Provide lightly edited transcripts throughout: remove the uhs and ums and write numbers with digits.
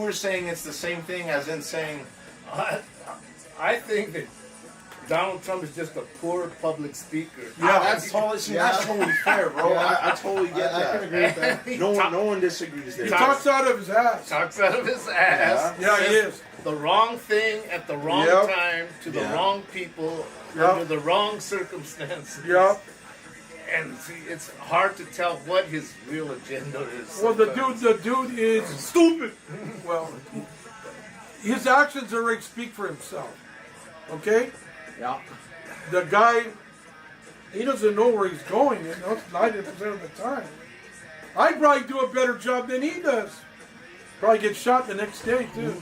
were saying it's the same thing as in saying, I think that Donald Trump is just a poor public speaker. yeah, that's totally fair, bro. Yeah. I totally get I that. can agree with that. No one disagrees there. He talks out of his ass. Talks out of his ass. Yeah, he says is. the wrong thing at the wrong Yep. time to the Yeah. wrong people Yep. under the wrong circumstances. Yeah. And see, it's hard to tell what his real agenda is. Well, the sometimes. dude is stupid. Well, his actions already speak for himself. Okay? Yeah. The guy, he doesn't know where he's going, 90% of the time. I'd probably do a better job than he does. Probably get shot the next day, too.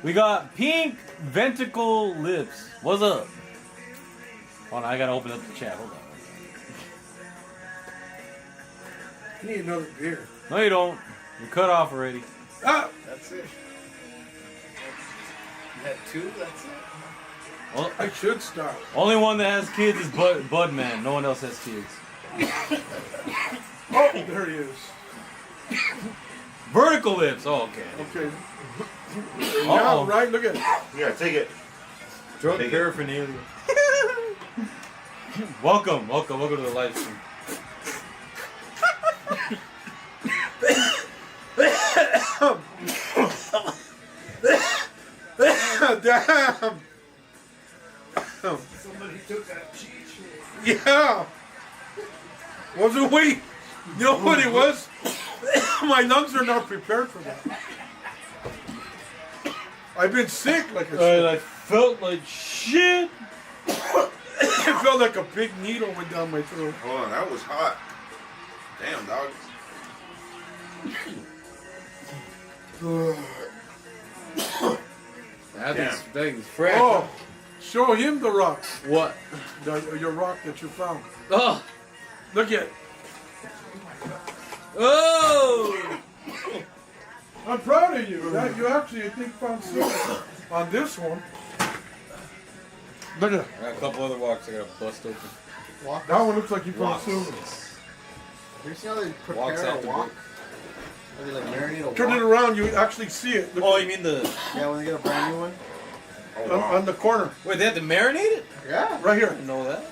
We got Pink Venticle Lips. What's up? Hold on, I gotta open up the chat. Hold on. I need another beer. No, you don't. You're cut off already. Ah! That's it. You had two, that's it. Well, I should stop. only one that has kids is Bud Man. No one else has kids. Oh, there he is. Vertical Lips. Oh, okay. Okay. Now, right? Look at it. Yeah, take it. Drug Take it. paraphernalia. welcome to the live stream. Damn. Somebody took that cheese. Yeah. Wasn't we? You know what it was? My lungs are not prepared for that. I've been sick like a shit. I felt like shit. It felt like a big needle went down my throat. Hold on, that was hot. Damn, dog. That thing's fresh. Oh, show him the rock. What? Your rock that you found. Oh. Look at it. Oh. I'm proud of you. That you actually, I think, found silver on this one. Look at it. I got a couple other walks I gotta bust open. That one looks like you found Walks. silver. You see how they Walks prepare out a the walk? book. How they like marinate a Turn it walk? around, you actually see it. Look Oh, at you mean the? Yeah, when they get a brand new one. it. on the corner, Wait, they have to marinate it? Yeah. right I here. didn't know that.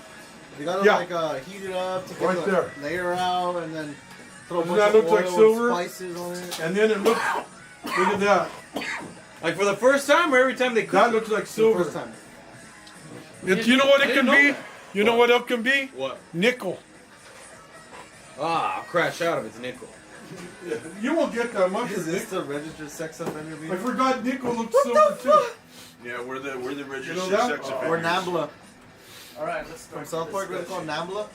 They gotta Yeah. heat it up to get Right the there. layer out and then throw a Doesn't bunch that of look oil like and silver? spices on it. And then it looks. Look at that. Like for the first time or every time they cook? That looks like The silver. first time. You know what I it didn't can know be? that. You know what it can be? What? Nickel. Ah, I'll crash out if it's nickel. You won't get that much Is for this nickel. the registered sex offender I video? forgot nickel looks silver too. Yeah, we're the registered You know that? sex offenders. Or Nambla. Alright, let's start. From South Park, what they call Nambla?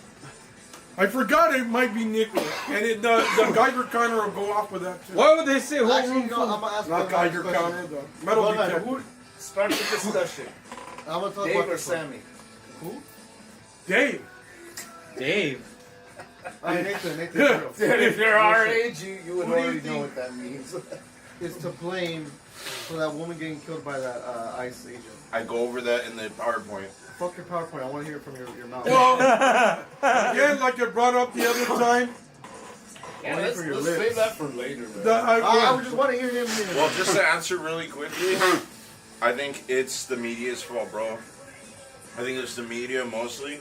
I forgot it might be nickel, and the Geiger counter will go off with that too. Why would they say whole Actually, room no, full? I'm gonna ask Not one Geiger question. counter, the metal Well, man, detector. Start the discussion. I'm gonna talk Dave about or this one. Sammy? Dave. Dave. Hey, Nathan, Dude, real. if you're our age, you would Who do you already know think- what that means. Is to blame for that woman getting killed by that ICE agent. I go over that in the PowerPoint. Fuck your PowerPoint. I want to hear it from your mouth. Well, again, like I brought up the other time, Yeah, Wait let's for your let's lips. save that for later, man. I would just want to hear him. Well, just to answer really quickly, I think it's the media's fault, bro. I think it's the media mostly,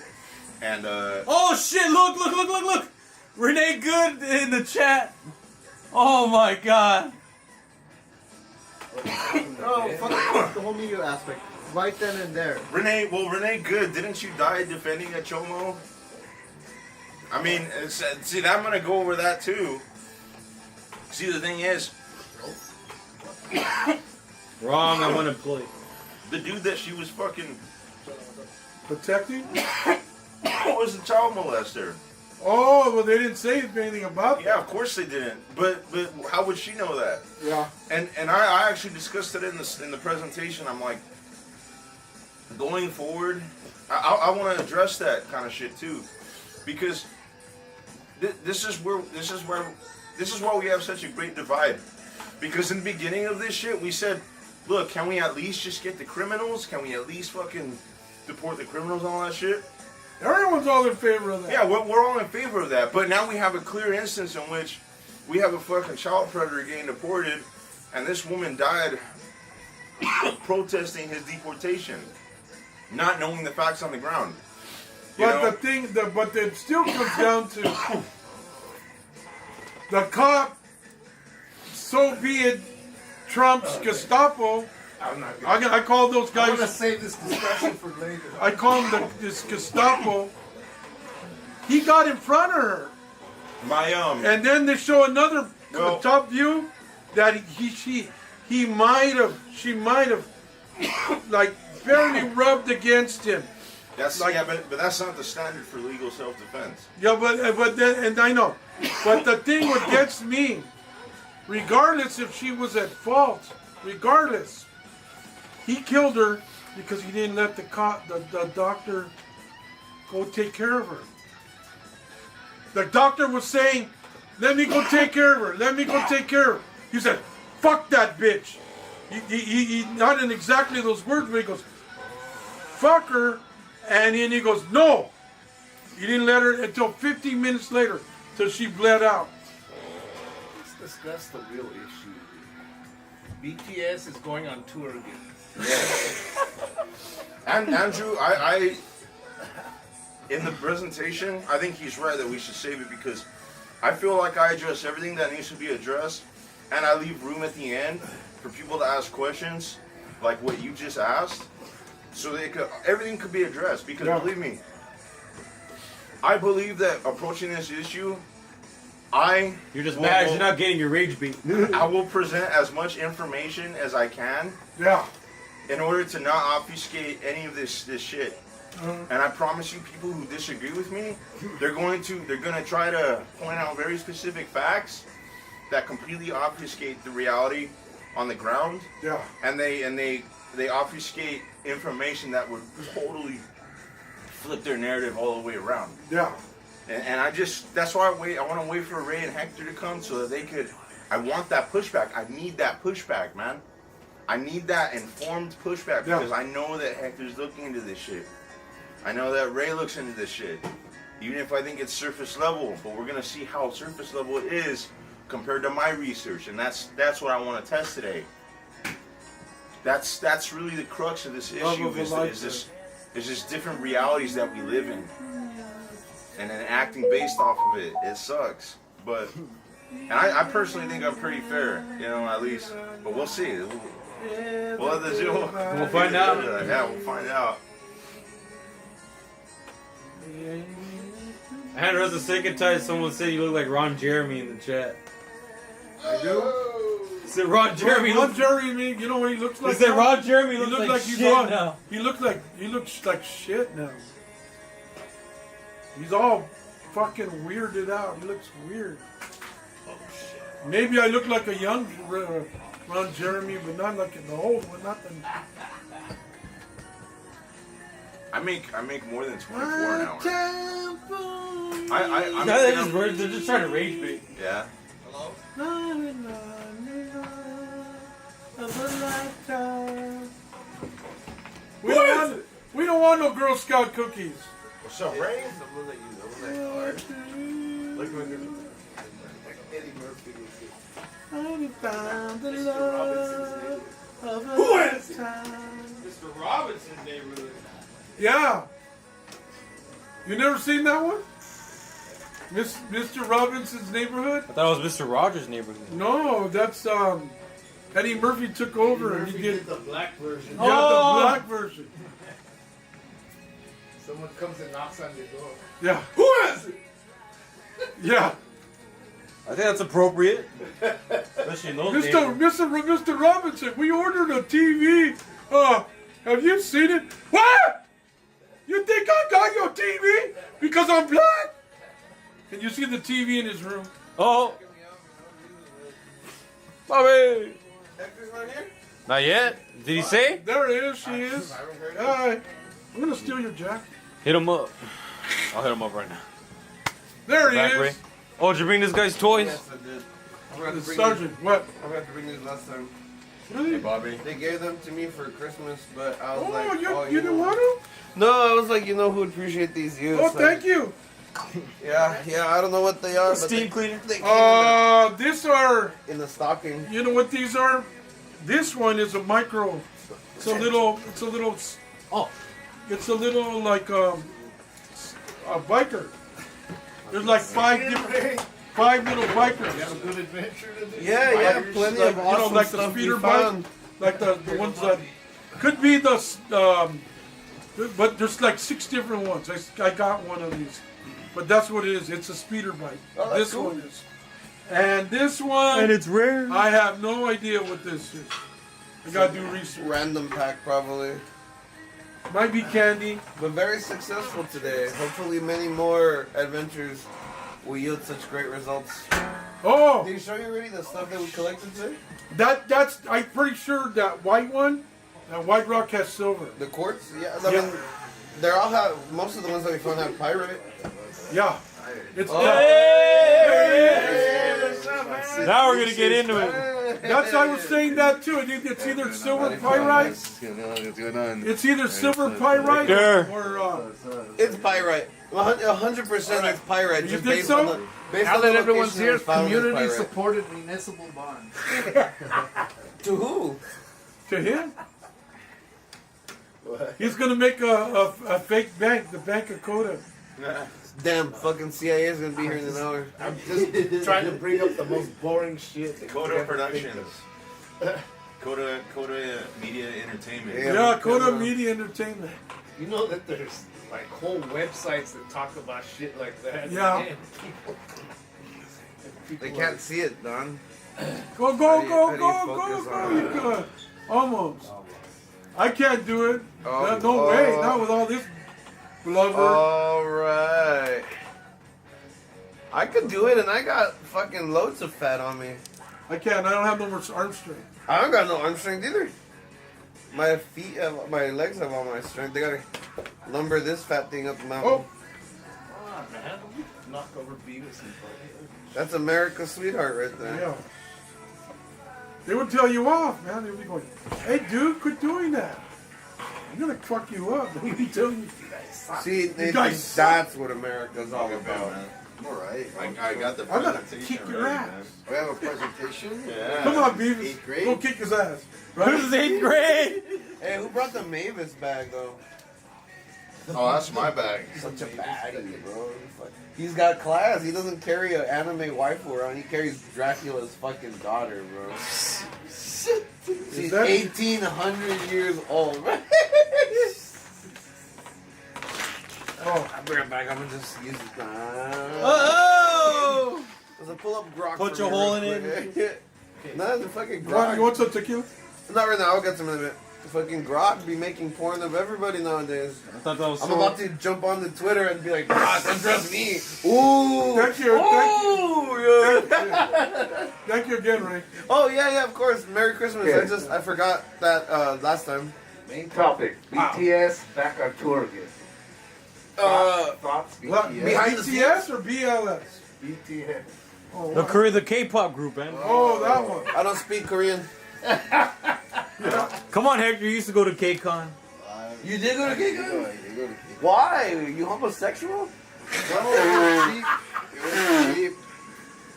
and Oh shit! Look! Renee Good in the chat. Oh my god. Oh, fuck the whole media aspect. Right then and there. Renee Good, didn't you die defending a chomo? I mean, see, I'm gonna go over that too. See, the thing is, Wrong. I'm unemployed. the dude that she was fucking protecting. was a child molester. Oh, well, they didn't say anything about Yeah, of course they didn't. But how would she know that? that. Yeah. And I actually discussed it in the presentation. I'm like, going forward, I want to address that kind of shit too, because this is why we have such a great divide. Because in the beginning of this shit, we said, look, can we at least just get the criminals? Can we at least fucking deport the criminals and all that shit? Everyone's all in favor of that. Yeah, we're all in favor of that. But now we have a clear instance in which we have a fucking child predator getting deported, and this woman died protesting his deportation, not knowing the facts on the ground. You But know? but it still comes down to the cop. So be it, Trump's Gestapo. I'm not gonna. I call those I want to guys. save this discussion for later. I call him this Gestapo. He got in front of her, My and then they show another Well- top view that she might have like barely rubbed against him. that's like- yeah, but that's not the standard for legal self-defense. Yeah, but then, and I know, but the thing what gets me, regardless if she was at fault, regardless, he killed her because he didn't let the doctor go take care of her. The doctor was saying, "Let me go take care of her. Let me go take care of her." He said, "Fuck that bitch." He not in exactly those words, but he goes, "Fuck her," and then he goes, "No." He didn't let her until 15 minutes later, till she bled out. Let's discuss the real issue. BTS is going on tour again. And Andrew, I in the presentation, I think he's right that we should save it because I feel like I address everything that needs to be addressed, and I leave room at the end for people to ask questions like what you just asked, so everything could be addressed. Because Yeah. believe me, I believe that approaching this issue, I You're just will- mad 'cause you're not getting your rage beat. I will present as much information as I can Yeah. in order to not obfuscate any of this shit. And I promise you, people who disagree with me, they're gonna try to point out very specific facts that completely obfuscate the reality on the ground, Yeah. and they obfuscate information that would totally flip their narrative all the way around. Yeah. And that's why I want to wait for Ray and Hector to come so that they could. I want that pushback. I need that pushback, man. I need that informed pushback Yeah. because I know that Hector's looking into this shit. I know that Ray looks into this shit. Even if I think it's surface level, but we're gonna see how surface level it is compared to my research, and that's what I want to test today. That's really the crux of this Love issue of a is lifetime. just different realities that we live in, and then acting based off of it. It sucks, but and I personally think I'm pretty fair, at least. But we'll see. We'll let the Zoom. We'll find out. Yeah, we'll find out. I had us a second time someone said you look like Ron Jeremy in the chat. I do. Said Ron Jeremy Ron looks Jeremy, you know what he looks He like? said now? Ron Jeremy He looks looks like, like he's shit on. now. He looks like shit now. He's all fucking weirded out. He looks weird. Maybe I look like a young Ron Jeremy, but not like an old one. Nothing. I make more than 24 an hour. I'm No, they're just trying to rage bait. yeah. We don't want no Girl Scout cookies. What's up, Ray? Someone that you know that hard. Like when you're like Eddie Murphy was it. Who is it? Mr. Robinson's neighborhood. Yeah. You never seen that one? Mr. Robinson's Neighborhood? I thought it was Mr. Rogers' neighborhood. No, that's Eddie Murphy took over and he did the black version. the black version. Someone comes and knocks on your door. Yeah. Who is it? Yeah. I think that's appropriate. Especially in those days. Mr. Robinson, we ordered a TV. Have you seen it? What? You think I got your TV because I'm black? Can you see the TV in his room? Oh! Bobby! Hector's not here? Not yet. Did he say? There it is. She is. I haven't heard it. Hi. I'm gonna steal your jacket. Hit him up. I'll hit him up right now. There he Back, is. Ray. Oh, did you bring this guy's toys? Yes, I did. I'm gonna The have to bring sergeant. What? these. I'm gonna have to bring these last time. Really? Bobby. They gave them to me for Christmas, but I was Oh, like, you oh, didn't know want what? to? No, I was like, who would appreciate these? You. Oh, thank you. Yeah, I don't know what they are, but Steam cleaner. they came These are, in the stocking. you know what these are? This one is a micro. It's a little, Oh, it's a little like a biker. There's like five little bikers. Have a good adventure today. Yeah, plenty Like, of you awesome know, like the stuff speeder we bike, found. like the ones that could be the, but there's like 6 different ones. I got one of these, but that's what it is. It's a speeder bike. Oh, that's This cool. one is, and this one, and it's rare. I have no idea what this is. I gotta do research. Random pack probably, Might be candy. but very successful today. Hopefully, many more adventures will yield such great results. Oh, Did he show you already the stuff that we collected today? that's. I'm pretty sure that white one, that white rock has silver. The quartz? Yeah, I mean, they're all have most of the ones that we found have pyrite. Yeah, it's. Now we're gonna get into it. That's I was saying that too. It's either silver pyrite. It's either silver pyrite Sure. or It's pyrite. 100% it's pyrite. You Just think based so? on the based Now on the that everyone's location it here, was found, it's community pyrite. supported municipal bond. To who? to him. He's gonna make a fake bank, the Bank of Coda. Damn, fucking CIA is gonna be here in an hour. I'm just trying to bring up the most boring shit. that you Coda could ever think Productions. of. Coda Media Entertainment. Yeah. Yeah, Coda Media Entertainment. You know that there's like whole websites that talk about shit like that. Yeah. And They can't see it, Don. Go, How go, do you go, go, focus go, on go. it? You could. Almost. I can't do it. Oh, No way. oh. Not with all this blubber. Alright. I could do it and I got fucking loads of fat on me. I can't. I don't have no more arm strength. I don't got no arm strength either. My feet, my legs have all my strength. They gotta lumber this fat thing up the mountain. Oh, Come on, man. Don't knock over Beavis and Butthead. That's America's sweetheart right there. yeah. They would tell you off, man. They would be going, "Hey, dude, quit doing that. I'm gonna fuck you up." They would be telling you. See, Nathan, guys suck. that's what America's all about. I'm alright. I got the I'm gonna presentation kick your ready, ass. man. We have a presentation. Yeah. Come on, Beavis. 8th grade? Go kick his ass. Right? Who's 8th grade? Hey, who brought the Mavis bag though? Oh, that's my bag. Such a baddie, bro. He's got class. He doesn't carry an anime waifu around. He carries Dracula's fucking daughter, bro. She's that- 1,800 years old. Oh, I bring it back. I'm gonna just use it. Oh! There's a pull-up grok. Put for your me hole real in quick. No, the fucking you want grok. some tequila? Not right now. I'll get some in a bit. The fucking grok be making porn of everybody nowadays. I thought that was I'm so. about to jump on the Twitter and be like, grok, undress me. Ooh. Thank you. Ooh, Thank you again, Ray. Oh yeah, of course. Merry Christmas. I forgot that last time. Main topic: BTS back on tour again. Thoughts? What, BTS. Behind the BTS or BLS? BTS. Oh, The wow. Korea, the K-pop group, man. Oh, that one. I don't speak Korean. Come on, Hector. You used to go to K-Con. You did go to You K-Con? go to K-Con. Why? You homosexual? No, it was cheap.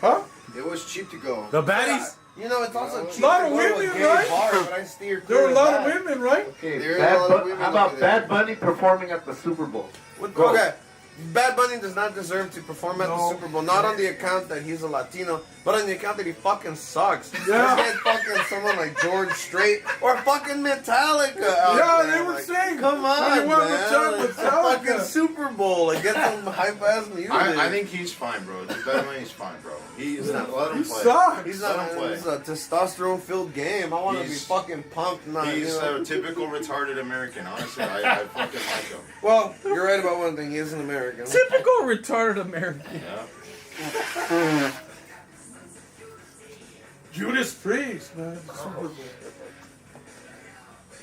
Huh? It was cheap to go. The baddies. You know, it's also cheap Lot to of go to a women, gay right? bar, but I steer There were a clear lot of of that. women, right? Okay, There's a lot of women how about over there. Bad Bunny performing at the Super Bowl? Go. Okay. Bad Bunny does not deserve to perform at the No. Super Bowl. Not on the account that he's a Latino, but on the account that he fucking sucks. Yeah. Let's get fucking someone like George Strait or fucking Metallica out Yeah, there. they were Like, saying. come what on, do you want man. with It's a Metallica? fucking Super Bowl. Like, get some hype ass music. I think he's fine, bro. Dude, Bad Bunny's fine, bro. He's not. Let him He play. sucks. He's Let not. him play. It's a testosterone-filled game. I want to be He's- fucking pumped. Not, He's you know. a typical retarded American. Honestly, I fucking like him. Well, you're right about one thing. He is an American. Typical retarded American. Yeah. Judas Priest, man. Super Bowl.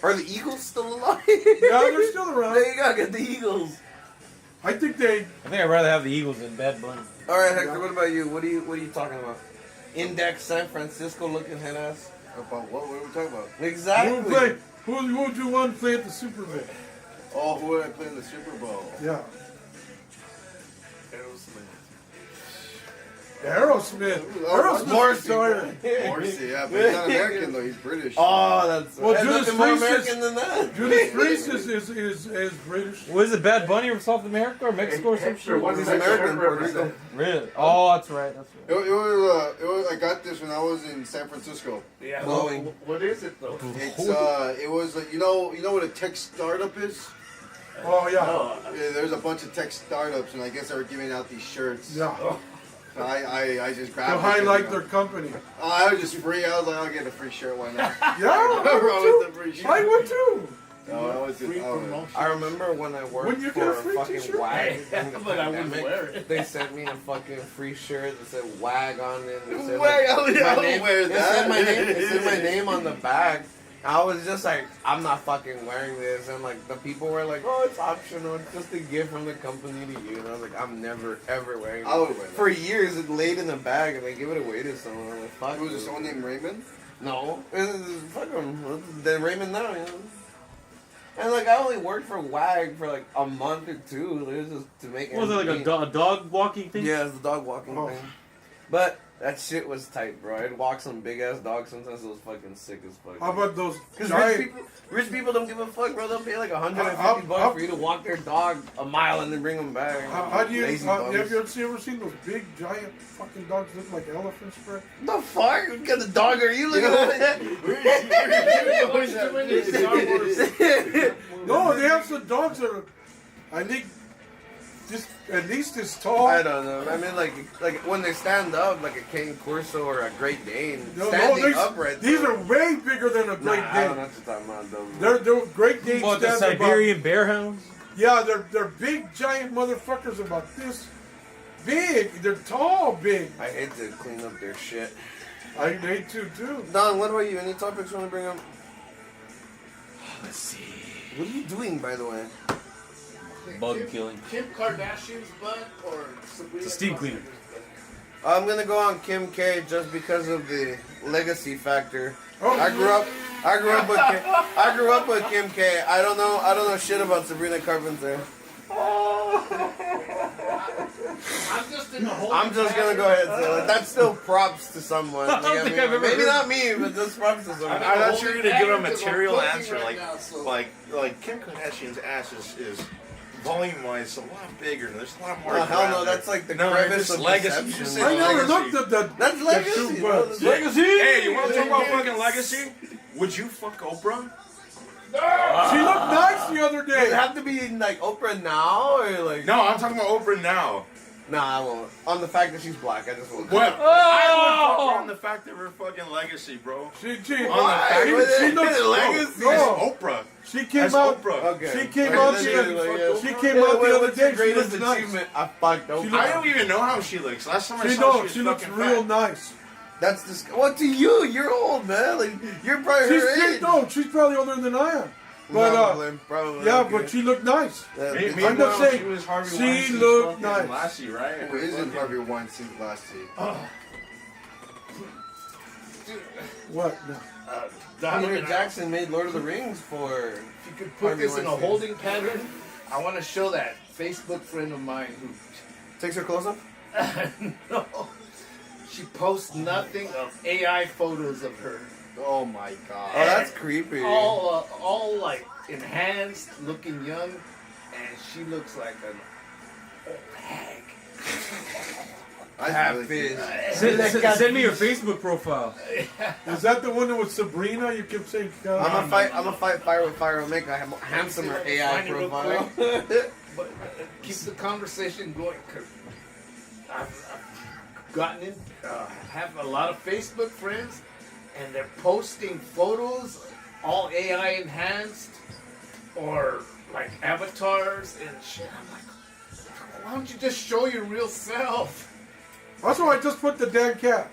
Are the Eagles still alive? Yeah, they're still around. There you go. Get the Eagles. I think they. I think I'd rather have the Eagles than Bad Bunny. All right, Hector. What about you? What are you talking about? Index San Francisco looking head ass. About what? What are we talking about? Exactly. Who play? Who would you want to play at the Super Bowl? Oh, who would I play in the Super Bowl? Yeah. Aerosmith. Oh, Aerosmith retired. Morrissey, yeah, but he's not American though. He's British. Oh, that's Well, there's Judas nothing more Priest is- American than that. Judas Priest is British. Was it Bad Bunny from South America or Mexico or some shit? What's He's that American, shirt Puerto represent? Rico. Really? Oh, that's right. That's right. It was. I got this when I was in San Francisco. Yeah. Glowing. What is it though? It's it was like you know what a tech startup is. Oh yeah, Yeah, there's a bunch of tech startups, and I guess they were giving out these shirts. yeah. So I just grabbed. To it, highlight you know. their company. I was just free. I was like, I'll get a free shirt. Why not? Yeah, I Bro, would it's a free too. shirt. I would too. No, I was just. Free I was- promotion. I remember when I worked When you for get a a free fucking t-shirt? WAG in the But I wouldn't pandemic. wear it. They sent me a fucking free shirt that said WAG on it. And it said, WAG, like, I would my name, wear it that. said my name. It said my name on the back. I was just like, I'm not fucking wearing this, and like the people were like, oh, it's optional, it's just a gift from the company to you, and I was like, I'm never ever wearing I it. would wear that. For years, it laid in the bag, and they give it away to someone. I'm like, fuck. Was it this. someone named Raymond? No, fuck them. They're Raymond now, you know. And like I only worked for WAG for like a month or two. It was just to make. What was it, like ends a meet. dog walking thing? Yeah, it's the dog walking Oh. thing. But that shit was tight, bro. I'd walk some big ass dog. Sometimes it was fucking sick as fuck. How about those Because giant? rich people don't give a fuck, bro. They'll pay like 150 How- bucks for you to walk their dog a mile and then bring them back. How do you? Lazy Have buggers. you ever seen those big giant fucking dogs look like elephants, bro? The fuck? What kind of dog are you looking at? No, they have some dogs that are, I think, just at least as tall. I don't know. I mean, like when they stand up, like a Cane Corso or a Great Dane, No, standing these, upright. these bro. are way bigger than a Great Nah, I don't know Dane. what you're talking about, though. They're Great Danes. What, the stand about- Siberian bear hounds? Yeah, they're big giant motherfuckers about this big. They're tall, big. I hate to clean up their shit. I hate to too. Don, what about you? Any topics you want to bring up? Let's see. What are you doing, by the way? Bug killing. Kim Kardashian's butt or Sabrina? It's a steam cleaner. I'm gonna go on Kim K just because of the legacy factor. Oh, I grew up with Kim K. I don't know shit about Sabrina Carpenter. I'm just in the whole. I'm just gonna go ahead and say like, that's still props to someone. I don't You know what think I've ever Maybe heard- not me, but just props to someone. I thought you were gonna give a Holding patterns material is on answer, right like now, so- like Kim Kardashian's ass is volume-wise a lot bigger. There's a lot more. Oh, hell no, around there. that's like the No, crevice it's of legacy. deception. You said I never legacy. looked at that. That's legacy. two bro. butts. That's legacy. Hey, you want to talk about fucking legacy? Would you fuck Oprah? She looked nice the other Does it day. have to be like Oprah now or like? No, I'm talking about Oprah now. Nah, I won't. On the fact that she's black, I just won't. What? I would fuck her on the fact that we're fucking legacy, bro. She On the fact Why? she looks Legacy? No, As Oprah. she came As out. Oprah. Okay. She came Okay, out then the you're other- like, yeah. she came out the other What's your day. She greatest looks nice. achievement? I fucked Oprah. She I don't even know how she looks. Last time I She saw knows. she She was looks fucking real fat. nice. That's what to you? You're old, man. Like you're probably She's her age. no, she's probably older than I am. But Probably. yeah, okay. but she looked nice. Yeah, Me- it's- Meanwhile, I'm just saying, she was Harvey she Weinstein's looked fucking nice. Lassie, right? Who isn't Harvey Weinstein's Lassie? What? No. Peter Donovan, Jackson made Lord of the Rings for. if you could put Harvey this in a Weinstein. holding pattern, I want to show that Facebook friend of mine who. Takes her clothes off. No. She posts nothing of AI photos of her. Oh my god. Oh, that's creepy. All like enhanced, looking young, and she looks like an old hag. I really Send me your Facebook profile. Is that the one that was Sabrina? You kept saying. I'm gonna fight fire with fire. I'll make a handsomer AI Find it real profile. But keep the conversation going. 'Cause I've gotten in, have a lot of Facebook friends, and they're posting photos, all AI enhanced, or like avatars and shit. I'm like, why don't you just show your real self? That's why I just put the damn cat.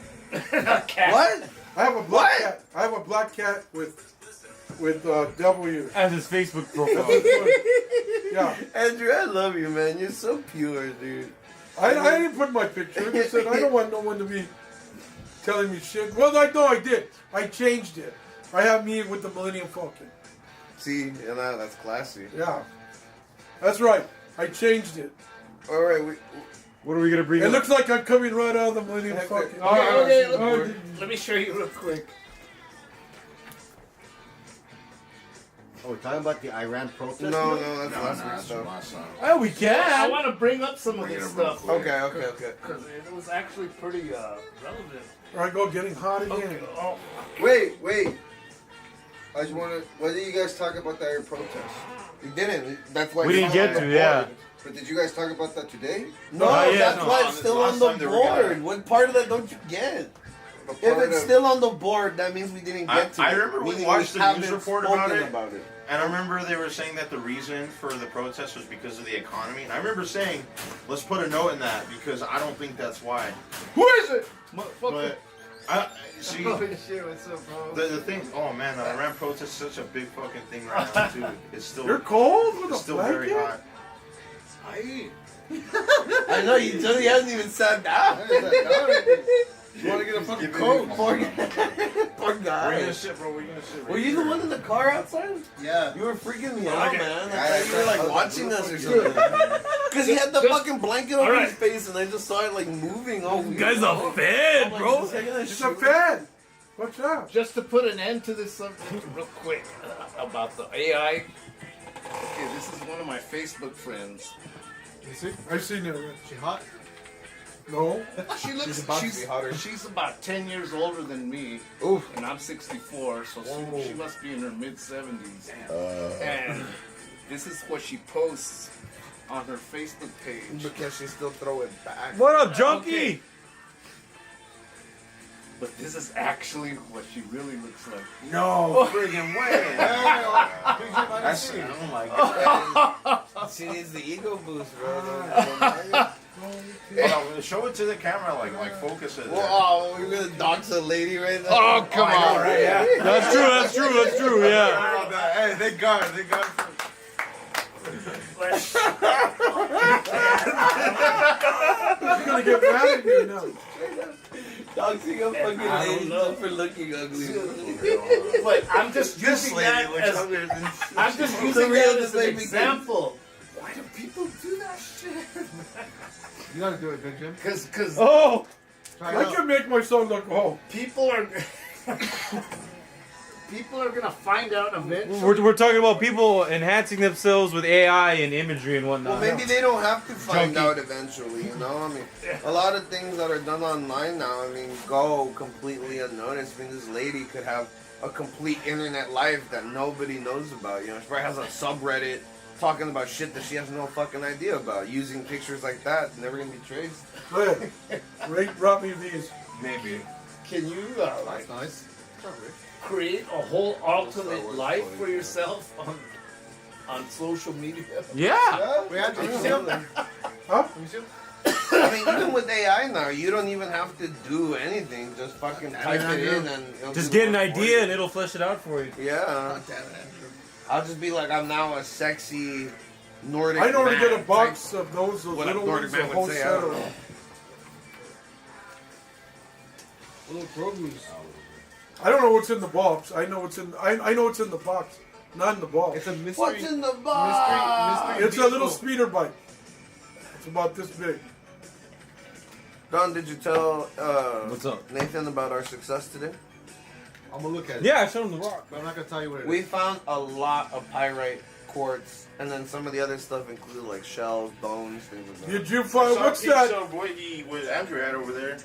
A cat. What? I have a black cat. I have a black cat with W. As his Facebook profile. Yeah. Andrew, I love you, man. You're so pure, dude. I didn't put my picture. I said I don't want no one to be telling me shit. Well, I know I did. I changed it. I have me with the Millennium Falcon. See, and that's classy. Yeah. That's right. I changed it. All right, What are we gonna bring It up? looks like I'm coming right out of the Millennium fucking. Okay, Oh, let me show you real quick. Oh, we're talking about the Iran protest? No, now? no, that's last week's that's stuff. last time. Oh, we I can. want to bring up some of Bring this it real stuff. quick. Okay. Because it was actually pretty relevant. All right, go getting hot again. Okay. Oh, Wait. I just want to. What did you guys talk about that Iran protest? We didn't. That's why We it's didn't still get on to, the yeah. board. But did you guys talk about that today? No, Not yet, that's no. why it's still Last on the time they were gonna- board. What part of that don't you get? The If part it's of- still on the board, that means we didn't get to I it. remember we Meaning watched the haven't news report about spoken it. And I remember they were saying that the reason for the protest was because of the economy. And I remember saying, let's put a note in that because I don't think that's why. who is it? Motherfucker. But I see Holy shit, what's up, bro? the thing. Oh man, the Iran protest is such a big fucking thing right now too. It's still You're cold with it's a still very blanket? hot. I know, he hasn't even sat down. Hey, is that down right there? You want to get a fucking coat? Poor guy. Poor We're guy. gonna sit, bro. We're gonna sit. Right Were you the here. one in the car outside? Yeah. You were freaking me out, Okay. man. I Yeah, thought you were like I- watching us or something. Because he had the Just- fucking blanket over Alright. his face, and I just saw it like moving. Oh, You guys are fed, bro. It's a Fed. What's up? Just to put an end to this subject real quick about the AI. Okay, this is one of my Facebook friends. I seen it. Rich. She hot? No. She looks about to be hotter. she's about 10 years older than me. Oof. And I'm 64, so she must be in her mid 70s. And this is what she posts on her Facebook page. Because she still throw it back. What up, junkie? Okay. But this is actually what she really looks like. No friggin' way. That's oh my god. She needs the ego boost, bro. Hold on, show it to the camera, like focus it. Well, oh, we're gonna dox a lady right now. Oh, come I know, on. right? Yeah. That's true, yeah. Hey, thank God. You're gonna get mad at me now. Doxing a fucking I don't lady know. just for looking ugly. But I'm just using that as I'm just using that as an example. Why do people do that shit? You gotta do it, Big Jim. Because Oh, Try it I out. can make myself look oh. people are people are gonna find out eventually. we're talking about people enhancing themselves with AI and imagery and whatnot. Well, maybe they don't have to find Junkie. out eventually, you know? I mean, a lot of things that are done online now, I mean, go completely unnoticed. I mean, this lady could have a complete internet life that nobody knows about, you know? She probably has a subreddit talking about shit that she has no fucking idea about. Using pictures like that, never gonna be traced. Hey, Ray brought me these. Maybe. Can you That's nice. create a whole alternate life for yourself on social media? Yeah. Wait, Andrew, you see him? Huh? You see him? I mean, even with AI now, you don't even have to do anything. Just fucking type it in and it'll Just do get the an work for idea you. and it'll flesh it out for you. Yeah. I'll just be like, I'm now a sexy Nordic I know to man. get a box of those What a little Nordic ones, a man would whole say, set I of don't them. know. Little Grogu's. I don't know what's in the box. I know what's in. I know what's in the box, not in the box. It's a mystery. What's in the box? mystery It's a little vehicle. speeder bike. It's about this big. Don, did you tell What's up? Nathan about our success today? I'm gonna look at it. Yeah, I showed him the rock. But I'm not gonna tell you what it is. We found a lot of pyrite quartz, and then some of the other stuff included like shells, bones, things like that. Did you find what's that? So what Andrew had over there.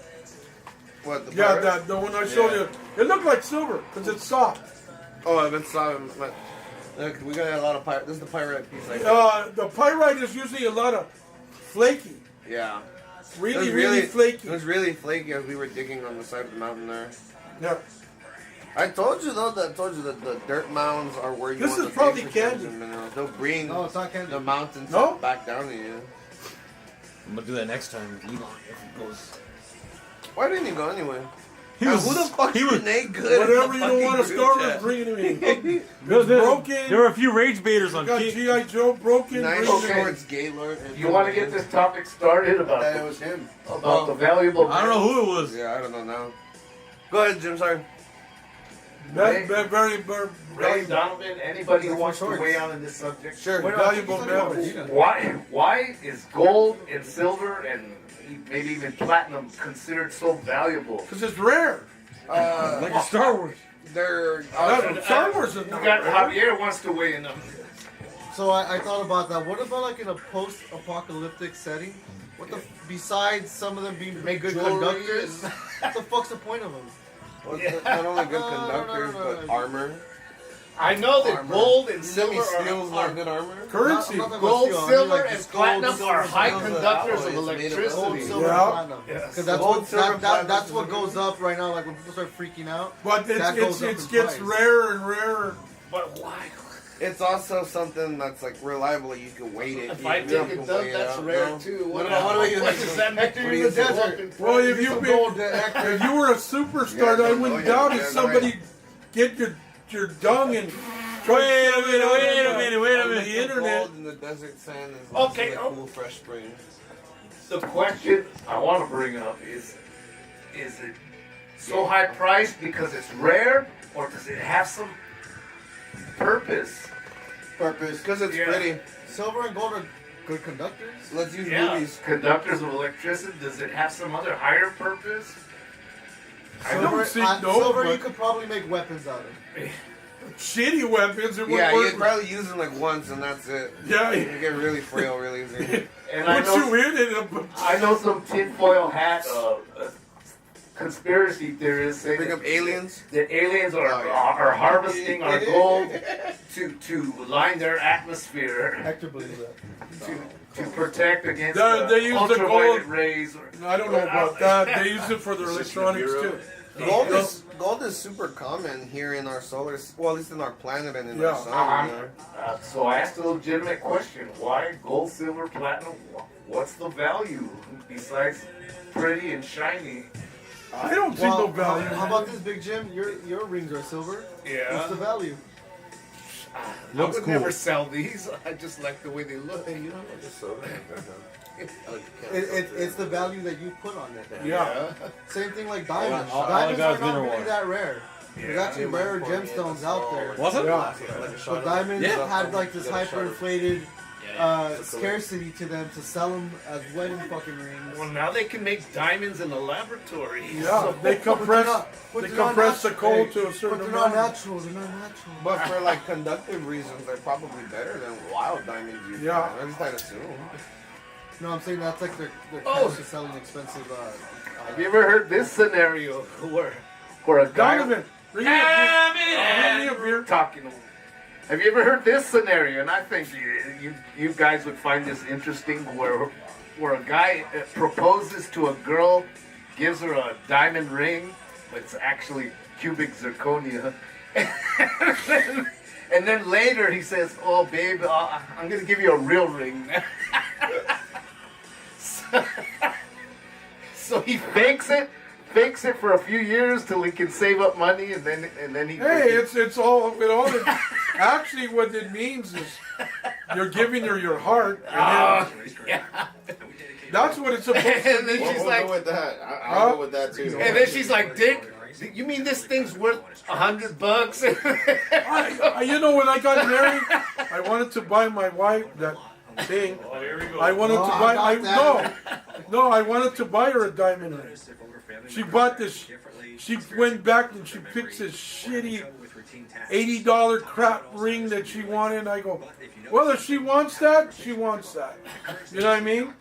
What, the Yeah, pyrite? the one I showed you. It looked like silver because it's soft. Oh, I've been sorry. Look, we got a lot of pyrite. This is the pyrite piece. Like The pyrite is usually a lot of flaky, yeah. really, It was really flaky. It was really flaky as we were digging on the side of the mountain there. Yeah. I told you though. That the dirt mounds are where you This want is to probably dig for gems candy. and minerals. They'll bring No, it's not candy. the mountains No? back down to you. I'm gonna do that next time with Elon if he goes. Why didn't he go anyway? He Man, was. who the fuck he was. Renee good? Whatever in you the don't want to fucking start group with, chat? bring it in. There, broken. there were a few rage baiters on Got King. G.I. Joe broken. Nice bring it in. shorts, Gaylord. You want to get this topic started about That it was him. the valuable? I don't know who it was. Yeah, I don't know now. Go ahead, Jim. Sorry. Very Ray, Donovan, anybody who wants to weigh on in this subject? Sure. valuable metal. Why is gold and silver and maybe even platinum considered so valuable? Because it's rare. Like in Star Wars. They're Star Wars is We not got rare. Javier wants to weigh in on this. So I thought about that. What about like in a post-apocalyptic setting? Besides some of them being Make good jewelry conductors, what the fuck's the point of them? not only good No, conductors, no. but armor. I know that gold and Semi silver steel's are not good armor. Currency. Not about gold, steel, I mean, silver, like and just gold, platinum silver, are high silver, conductors of alloys made of electricity. gold, silver, Yeah. platinum. Yes. Because that's Gold, what silver, platinum that's is what the goes up right now. Like when people start freaking out. But That goes up it in gets price. rarer and rarer. But why? It's also something that's like reliable. You can weight it. If You I can take it weigh done, that's out, rare no? too. What about you? What does that make Hector in the desert. Well, if Some you gold to Hector. if you were a superstar, Yeah, I no, wouldn't yeah, doubt yeah, if no, somebody get your dung and try Wait a to minute, wait a minute. on the internet. Gold in the desert sand is Okay, also cool fresh springs. The question I want to bring up is it so high priced because it's rare, or does it have some purpose? Purpose. Because it's Yeah. pretty. Silver and gold are good conductors. Let's use Yeah, movies. conductors of electricity. Does it have some other higher purpose? I don't think no, Silver but you could probably make weapons out of. shitty weapons. It would Yeah, work. you'd probably use them like once and that's it. Yeah, You get really frail really easy. And I Put know, you in it. I know some tinfoil hat conspiracy theorists say Bring up aliens. that aliens are, Oh, yeah. are harvesting our gold to line their atmosphere Hector believes that. to protect against They use the ultraviolet gold- rays. I don't know about that. They use it for their electronics too. Gold is super common here in our solar, well, at least in our planet and in Yeah. our sun. You know? So I asked a legitimate question: why gold, silver, platinum? What's the value besides pretty and shiny? I don't see no value. How about this, Big Jim? Your rings are silver. What's the value? I would never sell these. I just like the way they look. It's the value that you put on it. Yeah. Same thing like diamonds. all I Diamonds got are is not mineral really water. that rare. There's actually rarer gemstones out there. Was it? Yeah. But diamonds Yeah. had like this hyperinflated scarcity to them to sell them as wedding fucking rings. Well, now they can make diamonds in the laboratory. Yeah, they compress But they they're not compress the natural. coal to a But certain they're not amount. natural. They're not natural. But for like conductive reasons, they're probably better than wild diamonds. You Yeah. find. At least I'd assume. No, I'm saying that's like their Oh. cash is selling expensive. Have you ever heard this scenario where a guy Donovan, bring me a beer. Bring me a beer. talking? Have you ever heard this scenario? And I think you guys would find this interesting, where a guy proposes to a girl, gives her a diamond ring, but it's actually cubic zirconia. And then later he says, "Oh, babe, I'm gonna give you a real ring." So he fakes it for a few years till he can save up money, and then he. Hey, it's all it all. Actually, what it means is you're giving her your heart. And then, that's what it's supposed to And then be. she's like, go with that. I'll Huh? go with that too. and then she's like, "Dick, you mean this thing's worth $100?" You know, when I got married, I wanted to buy my wife that thing. I wanted to buy. I wanted to buy her a diamond ring. She bought this. She went back and she picked this shitty $80 crap ring that she wanted. And I go, well, if she wants that, she wants that. You know what I mean?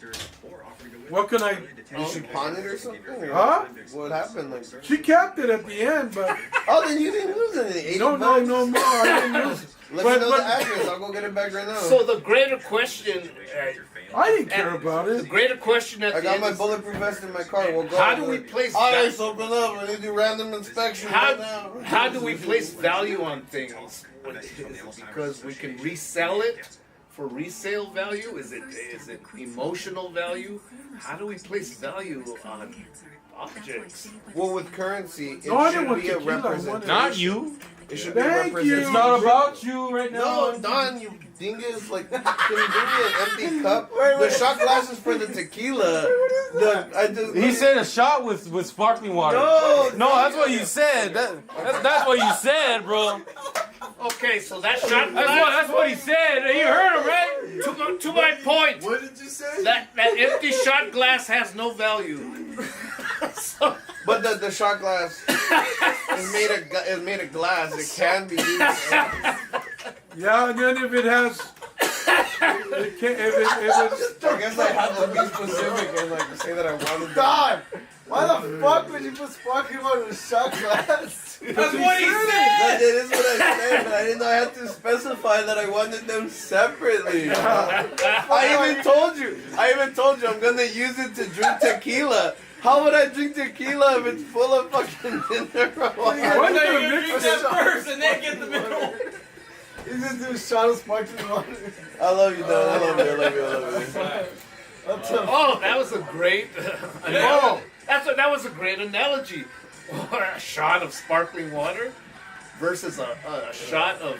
What can I? Did she pawn it or something? Or Huh? What happened? Like, She kept it at the end, but oh, then you didn't lose anything. no, more. I didn't use it. Let me know But- the address. I'll go get it back right now. So the greater question, I didn't care about the it. greater question at I the got end my is, bulletproof vest in my car. We'll go. how do we place All right, val- so open up. We're gonna do random inspection right now. how do we place value on things? Is it because we can resell it for resale value? Is it emotional value? How do we place value objects. Well, with currency, it No, I didn't should want be a tequila, I wanted- representation. Not you. It should be a Thank you. representation. It's not about you right now. No, Don, you dingus. Like, can you bring me an empty cup? The shot glass is for the tequila. He said a shot with sparkling water. No, that's what you said. That's what you said, bro. Okay, so that shot glass. That's what he said. You heard him, right? To my point, What did you say? that empty shot glass has no value. So, But the shot glass is made of glass. It can be used. Yeah, and then if it has, it can, if it's, I guess I have to be specific and like say that I wanted. God, why the fuck would you put sparkling water in a shot glass? That's what he said. That is what I said, but I didn't know I had to specify that I wanted them separately. I even told you I'm gonna use it to drink tequila. How would I drink tequila if it's full of fucking mineral water? why do you mix it? first and then get the middle. You just do a shot of sparkling water. I love you, Don. I love you. That's a oh, that was a great. That was a great analogy. A shot of sparkling water versus a shot of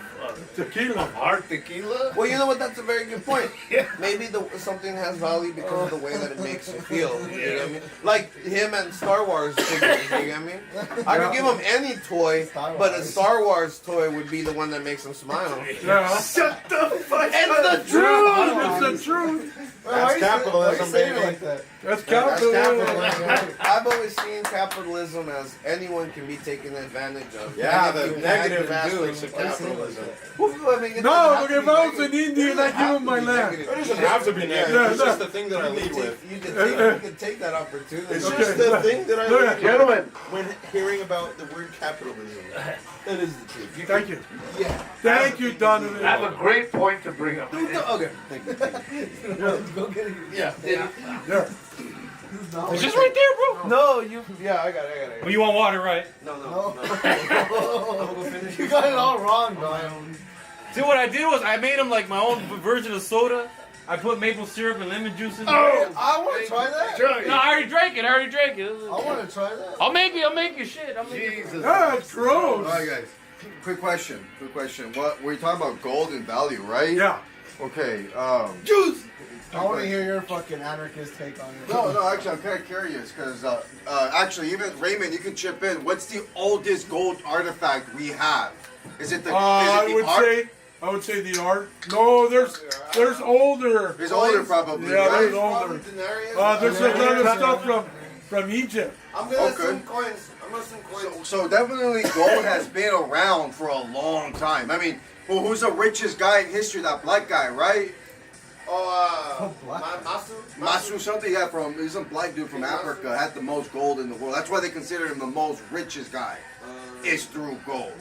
Tequila. hard tequila. Well, you know what? That's a very good point. Yeah. Maybe something has value because of the way that it makes you feel. You know what I mean? Like him and Star Wars figures. You know what I mean? I could give him any toy, but a Star Wars toy would be the one that makes him smile. Yeah. Shut the fuck It's the truth. It's the truth. That's capitalism, baby. Like that? That's That's capitalism. capitalism. I've always seen capitalism as anyone can be taken advantage of. Yeah, And if the you negative had to do- aspects of capitalism. I mean, it No, doesn't have look, to if be I was negative. an Indian, I'd give him my land. It doesn't have to be negative. Yeah, It's no. just the thing that I lead with. You could take that opportunity. It's Okay. just the thing that I Look lead at- with. Gentlemen, When hearing about the word capitalism. That is the truth. Thank you. Yeah. Thank you, Donovan. I have a great point to bring up. Okay. Thank you. go get it. Yeah. There. It's just right there, bro. No, you. Yeah, I got it. Well, you want water, right? No. No. I'm gonna go finish. You got it all wrong, Brian. See, what I did was I made him like my own version of soda. I put maple syrup and lemon juice in there. Oh, I want to try that. sure. No, I already drank it. I want to try that. I'll make you shit. I'll make you. Jesus. That's gross. Alright, guys. Quick question. What we're talking about gold and value, right? Yeah. Okay. Juice. I want to hear your fucking anarchist take on it. No, actually, I'm kind of curious because actually, even Raymond, you can chip in. What's the oldest gold artifact we have? Is it the? I is it would the art? I would say the art. No, there's older. It's older, probably. Yeah, right? there's older. There's another stuff from Egypt. I'm gonna Okay. assume coins. I'm gonna assume coins. So definitely gold has been around for a long time. I mean, well, who's the richest guy in history? That black guy, right? Masu something he from he's some black dude from Africa, had the most gold in the world. That's why they consider him the most richest guy. Is through gold.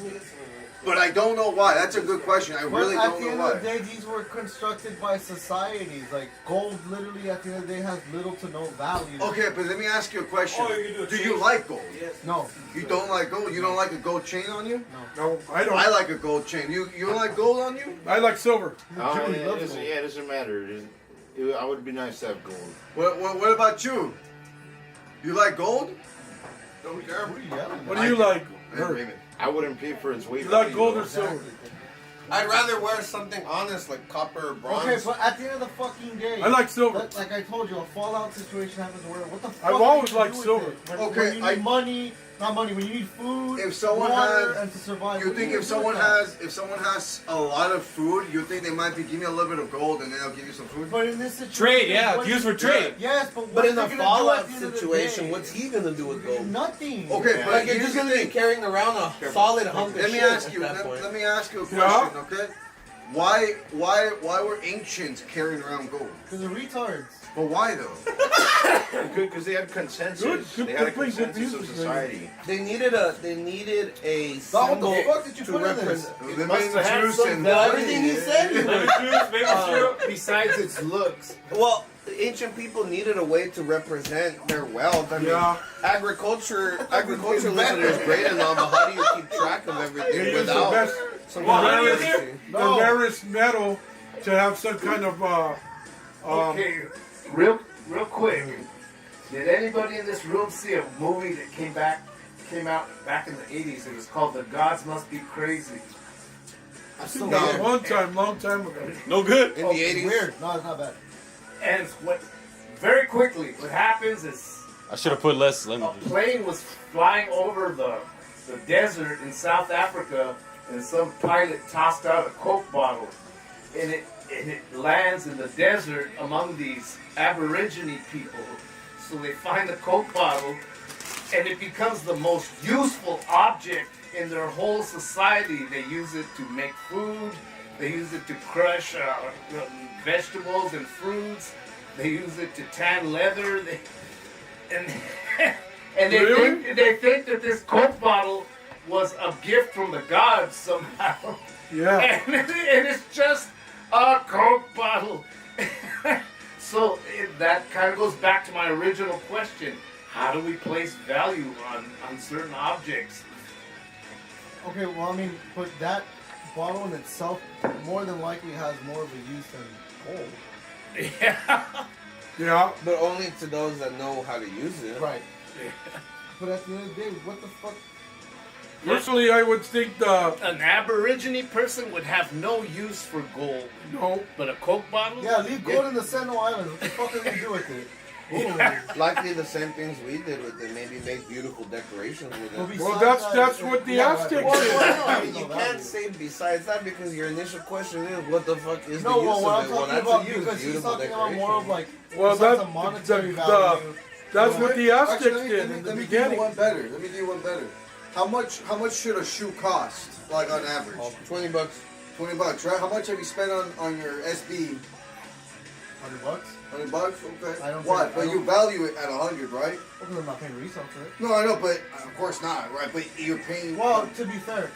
But I don't know why. That's a good question. I really But at don't the know end why. of the day, these were constructed by societies. Like gold, literally, at the end of the day, has little to no value. Okay, but let me ask you a question. Oh, you can do a Do chain. you like gold? No. You don't like gold? You don't like a gold chain on you? No, I don't. I like a gold chain. You don't like gold on you? I like silver. Jimmy loves gold. it doesn't matter. I would be nice to have gold. What about you? You like gold? Don't care. What are you yelling What at? do you like? Hey, Herb? Raymond. I wouldn't pay for its weight. You like in gold gold. or silver? I'd rather wear something honest like copper or bronze. Okay, but at the end of the fucking day, I like silver. like I told you, a fallout situation happens where what the fuck? I've are you always gonna liked do with silver. it? When, Okay, when you need I- money, not money. When you need food, If someone water, had- and to survive. You what think do if do with someone that? has a lot of food, you think they might be give me a little bit of gold and then I'll give you some food? But in this situation, Trade, yeah. what It's used is- for trade. Yes, but But what's in a he gonna do fallout at the end of the situation, day? what's he gonna do with gold? Nothing. Okay, but Like you're here's just the gonna be thing. carrying around a solid hunk of Let me shit ask you. at that point. Let me ask you a Yeah? question, okay? Why were ancients carrying around gold? Because they're retards. But why though? Because they had consensus. Good They had a point, good consensus of point. society. They needed a Dog, symbol what the fuck did you to put in this? represent. Lemon juice and Everything he said. Lemon juice, maple syrup. Besides its looks. Well, the ancient people needed a way to represent their wealth. I mean, Yeah. agriculturalism is great and all, but how do you keep track of They everything use the without best, some Well, how do you currency? the rarest metal to have some kind of Okay, real quick. Did anybody in this room see a movie that came out back in the 80s? It was called The Gods Must Be Crazy. Long time ago. No good. In the 80s. Weird. No, it's not bad. And very quickly, what happens is I should have put less a lemon juice. plane was flying over the desert in South Africa, and some pilot tossed out a Coke bottle, and it lands in the desert among these Aborigine people. So they find the Coke bottle, and it becomes the most useful object in their whole society. They use it to make food. They use it to crush vegetables and fruits. They use it to tan leather. And Really? they think that this Coke bottle was a gift from the gods somehow. Yeah. And it's just a Coke bottle. So that kind of goes back to my original question. How do we place value on certain objects? Okay, well, I mean, but that bottle in itself more than likely has more of a use than gold. Yeah. Yeah. But only to those that know how to use it. Right. But at the end of the day, what the fuck? Personally, I would think the An Aborigine person would have no use for gold, no. but a Coke bottle? Yeah, leave gold in the Sentinel Islands. What the fuck are they gonna do with it? Ooh. Likely the same things we did with it. Maybe make beautiful decorations with Well, it. besides that's that, what the yeah, Aztecs right. did. Well, You no, can't say besides that because your initial question is what the fuck is No, the well, use what of I'm it? Well, talking that's about a use, because he's beautiful talking about more of decoration. like Well, besides that's the monetary the- value. That's what the Aztecs Actually, did in the let me give beginning. you one better. Let me give you one better. How much should a shoe cost, like on average? $20. $20, right? How much have you spent on your SB? $100. $100? Okay. I don't What? think- I But don't- you value it at 100, right? Because I'm not paying resale for it. No, I know, but of course not, right? But you're paying. Well, to be fair,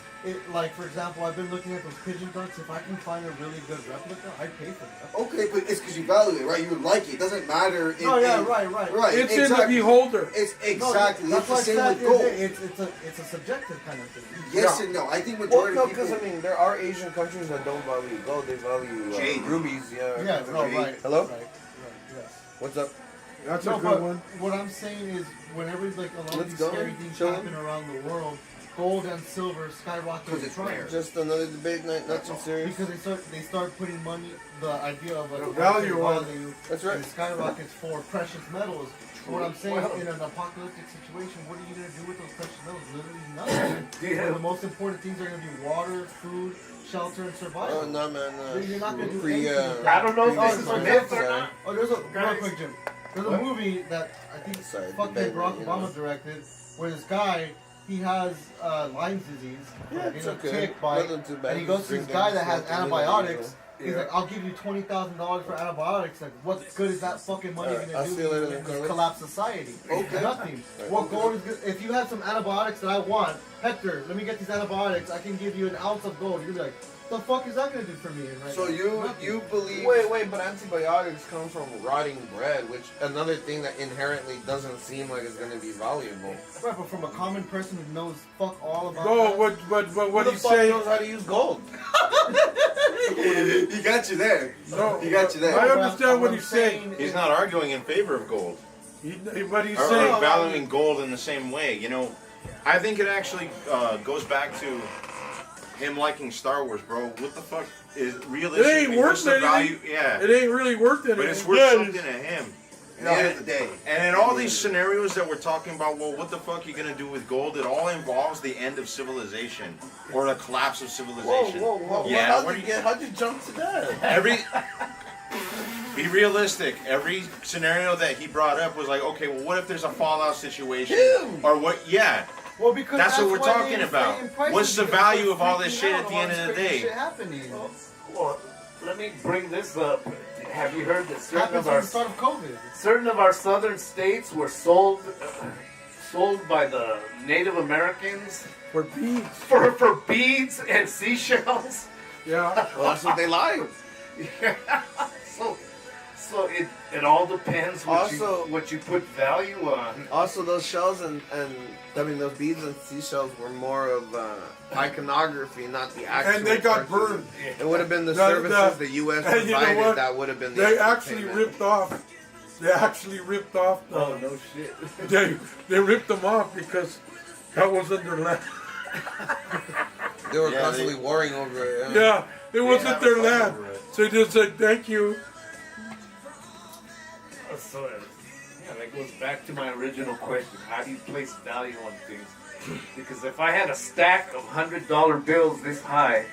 like for example, I've been looking at those pigeon ducks. If I can find a really good replica, I'd pay for that. Okay, but it's because you value it, right? You like it. It doesn't matter. If, Oh yeah, if- right. Right. It's in the exactly. beholder. It's No, exactly. That's it's why the I same said with the other gold. day, it's a subjective kind of thing. Yes and no. I think Well, majority no, of people. because I mean, there are Asian countries that don't value gold; they value Jade. rubies. Yeah. Yeah, no, Jade. right. Hello. Right, yes. What's up? That's No, a but good one. what I'm saying is, whenever like a lot of Let's these go. scary things Chill. happen around the world, gold and silver skyrocket Because in it's price. rare. Just another debate night. Not too serious. Because they start putting money, the idea of like value on it. value, That's right. and skyrockets for precious metals. What I'm saying in an apocalyptic situation, what are you gonna do with those precious metals? Literally nothing. Yeah. One of the most important things are gonna be water, food, shelter, and survival. Oh no, man. You're not gonna do Pre, anything with I that. don't know if this is a myth or Sorry. not. Oh, there's a real Guys. quick, Jim. There's a movie that I think Sorry, fucking debate, Barack you Obama know. directed, where this guy he has Lyme's disease, Yeah, like, it's in a okay. tick bite, Nothing too bad. and he goes to this Drinking, guy that has smoking, antibiotics. He's Yeah. like, I'll give you $20,000 for antibiotics. Like, what good is that fucking money Alright, gonna I'll do see you later in then, this Carlos. collapsed society? Okay. Nothing. Alright. What gold is good? If you have some antibiotics that I want, Hector, let me get these antibiotics. I can give you an ounce of gold. You're like, the fuck is that gonna do for me? Right So now? you Nothing. believe? Wait, but antibiotics come from rotting bread, which another thing that inherently doesn't seem like it's gonna be valuable. Right, but from a common person who knows fuck all about No, that. what Who the he's fuck saying. knows how to use gold? He got you there. No, He got you there. I understand what he's saying. He's not arguing in favor of gold But he's or saying. valuing gold in the same way. You know, I think it actually goes back to him liking Star Wars, bro. What the fuck is realistically? worth what's the anything. value? Yeah, It ain't really worth it. but it's worth Yeah, something to him. At the end of the day. And in all these scenarios that we're talking about, well, what the fuck are you gonna do with gold? It all involves the end of civilization or the collapse of civilization. Whoa. Yeah, How'd you jump to that? Every be realistic. Every scenario that he brought up was like, okay, well, what if there's a fallout situation, or what? Yeah, Well, because That's what we're why talking they about. inflate prices, What's the because value they're of all this freaking shit out at the of all end of this the crazy day? shit happening. Well, let me bring this up. Have you heard that certain Happened of from our the start of COVID. certain of our southern states were sold by the Native Americans For beads. for beads and seashells? Yeah. Well, that's what they like. So it all depends Also- what you put value on. Also, those shells and I mean those beads and seashells were more of iconography, not the actual. And they got purchase. burned. It would have been the The- services the- the U.S. and you know provided what? that would have been the They actual actually payment. ripped off they actually ripped off the. Oh no shit. They ripped them off because that wasn't their land. They were Yeah, constantly warring over it. Yeah, it wasn't have their a fight land. over it. So they just said thank you. So, yeah, that goes back to my original question. How do you place value on things? Because if I had a stack of $100 bills this high,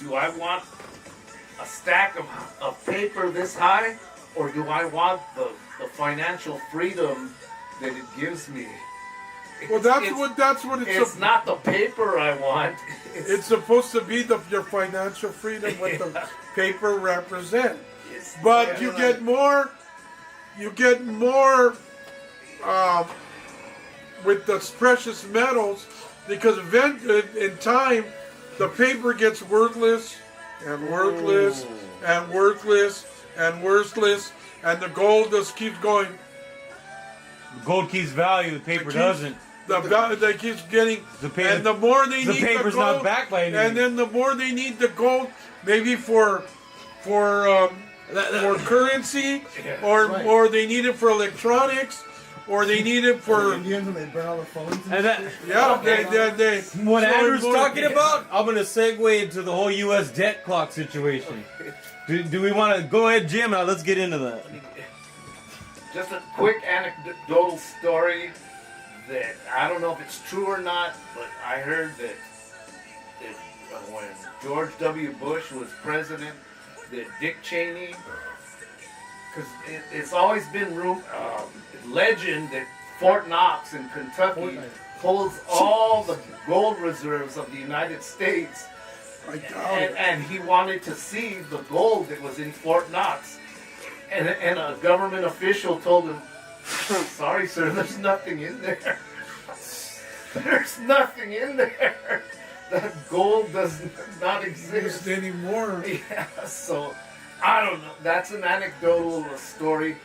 do I want a stack of paper this high? Or do I want the financial freedom that it gives me? Well, that's what It's not the paper I want. It's supposed to be your financial freedom what the paper represent. But you get more with the precious metals because in time the paper gets worthless and worthless and worthless and worthless, and the gold just keeps going. Gold keeps value, the paper doesn't. They keeps getting, The paper- and the more they the need paper's the gold, not backed by anything. and then the more they need the gold, maybe for currency, or they need it for electronics, or they need it for Indians when they burn all the phones. And that, they what so Andrew's important. talking about, I'm gonna segue into the whole U.S. debt clock situation. Do we want to go ahead, Jim? Now let's get into that. Just a quick anecdotal story that I don't know if it's true or not, but I heard that when George W. Bush was president, that Dick Cheney, because it's always been legend that Fort Knox in Kentucky holds all the gold reserves of the United States, and he wanted to see the gold that was in Fort Knox. And a government official told him, sorry, sir, there's nothing in there. There's nothing in there. That gold does not exist. anymore. Yeah, so I don't know. That's an anecdotal story.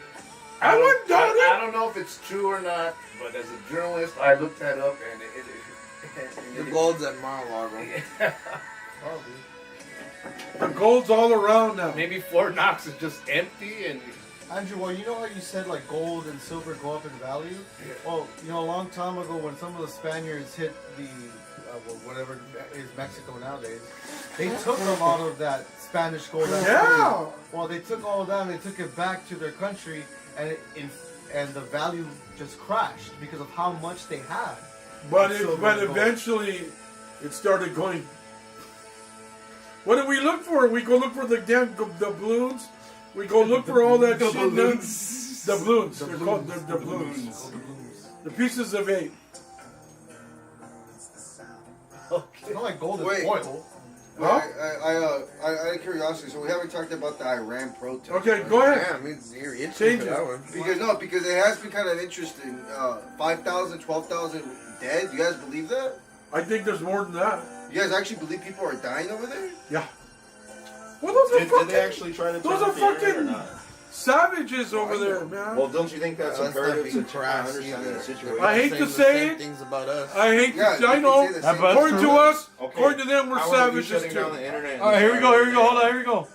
I wouldn't doubt it. I don't know if it's true or not, but as a journalist, I looked that up, and The gold's at Mar-a-Lago. The gold's all around now. maybe Fort Knox is just empty, and Andrew, well, you know how you said like gold and silver go up in value? Well, you know, a long time ago when some of the Spaniards hit the, whatever is Mexico nowadays, they took a lot of that Spanish gold. Yeah. Well, they took all of that and they took it back to their country, and and the value just crashed because of how much they had. But Silver but and gold. eventually, it started going. What do we look for? We go look for the damn doubloons. We go look for all that shit. Doubloons. They're called the doubloons. The pieces of 8. It's not like gold is Wait. oil. Huh? I out of curiosity, so we haven't talked about the Iran protest. Okay, right? go ahead. Yeah, I mean, you're itching Change for it. that one. Because it has been kind of interesting. 5,000, 12,000 dead. You guys believe that? I think there's more than that. You guys actually believe people are dying over there? Yeah. Well, those are Did fucking they actually try to those turn are off the internet or fucking not? savages over there, man. Well, don't you think that's Let's not imperative be to crass understand either. the situation? I hate Saying to the say same it. things about us. I hate Yeah, to. I you know. can say the That same buzz- According to us, Okay. according to them, we're How are we savages shutting down the too. internet? All right, here we go. Hold on, here we go.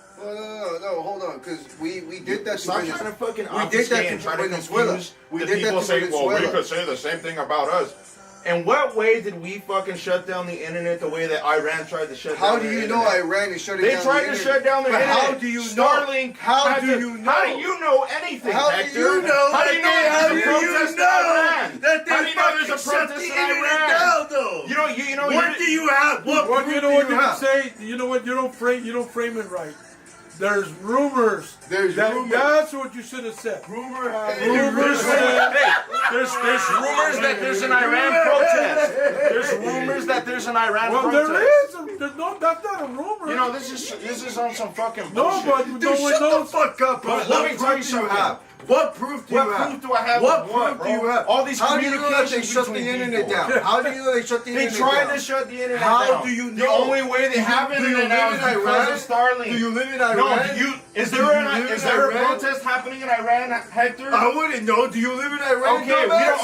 No, hold on, because we did that to Stop trying to Venezuela. fucking We did that obfuscate and to try to Venezuela. confuse We the did that people to saying, well, we Venezuela. could say the same thing about us. In what way did we fucking shut down the internet the way that Iran tried to shut How down do their you know internet? Iran is shutting They down tried the to internet? shut down the But internet. how do you know? Starlink. How had do to- you know? How do you know anything, How do Hector? you know How do that you know they- there's how a do you protest in know Iran? that they How do you know there's a fucking shut protest the in internet Iran? down, though? You know, What do you have? What Well, proof you know do what you you have? say. You know what? You don't frame it right. There's rumors. There's rumors. That's what you should have said. Rumors. Rumors said. There's rumors that there's an Iran protest. There's rumors that there's an Iran Well, protest. there is. There's no. That's not a rumor. You know, this is on some fucking no, bullshit. but Dude, no one shut the knows. fuck up, bro. But let me What tell you proof do you something. have? What proof do you What have? proof do I have? What of proof do you bro? have? All these How do you know that they communications shut the between internet people. down? How do you know they shut the They internet tried down? to shut the internet How down. do you The know? only way they have Do you internet now is live in because Iran? of Starlink. Do you live in Iran? No, do you? Is there live in a Iran? protest happening in Iran, Hector? I wouldn't know. Do you live in Iran?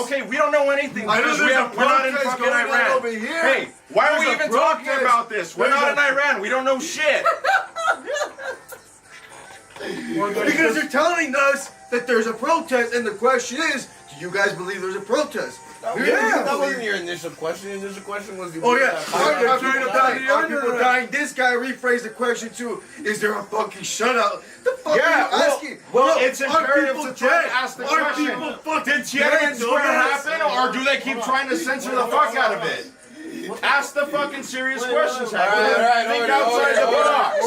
Okay, we don't know anything. I know because there's a we're not in protest fucking going on Iran. over here. Hey, why are we There's a even talking protest. about this? We're There's not a- in Iran. We don't know shit. Well, Because they're telling us that there's a protest, and the question is, do you guys believe there's a protest? That wasn't your initial question. Your initial question was, Oh yeah, They're are trying people to dying? buy Are the people internet. dying? This guy rephrased the question to, is there a fucking shutout? The fuck Yeah, are you asking? well, Bro, it's are imperative people to try dead? to ask the Are question. people fucking Did Tiananmen dead, Square dumbass? happen, or do they keep trying to censor the fuck out of it? Ask the fucking serious questions. Think outside the box.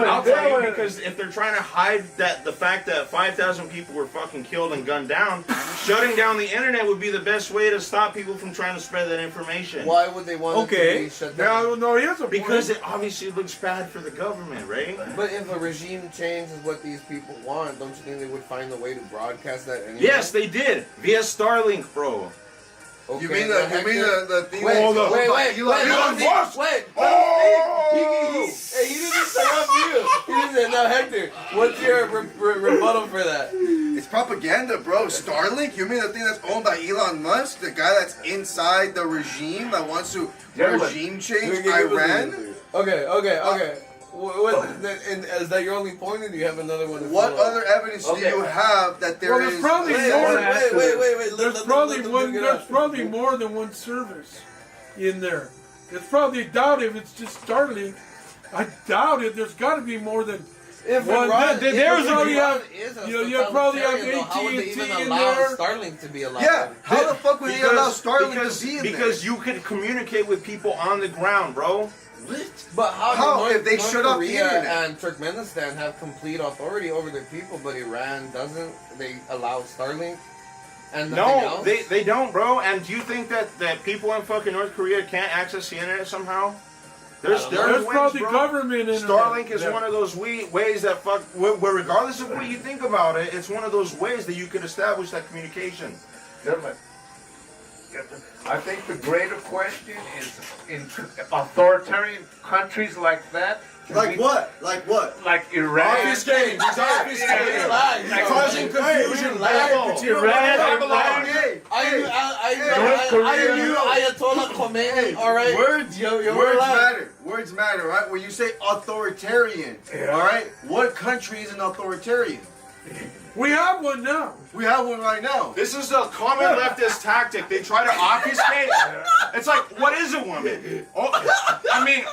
I'll tell you, because if they're trying to hide the fact that 5,000 people were fucking killed and gunned down, shutting down the internet would be the best way to stop people from trying to spread that information. Why would they want it to be shut down? No, he has a point. Because it obviously looks bad for the government, right? But if a regime change is what these people want, don't you think they would find a way to broadcast that anyway? Yes, they did via Starlink, bro. Okay, You mean the thing? Wait, Elon Musk. Musk? Wait. Oh! He didn't interrupt you. He didn't say, now Hector, what's your rebuttal for that? It's propaganda, bro. Starlink? You mean the thing that's owned by Elon Musk? The guy that's inside the regime that wants to regime change Iran? Okay. And is that your only point, or do you have another one? What other evidence do you have that there Well, is? there's probably Wait. There's probably more than one service in there. It's probably doubt if it's just Starlink. I doubt it. There's got to be more than If one. Iran, There's if probably Iran have. is a You probably have totalitarian, though, how would they even AT&T in allow there. Starlink to be allowed? Yeah, how the fuck would they allow Starlink to be in because you could communicate with people on the ground, bro. But How? do If they North shut off the Korea internet? and Turkmenistan have complete authority over their people, but Iran doesn't? They allow Starlink and nothing No, else? they don't, bro. And do you think that people in fucking North Korea can't access the internet somehow? There's There's ways, probably bro. government in Starlink is one of those ways that where regardless of what you think about it, it's one of those ways that you could establish that communication. Gentlemen, I think the greater question is in authoritarian countries like that. Like what? Like what? Like Iran. Obfuscating. He's obfuscating. Causing confusion. Ayatollah Khomeini, alright? Words, You're words alive. matter. Words matter, right? When you say authoritarian, all right? What country is an authoritarian? We have one now. We have one right now. This is a common leftist tactic. They try to obfuscate. It's like, what is a woman? Oh, I mean,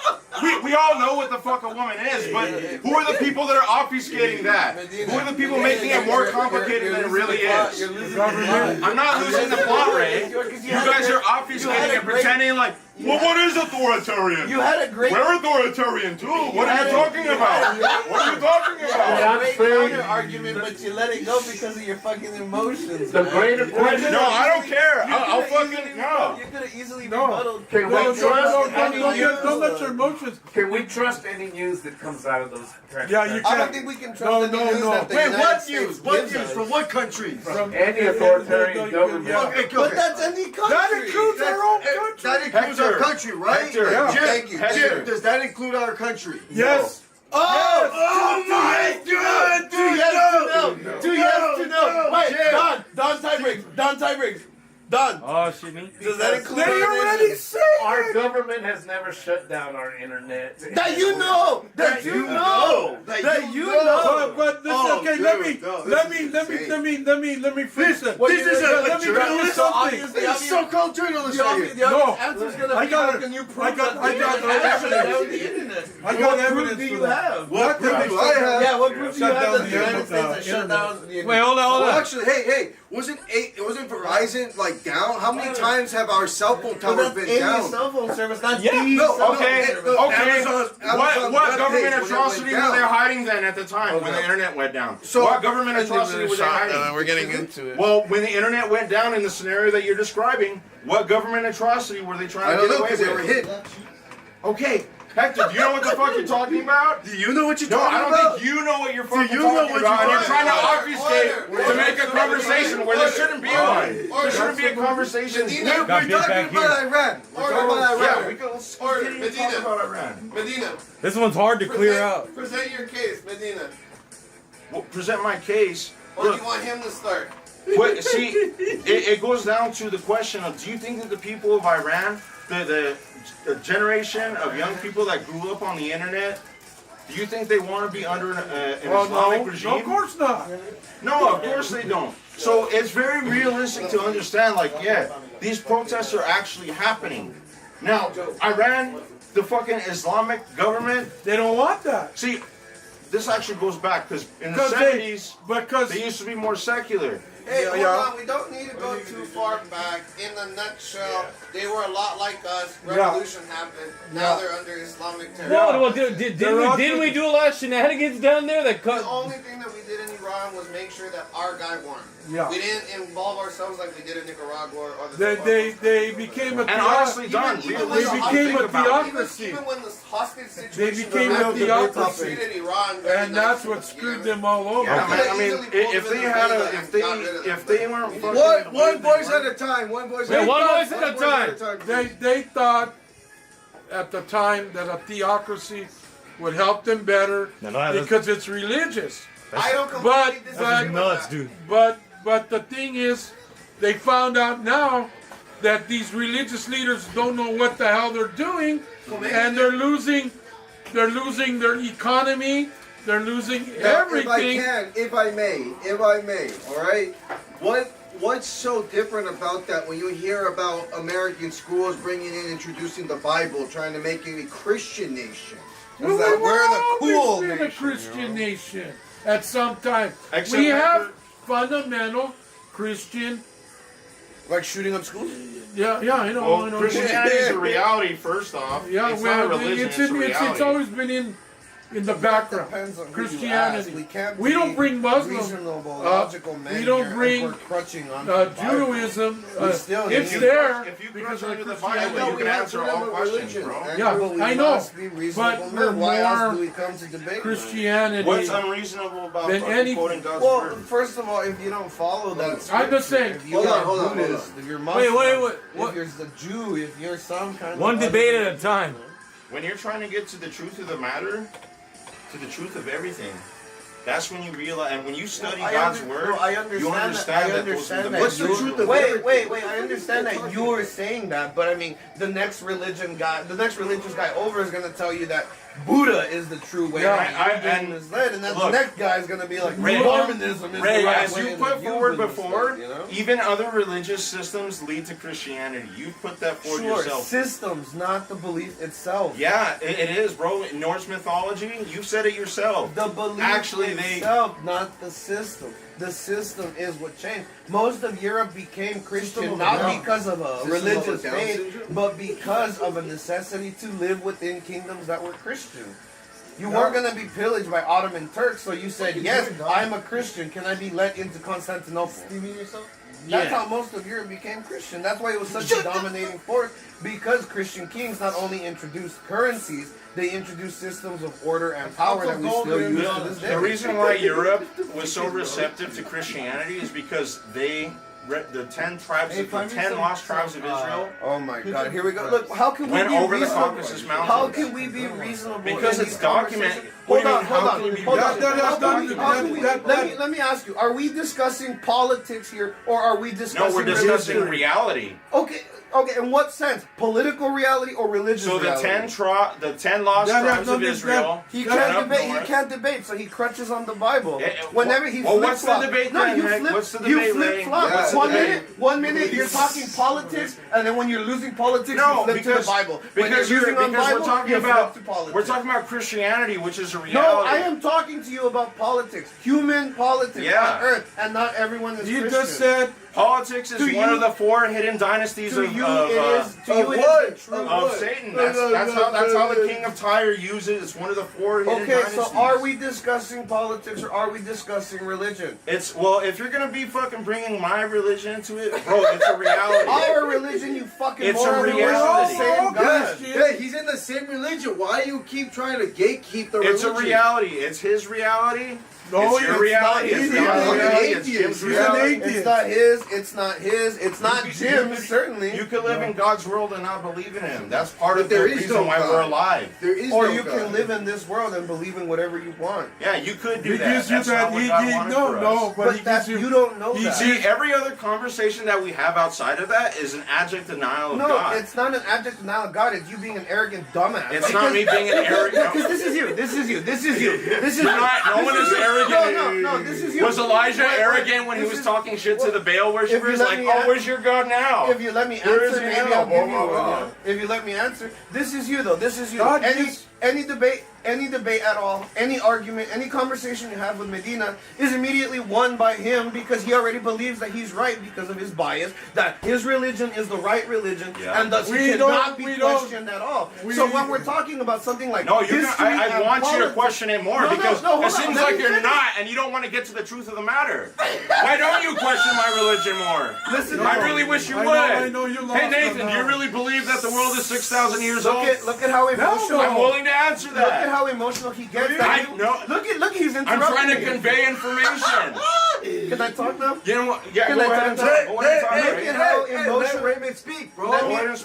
we all know what the fuck a woman is, but who are the people that are obfuscating that? Who are the people making it more complicated than it really is? I'm not losing the plot, Ray. You guys are obfuscating and pretending like, well, what is authoritarian? You had a great We're authoritarian too. What are you talking about? What are you talking about? counter argument, but you let it go because of your fucking emotions. The man. greater question. No, I don't care. I'll You could've fucking easily- no. You could have easily No. rebutted. Can we trust any news? Don't let your emotions. Can we trust any news that comes out of those countries? Yeah, you I don't can't. think we can trust No, any no, news no. that the Wait, United what States news? What gives news? us. From what country? From Any authoritarian government. Okay, okay. But that's any country. That includes our own country. That includes our Hector. country, right? Hector. Yeah. Jim, Thank you. Jim, does that include our country? Yes. Oh my God! 2 yes to no. 2 yes to no. Wait, Don tiebreaks. Don. Oh shit, me. Does that include They our already nation? said Our government has never shut down our internet. That you know. That you know. That you know. But this, Oh, okay, dude, let me no, let this me is let me insane. let me fix it. What This you- is a let me tell you journalist. something. This is so-called journalist The right obvious here. No. answer's gonna I be got how it. can you prove I got that the evidence. internet shut down the internet? I got What evidence proof do for you that. have? What proof do I have? Yeah, what proof do you Shut have down that the the United internet. States has shut down the internet? Wait, hold on. Well, actually, hey, wasn't Verizon like down? How many times have our cell phone But towers that's been any down? cell phone service, not Yeah. the No, cell Okay, phone service. okay. Amazon's What webpage government when it went atrocity were down. they hiding then at the time when the Okay. internet went down? So- What government atrocity were they hiding? We're getting into it. Well, when the internet went down in the scenario that you're describing, what government atrocity were they trying I to don't get know away because they were with? hit. Okay, Hector, do you know what the fuck you're talking about? Do you know what you're No, talking I don't about? think you know what you're fucking you know talking what about. And you're you're trying to talking obfuscate to make a conversation where there shouldn't be one. There shouldn't be a conversation. We're Got big talking back about here. Iran. We're talking about Yeah, Iran. we can continue to talk about Iran. Medina, This one's hard to clear out. present your case, Medina. Well, present my case. Or do Look, you want him to start? what, see, it goes down to the question of, do you think that the people of Iran, the generation of young people that grew up on the internet, Do you think they want to be under an Well, Islamic no, regime? no, of course not. No, of course they don't. So it's very realistic to understand, like, yeah, these protests are actually happening. Now, Iran, the fucking Islamic government, They don't want that. see, this actually goes back because in the Because 70s, because they used to be more secular. Hey, Yeah, hold yeah. on. We don't need to go too far back. In a nutshell, they were a lot like us. Yeah. Revolution happened. Now they're under Islamic terror. No, well, didn't we do a lot of shenanigans down there that The cut? only thing that we did in Iran was make sure that our guy won. Yeah. We didn't involve ourselves like we did in Nicaragua or other they became a And honestly, Even- done. even Really, when they the became a hostage- theocracy. Even when the hostage situation They became was a happening, theocracy. we treated Iran very and that's nicely, what you screwed know? them all over. Yeah, man, I mean, Easily pulled if them they in had the a, middle if and they, got rid of them. if they weren't fucking One voice at a time. One voice Yeah, at a one time. voice at a time. They thought at the time that a theocracy would help them better No, that's- because it's religious. I don't But- completely but- disagree with that. dude. But the thing is, they found out now that these religious leaders don't know what the hell they're doing, and they're losing their economy. They're losing everything. If I may, all right. What's so different about that when you hear about American schools bringing in, introducing the Bible, trying to make it a Christian nation? Well, that we've we're the always cool been a nation, Christian nation at some time. Except We have after- fundamental Christian. Like shooting up schools? Yeah, I know. Well, I know. Christianity is a reality. First off, Yeah, it's well, not a religion. It's a reality. it's always been in the background. Depends on who Christianity. you ask. We can't We don't be bring Muslim. reasonable, uh, logical men we don't here bring, and we're crutching on the Bible. Judaism. We still It's need- there If you because crunch of under the Christianity. Bible, you can answer all questions, bro. Yeah, But we I know, must be reasonable but men. we're Why else more do we come to debate? Christianity. What's unreasonable about Than fucking any- quoting God's Well, word? first of all, if you don't follow that, I'm scripture, just saying. If you Hold on, are hold on, hold Buddhist, on. if you're Muslim, Wait, if you're the Jew, if you're some kind of One other debate at religion, a time. When you're trying to get to the truth of the matter, to the truth of everything, that's when you realize. And when you study God's word, I you understand understand that. that. those are What's the you- truth of Wait. everything? I understand that you were saying that, but I mean, the next religious guy over is gonna tell you that Buddha is the true way. Yeah, and misled, and then the look, next guy is gonna be like Ray, Mormonism is Ray, the right as way. you and put you've forward been before, misled, you know? even other religious systems lead to Christianity. You put that forward Sure, yourself. systems, not the belief itself. Yeah, it is, bro. In Norse mythology, you said it yourself. The belief Actually, they- itself, not the system. The system is what changed. Most of Europe became Christian System of not Down. because of a System religious of Down faith, syndrome? but because of a necessity to live within kingdoms that were Christian. You weren't going to be pillaged by Ottoman Turks, so you said, Fucking yes, doing, dog. I'm a Christian. Can I be let into Constantinople? You mean yourself? That's how most of Europe became Christian. That's why it was such a dominating force, because Christian kings not only introduced currencies, they introduced systems of order and power that we still use to this day. The reason why Europe was so receptive to Christianity is because the 10 tribes, Hey, the find me 10 some- lost tribes of Israel, Oh my God! Here we go. Look, how can we went be over the reasonable? Caucasus Mountains. How can we be reasonable? Because in it's these documented. conversations? What do you Hold mean, on, how hold can on, you be hold on. That- How can we- how can we- that- Let me ask you: are we discussing politics here, or are we discussing? No, we're discussing religion? reality. Okay. In what sense? Political reality or religious So the reality? 10 lost That has tribes of nothing to- Israel. He Shut can't up, debate. He North. can't debate, so he crutches on the Bible. Yeah, Whenever he well, what's the flip-flops. debate No, then, you Nick? flip. What's the You debate, flip Ray? flop. What's the debate? One minute you're talking politics, and then when you're losing politics, No, you flip to the because, Bible. When because, you're you're, losing on because Bible, we're talking you flip about to politics. we're talking about Christianity, which is a reality. No, I am talking to you about politics, human politics Yeah. on Earth, and not everyone is You Christian. just said Politics is To one you- of the 4 hidden dynasties to of, you of, it is. To you it what? is the truth. of Satan. That's how the king of Tyre uses it. It's one of the 4 hidden Okay, dynasties. so are we discussing politics or are we discussing religion? It's well, if you're gonna be fucking bringing my religion into it, bro, it's a reality. Our religion, you fucking It's a moron. We're all the reality. same God. Hey, he's in the same religion. Why do you keep trying to gatekeep the religion? It's a reality. It's his reality. No, it's your it's reality. not. It's He's not an reality. It's atheist. Jim's He's an reality. atheist. It's not his. It's not his. It's not Jim's. Certainly. You could live in God's world and not believe in Him. That's part But of the there is reason no why God. we're alive. There is Or no you God. can live in this world and believe in whatever you want. Yeah, you could do He that. gives you That's that. not what God wanted for us. No, but he But that gives you. you don't know he that. See, every other conversation that we have outside of that is an abject denial of No, God. it's not an abject denial of God. It's you being an arrogant dumbass. It's not me being an arrogant. Because this is you. This is you. This is you. This is You're not- no this one is is you. arrogant. No, this is you. Was Elijah Wait, arrogant when he this was is- talking shit to the Baal If you worshippers? let Like, me oh, ask- where's your God now? If you let me Where is answer, he maybe now? I'll give you Blah, blah, one. blah. If you let me answer, this is you though. This is you. God, Any debate at all, any argument, any conversation you have with Medina is immediately won by him because he already believes that he's right because of his bias, that his religion is the right religion, Yeah. and thus he We cannot don't- be we don't- questioned at all. we- So when we're talking about something like No, you're history not, I and want you to politics- question it more No, no, because no, hold it on, seems let like me you're finish. not, and you don't want to get to the truth of the matter. Why don't you question my religion more? Listen, I really wish you would. I know you lost Hey Nathan, them do you now. really believe that the world is 6,000 years old? look at how emotional. I'm willing to answer Look at that. how emotional he gets. I know. Look, he's I'm interrupting. trying to me. convey information. Can I talk now? You know what? Yeah, Can go I ahead talk and now? talk. Go ahead and talk, Look Ray. at how Let emotional. Raymond speak, bro.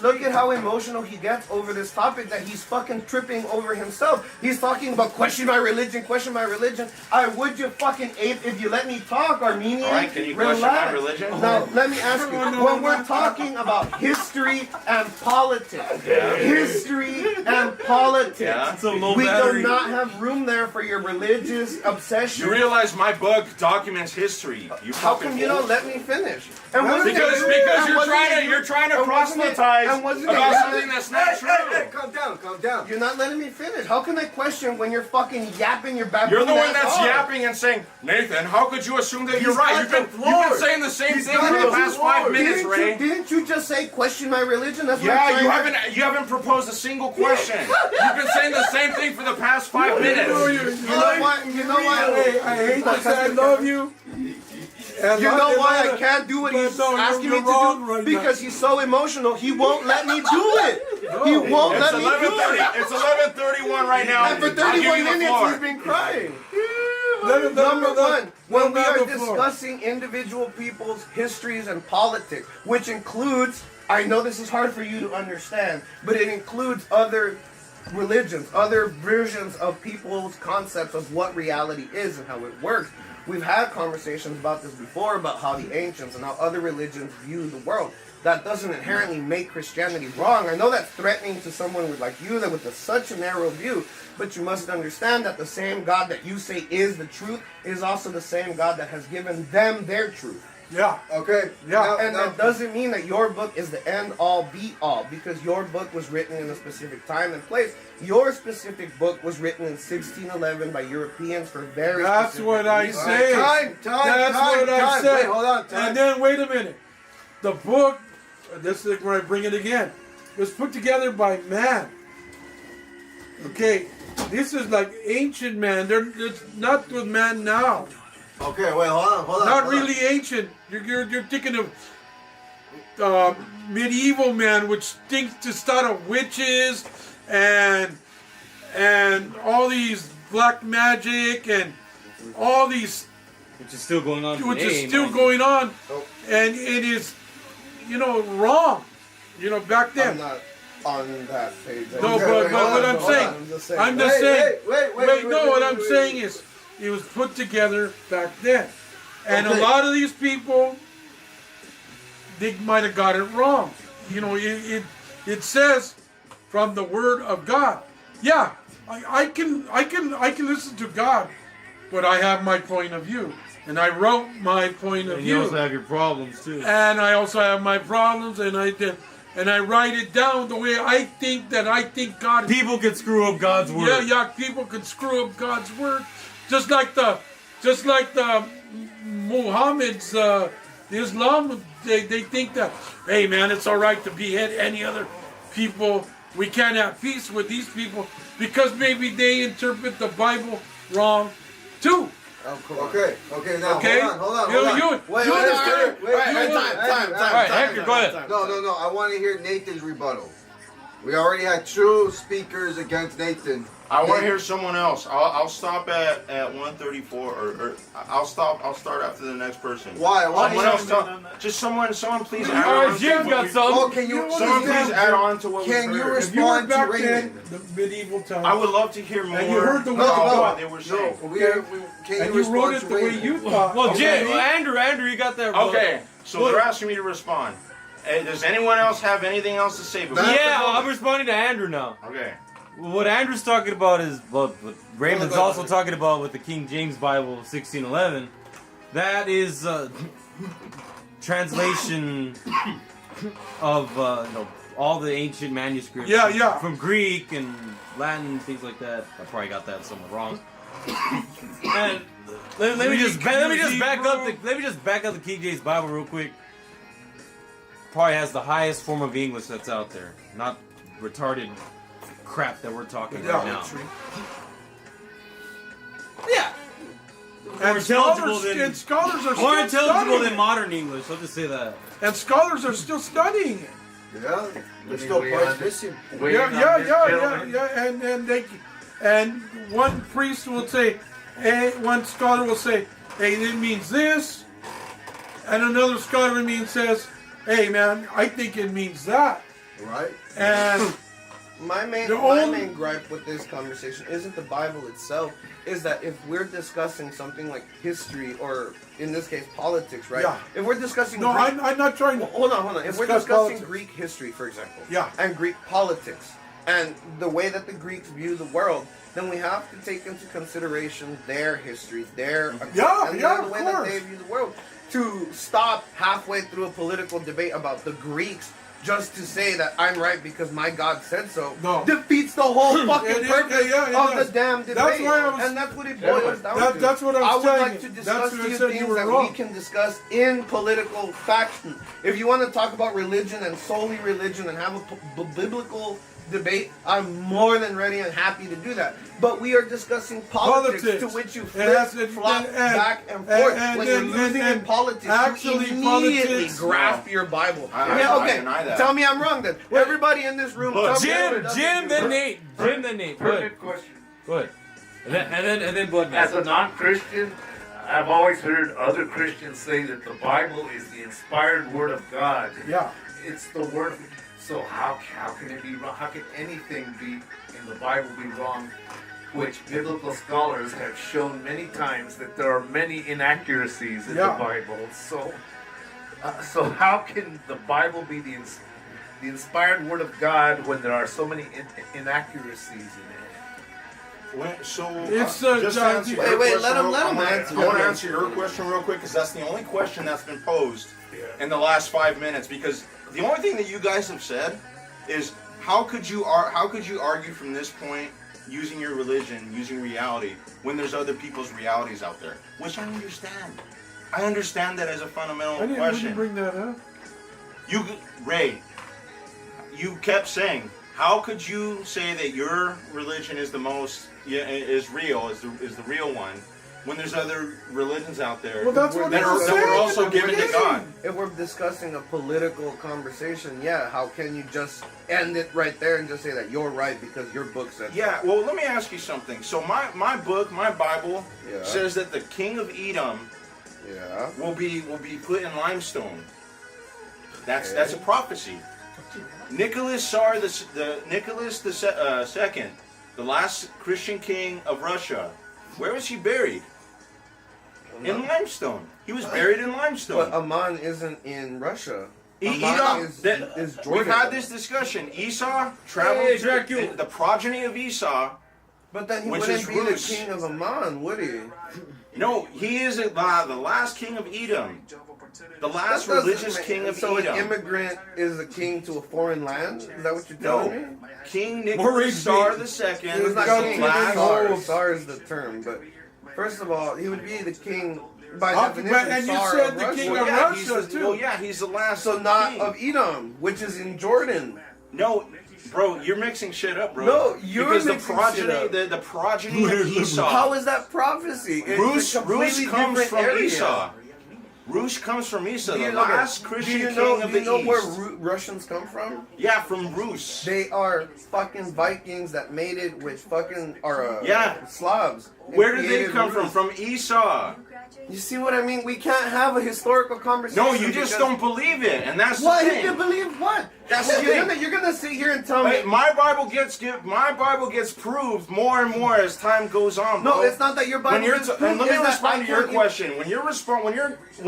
Look at how emotional he gets over this topic that he's fucking tripping over himself. He's talking about question my religion, question my religion. I would you fucking ape if you let me talk, Armenian. All right, can you question Relax. my religion? Now let me ask you. No, When we're talking about history and politics, history and politics, Yeah. It's a low we battery. do not have room there for your religious obsession. You realize my book documents history. You How fucking come you fool. don't let me finish? And wasn't Because it- because and you're wasn't trying it- to and wasn't it- proselytize and wasn't it- about something that's not true. Hey, calm down, calm down. You're not letting me finish. How can I question when you're fucking yapping your baboon? You're the one ass that's off? yapping and saying, Nathan, how could you assume that you're He's right? got You've been the floor. saying the same He's thing got for the the past floor. 5 minutes, Ray. Didn't you just say question my religion? That's what I'm Yeah, trying you haven't proposed a single question. You've been saying the same thing for the past 5 minutes. You know what? You know Hey, what? I hate to say I love you. And You love know you, why love I you. can't do what But he's no, asking me you're to wrong do? right Because he's so emotional, he won't let me do it. He won't It's let me do 11:30. it. It's 11:31 right now. And for I'll give 31 you the minutes, floor. he's been crying. Let him Number have the- one, when let we him are have the floor. discussing individual people's histories and politics, which includes, I know this is hard for you to understand, but it includes other religions, other versions of people's concepts of what reality is and how it works. We've had conversations about this before, about how the ancients and how other religions view the world. That doesn't inherently make Christianity wrong. I know that's threatening to someone with like you, that with such a narrow view, but you must understand that the same God that you say is the truth is also the same God that has given them their truth. Yeah. Okay. Yeah. Now, And now, that doesn't mean that your book is the end all be all, because your book was written in a specific time and place. Your specific book was written in 1611 by Europeans for very That's specific what I reasons. say. Time. That's time, what I time. said. Wait, hold on. Time. And then wait a minute. The book, this is where I bring it again, was put together by man. Okay, this is like ancient man. It's not with man now. Okay, wait, hold on. Not hold on. really ancient. You're thinking of medieval man, which thinks to start of witches and all these black magic and all these, Which is still going on which today, is still man. going on, Oh. and it is, wrong. Back I'm then. not on that page. No, Okay, but wait, what hold on, I'm hold saying, on. I'm just saying. I'm just Wait, saying. wait, no, what I'm wait. saying is, it was put together back then, and Okay. a lot of these people, they might have got it wrong. It says from the Word of God. Yeah, I can listen to God, but I have my point of view, and I wrote my point of And you view, also have your problems too. and I also have my problems, and I write it down the way I think God. People can screw up God's word. Yeah, people can screw up God's word, just like the Muhammad's Islam. They think that, hey man, it's all right to behead any other people. We can't have peace with these people because maybe they interpret the Bible wrong too. Okay, now Okay, hold on. Wait, you understand? Wait, time. All right, Hector, go ahead. No, I want to hear Nathan's rebuttal. We already had two speakers against Nathan. I want to hear someone else. I'll stop at 134, or I'll start after the next person. Why? Someone else, just someone please add All on. right, Jim's got some. Oh, can you? Someone please add on to what Can we you heard. If you were respond to back Raymond? then, the medieval times, I would love to hear more and you heard the word about no, what they were saying. Can and you you wrote respond it to the way Raymond? you thought. Well, Okay. Jim, Andrew, you got that. Bro. Okay, so they're asking me to respond. Does anyone else have anything else to say? before- Yeah, I'm responding to Andrew now. Okay. What Andrew's talking about is what Raymond's also talking about with the King James Bible 1611. That is translation of all the ancient manuscripts. Yeah, yeah. From Greek and Latin, things like that. I probably got that somewhat wrong. And let me just back up the King James Bible real quick. Probably has the highest form of English that's out there, not retarded crap that we're talking right now. Yeah. And intelligible scholars, than- are More still intelligible studying than it. modern English. I'll just say that. And scholars are still studying it. Yeah, they're still practicing. And one priest will say, one scholar will say, hey, it means this, and another scholar says, hey man, I think it means that. Right. And My main The only- main gripe with this conversation isn't the Bible itself, is that if we're discussing something like history, or in this case politics, right? Yeah. If we're discussing no, Greek- I'm not trying to. Hold on. If we're Discuss discussing politics. Greek history, for example, Yeah. and Greek politics, and the way that the Greeks view the world, then we have to take into consideration their history, their and yeah, the of way that course. they view the world. To stop halfway through a political debate about the Greeks just to say that I'm right because my God said so defeats the whole fucking It is- purpose yeah, it of does. the damn debate. That's why I was- and that's what it boils down to. That's what I was I would telling like you. to That's discuss what I these said you things were that wrong. we can discuss in political faction. If you want to talk about religion and solely religion and have a biblical debate, I'm more than ready and happy to do that. But we are discussing politics. To which you flip, flop, back and forth. When you're losing in politics, actually, you immediately politics- grasp your Bible. I Okay, deny that. tell me I'm wrong then. Everybody in this room, tell me Jim, I'm Jim, then Nate. Jim, then Nate. Go ahead. Perfect question. Go ahead. And then Bud. As a non-Christian, I've always heard other Christians say that the Bible is the inspired word of God. Yeah. It's the word. So how can it be wrong? How can anything be in the Bible be wrong? Which biblical scholars have shown many times that there are many inaccuracies in the Bible. So how can the Bible be the inspired word of God when there are so many inaccuracies in it? It's, just to answer your Wait, question let him real- answer. I want to answer your question real quick because that's the only question that's been posed in the last 5 minutes. Because the only thing that you guys have said is how could you argue from this point using your religion, using reality, when there's other people's realities out there, which I understand. I understand that as a fundamental I didn't question. bring that up. Ray, you kept saying, how could you say that your religion is the most is real, is the real one, when there's other religions out there Well, that's what that I was are saying also in the given to beginning. God? If we're discussing a political conversation, yeah, how can you just end it right there and just say that you're right because your book said so? Yeah, well, let me ask you something. So my book, my Bible, Yeah. says that the king of Edom Yeah. will be put in limestone. That's Okay. a prophecy. Nicholas Tsar Nicholas the Second, the last Christian king of Russia. Where was he buried? In limestone. He was buried in limestone. But Amman isn't in Russia. Amman Edom, is Jordan. we've had this discussion. Esau traveled Hey, to Dracula. the progeny of Esau. But then he which wouldn't is be Rus. the king of Amman, would he? No, he is the last king of Edom. The last That doesn't religious make- king of so Edom. an immigrant is a king to a foreign land? Is that what you're telling me? No, King More Nicholas rage Tsar bait. the He Second, was not got king. last- Tsar. Tsar is the term, but first of all, he would be the king by definition. And you Tsar said of the Russia. king Well, of yeah, he's Russia, the, too. well, yeah, he's the last. So not king. of Edom, which is in Jordan. No, bro, you're mixing shit up, bro. No, you're because mixing the progeny, shit up. the progeny of Esau. How is that prophecy? It's Rus a completely comes different from area. Esau. Rus comes from Isa, Do the you, last do Christian you king know, of do the you know East. where Russians come from? Yeah, from Rus. They are fucking Vikings that mated with fucking Yeah. Slavs. and Where did they created come from? Rus. From Esau. You see what I mean? We can't have a historical conversation. No, you just because- don't believe it, and that's What? the You thing. believe what? That's the thing. You're gonna sit here and tell me. Hey, my Bible gets proved more and more as time goes on. Bro. No, it's not that your Bible When you're is and proved, let me it's that respond I to your can't- question. When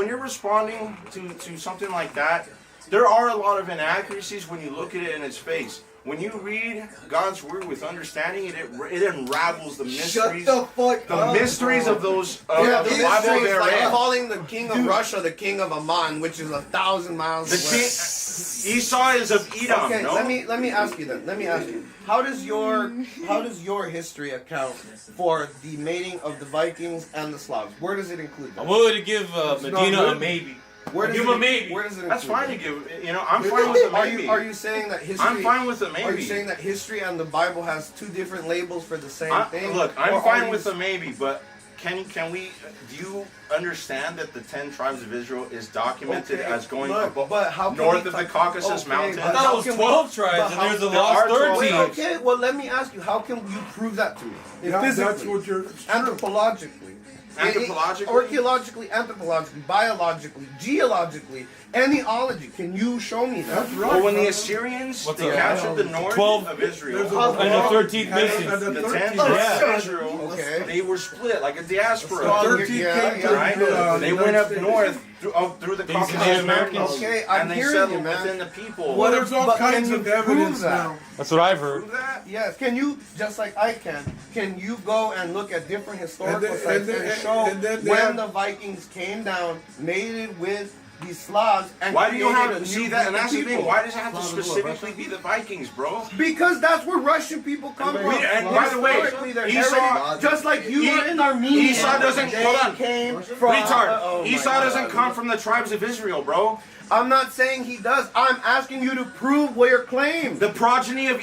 you're responding to something like that, there are a lot of inaccuracies when you look at it in its face. When you read God's word with understanding, it unravels the mysteries. Shut the fuck The up. mysteries of those Yeah, of the history Bible is like therein. calling the king of Russia the king of Amman, which is 1,000 miles The away. king, Esau is of Edom. Okay, no? let me ask you then. Let me ask you. How does your history account for the mating of the Vikings and the Slavs? Where does it include I'm that? willing to give Medina a good. maybe. Where does give it, him a maybe. Where does it That's include fine to that? give. I'm fine with a maybe. Are you saying that history? I'm fine with a Are you maybe. saying that history and the Bible has two different labels for the same thing? Look, Or I'm are fine you- with a maybe, but can we? Do you understand that the 10 tribes of Israel is documented Okay, as going look, but how can north we of the talk- Caucasus okay, Mountains? I but thought how it was can we- 12 tribes, but and how- there's the there lost are 12 Wait, 13. okay, well let me ask you, how can you prove that to me? Yeah, Physically, that's what you're. anthropologically, Anthropologically? archaeologically, anthropologically, biologically, geologically, anyology. Can you show me that? That's right. Well, when the brother. Assyrians What's they up? captured the north 12 of Israel, There's a- And the 13th missing. And the the 13th 10 tribes Yeah. of Israel, Okay. they were split like a diaspora. So, 13 yeah, came yeah, to Right? the They United went up States. north through the These are the Caucasus Americans. Mountains, Okay, I'm and they hearing settled you, man. within the people. Well, there's all But kinds can of you prove evidence that? now. That's what I've heard. Prove that? Yes, can you, just like I can you go and look at different historical And then- sites and then- and show and then they when have- the Vikings came down, mated with the Slavs, and Why do you created a have new see that? And group that's of the thing. people? Why does it have to Slavs is what, specifically be the Vikings, bro? Because that's where Russian people come And from. by the way, Historically, their Esau- heritage, just like you are in Armenia. Esau doesn't- they hold on. came from Retard. oh my Esau doesn't God. come from the tribes of Israel, bro. I'm not saying he does. I'm asking you to prove what your claim. The progeny of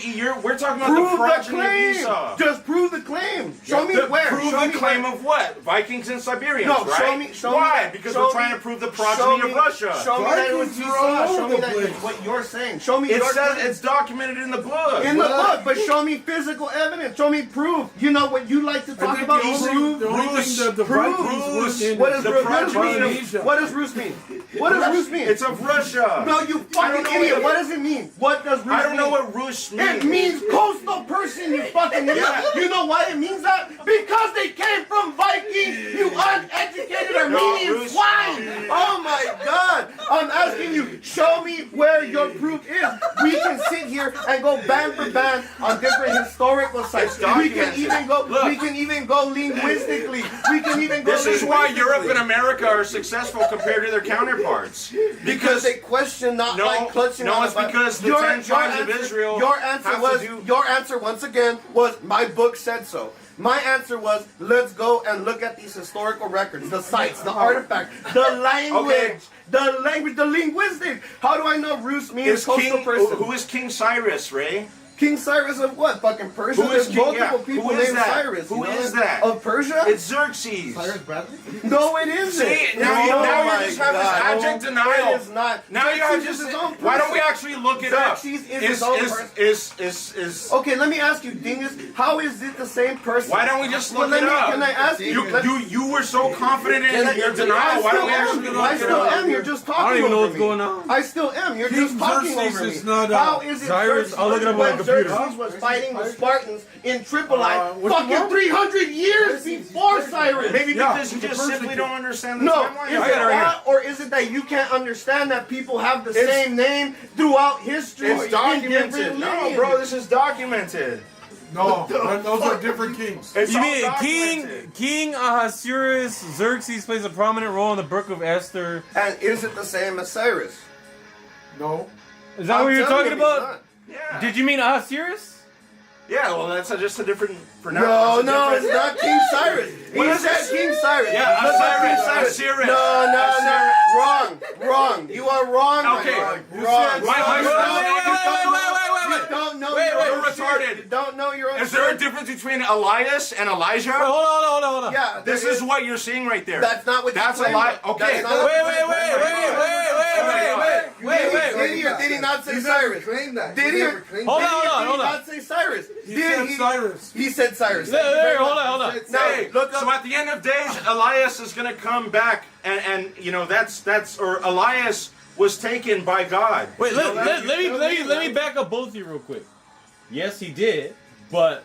we're talking about Prove the the progeny of claim. Esau. Just prove the claim. Show me The- where. Prove Show the me claim where. of what? Vikings and Siberians, No, right? show me. Show Why? me, Because show we're trying me- to prove the show progeny me- of Russia. Show me that it was Vikings are all Esau. Show over me the that place. what you're saying. Show me It your says claim. it's documented in the book. In the book, but show me physical evidence. Show me proof. You know what you like to I talk think about? the only, Proof. the only Rus- thing that the Rus- Vikings were in What does The Rus progeny mean? Asia. What does Rus mean? What does Rus mean? It's of Russia. No, you I don't fucking know idiot. what- What does it mean? What does Rus mean? I don't know what Rus means. It means coastal person, you fucking idiot. Yeah. You know why it means that? Because they came from Vikings, you uneducated Armenian Rus- swine. Oh my God. I'm asking you, show me where your proof is. We can sit here and go band for band on different historical sites. It's We can documented. even go. Look. We can even go linguistically. We can even go. This is why Europe and linguistically. America are successful compared to their counterparts. Because they question not No, like clutching no, on it's the Bible. because the 10 tribes of Israel Your answer have to was do- your answer once again was my book said so. My answer was let's go and look at these historical records, the sites, the artifacts, the language, the linguistic. How do I know Rus means Is coastal King, person? who is King Cyrus, Ray? King Cyrus of what? Fucking Persia? Who is There's King- multiple yeah, people who is named that? Cyrus. Who you know is that? Of Persia? It's Xerxes. Cyrus Bradley? No, it isn't. See, now you my just have this God. abject No, denial. It is not. Now you have Xerxes just. is his own Why don't we person. actually look it up? Xerxes is his own person. Is Okay, let me ask you, Dingus, how is it the same person? why don't we just Well, look let it me, up? can I ask you? You were so confident Can I- in your I denial. Why don't we still actually am. look I it still up? am. You're just talking I don't even know over what's me. going on. I still am. You're King just talking Xerxes over me. is not, How is it Cyrus? Xerxes I'll look it up on my when computer. Xerxes was fighting the Spartans in Tripoli what's fucking wrong? 300 years before Cyrus? Maybe Yeah, because you the just Persian simply king. don't understand the No, timeline. is I it got it right that, or is it that you can't understand that people have the It's- same name throughout history? here. It's in documented. different No, lineages? bro, this is documented. No, those are different kings. It's You all mean documented. King Ahasuerus Xerxes plays a prominent role in the Book of Esther? And is it the same as Cyrus? No. Is that I'm what you're telling talking you it's about? not. Yeah. Did you mean Ahasuerus? Yeah, well, that's just a different No, pronunciation. no, it's not King Cyrus. What He is said this? King Cyrus. Yeah, Look up King Osiris, Osiris. No. Wrong. You are wrong. Okay. Wrong. My high school. Wait, wait. don't know Wait, your wait, own you're shit. retarded. You don't know your own Is there a shit. difference between Elias and Elijah? Wait, hold on. Yeah, This there is what you're seeing right there. That's not what That's you a claim. lie. Okay. That's not what Wait. Did he not say You Cyrus? never claimed that. Did You he? never claimed Hold that. on. Did he not say Cyrus? He Did said Cyrus. He said Cyrus. Hold on. Now, Hey, look up. so at the end of days, Elias is going to come back, and you know that's or Elias was taken by God. Wait, You know that? let me back up both of you real quick. Yes, he did, but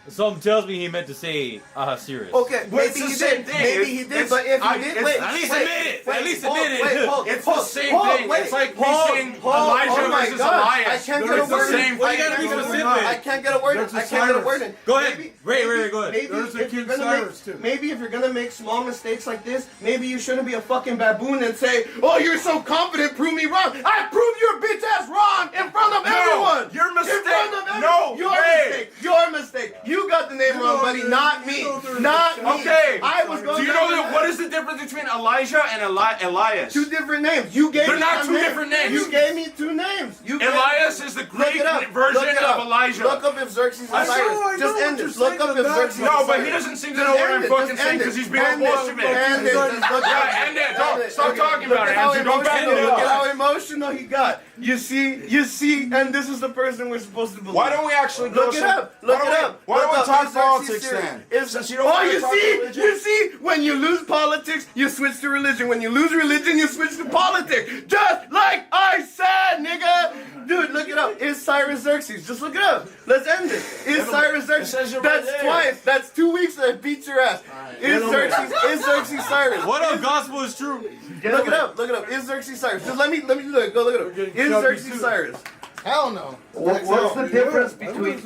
something tells me he meant to say Ahasuerus. Okay, But it's maybe the he same did. thing. Maybe It's- he did. it's- But if I- he did, it's- wait. At least wait, admit it. wait, At least hold, admit it. wait, hold, It's hold, the same hold, thing. wait, It's like me hold, saying hold, Elijah oh my versus God. Elias. I can't There get a is the word in. same Well, I you gotta can't be get a word in. specific. I can't get a word in. There's a I can't get a Cyrus. word in. Go ahead. Maybe- Ray, maybe- go ahead. Maybe There's a if you're King gonna Cyrus, too. maybe if you're gonna make small mistakes like this, maybe you shouldn't be a fucking baboon and say, "Oh, you're so confident. Prove me wrong." I proved your bitch ass wrong in front of everyone. your mistake. In front of everyone. No, your Ray. mistake. Your mistake. You got the name You wrong, know buddy. there- Not you me. know there is Not a me. Okay. I was going. Do you know that? What is the difference between Elijah and Elias? Two different names. You gave They're me not a two name. different names. You gave me two names. You gave Elias is the Look Greek it up. version Look it up. of Elijah. Look up if Xerxes is I know, Cyrus. I know Just what end you're it. Look saying, up but if that's Xerxes is No, but Cyrus. he doesn't seem to Just know what end I'm it. fucking Just saying end because it. he's being End a it. Bolshevik. End it. Just look Yeah, at end it. Don't End stop talking about Look it, at how Andrew. Don't back emotional- it Look at up. how emotional he got. You see, and this is the person we're supposed to believe. Why don't we actually go Look it some- up. Look it up. Why don't Look we up. talk Is Xerxes politics serious? then? Is- Since you don't oh, wanna you talk see, religion. you see, when you lose politics, you switch to religion. When you lose religion, you switch to politics. Just like I said, nigga. Dude, look it up. Is Cyrus Xerxes? Just look it up. Let's end it. Is Cyrus Xerxes? says it right That's there. twice. That's 2 weeks that I beat your ass. Is Xerxes? Is Xerxes Cyrus? What if gospel is true? Look it up. Look it up. Is Xerxes Cyrus? Just let me look. Go look it up. getting Is chubby Xerxes too. Cyrus? Hell no. What's the difference I between was-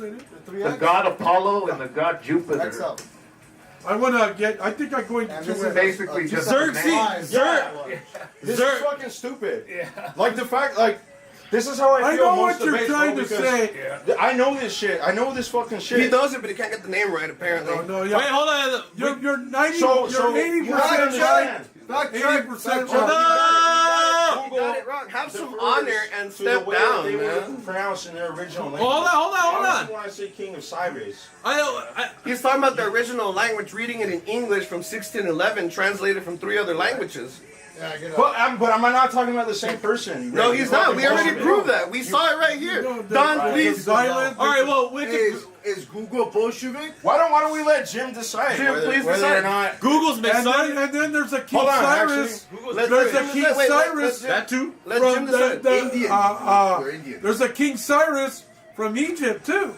the god Apollo and the god Jupiter? I want to get. I think I'm going And to. this is Basically just Xerxes. This Xer- is fucking stupid. Like the fact, like, this is how I I feel know most what you're debates, trying bro, to because say. I know this shit. I know this fucking shit. He knows it, but he can't get the name right, apparently. Oh, no, Wait, yeah. hold on. You're 90. So you're 80% you have to right. understand. 80% Hold right. on. You got it wrong. Have The some words honor and to the step way down, they were man. pronounced in their original language. Hold on. Honestly, when I say King of Cyrus, He's talking about the original language, reading it in English from 1611, translated from 3 other languages. but I'm not talking about the same person. No, You he's not. fucking We already bullshit. proved that. We saw it right here. No, the- Don, the please. silent- All right, well, we can. Is Google Bolshevik? Why don't we let Jim decide? Jim, whether, please whether decide. or not. Google's And then, Messiah. and then there's a King Hold on, Cyrus. Let's There's Jim a King decide. Wait, Cyrus. That too. Let Jim From decide. Indian. They're Indian. There's a King Cyrus from Egypt too.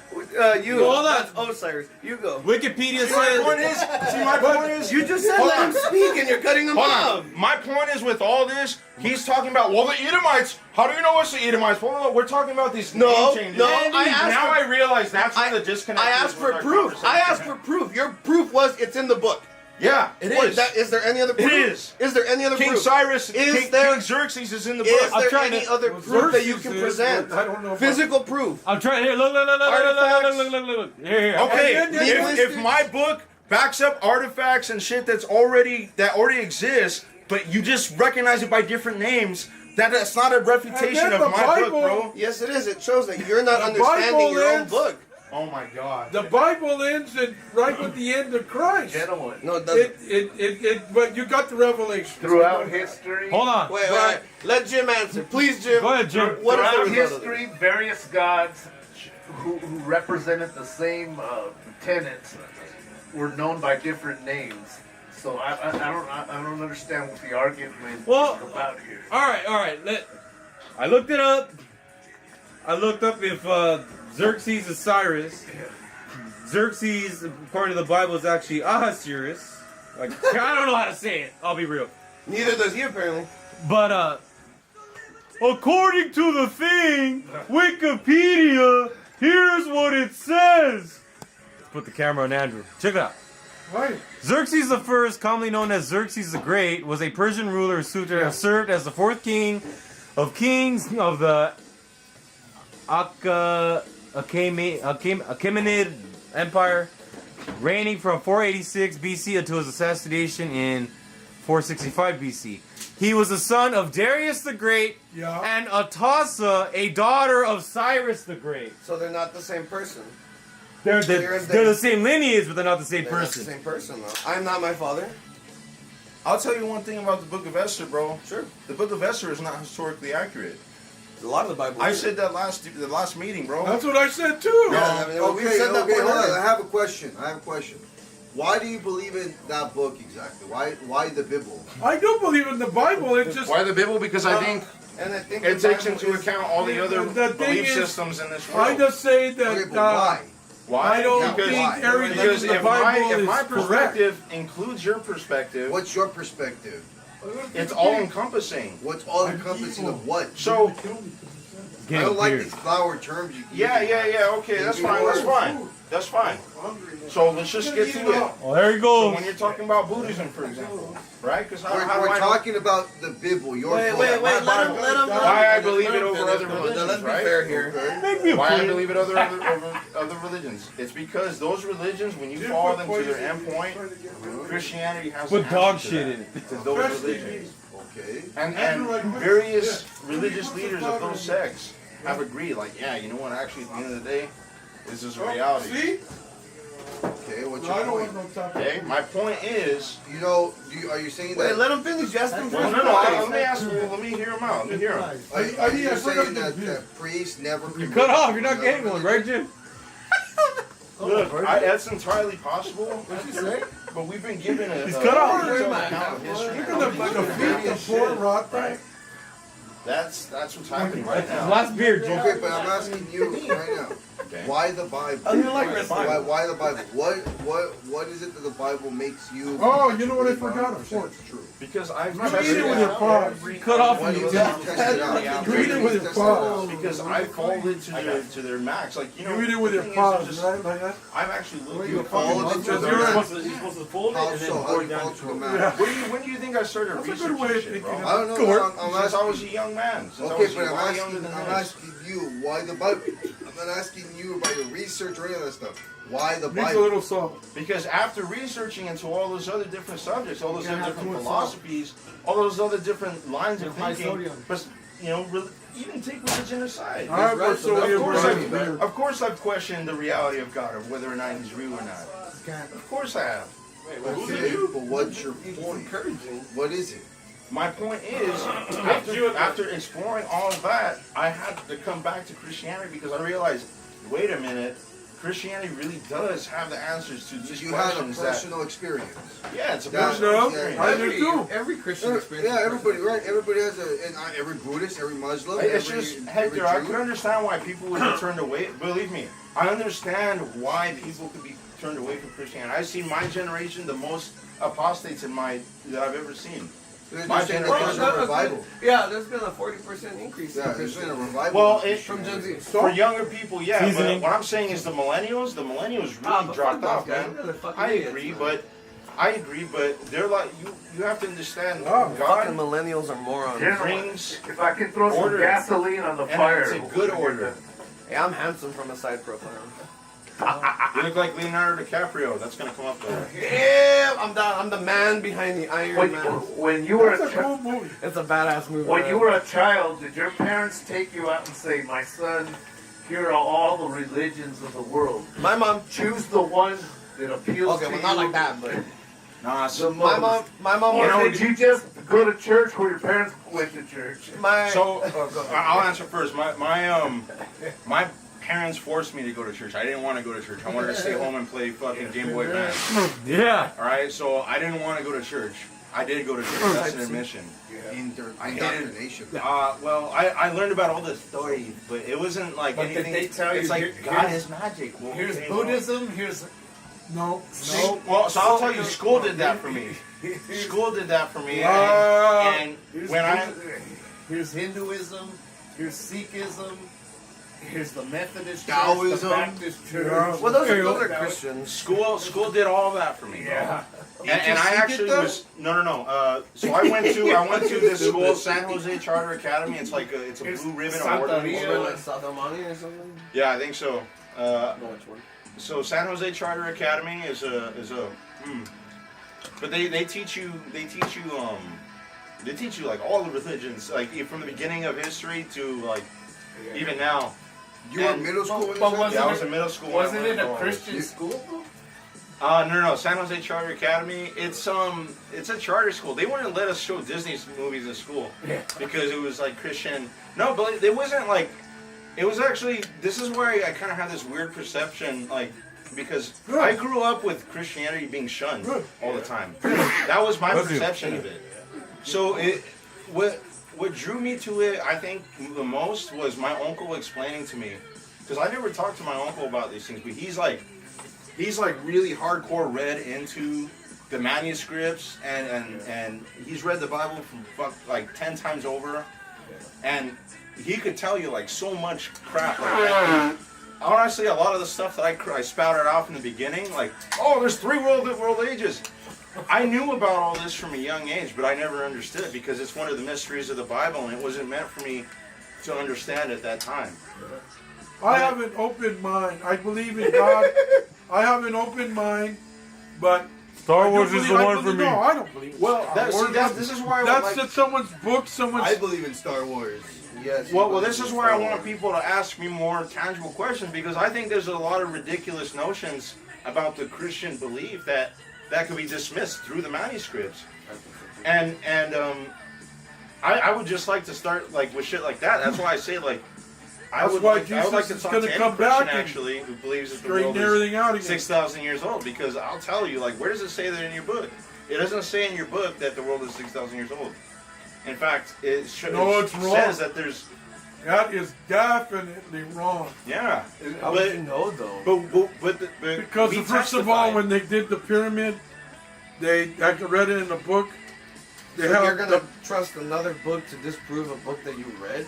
You. Hold on. That's Osiris. You go. Wikipedia My point says. is, my point is, You just said Hold let on. him speak, and you're cutting him Hold off. on. My point is with all this, he's talking about, well, the Edomites. How do you know it's the Edomites? Well, we're talking about these No, name changes. no, I asked now for- I realize that's where the disconnect I is asked with for our proof. I conversation. asked for proof. Your proof was it's in the book. Yeah, it What, is. is there any other proof? is. Is there any other King proof? Cyrus, Is King, there- King Xerxes is in the Is book. I'm there trying any to- other Well, proof that you Xerxes can is, present? but I don't know if Physical proof. I'm trying. Here, look. Here. Okay, And then if linguistics- my book backs up artifacts and shit that already exists, but you just recognize it by different names, that's not a refutation And then of the my Bible- book, bro. Yes, it is. It shows that you're not The understanding Bible your own is- book. Oh my god. The Bible ends right with the end of Christ. Gentlemen, No, it doesn't. But you got the revelation. throughout history, Hold on. Wait. Let Jim answer. Please, Jim. Go ahead, Jim. What is the throughout result of history, various gods who represented the same tenets were known by different names. So I don't understand what the argument Well- is about here. All right. I looked it up. I looked up if Xerxes is Cyrus. Xerxes, according to the Bible, is actually Ahasuerus. Like, I don't know how to say it. I'll be real. it? Neither does he, apparently. But according to the thing, Wikipedia, here's what it says. Let's put the camera on Andrew. Check it out. Right. Xerxes I, commonly known as Xerxes the Great, was a Persian ruler who served as the fourth king of kings of the Achaemenid Empire, reigning from 486 BC until his assassination in 465 BC. He was the son of Darius the Great Yeah. and Atossa, a daughter of Cyrus the Great. So they're not the same person. They're They're the same lineage, but they're not the same They're not the person. same person, though. I'm not my father. I'll tell you one thing about the Book of Esther, bro. Sure. The Book of Esther is not historically accurate. A lot of the Bible. I said that the last meeting, bro. That's what I said too. Yeah, I mean, we've Okay, said that okay, point hold on. earlier. I have a question. Why do you believe in that book exactly? Why the Bible? I do believe in the Bible. It's just Why the Bible? Because I think And I think it the takes Bible into is- account all the other The thing belief is, systems in this world. I just say that Okay, but why? Why? I don't because, think everything because in the if Bible if my is correct. perspective includes your perspective, What's your perspective? it's all encompassing. What's all encompassing of what? So I don't like these flower terms you use. okay, that's fine. That's fine. So let's just get to it. Oh, there you So go. when you're talking about Buddhism, for example, right? Because We're how do I know talking about the Bible. Your book. Let him. why I believe it over other Let's religions, be right? fair here. Why I believe it over other religions? It's because those religions, when you follow them to their end point, Christianity has Put an dog answer to shit that, in it. to those religions. Okay. And various religious leaders of those sects have agreed, like, yeah, you know what? Actually, at the end of the day, this is a reality. See? Okay. What's I your don't point? want no topic. Okay, my point is. You know, are you saying Wait, that? let him finish. Ask him Well, first. let me ask. Let me hear him out. Let me hear him. Are you I saying forgot that, the- that priests never? You cut off. You're not getting one, right, Jim? Look, that's entirely possible. What'd you say? But we've been given a He's cut off. detailed account of history. You're gonna defeat the poor rock Right. That's what's happening right now. Last beer, Jim. Okay, but I'm asking you right now. Okay. Why the Bible? Why the Bible? What is it that the Bible makes you? Oh, you know what I forgot? Of course. True. Because I've You eat it with your paws. Cut off Why and do you you test. test it out? You eat it with your paws. Because I followed it to their max. Like, you know, You eat it with the your thing is, paws, just- right? Like that? I've actually looked You at followed it to You're the right. max. You're supposed to fold How so? How do you fall to the max? When do you think I started That's a researching good way of shit, thinking bro? I don't know. Good work. I'm Since I asking. was a young man. Since I Okay, was but a lot younger than I'm this. asking you why the Bible. I'm not asking you about your research or any of that stuff. Why the Mix a Bible? little salt. Because after researching into all those other different subjects, all those You can't other have different too much salt. philosophies, all those other different lines of High thinking, sodium. but you know, even take religion aside. All right, right, so so we Of course, have I've, of course, I've questioned the reality of God, of whether or not He's real or not. Can't. Of course, I have. Okay, but what's your point? Encouraging. What is it? My point is, after exploring all of that, I had to come back to Christianity because I realized, wait a minute, Christianity really does have the answers to these You had a questions. That, personal experience. yeah, it's a That's- personal yeah, experience. I do too. Every Christian experience. Yeah, everybody, right? Everybody has a, and every Buddhist, every Muslim, It's every, just, every Hector, I Jew. can understand why people would be turned away. Believe me, I understand why people could be turned away from Christianity. I've seen my generation the most apostates that I've ever seen. They're My just saying that generation. there's a revival. Yeah, there's been a 40% increase. Yeah, in there's been a Christians. revival. Well, From Gen Z. for younger people, yeah. Seasoning. But what I'm saying is the millennials really but dropped fuck off, those guys. man. They're fucking I idiots, agree, man. but they're like you have to understand Fucking God millennials are morons. brings. If I can throw some Order. gasoline on the And fire, it's a good order. Hey, I'm handsome from a side profile. You look like Leonardo DiCaprio. That's gonna come up there. Yeah, I'm the man behind the Iron Man. when you were That's a a cool movie. It's a badass movie. when you were a child, did your parents take you out and say, "My son, here are all the religions of the world. My mom. Choose the one that appeals Okay, to well, you"? not like that, but Nah, so my mom. Or was did you just go to church where your parents went to church? my. So Oh, go ahead. I'll answer first. My parents forced me to go to church. I didn't want to go to church. I wanted to stay home and play fucking Game Boy Advance. Yeah. All right, so I didn't want to go to church. I did go to church. That's an admission. Indoctrination. Well, I learned about all the stories, but it wasn't like But did anything. they tell it's you, like here- God here's- is magic. Well, Here's okay, Buddhism, here's No. No. Well, so I'll tell you, school did that for me. School did that for me, and here's when I here's Hinduism, here's Sikhism, here's the Methodist Taoism. Church, the Baptist Church. Yeah. Well, those Okay, are well, Christians. school did all that for me. bro. Yeah. And I actually was no. So I went to this school, San Jose Charter Academy. It's like it's a Here's blue ribbon Santa award. Maria. Like South Almani or something. Yeah, I think so. No, which one? So San Jose Charter Academy is a but they teach you They teach you like all the religions, like from the beginning of history to like even now. You were in And- middle school when but you was said Yeah, I it- was in middle school. when Wasn't I it went a to Christian school though? No, San Jose Charter Academy. It's a charter school. They wouldn't let us show Disney movies in school because it was like Christian. No, but it wasn't like. It was actually. This is where I kind of have this weird perception, like because I grew up with Christianity being shunned all the time. That was my perception of it. So what drew me to it, I think, the most was my uncle explaining to me, because I never talked to my uncle about these things, but he's like really hardcore read into the manuscripts and he's read the Bible from like 10 times over, and he could tell you like so much crap. Like, honestly, a lot of the stuff that I spouted out from the beginning, like, oh, there's 3 world ages. I knew about all this from a young age, but I never understood it because it's one of the mysteries of the Bible, and it wasn't meant for me to understand at that time. I have an open mind. I believe in God. I have an open mind, but Star I Wars don't is believe- the I one for believe- me. No, I don't believe. in Well, Star Wars. this is why I would That's like. just someone's book. Someone's. I believe in Star Wars. Yes. Well, this is where I want people to ask me more tangible questions, because I think there's a lot of ridiculous notions about the Christian belief that could be dismissed through the manuscripts, and I would just like to start like with shit like that. That's why I say like I That's would why like to Jesus talk is to gonna any come Christian back and actually who believes that the straighten world is everything out again. 6,000 years old, because I'll tell you, like, where does it say that in your book? It doesn't say in your book that the world is 6,000 years old. In fact, No, it it's wrong. says that there's, That is definitely wrong. yeah. How would you know though? But Because we first of all, testified. when they did the pyramid, I read it in the book. They So have you're gonna trust another book to disprove a book that you read?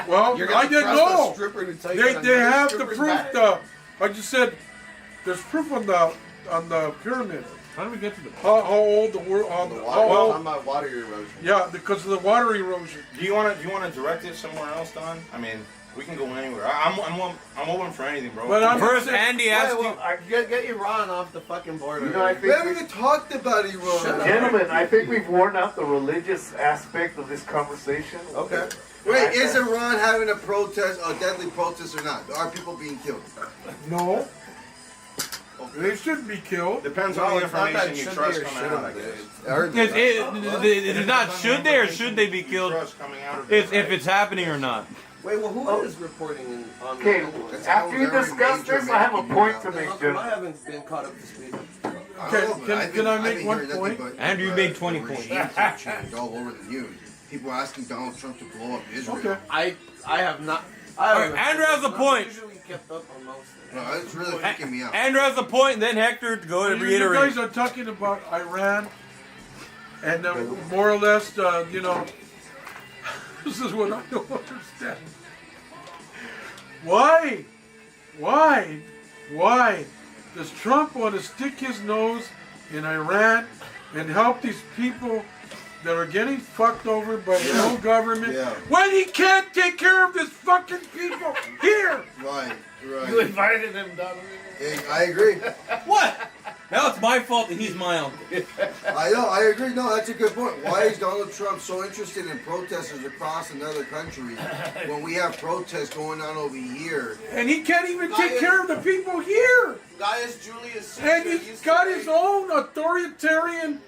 well, You're I gonna didn't trust a know. stripper to tell you They that they another have the stripper's proof. bad? I just said there's proof on the pyramid. How do we get to the? How old the world? The How water, I'm old? talking about water erosion. Yeah, because of the water erosion. Do you want to direct it somewhere else, Don? I mean, we can go anywhere. I'm open for anything, bro. But I'm First, saying- Andy asked you. Get Iran off the fucking board. You know, I We haven't think, even talked about Iran. gentlemen, I think we've worn out the religious aspect of this conversation. Okay. Wait, is Iran having a protest, a deadly protest or not? Are people being killed? No, they shouldn't be killed. Depends No, on the it's not that information you should trust be or coming out, I shouldn't guess. be. It is not should they or should they be You killed? trust coming out of If it, right? it's happening or not. Wait, well, who is reporting on Okay, the after you every discuss major this, I have a American point now. to make, How come I gentlemen. haven't been caught up to speed? I Okay, don't know, but can- I've can been- I I've make been one hearing nothing point? but Andrew, you the- made 20 the points. regimes have changed all over the news. People asking Donald Trump to blow up Israel. Okay. I have not. Alright, Andrew has a I'm point. Usually kept up on most of it. No, it's really freaking me out. Andrew has a point, then Hector to go and You reiterate. guys are talking about Iran, and more or less, you know, this is what I don't understand. Why does Trump want to stick his nose in Iran and help these people that are getting fucked over by their own government Yeah. when he can't take care of his fucking people here? Right, You right. invited him, Donovan. Hey, I agree. What? Now it's my fault that he's my uncle. I know, I agree. No, that's a good point. Why is Donald Trump so interested in protesters across another country when we have protests going on over here? And he can't even take care of the people here. Gaius Julius Caesar And he's used got to his say- own authoritarian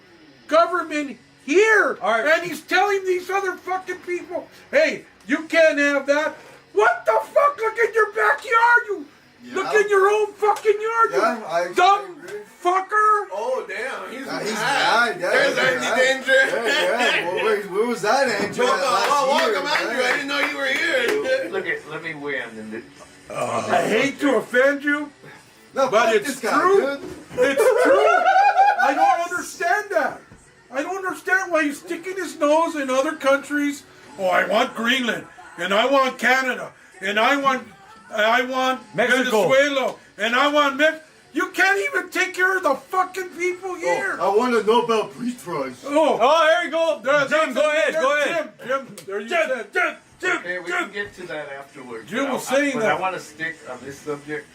government here. All right. And he's telling these other fucking people, hey, you can't have that. What the fuck? Look in your backyard, you. Yeah. Look in your own fucking yard, Yeah, you I dumb agree. fucker. Oh damn, he's He's mad. mad. Yeah, There's he's Andy mad. Danger. Yeah. Well, where was that, Andrew? Welcome, Andrew. I didn't know you were here. Look at, let me weigh in this. I hate to offend you, No, but fuck it's this guy, true. dude. It's true. I don't understand that. I don't understand why he's sticking his nose in other countries. Oh, I want Greenland, and I want Canada, and I want Mexico. Venezuela, and I want Mexico. You can't even take care of the fucking people here. I want a Nobel Peace Prize. Oh, Oh, there you go. there- Jim, go ahead. Go ahead. Jim, there you said. Okay, we can get to that afterwards. Jim was But saying but that. I want to stick on this subject.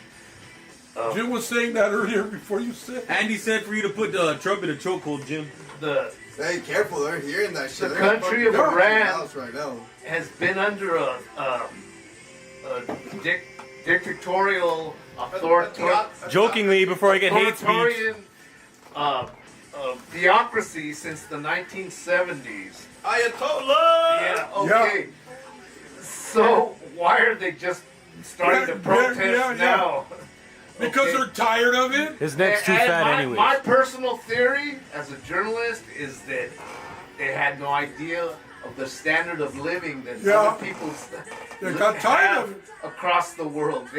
Jim was saying that earlier before you said. Andy said for you to put Trump in a chokehold, Jim. the Hey, careful! They're hearing that shit. The They're gonna country fucking of go to Iran- the house right now. has been under a dictatorial Jokingly, before I get hate speech. authoritarian theocracy since the 1970s. Ayatollah. Yeah, okay. So why are they just starting to protest now? Because Okay. they're tired of it. His neck's too And fat my, anyway. my personal theory as a journalist is that they had no idea of the standard of living that Yeah. other people They got tired have of it. across the world.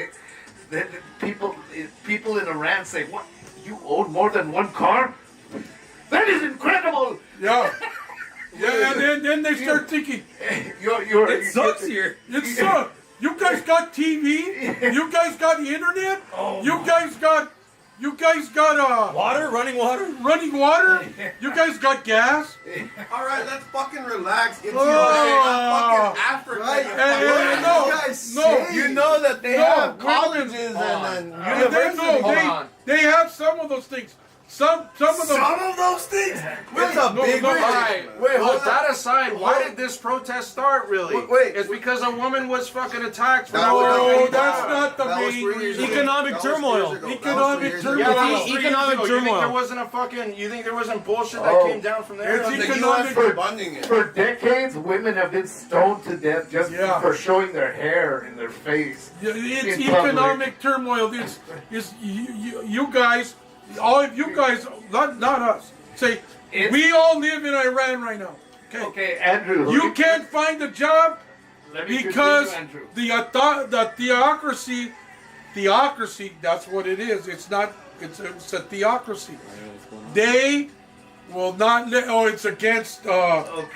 People in Iran say, "What? You own more than one car? That is incredible!" Yeah. Yeah, and then they start thinking, You're It sucks here. it's you guys got TV? You guys got internet? You guys got Water, running water. running water? You guys got gas? All right, let's fucking relax. It's Oh. fucking Africa. Right. you Hey, fucking- no, you guys no. say? You know that they No, have wait a minute. colleges and And they, universities. no, they have some of those things. Some of them. Some of those things. It's a no, big no, thing. Alright, Wait, hold put that aside. Why did this protest start, really? Wait. It's because a woman was fucking attacked. That was No, the main that's job. not the That was main 3 years reason. ago. Economic That was 3 turmoil. years ago. That was Economic 3 years turmoil. ago. Yeah, that was Economic 3 years ago. You think turmoil. there wasn't a fucking? You think there wasn't bullshit that Oh. came down from there? It's The economic- U.S. funding it. For decades, women have been stoned to death just Yeah. for showing their hair in their face. Yeah, it's in public. economic turmoil. It's you guys, all of you guys, not us. Say It's- we all live in Iran right now. Okay, Okay, Andrew. let you me- can't find a job let me because continue, Andrew. the theocracy. That's what it is. It's not. It's a theocracy. They will not let. Oh, it's against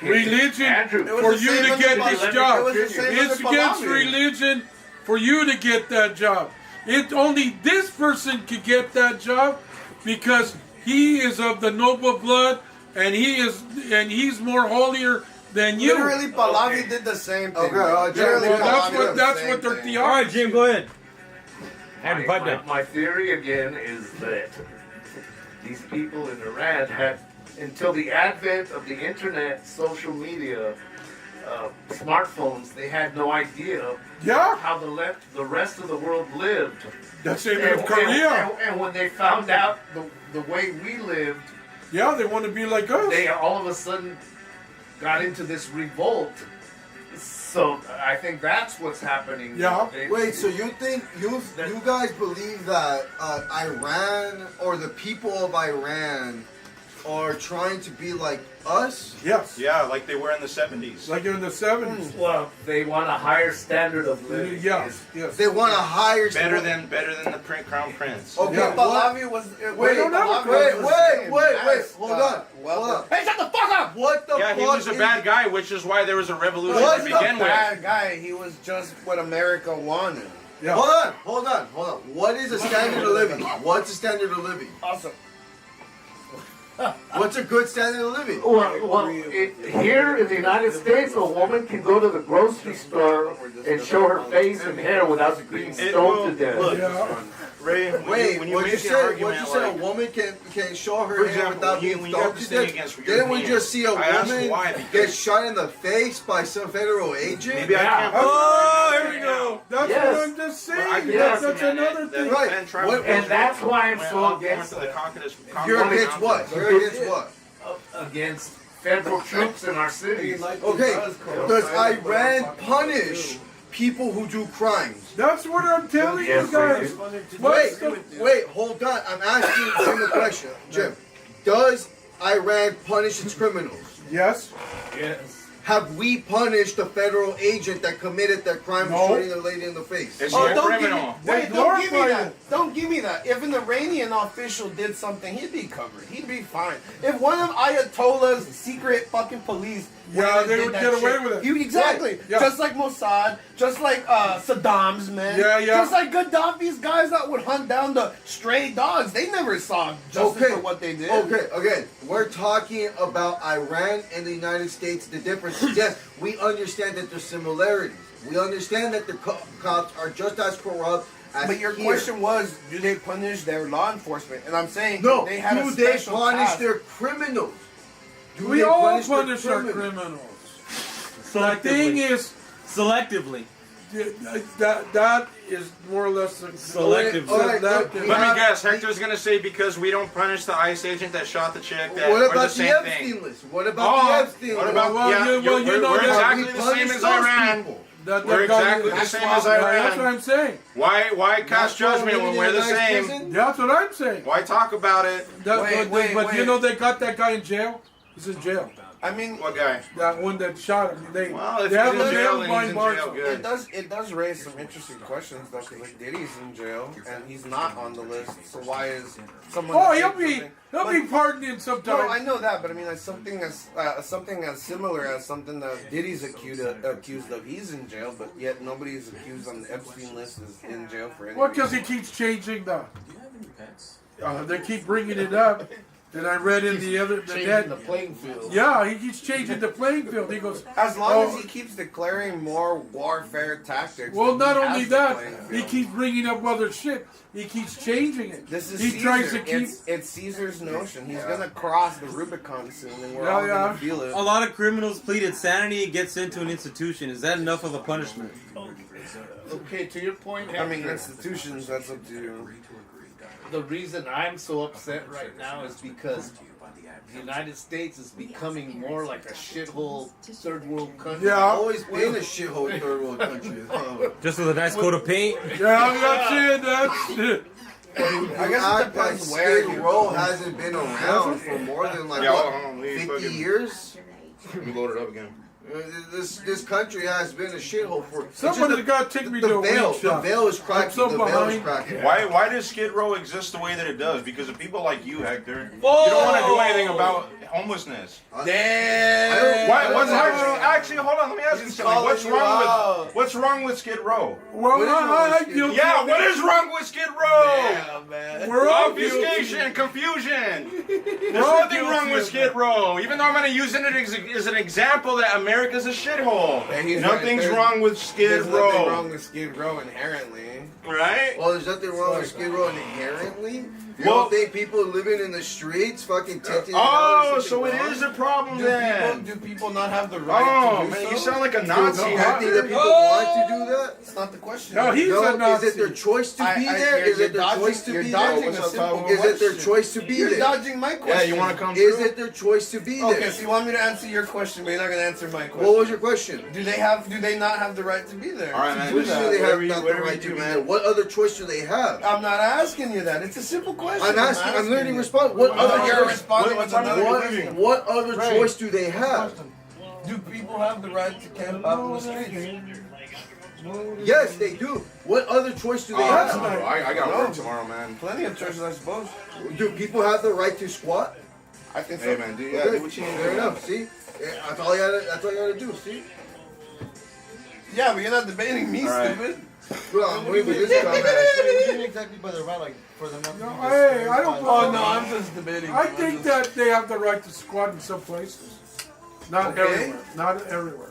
religion Andrew. It was for the you same to under get Pahlavi. this It job. was the same It's under against Pahlavi. religion for you to get that job. It only this person could get that job because he is of the noble blood and he's more holier than you. Literally, Pahlavi did the same thing. Okay, Yeah, Literally, well, Pahlavi did the that's same what their thing. All right, theocracy. Jim, go ahead. Andy, pipe down. My theory again is that these people in Iran had, until the advent of the internet, social media, smartphones, they had no idea Yeah, how the rest of the world lived. that's same in Korea. And when they found out the way we lived, Yeah, they want to be like us. they all of a sudden got into this revolt. So I think that's what's happening. Yeah. Wait, so you think you guys believe that Iran or the people of Iran are trying to be like us? Yes, Yeah, like they were in the 70s. like in the 70s. Well, they want a higher standard of living. Yes, yes. They want a higher Better than the Crown Prince. Okay, Yeah, Pahlavi was. Wait, don't have a Wait! Hold on. Hold on. Hey, shut the fuck up! What the Yeah, fuck? he was a is- bad guy, which is why there was a revolution What's to the begin with. bad guy? He was just what America wanted. Yeah. Hold on. What is a standard of living? What's a standard of living? Awesome. What's a good standard of living? Well, here in the United States, a woman can go to the grocery store and show her face and hair without being stoned to death. Look, Yeah. Ray, Wait, when you what you make an said? What argument you said? like, A woman can show her For hair example, without when you being have stoned this to thing death. against Didn't we Europeans, just see a I asked woman why, get because- shot in the face by some federal agent? maybe I can't. Oh, here we go. That's Yes. what I'm just saying. I can Yes. That's another thing. Right. And that's why I'm so against the Caucasus. You're against what? You're against what? against federal troops in our cities. Okay, does Iran punish people who do crimes? That's what I'm telling Yes, you guys. What's Wait, hold on. I'm asking Jim a question. Jim, does Iran punish its criminals? Yes. Yes. Have we punished the federal agent that committed that crime No. of shooting a lady in the face? It's Oh, not don't give me, criminal. wait, They don't give me glorify that. Don't give me that. If an Iranian official did something, he'd be covered. He'd be fine. If one of Ayatollah's secret fucking police Yeah, went and they did would that get away shit, with it. Exactly. Yeah. Just like Mossad, just like Saddam's men. Yeah, yeah. Just like Gaddafi's guys that would hunt down the stray dogs. They never saw justice for what they did. Okay, again, we're talking about Iran and the United States, the differences. Yes, we understand that there's similarities. We understand that the cops are just as corrupt But your question was, do they punish their law enforcement? And I'm saying No, they had do a they special punish task. their criminals? Do We they all their punish our criminals. The Selectively. thing is, Selectively. that is more or less Selective. All right, selective. look, Let me have- guess. Hector's gonna say because we don't punish the ICE agent that shot the chick. That What we're about the the same Epstein thing. list? What about the Epstein What list? about Well, yeah? you- well, you we're know we're that- exactly We the same punish as those Iran. people. We're exactly the same as That's what Iran. I'm saying. Why cast judgment when we're the same? That's what I'm saying. Why talk about it? But you know they got that guy in jail. He's in jail. I mean, What guy? That one that shot him. Well, if they have he's in him jail, then behind he's in bars. jail. Good. it does raise some interesting questions though, because like Diddy's in jail and he's not on the list. So why is someone? Oh, that he'll did be something- he'll be pardoned in some No, I time. know that, but I mean, like something as similar as something that Diddy's accused of. He's in jail, but yet nobody's accused on the Epstein list is in jail for any Well, because he reason. keeps changing the. They keep bringing it up, and I read in the other the Changing net. the playing field. Yeah, he keeps changing the playing field. He goes. As long Oh. as he keeps declaring more warfare tactics. Well, then not he only has the that, playing he field. keeps bringing up other shit. He keeps changing it. This is he Caesar. tries to keep. It's Caesar's notion. He's gonna cross the Rubicon soon, and we're Yeah, all yeah. gonna feel it. A lot of criminals plead insanity and get sent to an institution. Is that enough of a punishment? Okay, to your point, I mean, Hector, institutions. That's up to you. the reason I'm so upset right now is because the United States is becoming more like a shithole third world country. Yeah. Always been a shithole third world country. Just with a nice coat of paint? Yeah, that's it. That's it. I guess it Act like depends where Skid you Row go. hasn't been around for more than like Yeah, what, hold on, we 50 fucking- years. Let me load it up again. This country has been a shithole for. it's just Somebody's the- got to take me the to a veil. weed The shop. veil is cracking. so The veil is behind. cracking. Why does Skid Row exist the way that it does? Because of people like you, Hector. You don't want to do anything about homelessness. Damn. Why? What's actually? Hold on. Let me ask you something. calling What's you wrong out. with What's wrong with Skid Row? Well, What is wrong with I Skid guilty. Yeah, what is wrong with Skid Row? Damn, man. We're all Obfuscation, guilty. confusion. There's all nothing wrong guilty with of Skid that. Row. Even though I'm going to use it as an example that America's a shithole. Yeah, he's Nothing's right. There's- wrong with Skid There's nothing wrong Row. with Skid Row inherently. Right? Well, there's nothing wrong with Skid Row inherently. You Well- don't think people living in the streets fucking tinting? Oh, so it is a problem Do then. people not have the right Oh to do man, so? you sound like a Do Nazi. you think Hector. that people want to do that? That's not the question. No, he's a No, Nazi. is it their choice to be there? Is it their choice to you're be dodging there? a What's up, simple Tyler? Is it their question. choice to be You're there? dodging my question. Yeah, you want to come Is through? it their choice to be Okay, there? so you want me to answer your question, but you're not going to answer my question. What was your question? Do they not have the right to be there? All right, To man. do Which do that? they have Whatever you- not the whatever right you to do, be man. there? What other choice do they have? I'm not asking you that. It's a simple question. I'm asking. I'm literally you. responding. What Well, other you're choice? responding what with time another is it? question. What other Right. choice do they have? Do people have the right to camp out in the streets? Yes, they do. What other choice do they I have? got work tomorrow, man. Plenty of choices, I suppose. Do people have the right to squat? I think so. Hey, man, do Okay, what you need to fair do. enough. See, Yeah, that's all you gotta do. See, Yeah, but you're not debating me, All right. stupid. well, I'm with this What dumbass. do you mean exactly by the right? Like for them not to No, be hey, disturbed I don't- by- Oh no, I'm just debating. I think that they have the right to squat in some places. Not Okay. everywhere. Not everywhere.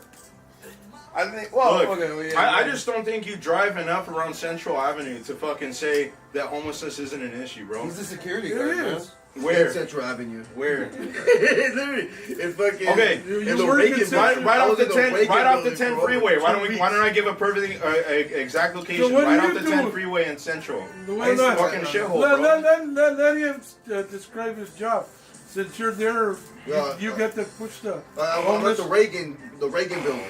I think. Well, Look, okay. Well, yeah, I just don't think you drive enough around Central Avenue to fucking say that homelessness isn't an issue, bro. He's a security It guard, man. is. Where? Central Avenue. Where? Literally, it's fucking. Okay, You in the work in Reagan Central- building. Right I off was the in 10, Reagan right off the building 10 for over freeway. 2 Why don't I weeks. give a perfect exact location? what do Right you off the do? 10 freeway in Central. Why It's a not? fucking shithole, Let, bro. let him describe his job. Since you're there, Yeah, you get to push the I'm at homeless. the Reagan building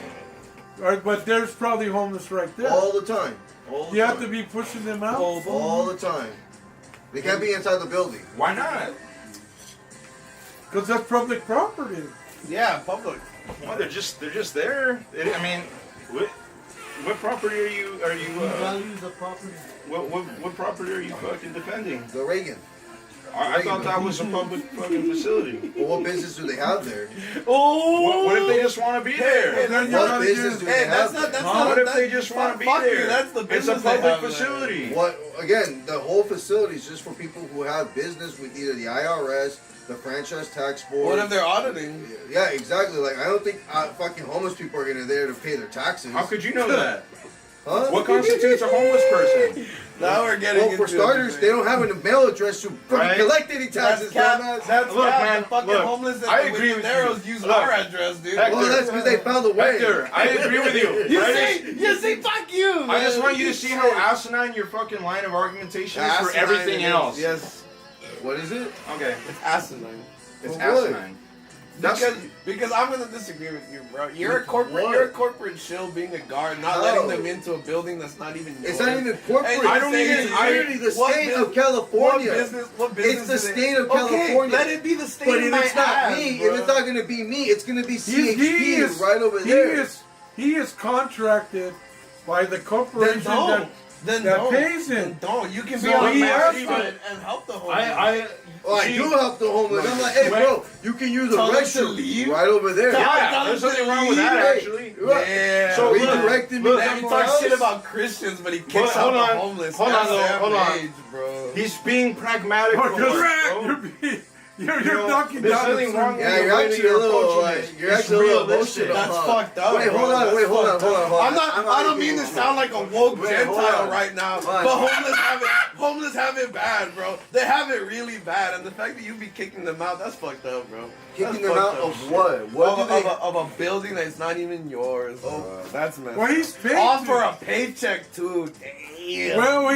But there's probably homeless right there. all the time. All the You time. have to be pushing them out. all the time. They can't be inside the building. Why not? Because that's public property. Yeah, public. Well, they're just there. I mean, what property are you Who values the property? what property are you fucking defending? The Reagan. I thought that was a public fucking facility. Well, what business do they have there? What if they just want to be there? Hey, that's What not, business do they hey, have that's not. there? That's not. What if that's, they just want to be fuck there? You, that's the It's business a they public have there. facility. What again? The whole facility is just for people who have business with either the IRS, the Franchise Tax Board. What if they're auditing? Yeah, exactly. Like I don't think fucking homeless people are gonna there to pay their taxes. How could you know that? Huh? What constitutes a homeless person? Now we're getting Well, for into starters, they don't have a mail address to fucking Right. collect any taxes, dumbass. That's Look, cap. man, The fucking look, homeless and I the agree with Narrows you. use Look, our address, dude. Hector, Well, that's because they found a way. Hector, I agree with you. You see, fuck you, man. I just want you to see how asinine your fucking line of argumentation is for Asinine everything it is, else. Yes, What is it? Okay, it's asinine. it's For what? asinine. That's Because I'm gonna disagree with you, bro. You're a corporate. What? You're a corporate shill being a guard, not How? letting them into a building that's not even yours. It's not even corporate. And I don't you're even- saying- I- Literally the what state bus- of California. What business? It's the is it? state of Okay, California. let it be the state But of if my it's not ass, me, bro. if it's not gonna be me, it's gonna be He CHP is right over there. He is contracted by the Then corporation don't. that Then that don't. pays him. Then don't. You can So be on he the has street to- and help the homeless. Oh, I do help the homeless. I'm like, hey, bro, you can use a Tell them to restroom leave? right over there. yeah, there's nothing wrong with that Hey, actually. right. Yeah. So We look, directed me look, He somewhere talks else. shit about Christians, but he kicks But out hold the on. homeless. Hold on, That's though, hold on. savage, bro. He's being pragmatic. Oh, for you're, once, bro. you're knocking there's down nothing the wrong Yeah, with you're the way that actually a you're little, approaching like, it. you're It's actually a little realistic. emotional. That's fucked up. Wait, bro. hold on, That's wait, hold on, fucked hold up. on, hold on. I'm not. I'm I don't not mean to getting- sound like a woke Wait, hold Gentile on. right now, Hold on. but homeless have it bad, bro. They have it really bad, and the fact that you be kicking them out, that's fucked up, bro. Kicking That's them fucked out up of shit. what? What Of, do they? of a building that's not even yours. Oh, that's messed Well, up. he's paid. All to- for a paycheck too. Damn. Well,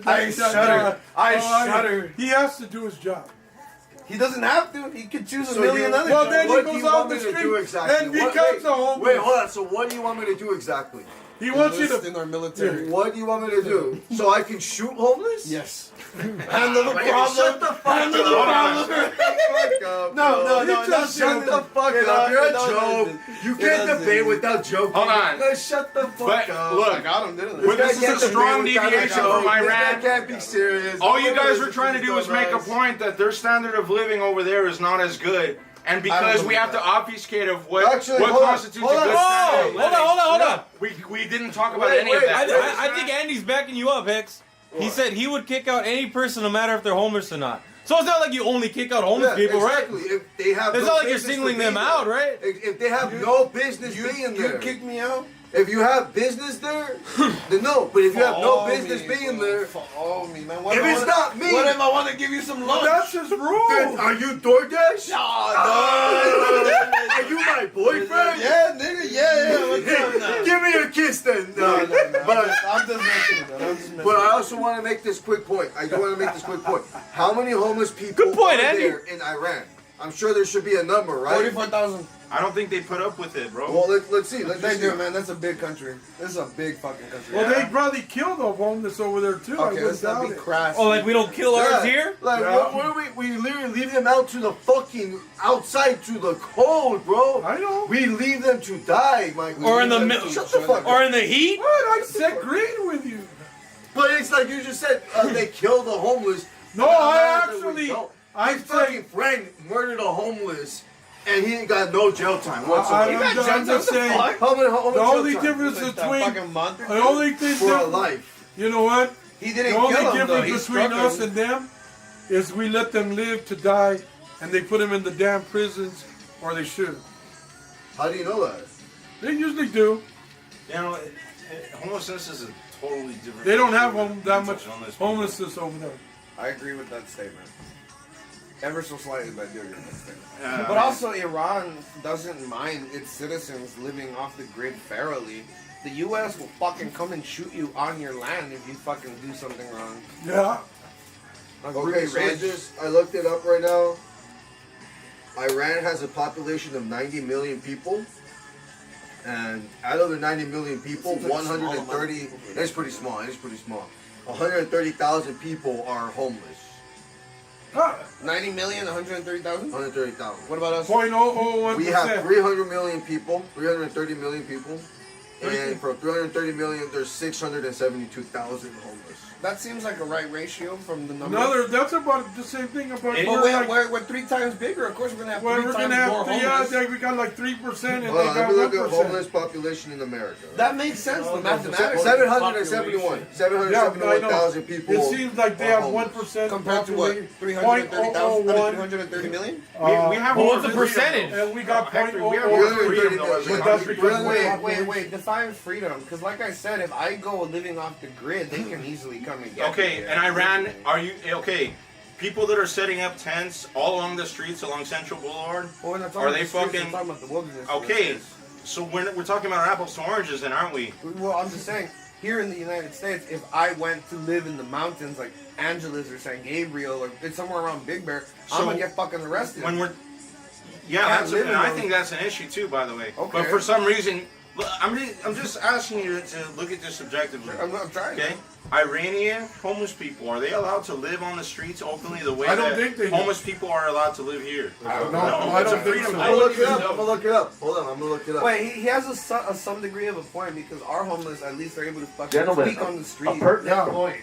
I shudder. I shudder. He has to do his job. He doesn't have to. He could choose a So million you- other Well, jobs. then he What do goes you out want the me to street do exactly? and What- becomes wait, a homeless. Wait, hold on. So what do you want me to do exactly? He wants you Enlist to. in our military. What do you want me to do? So I can shoot homeless? Yes. Handle the problem. Shut the fuck Handle the up. problem. Shut the fuck up. No, bro. no, You no, just not shut the fuck It up. You're a doesn't. joke. You It can't doesn't. debate without joking. Hold on. No, shut the fuck But up. look, I got him, didn't Well, I? this is can't a debate strong without a deviation joke. from Iran. This guy can't be serious. All you guys Don't are trying to do is listen make a dumbass. point that their standard of living over there is not as good. And because we believe have to that. obfuscate of what Actually, hold on, constitutes hold a on. good standard of Whoa, hold living, on, hold on. we didn't talk about Wait, any wait, of that. I think Andy's backing you up, Hex. He said he would kick out any person no matter if they're homeless or not. So it's not like you only kick out homeless Yeah, people, exactly. right? If they have It's no not like you're business to singling be them there. out, right? If they have no business being You there. kick me out? If you have business there, then no. But if you have no Follow business me, being bro. there, Follow me, man. What if I it's wanna- not me, What if I want to give you some lunch? That's his then rule. are you DoorDash? Are you my boyfriend? Yeah, nigga. Yeah. What's up now? Give me a kiss then. No. But I'm just messing with that. I'm just messing But I also want to make this quick point. I do want to make this quick point. How many homeless people Good point, are Andy. there in Iran? I'm sure there should be a number, right? 44,000. I don't think they put up with it, bro. Well, let's see. Let's They just do, see. man. That's a big country. This is a big fucking country. Well, they probably killed the homeless over there too. I Okay, wouldn't let's not doubt be it. crass. Oh, like we don't kill ours Yeah. here? Like, Yeah. what we literally leave them out to the fucking outside to the cold, bro. I know. We leave them to die, Mike. We Or in leave the them middle, to- Shut the fuck or up. in the heat? What? I disagreed with you. But it's like you just said, they kill the homeless. No, And I I'm not- actually, no. I His fucking say, friend murdered a homeless, and he ain't got no jail time whatsoever. I'm just saying, How many the jail only time? difference Like that between, fucking month or the two? only thing, for a difference- life. you know what? He The didn't only kill him though. He difference between struck us him. and them is we let them live to die, and they put them in the damn prisons, or they should. How do you know that? They usually do. You know, homelessness is a totally different. They don't have thing that than much homeless people. homelessness over there. I agree with that statement. Ever so slightly, but I do agree with that statement. Yeah, But I mean, also, Iran doesn't mind its citizens living off the grid fairly. The U.S. will fucking come and shoot you on your land if you fucking do something wrong. Yeah. Like, Okay, really so rich. I looked it up right now. Iran has a population of 90 million people. And out of the 90 million people, Seems like a small amount of 130, people. it's pretty small, it's pretty small. 130,000 people are homeless. Ah, 90 million, 130,000? 130,000. What about us? 0.001%. We have 300 million people, 330 million people. And from 330 million, there's 672,000 homeless. That seems like a right ratio from the number. That's about the same thing about. It- But we're like- we're 3 times bigger. Of course, we're gonna have well, 3 we're times gonna have more three, homeless. we got like 3%, and Hold on, they let me look got at 1%. homeless population in America. That makes sense. The mathematics. 771. 771,000 people. It seems like they are have homeless. 1% Compared to what? 330,000? 330 million? we have Well, more what's the freedom. percentage? And we got Hector, we have 0.001. more freedom though as a But that's country. because Wait, define find freedom, because like I said, if I go living off the grid, they can easily come and get Okay, me. and Iran, are you okay? People that are setting up tents all along the streets along Central Boulevard. Well, we're not talking Are about they the streets, fucking- we're talking about the wilderness. Okay, so we're talking about apples to oranges, then, aren't we? Well, I'm just saying, here in the United States, if I went to live in the mountains like Angeles or San Gabriel or it's somewhere around Big Bear, I'm So, gonna get fucking arrested. When we're yeah, Can't that's live in and I those- think that's an issue too, by the way. Okay. But for some reason, look, I'm just asking you to look at this objectively. I'm trying. Okay, Iranian homeless people, are they allowed to live on the streets openly the way I don't that think they do. homeless people are allowed to live here? No, No, I it's don't a think freedom so. I'm gonna look it up. I'm gonna look it up. Hold on, I'm gonna look it up. Wait, he has some degree of a point because our homeless at least are able to fucking Gentlemen, tweak on the a street. pertinent Yeah. point.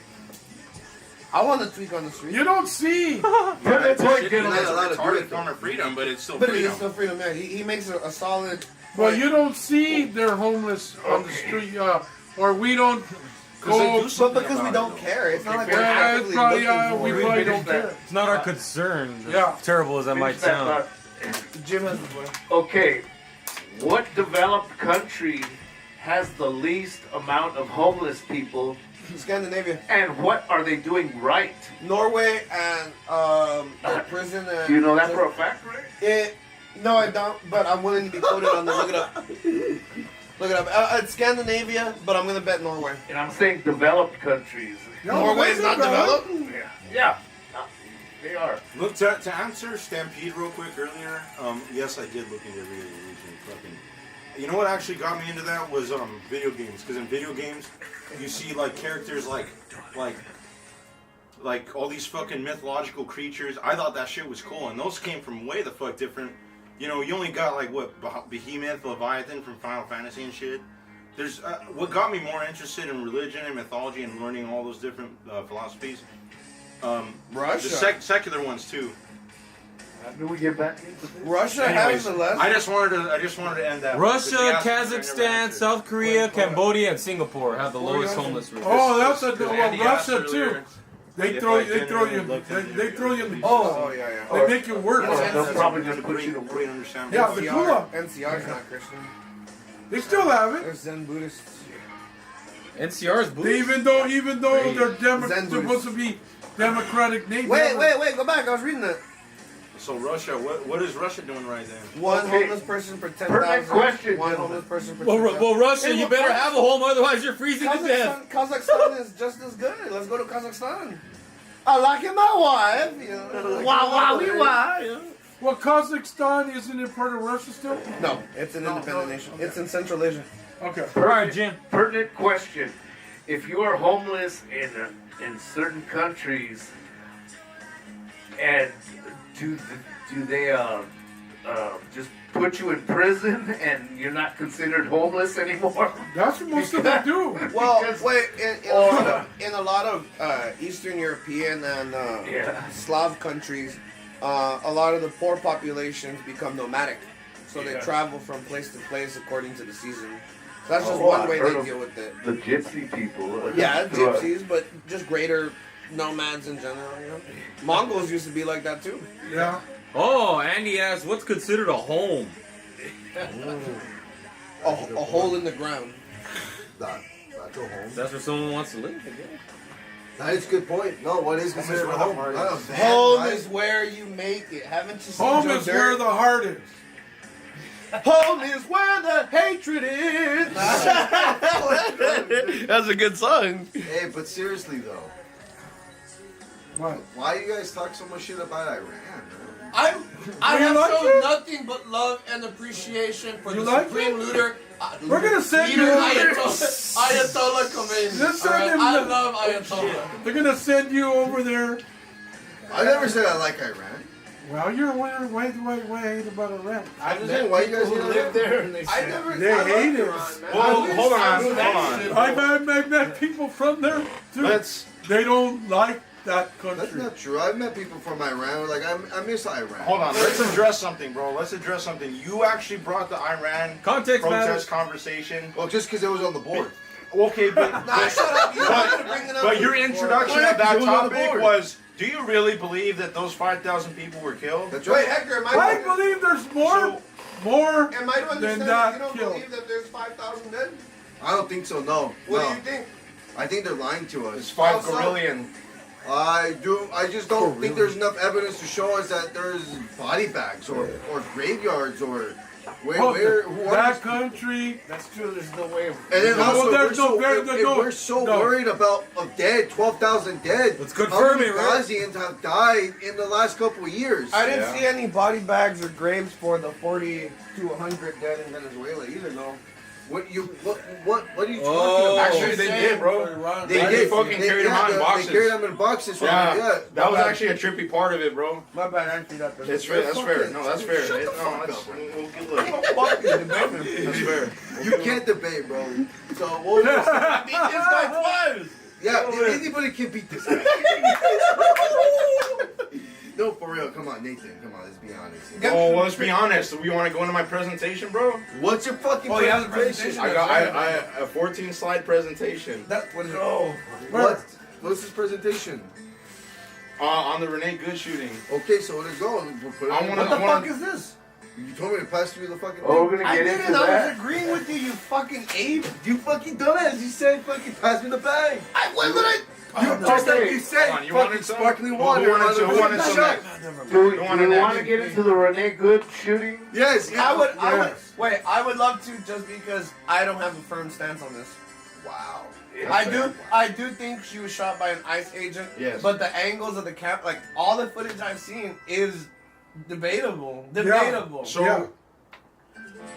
I want to tweak on the street. You don't see. Pertinent point, It's gentlemen. Not allowed to do retarded it, form of freedom, but it's still But it freedom. is still freedom, man. He makes a solid. Well, point. you don't see they're homeless on the street, or we don't they go. do something But because we about don't it, care, it's not like we're Yeah, it's actively probably, looking we for it. probably Finish don't that. care. It's not our concern. Yeah. As terrible as that might Finish that sound. thought. Jim has the point. Okay, what developed country has the least amount of homeless people, Scandinavia, and what are they doing right? Norway, and the prison. And Do you know that for a fact, Ray? No, I don't. But I'm willing to be quoted on the. Look it up. Look it up. It's Scandinavia, but I'm gonna bet Norway. And I'm saying developed countries. Norway is not developed. Yeah, they are. Look, to answer Stampede real quick earlier, yes, I did look into Rio de Janeiro. Fucking, you know what actually got me into that was video games. Because in video games, you see like characters like all these fucking mythological creatures. I thought that shit was cool, and those came from way the fuck different. You know, you only got like what Behemoth, Leviathan from Final Fantasy and shit. There's what got me more interested in religion and mythology and learning all those different philosophies. Russia. The secular ones too. Do we get back into this? Russia Anyways, has the less. I just wanted to end that. Russia, because you asked me, I never Kazakhstan, answered. South Korea, Cambodia, and Singapore have the lowest homeless rates. Oh, that's a Because well, Andy asked Russia too. earlier They if throw I you. They throw you. generally looked into They throw you in the. Oh, yeah, yeah. They make you work. They'll probably just a put you to great work. understanding. Yeah, the gulag. NCR is not Christian. They still have it. There's Zen Buddhists. NCR's boots. Even though they're Zen supposed to be democratic nations. Wait, go back. I was reading that. So Russia, what is Russia doing right then? One Okay. homeless person per 10,000. Pertinent question, One gentlemen. homeless person per Well, 10,000. well, Russia, Hey, you better have a home, otherwise you're freezing to death. Kazakhstan is just as good. Let's go to Kazakhstan. I like it, my wife. You know, Well, Kazakhstan isn't it part of Russia still? No, it's an independent nation. It's in Central Asia. Okay. All right, Jim. Pertinent question: if you are homeless in certain countries, and do they just put you in prison and you're not considered homeless anymore? That's what most of them do. Well, Because- wait, in a lot of Eastern European and Yeah. Slav countries, a lot of the poor populations become nomadic. So they Yeah. travel from place to place according to the season. So that's just Oh, one I've way heard they of- deal with it. The gypsy people. Yeah, gypsies, but just greater nomads in general, you know? Mongols used to be like that too. Yeah. Oh, Andy asked, what's considered a home? A hole in the ground. Not go home. That's where someone wants to live, I guess. That is a good point. No, what is considered a home? Not a van, Home right? is where you make it. Haven't you seen Home Joe is Dirt? where the heart is. Home is where the hatred is. That's a good song. Hey, but seriously though, What? why you guys talk so much shit about Iran? Man? I Do you have like shown it? nothing but love and appreciation for You the like supreme it? leader. We're gonna send Leader you over there. Ayatollah Khomeini. Let's send Alright, him I the- love Ayatollah. They're gonna send you over there. I never said I like Iran. Well, you're wondering why about Iran. I'm just saying, why you guys who hate live Iran? there and they I say, never. They I love hate it. Iran, man. Well, I hold on, wish- hold on. I've met people from there too. Let's They don't like that That's country. not true. I've met people from Iran. Like I miss Iran. hold on. Let's address something, bro. Let's address something. You actually brought the Iran Context matters. protest conversation. Well, just because it was on the board. Okay, but Nah, shut up. You wanted to bring it up. but your introduction Why of that not? 'Cause it was on the topic board. was: do you really believe that those 5,000 people were killed? That's Wait, right. Hector, am I I? believe there's more So- more Am I to than understand that that you don't killed. believe that there's 5,000 dead? I don't think so. No. What no. do you think? I think they're lying to us. It's 5 Also- Carillion. I just don't think there's enough evidence to show us that there's body bags or graveyards or where who are that these- country. That's true. There's no way. And then No, also, there's no- we're so no. worried about dead, 12,000 dead. Let's How confirm many it, right? Ghazians have died in the last couple of years? I didn't Yeah. see any body bags or graves for the 40 to 100 dead in Venezuela either, though. What are you talking Oh. about? Actually, they did, bro. They They did. fucking carried them out in boxes. They carried them in boxes. Yeah, that was actually a trippy part of it, bro. My bad, I see that. It's fair. That's fair. No, that's fair. Shut the No, fuck that's- up. we'll get look. That's fair. You can't debate, bro. So what was Beat this guy twice. Yeah, anybody can beat this guy. No, for real. Come on, Nathan. Come on, let's be honest. Oh, well, let's be honest. We want to go into my presentation, bro. What's your fucking Oh, yeah, the presentation? presentation. I a 14-slide presentation That what is it? Oh, What's this presentation? on the Renee Good shooting. Okay, so let's go. We'll put it I in. wanna- what the fuck is this? You told me to pass through the fucking Oh, thing. we're gonna I get didn't. into I was that. agreeing with you. You fucking ape. You fucking dumbass. You said fucking pass me the bag. What did I? Just like Okay. you said, Come on, you fucking wanted some? sparkling Who water. wanted some? Who wanted some? Shut. Do we Go on in want to there. get into the Renee Good shooting? Yes, I would. yes. Wait. I would love to, just because I don't have a firm stance on this. Wow. I do think she was shot by an ICE agent. Yes. But the angles of the camp, like all the footage I've seen, is debatable. Debatable. So, Yeah.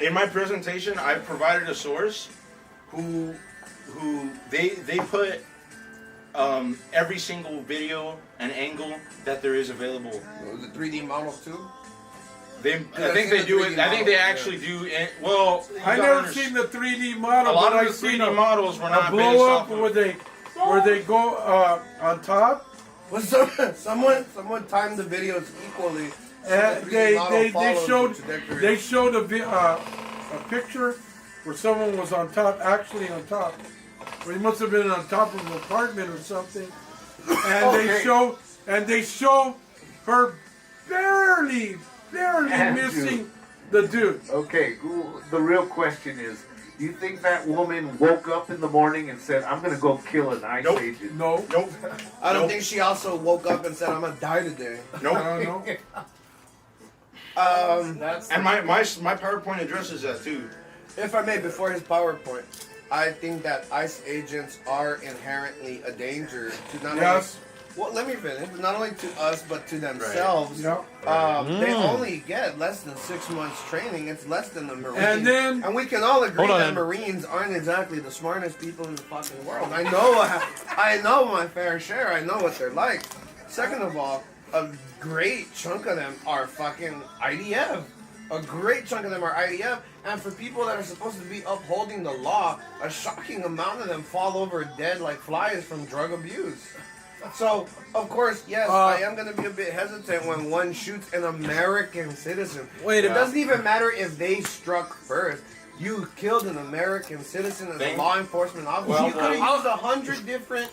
in my presentation, I provided a source who they put every single video and angle that there is available. Was it 3D models too? I I've think seen they the do 3D it. I think they model, actually do. Well, I never seen the 3D model, a lot but of I've the 3D seen models were a not based blow off up of. where they go on top. Was someone timed the videos equally? so And the 3D model they followed showed the trajectory? they showed a picture where someone was on top, actually on top. Or he must have been on top of an apartment or something. And Okay. they show her barely Andrew. missing the dude. Okay, the real question is, do you think that woman woke up in the morning and said, I'm going to go kill an ICE Nope. agent? No, Nope. I don't Nope. think she also woke up and said, "I'm gonna die today." I Nope. don't know. And my PowerPoint addresses that too. If I may, before his PowerPoint, I think that ICE agents are inherently a danger to not Yes. only. Well, let me finish. Not only to us, but to themselves. Yeah. They only get less than 6 months training. It's less than the Marines. And then- and we can all agree Hold on, that then. Marines aren't exactly the smartest people in the fucking world. I know my fair share. I know what they're like. Second of all, a great chunk of them are fucking IDF. A great chunk of them are IDF. And for people that are supposed to be upholding the law, a shocking amount of them fall over dead like flies from drug abuse. So, of course, yes, I am going to be a bit hesitant when one shoots an American citizen. Wait, It yeah. doesn't even matter if they struck first. You killed an American citizen as a Thank- law enforcement officer. Well, you could have used 100 different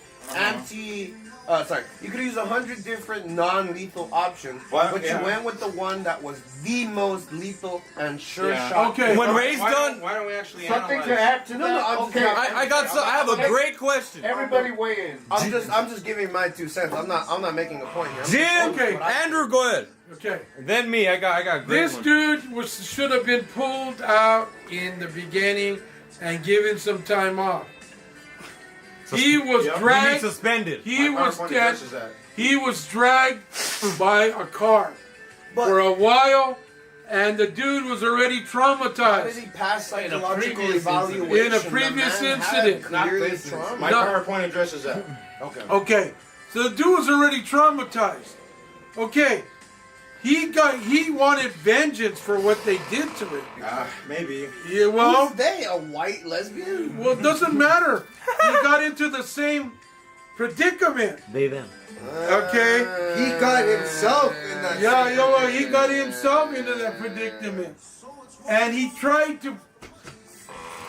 you could use 100 different non-lethal options, Well, but yeah. you went with the one that was the most lethal and sure Yeah. shot. Okay. When Ray's Why done, don't we actually Something analyze? to add to No, that? I'm just okay, not- I have a great question. everybody weigh in. I'm just giving my 2 cents. I'm not making a point here. I'm Jim, just saying what I- Andrew, go ahead. Okay. Then me. I got a great This one. dude should have been pulled out in the beginning and given some time off. He was Yep. You mean dragged. suspended. He My was PowerPoint dead. addresses that. He was dragged by a car for a while, and the dude was already How did traumatized. he pass In a psychological previous evaluation? incident. In a The previous man had incident. Not clearly this trauma. My No. PowerPoint addresses that. Okay. Okay, so the dude was already traumatized. Okay, he wanted vengeance for what they did to him. Maybe. Yeah, well, Who's they? A white lesbian? well, it doesn't matter. He got into the same predicament. They them. Okay. He got himself in that. Yeah, well, he got himself into that predicament, and he tried to.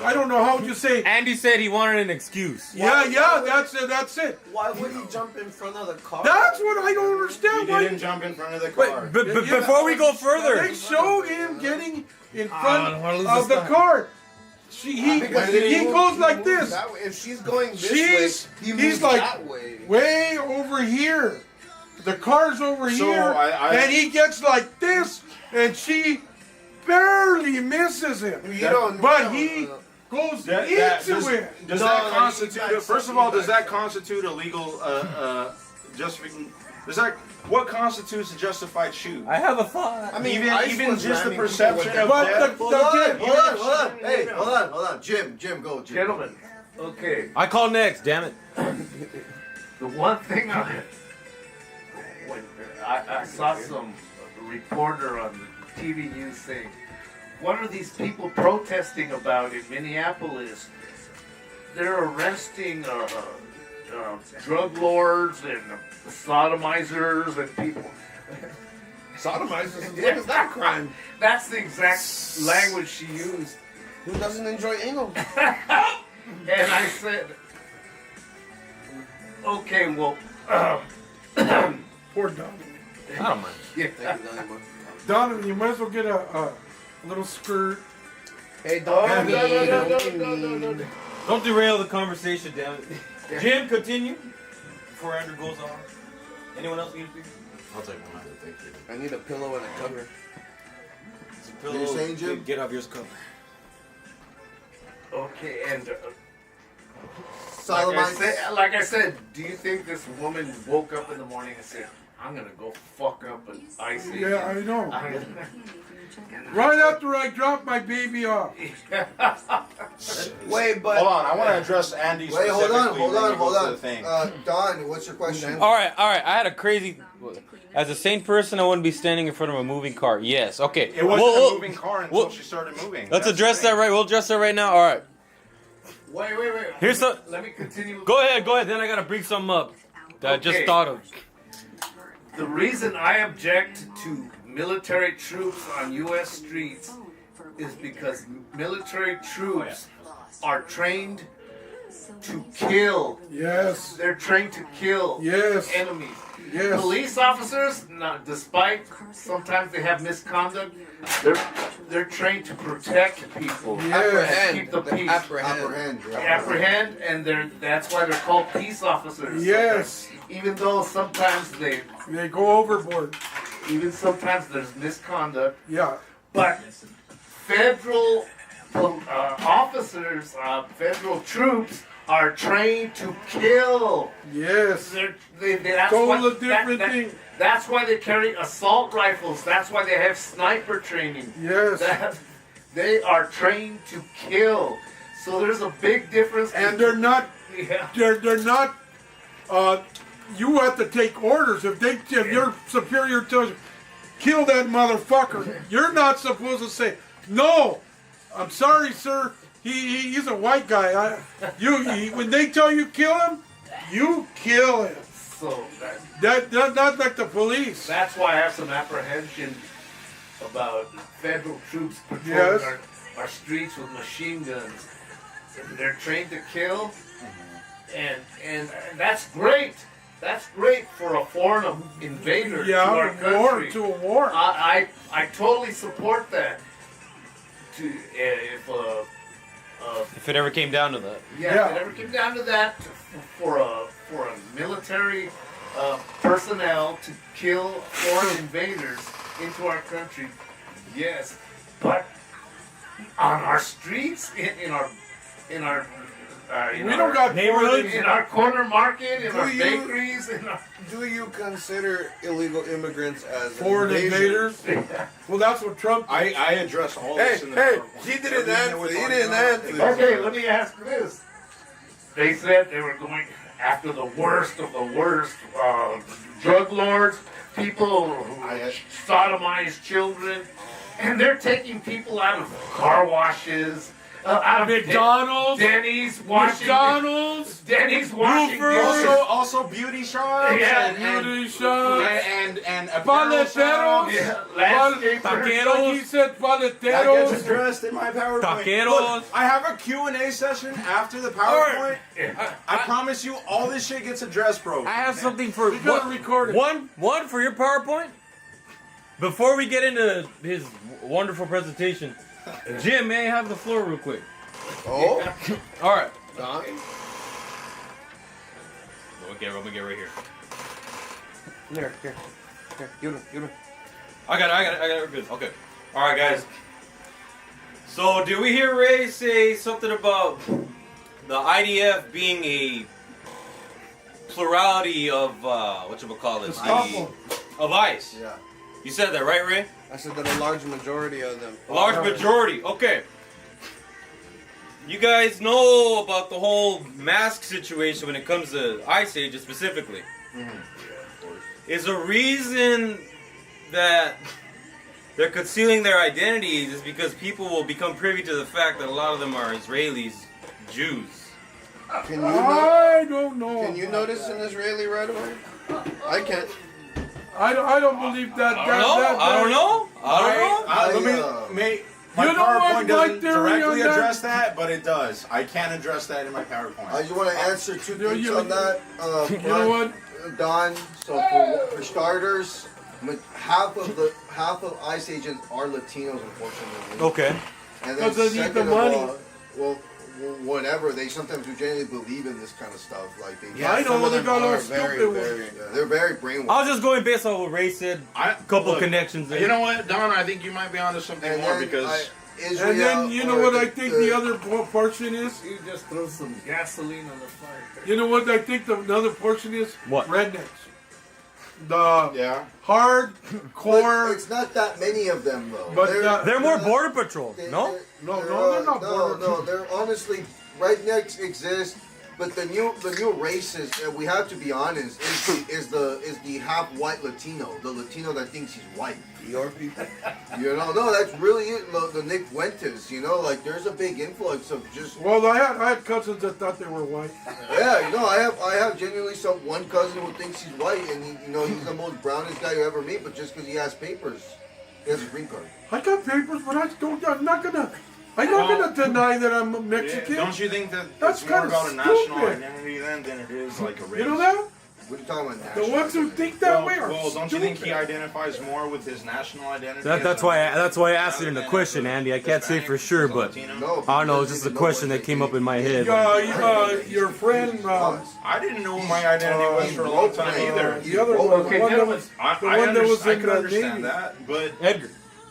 I don't know how would you say. Andy said he wanted an excuse. Yeah, that's it. That's it. Why would he jump in front of the car? That's what I don't He understand. Why didn't jump in front of the Wait, car. before we go further, they showed him getting in I front don't wanna lose of this the guy. car. he Because goes like moves this. that way. If she's going this She's- way, he moves he's like, that way. Way over here. The car's over So, here, I- and he gets like this, and she barely misses him. But he goes into it. Does No, that no, constitute? he's First of all, does that constitute a legal justification? What constitutes a justified shoot? I have a thought. I mean, even just the perception of But death. hold on. Hey, hold on. Jim, go. Jim. Gentlemen, okay. I call next. Damn it. The one thing when I saw some reporter on the TV news saying, what are these people protesting about in Minneapolis? They're arresting drug lords and sodomizers and people. Sodomizers? What is that crime? That's the exact language she used. Who doesn't enjoy anal? And I said, okay, well, Poor Donovan. I don't mind. yeah. Donovan, you might as well get a little skirt. Hey, Oh, dog. no. Don't derail the conversation, damn it. Jim, continue. Before Andrew goes on. Anyone else need a beer? I'll take one. Thank you. I need a pillow and a cover. It's a pillow. You're saying, Jim? Get off yours cup. Okay, and Sodomite. like I said, do you think this woman woke up in the morning and said, I'm gonna go fuck up an icy? Yeah, I know. I'm Right after I drop my baby off. Wait, but Hold on, I want to address Andy. Wait, hold specifically when on. he goes to the thing. Don, what's your question? All right. I had a crazy. As a sane person, I wouldn't be standing in front of a moving car. Yes. Okay. It wasn't We'll- a moving car until we'll- she started moving. Let's That's address the that thing. right. We'll address that right now. All right. Wait. Here's some. Let me continue. Go ahead. Then I gotta bring something up that I just Okay. thought of. The reason I object to military troops on U.S. streets is because military troops are trained to kill. Yes. They're trained to kill Yes. enemies. Yes. Police officers, despite sometimes they have misconduct, they're trained to protect people, Yes. keep the peace, Apprehend. and that's why they're called peace officers. Yes. Even though sometimes They go overboard. sometimes there's misconduct, Yeah. but federal officers, federal troops are trained to kill. Yes. That's Totally what- different thing. That's why they carry assault rifles. That's why they have sniper training. Yes. They are trained to kill. So there's a big difference. And they're not. Yeah. They're not. You have to take orders. If your superior tells you, kill that motherfucker, you're not supposed to say, no, I'm sorry, sir. He's a white guy. When they tell you kill him, you kill him. So That's not like the police. that's why I have some apprehension about federal troops patrolling Yes. our streets with machine guns. They're trained to kill, and that's great. That's great for a foreign invader to our Yeah, war country. to a war. I totally support that. If it ever came down to that. If it ever came down to that, for a military personnel to kill foreign invaders into our country, yes. But on our streets, in our We don't got neighborhoods. in our corner market, in Do our you- bakeries, in our Do you consider illegal immigrants as foreign invaders. Well, that's what Trump. I address all Hey, this in the hey, he didn't answer. He didn't answer. Okay, let me ask this. They said they were going after the worst of the worst drug lords, people who sodomize children, and they're taking people out of car washes, out of McDonald's. Denny's washing, McDonald's. Denny's washing Roofers. dishes. Also beauty shops. Yeah, Beauty shops. And apparel shops. Paleteros. Yeah, landscapers. Taqueros. He said That gets paleteros. addressed in my PowerPoint. Taqueros. Look, I have a Q&A session after the PowerPoint. I promise you, all this shit gets addressed, bro. I have something for We gotta record it. one for your PowerPoint. Before we get into his wonderful presentation, Jim, may I have the floor real quick? Oh, All right. Don. I'm gonna get right here. Here. You know. I got it. We're good. Okay. All right, guys. So, did we hear Ray say something about the IDF being a plurality of whatchamacallit? Gestapo. Of ICE? Yeah. You said that, right, Ray? I said that a large majority of them. A large majority. Okay. You guys know about the whole mask situation when it comes to Ice Ages specifically. Is a reason that they're concealing their identities is because people will become privy to the fact that a lot of them are Israelis, Jews. Can you I don't know. can you notice an Israeli right away? I can't. I don't believe that. I don't know. My You know what PowerPoint my doesn't theory directly on that? address that, but it does. I can address that in my PowerPoint. You want to answer two You- things you- on that? You know what? Don. So for starters, half of ICE agents are Latinos, unfortunately. Okay. And then 'Cause they need the second of money. all, well, whatever. They sometimes do genuinely believe in this kind of stuff. Like they, I know, some of they them got all are very, stupid very, they're very brainwashed. I was just going based on what Ray said. I, Couple look, connections there. You know what, Don? I think you might be onto something And more then because Israel, And then you know or what I think the other portion is? You just throw some gasoline on the fire. You know what I think the another portion is? What? Rednecks. The yeah. hard But core. it's not that many of them though. But They're more border patrol, no? No, they're not border No, they're honestly rednecks exist, but the new races. We have to be honest. Is the half white Latino, the Latino that thinks he's white. Your people. You know, no, that's really it. The Nick Fuentes. You know, like there's a big influx of just. Well, I had cousins that thought they were white. Yeah, you know, I have genuinely one cousin who thinks he's white, and he's the most brownest guy you ever meet, but just because he has papers, he has a green card. I got papers, but I'm not gonna deny that I'm Mexican. Yeah, don't you think that That's it's more kinda about a national stupid. identity then than it is like a race? You know that? What are you talking about? The national ones who identity? think that way are Well, don't you think he stupid. identifies more with his national identity? That's why I asked it in the question, Andy. I can't say for sure, but No, I don't know. It's because just a you question know that came up in my head. Your friend, I didn't know what my identity was for a long time either. the other one, Okay, the one that gentlemen. was, I, the I, one that was I in could the understand Navy. that, but Edgar.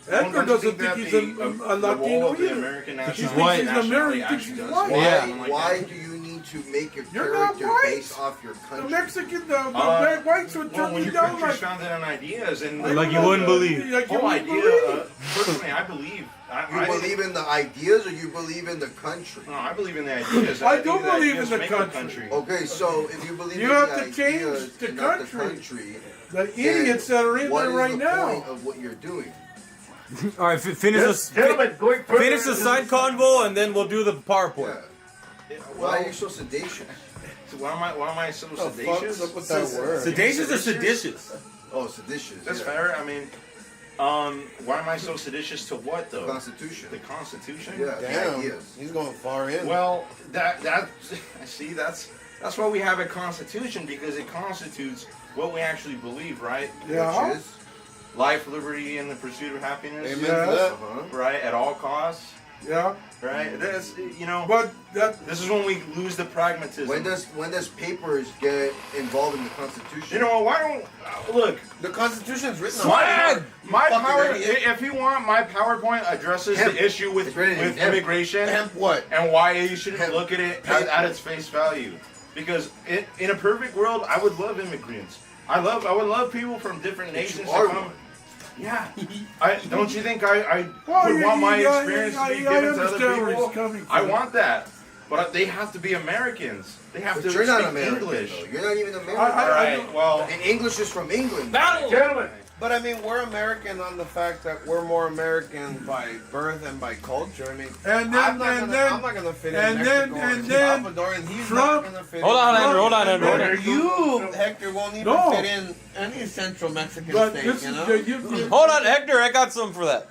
Edgar don't you doesn't think he's that a the role Latino of the either. American He's national white. He's American, nationality he thinks actually he's does white. Yeah. something like Why that. do you need to make your You're not character white. based off your The country? Mexican, the Uh, whites would Well, turn when me your down country's like. founded on ideas and I Like don't you know, wouldn't believe. Like you whole wouldn't idea, believe. personally, I believe. You believe in the ideas or you believe in the country? No, I believe in the ideas. I think don't the believe ideas in the make country. Okay, so if you believe You in have the to change ideas the and not country. country, The then idiots that are in what there is right the now. point of what you're doing? All right, finish this. Gentlemen, going further. Finish the side convo, and then we'll do the PowerPoint. Yeah. Why are you so sedacious? So why am I so sedacious? What's up with that word? Sedatious or seditious? Oh, seditious. That's yeah. fair. I mean, why am I so seditious to what though? Constitution. The Constitution. Yeah, the ideas. He's going far in. Well, that see that's why we have a Constitution, because it constitutes what we actually believe, right? Yeah. Which is Life, liberty, and the pursuit of happiness. Amen Yes. to that. Right, at all costs. Yeah. Right. That's But that. This is when we lose the pragmatism. when does papers get involved in the Constitution? You know, why don't look? The Constitution's written on My Fucking power. idiot. If you want, my PowerPoint addresses Hemp. the issue with It's written in hemp. immigration Hemp what? and why you should Hemp. look at it Hemp. at its face value. Because in a perfect world, I would love immigrants. I would love people from different nations to are come. one. Yeah. Don't you think I Well, would want my experience to be I given to understand other where people? he's coming from. I want that. But they have to be Americans. They have But to you're speak not American, English. though. You're not even American. All right. Well, and English is from England. Gentlemen, But I mean, we're American on the fact that we're more American by birth and by culture. I mean, And then- I'm not gonna fit in and Mexico then- and or then Salvador, and he's Trump- not gonna fit Hold in. on, Andrew. Hold on, Andrew. Or you, Hector, won't even No. fit in any Central Mexican But state. this You is know. you. Hold on, Hector. I got something for that.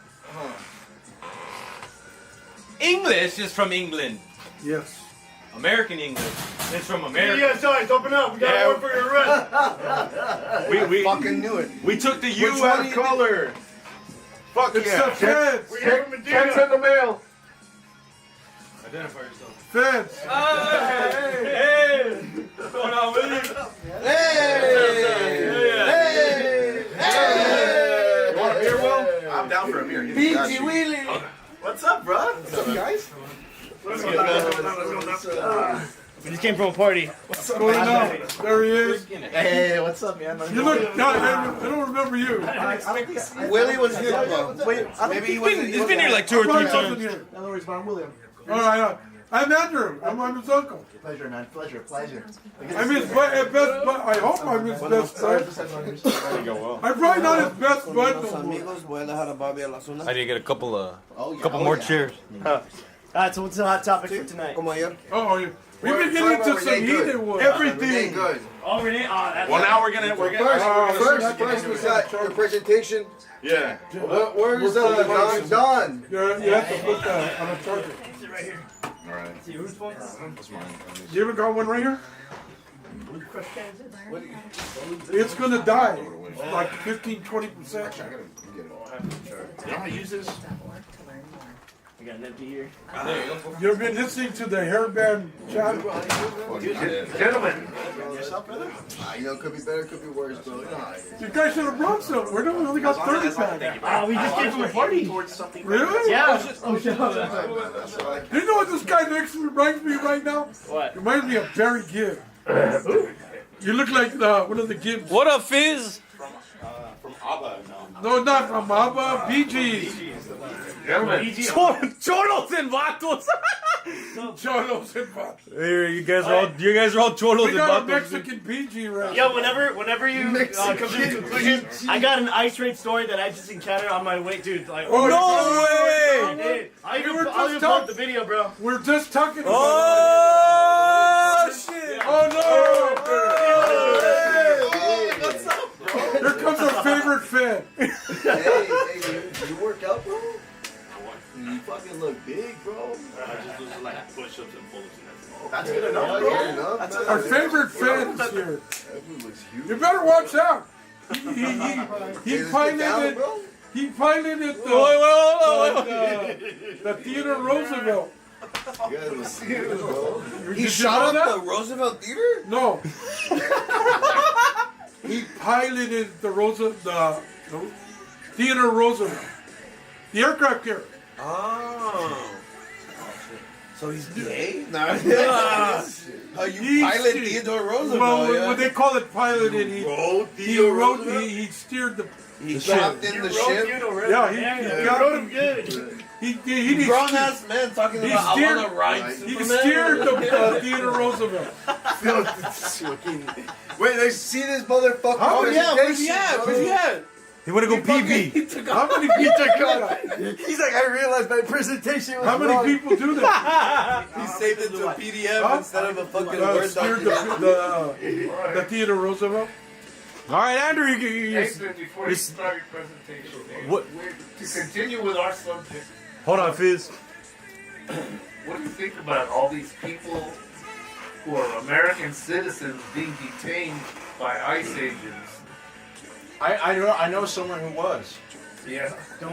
English is from England. Yes. American English is from America. CSIs, open up. We got Yeah. one for your arrest. we Fucking knew it. we took the U Which one out do of you color. Fuck It's yeah. the feds. We have a Medina. Checks in the mail. Identify yourself. Feds. Hey! What's going on, Willie? You want a beer, Will? I'm down for a beer. Peachy Wheelie. What's up, bro? What's up, guys? We just came from a party. What's going on? There he is. Hey, what's up, man? You look. No, I don't remember you. Willie was here, bro. Wait, maybe he wasn't. He's been here like 2 or 3 Probably times. wasn't here. No worries, but I'm William. All right. I'm Andrew. I'm his uncle. Pleasure, man. Pleasure. I'm his best bud. I hope I'm his best bud. I'm probably not his best bud no more. amigos, voy a dejar a Bobby a la zona. I need to get a couple more chairs. Alright, so what's the hot topic for tonight? Como ayer. Oh, we've been getting into some heated ones. Everything good. Oh, Renee? Oh, that's Well, now we're gonna. First we got your presentation. Yeah. Where's Don? You have to put that on a charger. right here. All right. See whose phone? That's mine. You ever got one right here? It's gonna die. Like 15-20%. You know how to use this? We got an empty here. You ever been listening to the hairband channel? Gentlemen, You know, could be better, could be worse, bro. You know how it is. You guys should have brought some. We only got 30 packs. We just came from a party. Really? Yeah. Oh, shut up. You know what this guy next to me reminds me right now? What? Reminds me of Barry Gibb. You look like one of the Gibbs. What up, Fizz? From ABBA, no. No, not from ABBA. Bee Gees. Cholos and vatos. Cholos and Vatos. Here, you guys are all cholos We and got a vatos. Mexican Bee Gee right Yo, whenever you come to the conclusion, I got an ice raid story that I just encountered on my way, dude. Like, Oh, No I way! did. I'll We were even just pull up the video, bro. We're just talking about Oh shit! Oh no! What's up, bro? Here comes our favorite fan. Hey, you work out, bro? You fucking look big, bro. I just do like push-ups and pull-ups and everything. That's good enough, bro. Our favorite fan is here. That dude looks huge. You better watch out. He Is it down, bro? piloted the Theodore Roosevelt. You guys look huge, bro. Did He you shot know up that? the Roosevelt Theater? No. He piloted the Theodore Roosevelt. The aircraft carrier. Oh. So he's gay? No. How you He's- pilot Theodore Roosevelt? Well, yeah? when they call it piloted, he steered the. He trapped in the ship. Yeah, he got rode him him good. He Grown ass man talking He about I steered- want to ride He Superman. steered the Theodore Roosevelt. Wait, they see this motherfucker. Oh yeah, where's he presentation, at? bro. Where's he at? You wanna go pee? How many people do that? He's like, I realized my presentation was How many people do that? He saved it to a PDF instead of a fucking Word Steered document. the Theodore Roosevelt. All right, Andrew, you Nathan, before you start your presentation, What? to continue with our subject, hold on, Fizz. what do you think about all these people who are American citizens being detained by ICE agents? I know someone who was. Yeah.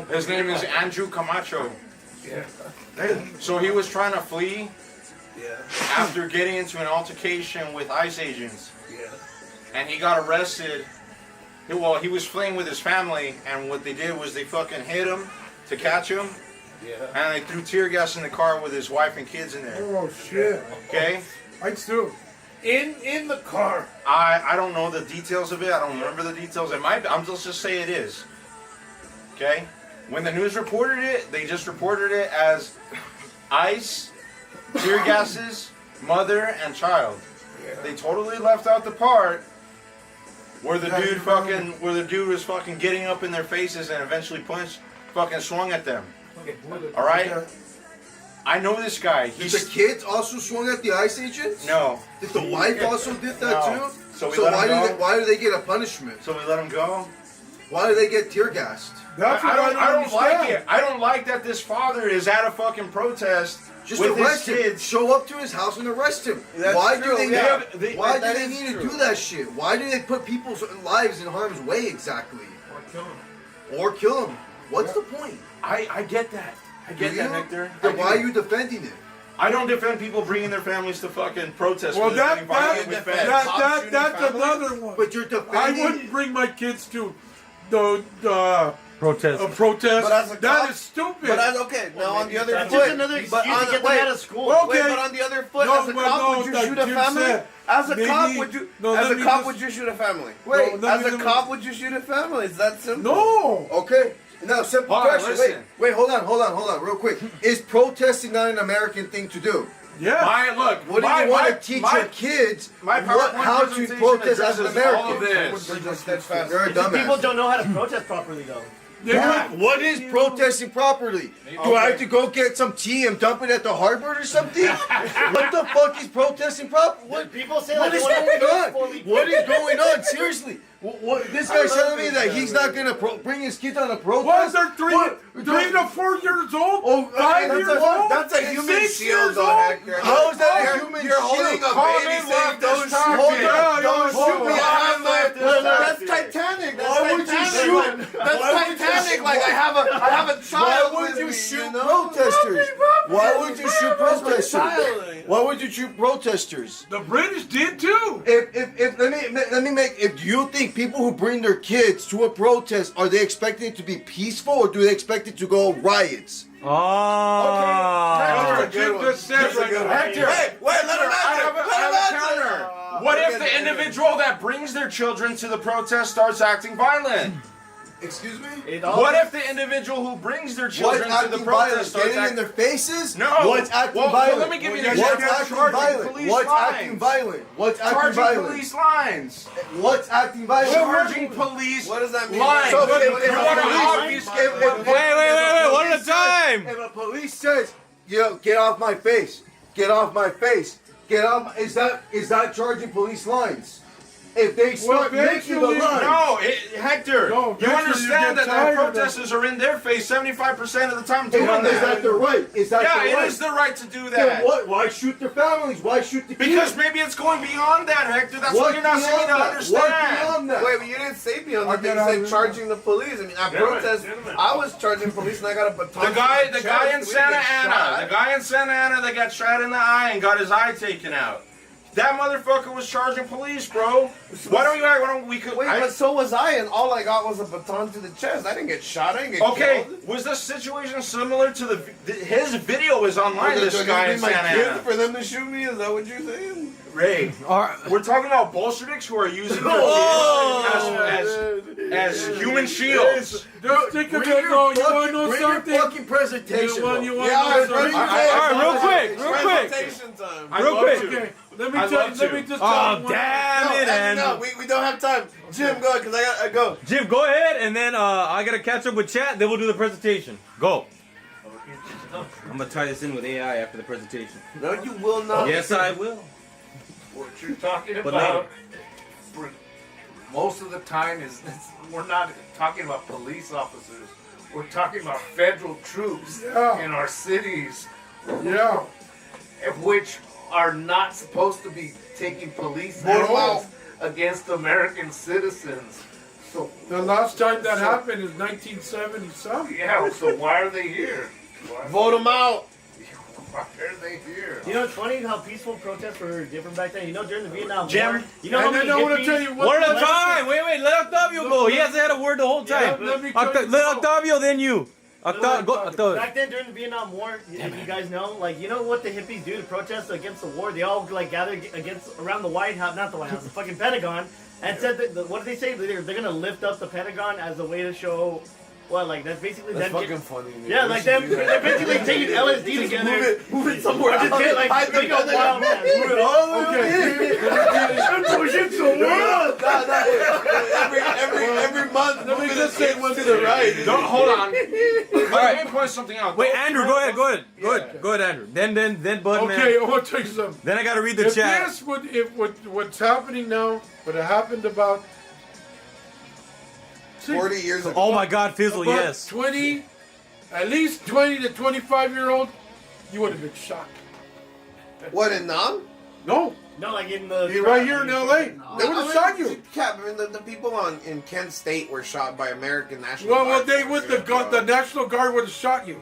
His name is Andrew Camacho. Yeah. So he was trying to flee Yeah. after getting into an altercation with ICE agents. Yeah. And he got arrested. Well, he was fleeing with his family, and what they did was they fucking hit him to catch him, Yeah. and they threw tear gas in the car with his wife and kids in there. Oh shit! Okay? I'd still. In the car. I don't know the details of it. I don't remember the details. It might be. Let's just say it is. Okay? When the news reported it, they just reported it as ICE, tear gases, mother, and child. They totally left out the part where the dude was fucking getting up in their faces and eventually swung at them. All right? I know this guy. Did the kids also swung at the ICE agents? No. Did the wife also did that No. too? So we let him go? why do they get a punishment? So we let him go. Why do they get tear gassed? That's what I don't like understand. it. I don't like that this father is at a fucking protest Just with arrest his him. kids. Show up to his house and arrest him. That's Why true, do they? yeah. Why do That they is need true. to do that shit? Why do they put people's lives in harm's way exactly? Or kill them. What's the point? I get that. I get Do that, you? Victor. Then why are you defending it? I don't defend people bringing their families to fucking protest. Well, for getting violent with families. Cops that's shooting another one. But you're I defending. wouldn't bring my kids to the Protest. a protest. But as a That cop- is stupid. But okay, now on the other That's foot, just another excuse but on to get them wait, out of school. Well, wait, okay. but on the other foot, No, as a but cop, no, would you like shoot a Jim family? said, As a maybe- cop, would you? no, as let a me cop, just- would you shoot a family? Wait, No, As let a me- cop, would you shoot a family? It's that simple. No. Okay. Now, simple Hold on, question. listen. Wait, hold on, real quick. Is protesting not an American thing to do? Yeah. Look, What do you want to teach your kids? My How to presentation protest as an addresses all of American? this. You're a It's just people dumbass. don't know how to protest properly, though. They would- What is protesting properly? Do I have to go get some tea and dump it at the harbor or something? What the fuck is protesting properly? What? People say What like is they wanna going on? fully- What is going on? Seriously. This guy's telling me that he's not gonna bring his kids on a protest? Was there three What? to 4 years old? Oh, 5 that's years a- old? That's a human 6 shield, years though, old? Hector. How is that a You're- human You're holding shield? a Call baby me saying, leftist "Don't talking. shoot me." Yeah, Don't hold shoot me. on. I'm like, that's Titanic. That's Why would you Titanic. shoot? That's Why would you Titanic. shoot? Like I have a Why child would with you me, shoot know? protesters? Why would you shoot protesters? Child. Why would you shoot protesters? The British did too. If let me make, if you think people who bring their kids to a protest, are they expecting it to be peaceful or do they expect it to go riots? Oh. That's what Jim just said right now. Hector, Wait, let him I answer. have a Let him answer. counter. What if the individual that brings their children to the protest starts acting violent? Excuse me? It all- What if the individual who brings their What's children to the acting violent? protest starts Getting in acting... their faces? No. What's acting Well, violent? let me give you an What's example. acting Charging violent? police What's lines. acting violent? What's acting Charging violent? police lines. What's acting violent? Charging police What does that mean? lines. So You if want a to police- obvious... Wait, one at a time. If a police says, "Yo, get off my face, get off my face, get off," is that charging police lines? If they start making the eventually- line, No, Hector, No, you eventually you understand get that tired the of it. protesters are in their face 75% of the time doing is that the right? Is that Yeah, the it right? is the right to do Then that. what? Why shoot their families? Why shoot the kids? Because maybe it's going beyond that, Hector. That's what What's you're not beyond seeming to that? understand. What's beyond that? Wait, but you didn't say beyond I'll that. get You out said of charging the police. I mean, at protest, I was charging police and I got a baton. The guy to in chest. We Santa get Ana, shot. the guy in Santa Ana that got shot in the eye and got his eye taken out. That motherfucker was charging police, bro. Why don't you act? Why don't we could? Wait, but so was I, and all I got was a baton to the chest. I didn't get shot. I didn't get Okay, killed. was the situation similar to his video is online? Was it This guy in my Santa kid Ana. for them to shoot me? Is that what you're saying? Ray, we're talking about Bolsheviks who are using their kids as human shields. Just think of it, though. You want to know Bring something? your fucking presentation. You want bro. to know Yeah, something? All right, real quick. Presentation time. I Real love quick. to. Okay, let me I'd tell love you. Let to. me just Oh, tell you. damn it, No, and we don't have time. Jim, go because I got to go. Jim, go ahead, and then I gotta catch up with chat. Then we'll do the presentation. Go. I'm gonna tie this in with AI after the presentation. No, you will not. Yes, I will. What you're talking But about, for most of the time, is we're not talking about police officers. We're talking about federal troops Yeah. in our cities, Yeah. which are not supposed to be taking police Vote 'em actions against American citizens. So The last time that happened is 1970-something. yeah, so why are they here? Vote them out. Why are they here? You know, it's funny how peaceful protests were different back then. You know, during the Vietnam Jim, War, you know how And many then I want to hippies- tell you One at a what. time. Wait. Let Octavio go. He hasn't had a word the whole time. let me tell you Let something. Octavio, then you. Octavio. Back then, during the Vietnam War, if you guys know, like, you know what the hippies do to protest against the war? They all like gather against around the White House, not the White House, the fucking Pentagon, and said that what did they say? They're gonna lift up the Pentagon as a way to show. Well, like that's basically That's them. fucking funny. Man. Yeah, We like should them. do that. They're basically taking LSD together. Move it somewhere Just else. get, like, Hide the big old Pentagon. wild man. Move it all the way Okay. Every month, Let me move just it say one to the thing. right. Don't hold on. Let me point something out. Wait, Don't Andrew, throw- go ahead, Go ahead, Andrew. Then Budman. Okay, I want to tell you something. Then I gotta read the If chat. this what's happening now, what happened about 40 years ago. Oh my God, Fizzle, about yes. 20, at least 20 to 25-year-old, you would have been shot. What, in Nam? No, No, like in the. you're right here in L.A. They would have shot you. Cap, I mean, the people in Kent State were shot by American National Well, Guard they would forces, bro. the National Guard would have shot you.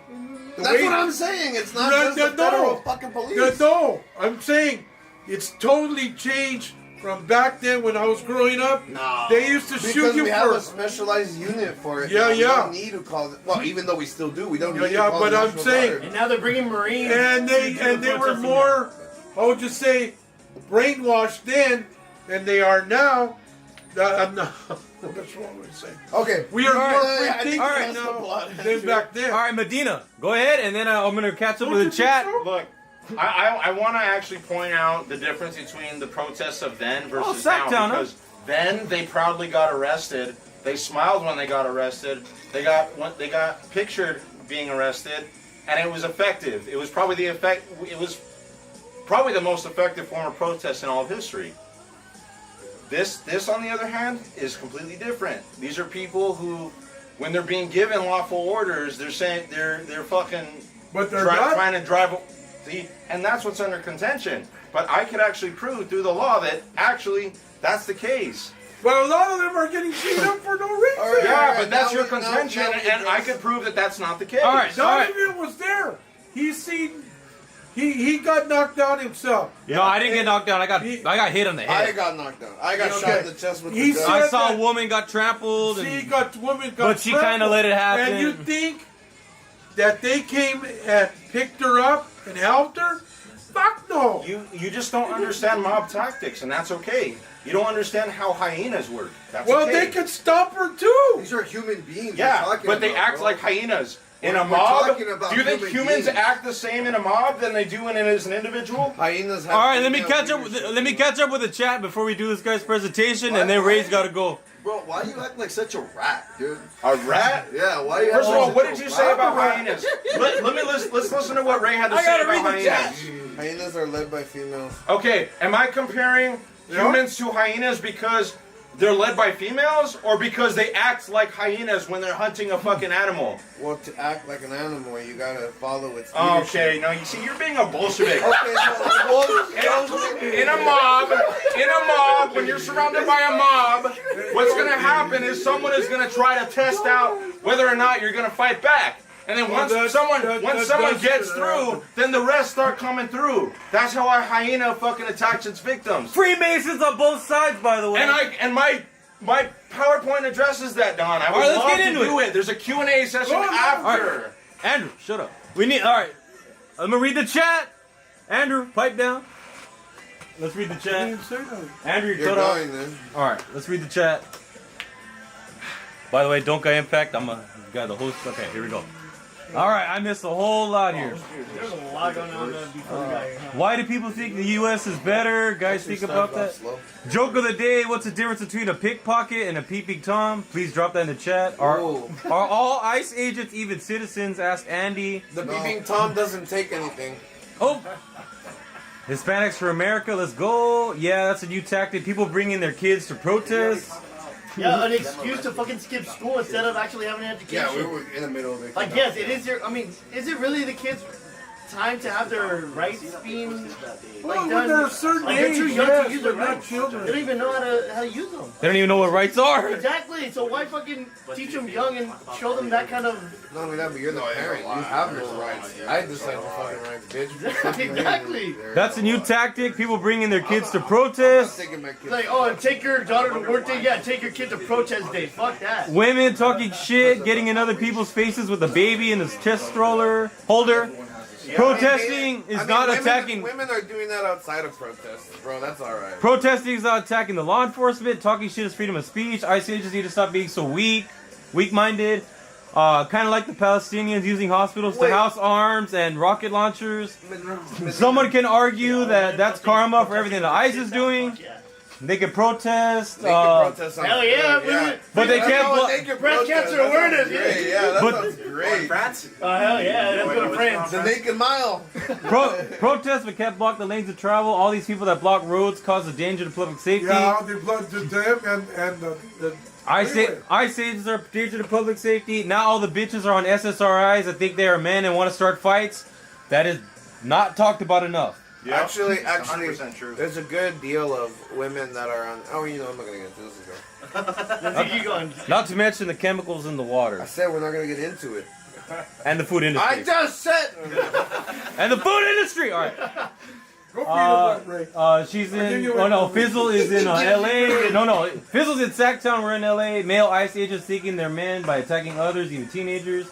That's what I'm saying. It's not just the federal fucking police. No, I'm saying it's totally changed from back then when I was growing up. No. They used to shoot Because you we have a for. specialized unit for it. Yeah, now. We yeah. don't need to call it. Well, even though we still do, we don't Yeah, need to yeah, call but it I'm National saying- Guard. And now they're bringing Marines. And they were protesting more, I would just say, brainwashed then than they are now. I'm not. That's wrong with saying. Okay. We are All more right, free I think thinking that's now the blood. than back then. All right, Medina, go ahead, and then I'm gonna catch up Don't with you the think chat. so? Look, I want to actually point out the difference between the protests of then versus now. Sacktown, huh? Because then they proudly got arrested. They smiled when they got arrested. They got pictured being arrested, and it was effective. It was probably the most effective form of protest in all of history. This, on the other hand, is completely different. These are people who, when they're being given lawful orders, they're saying they're fucking But they're not. trying to drive. See, and that's what's under contention. But I could actually prove through the law that actually that's the case. But a lot of them are getting beat up for no reason. All right, Yeah, all right, but that's now your we- now- contention, now we and I address- could prove that that's not the case. All right. Donovan was there. He seen. He got knocked out himself. No, I didn't get knocked down. I got hit on the I head. got knocked down. I got Okay. shot in the chest with He the said- gun. I saw a woman got trampled, She and got woman got but she kind of trampled. let it happen. And you think that they came and picked her up and helped her? Fuck no. You just don't understand mob tactics, and that's okay. You don't understand how hyenas work. That's Well, okay. they could stop her too. These are human beings. Yeah, we're talking but they about, act bro. like hyenas. In We're a mob, talking about do you think human humans beings. act the same in a mob than they do as an individual? Hyenas have all right, let me female catch up. leadership. Let me catch up with the chat before we do this guy's presentation, and then Ray's got to go. Bro, why do you act like such a rat, dude? A rat? Yeah, why? You First of act all, like what such did a you say rat? about hyenas? Let's listen to what Ray had to I say gotta about read the hyenas. Hyenas are led by females. Okay, am I comparing humans to hyenas because they're led by females, or because they act like hyenas when they're hunting a fucking animal? Well, to act like an animal, you gotta follow its leadership. Okay, no, you see, you're being a Bolshevik. Okay, so In a mob, when you're surrounded by a mob, what's gonna happen is someone is gonna try to test out whether or not you're gonna fight back. And then Well, once that someone does gets happen. through, then the rest start coming through. That's how a hyena fucking attacks its victims. Freemasons on both sides, by the way. And my PowerPoint addresses that, Don. I would All right, let's love get to into do it. it. There's a Q&A session All right. after. Andrew, shut up. We need. All right, I'm gonna read the chat. Andrew, pipe down. Let's read the I chat. didn't say nothing. Andrew, you're shut up. going then. All right, let's read the chat. By the way, Don't Guy Impact. I'm a guy, the host. Okay, here we go. All right, I missed a whole lot here. There's a lot going on before we got here. Huh? Why do people think the U.S. is better? Guys, think about that. Slow. Joke of the day: what's the difference between a pickpocket and a peeping tom? Please drop that in the chat. Are all ICE agents even citizens? Asked Andy. The peeping Tom doesn't take anything. Oh, Hispanics for America. Let's go. Yeah, that's a new tactic. People bringing their kids to protest. Yeah, an excuse to fucking skip school instead of actually having an education. Yeah, we were in the middle of it. Like, yes, it is your. I mean, is it really the kids' time to have their rights being like Well, when done? they're a certain Like, age, they're too young yes, to use their but not rights. children. They don't even know how to use them. They don't even know what rights are. Exactly. So why fucking teach them young and show them that kind of? Not only that, but you're the parent. You have no rights. I decide your fucking rights, bitch. Exactly. That's a new tactic. People bringing their kids to I'm not protest. taking my kids. Like, oh, and take your daughter to work day. Yeah, take your kid to protest day. Fuck that. Women talking shit, getting in other people's faces with a baby in his chest stroller holder. Protesting is not attacking. Women are doing that outside of protests, bro. That's all right. Protesting is not attacking the law enforcement. Talking shit is freedom of speech. ICE agents need to stop being so weak-minded. Kind of like the Palestinians using hospitals to Wait. house arms and rocket launchers. Someone can argue that that's karma for everything that ICE is doing. Yeah. They can protest. They can protest on Hell the yeah, street, women. But they can't. Breast cancer awareness. Great, yeah, that But- sounds great. Oh hell yeah, let's go to France. The Naked Mile. Protest but can't block the lanes of travel. All these people that block roads cause a danger to public safety. Yeah, they blood to them and the ICE agents are a danger to public safety. Now all the bitches are on SSRIs that think they are men and want to start fights. That is not talked about enough. Yep. Actually, 100% true. there's a good deal of women that are on. Oh, you know, I'm not gonna get into this. Let's keep going. Not to mention the chemicals in the I water. said we're not gonna get into it. And the food industry. I just said. And the food industry. All right. Go for it, Ray. She's I'll give in. you Oh a- no, Fizzle is in LA. No, Fizzle's in Sacktown. We're in LA. Male ICE agents seeking their men by attacking others, even teenagers.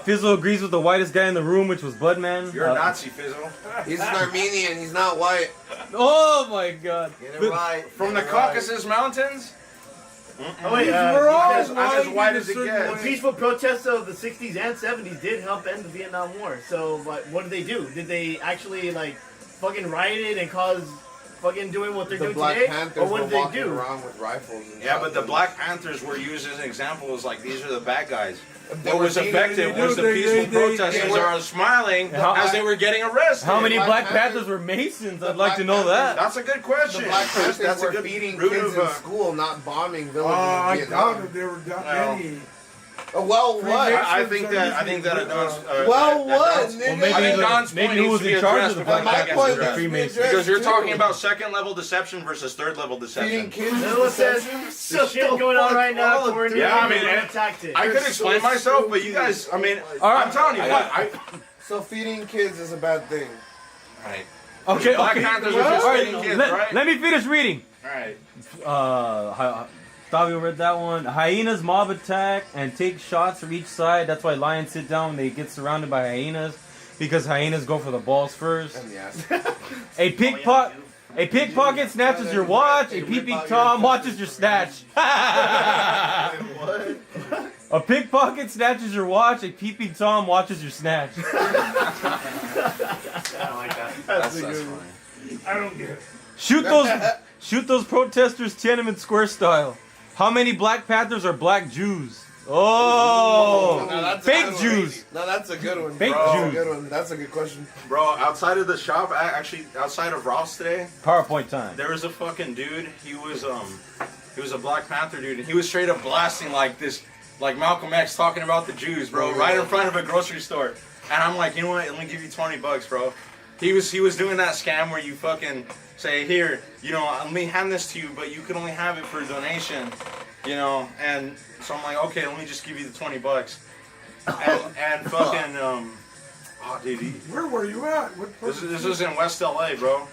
Fizzle agrees with the whitest guy in the room, which was Budman. You're a Nazi, Fizzle. He's an Armenian. He's not white. Oh my God. Get it right. From the Caucasus Mountains? Oh wait, We're all because I'm as white in a as it certain gets. the way. peaceful protests of the 60s and 70s did help end the Vietnam War. So, what did they do? Did they actually like fucking rioted and cause fucking doing what they're The doing Black today? Panthers Or what were did they walking do? around with rifles. And Yeah, but the shotguns. Black Panthers were used as an example as like these are the bad guys. They What were was beating- effective they was do, the they- peaceful they- protesters they were- are smiling How- as they were getting arrested. How many Black Black Panthers- Panthers were Masons? the I'd like to Black know that. That's a good The question. Black Panthers That's a were good feeding root kids of, in school, not bombing villages I in doubt Vietnam. if there were that Well, many. Well, what? I think that Adon's. Well, what, nigga? Well, maybe I think the- Don's maybe point who needs was to be in charge of addressed the before Black My that gets point addressed. is Freemasons. Because you're too. talking about second level deception versus third level feeding deception. kids You know what says deception. the shit going on right now? all According to Yeah, I me, mean, they and- attacked it. I could explain myself, but you guys, I mean, All right. I'm telling you, I So feeding kids is a bad thing. right. Okay, Black okay. Panthers All are just right, feeding kids, let, right? let me finish reading. All right. Fabio read that one. Hyenas mob attack and take shots from each side. That's why lions sit down when they get surrounded by hyenas, because hyenas go for the balls first. And yes. A pickpocket snatches your watch. A peeping Tom watches your snatch. A pickpocket snatches your watch. A peeping Tom watches your snatch. That's funny. I don't get it. Shoot those protesters Tiananmen Square style. How many Black Panthers are Black Jews? Oh, Now that's a fake good one. Jews. No, that's a good one. Fake That's a Jews. good one. That's a good question. Bro, outside of the shop, actually outside of Ross today, PowerPoint time. there was a fucking dude. He was a Black Panther dude, and he was straight up blasting like this, like Malcolm X talking about the Jews, bro, right in front of a grocery store. And I'm like, you know what? Let me give you $20, bro. He was doing that scam where you fucking say, here, you know, let me hand this to you, but you can only have it for a donation, you know. And so I'm like, okay, let me just give you the $20. And fucking oh, dude, Where were you at? What this was in West LA, bro.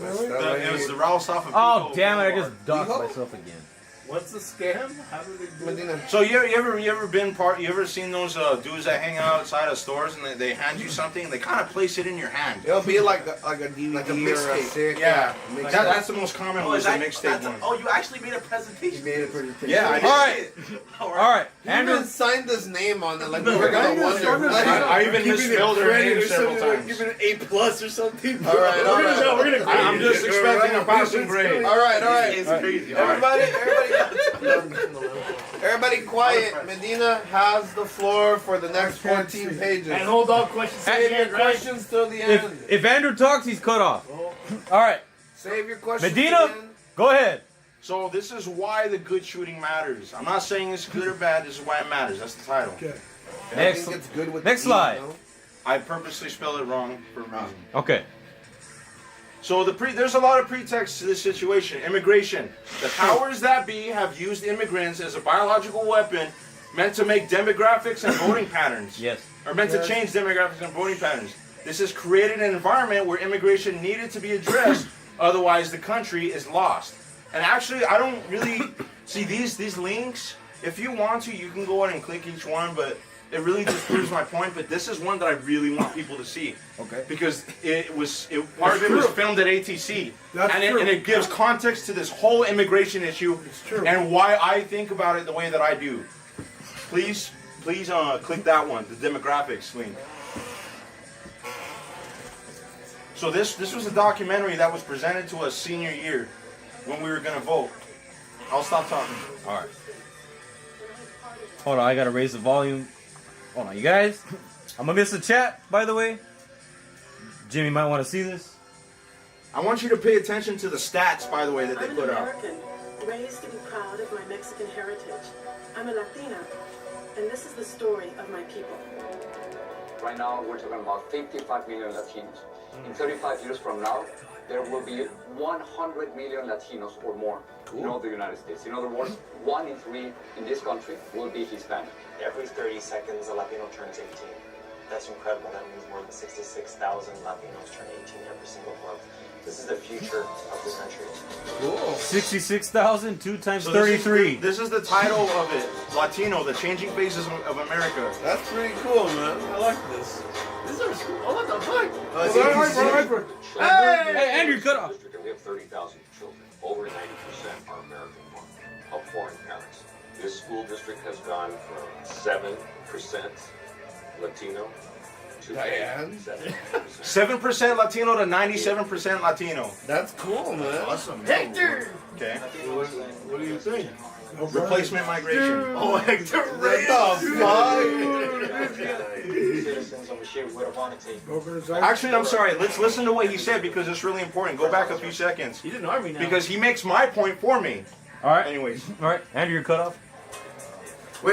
Really? It was the Ralph off of Oh Pico damn it! I Boulevard. just docked myself again. What's the scam? How do they do it? Medina. So you ever seen those dudes that hang out outside of stores and they hand you something and they kind of place it in your hand? It'll be like a DVD Like a or a mixtape. stick. Yeah, Mixtape. that's the most common was the mixtape one. Oh, you actually made a presentation. He made a presentation. Yeah, I did. All right, He Andrew. even signed his name on it, like we were gonna wonder. I even misspelled her name several times. Give it an A+ or something. All right, all right. We're gonna I'm just expecting a passing grade. All right, all right. It's crazy. All right. Everybody quiet. Medina has the floor for the next 14 pages. And hold all questions. Save your Right? questions till the end. If Andrew talks, he's cut off. All right, Save your questions Medina? till the end. go ahead. So this is why the good shooting matters. I'm not saying it's good or bad. This is why it matters. That's the title. Okay. I Next, think it's good with next the E, slide. no? I purposely spelled it wrong for a reason. Okay. So there's a lot of pretexts to this situation. Immigration. The powers that be have used immigrants as a biological weapon meant to make demographics and voting patterns. Yes. Or meant to change demographics and voting patterns. This has created an environment where immigration needed to be addressed, otherwise the country is lost. And actually, I don't really see these links. If you want to, you can go ahead and click each one, but it really just proves my point. But this is one that I really want people to see. Okay. Because part of it was filmed at ATC. That's and true. it gives context to this whole immigration issue true. and why I think about it the way that I do. Please click that one, the demographics link. So this was a documentary that was presented to us senior year when we were gonna vote. I'll stop talking. All right. Hold on, I gotta raise the volume. Hold on, you guys. I'm gonna miss the chat, by the way. Jimmy might want to see this. I want you to pay attention to the stats, by the way, that they I'm an put out. American, raised to be proud of my Mexican heritage. I'm a Latina, and this is the story of my people. Right now, we're talking about 55 million Latinos. In 35 years from now, there will be 100 million Latinos or more in all the United States. In other words, 1 in 3 in this country will be Hispanic. Every 30 seconds, a Latino turns 18. That's incredible. That means more than 66,000 Latinos turn 18 every single month. This is the future of this country. Cool. 66,000, 2 times So 33. This is the title of it. Latino, the changing faces of America. That's pretty cool, man. I like this. These are oh, what the fuck? Hey, Andrew, cut off. We have 30,000 children. Over 90% are American born of foreign parents. This school district has gone from 7% Latino to 7%. 7% Latino to 97% Latino. That's cool, man. Awesome. Hector! Okay. What do you think? Replacement migration. Oh, Hector Ray! Citizens of a shit would have wanted to. Actually, I'm sorry. Let's listen to what he said because it's really important. Go back a few seconds. He's an army now. Because he makes my point for me. All right. Anyways. All right, Andrew, you're cut off. Wait,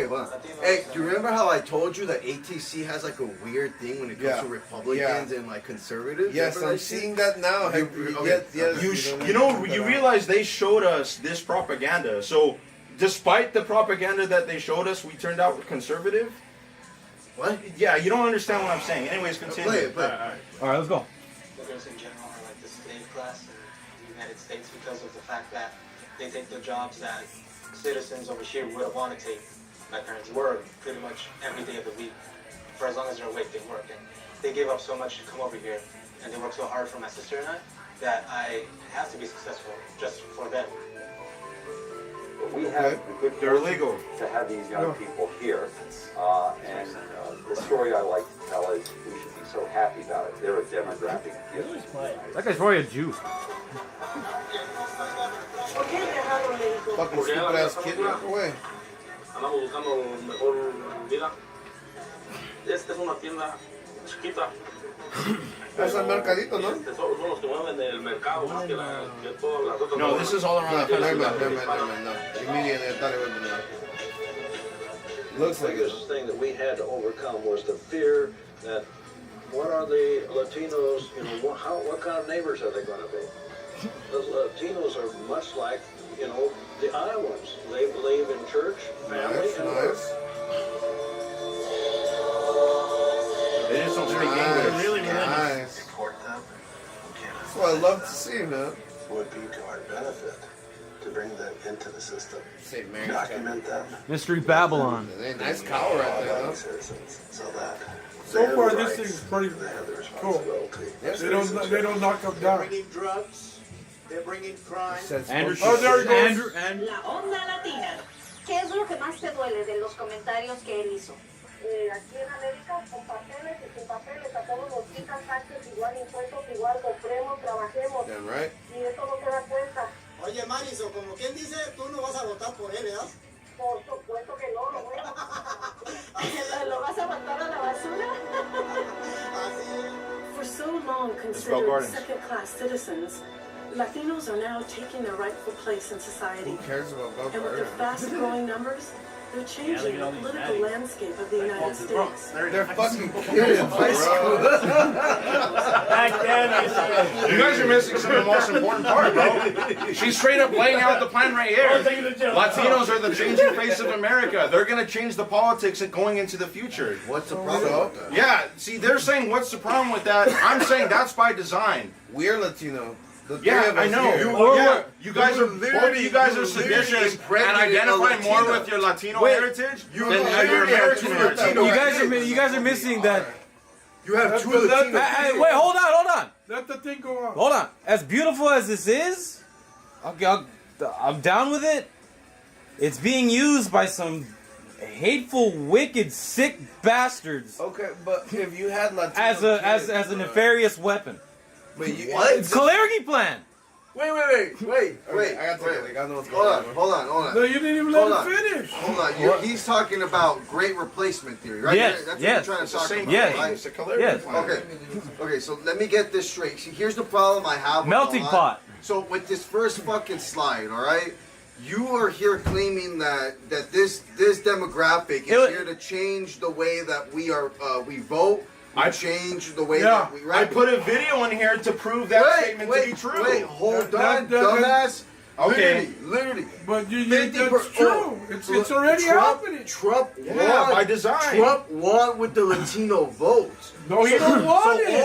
hold on. Hey, do you remember how I told you that ATC has like a weird thing when it comes to Republicans and like conservatives? Yes, Remember I'm that shit? seeing that now. Okay. Yes. You realize they showed us this propaganda. So, despite the propaganda that they showed us, we turned out conservative. What? Yeah, you don't understand what I'm saying. Anyways, continue. Play it. All right, let's go. Immigrants in general are like the slave class in the United States because of the fact that they take the jobs that citizens over here would have wanted to take. My parents work pretty much every day of the week. For as long as they're awake, they work. And they give up so much to come over here, and they work so hard for my sister and I, that I have to be successful just for them. But we have the good They're illegal. to have these young people here. And the story I like to tell is we should be so happy about it. They're a demographic gift. That guy's probably a Jew. Fucking stupid ass kid, walk away. Andamos buscando mejor vida. Esta es una tienda chiquita. That's a mercadito, ¿no? Son los que mueven el mercado más que todas las otras. No, this is all around the Never country. mind, no. Immediately I thought it would be no. Looks like it. The biggest thing that we had to overcome was the fear that what are the Latinos, what kind of neighbors are they going to be? Those Latinos are much like, the Iowans. They believe in church, family, and work. They just don't speak English. Really Nice. Report them. That's what I love to see, man. Would be to our benefit to bring them into the system. Say Mary. Document them. Mystery Babylon. Nice cowl right there, huh? Citizens, so that So far, this thing's pretty cool. Yes, They don't knock them down. Bringing drugs. They're bringing crime. Andrew, Oh, there he goes. Andrew. La onda latina. ¿Qué es lo que más te duele de los comentarios que él hizo? Aquí en América, con papeles y sin papeles, a todos nos quitan taxes igual, impuestos igual, compremos, trabajemos. Damn right. Y eso no se da cuenta. Oye, Mariso, como quien dice, tú no vas a votar por él, ¿verdad? Por supuesto que no, lo voy a... ¿Lo vas a mandar a la basura? For so long Bell considered Gardens. second-class citizens, Latinos are now taking their rightful place in society. Who cares about Bell And with their Gardens? fast-growing numbers, they're changing the political landscape of the United States. They're fucking kids, high school. Back then, I said, You guys are missing some of the most important part, bro. She's straight up laying out the plan right here. Latinos are the changing face of America. They're going to change the politics going into the future. What's the problem with that? Yeah, see, they're saying, what's the problem with that? I'm saying that's by design. We're Latino. The three Yeah, of I us know. here. You guys are both of you guys are seditious and identify more with your Latino heritage than your American heritage. You guys are missing that. You have two Let Latinos. the- Hey, wait, hold on. Let the thing go on. Hold on. As beautiful as this is, I'm down with it. It's being used by some hateful, wicked, sick bastards Okay, but if you had Latino as kids, a nefarious weapon. But you, It's Kalergi plan. Wait. I got to take it. I know what's going on. Hold on. No, you didn't even let Hold him on. finish. Hold on. He's talking about great replacement theory, right? Yes, That's yes. what you're trying to talk Same about, Yes. right? It's a Kalergi Yes. plan. Okay, so let me get this straight. See, here's the problem I have. with Melting a lot- pot. So with this first fucking slide, all right, You are here claiming that this demographic is here to change the way that we vote. Change the way that we. I put a video in here to prove that statement to be true. Wait, hold on, dumbass. Okay. Literally. But that's true. It's already happening. Trump won by design. Trump won with the Latino votes. No, he don't want it.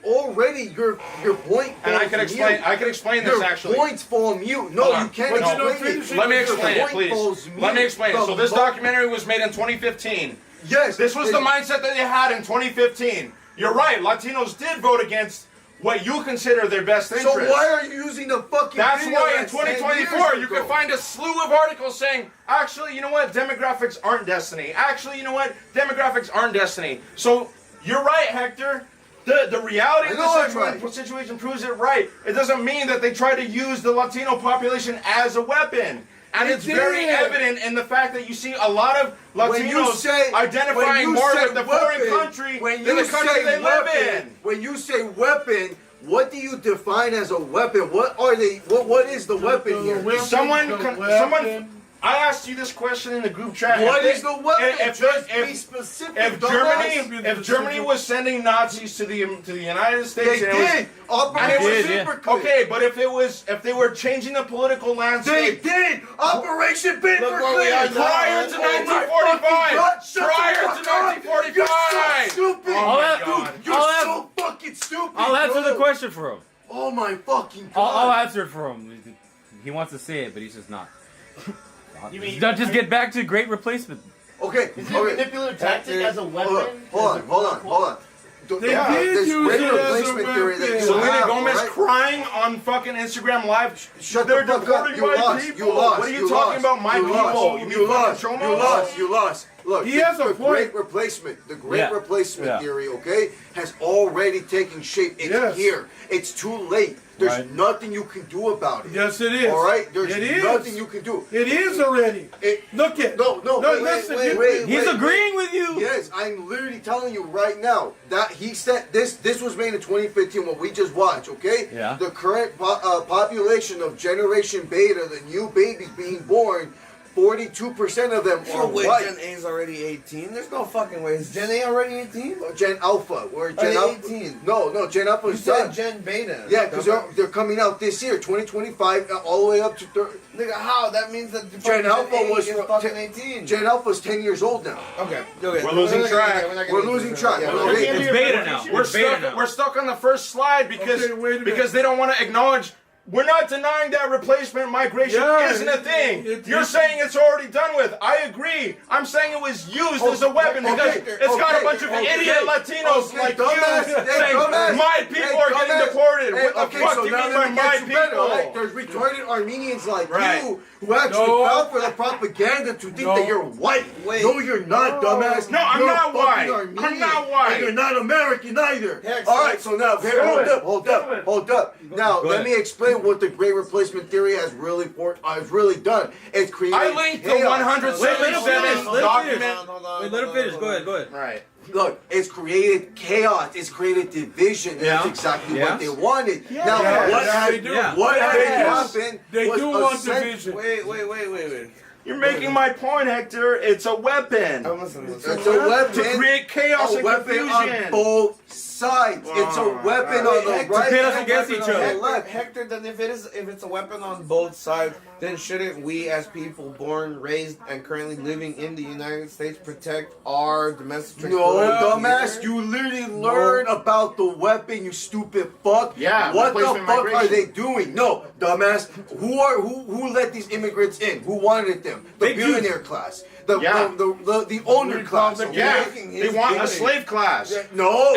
Already, your point. And I can explain this actually. Your points fall mute. No, you can't explain it. Let me explain it, please. Let me explain it. So this documentary was made in 2015. Yes. This was the mindset that they had in 2015. You're right. Latinos did vote against what you consider their best interest. So why are you using the fucking That's video why in that's 10 years 2024 you ago? can find a slew of articles saying, actually, you know what? Demographics aren't destiny. Actually, you know what? Demographics aren't destiny. So you're right, Hector. The reality of the situation proves it right. It doesn't mean that they try to use the Latino population as a weapon. And it's very evident in the fact that you see a lot of Latinos identifying more with the foreign country than the country they live in. When you say weapon, what do you define as a weapon? What are they? What is the weapon here? I asked you this question in the group chat. What is the weapon? Be specific. If Germany was sending Nazis to the United States, they did. Operation Paperclip. Okay, but if they were changing the political landscape, they did. Operation Paperclip. Prior to 1945. Prior to 1945. You're so stupid. You're so fucking stupid. I'll answer the question for him. Oh my fucking God. I'll answer it for him. He wants to say it, but he's just not. You mean just get back to great replacement? Okay. Is it a manipulative tactic as a weapon? Hold on. They did use it as a weapon. Selena Gomez crying on fucking Instagram Live. They're deporting my people. What are you talking about, my people? You lost. Look, he has a the point. Great Replacement, the Great Replacement theory, okay, has already taken shape. It's here. It's too late. There's nothing you can do about it. Yes, it is. All right, there's nothing you can do. It is already. Look at wait. He's agreeing with you. Yes, I'm literally telling you right now that he said this was made in 2015. What we just watched, okay? Yeah. The current population of Generation Beta, the new babies being born. 42% of them are white. Gen A is already 18. There's no fucking way. Is Gen A already 18? Gen Alpha. We're Gen Alpha. 18. No, Gen Alpha is done. Gen Beta. Yeah, because they're coming out this year, 2025, all the way up to 30. Nigga, how? That means that Gen Alpha was fucking 18. Gen Alpha's 10 years old now. Okay. We're losing track. We're losing track. It's beta now. We're stuck on the first slide because they don't want to acknowledge. We're not denying that replacement migration isn't a thing. You're saying it's already done with. I agree. I'm saying it was used as a weapon because it's got a bunch of idiot Latinos like you saying my people are getting deported. What the fuck do you mean by my people? There's retarded Armenians like you who actually fell for the propaganda to think that you're white. No, you're not, dumbass. No, I'm not white. I'm not white. And you're not American either. All right, so now, hold up. Now, let me explain what the Great Replacement Theory has really done. It's created I linked the 177 document. Wait, let him finish. Go ahead. Right. Look, it's created chaos. It's created division. That's exactly what they wanted. Now, what happened? They do want division. Wait. You're making my point, Hector. It's a weapon. It's a weapon to create chaos and confusion on both sides. It's a weapon on the right. To pit us against each other. Hector, then if it's a weapon on both sides, then shouldn't we as people born, raised, and currently living in the United States protect our domestic? No, dumbass. You literally learn about the weapon, you stupid fuck. Yeah. What the fuck are they doing? No, dumbass. Who let these immigrants in? Who wanted them? The billionaire class. The owner class. Okay? Yeah. They want a slave class. No.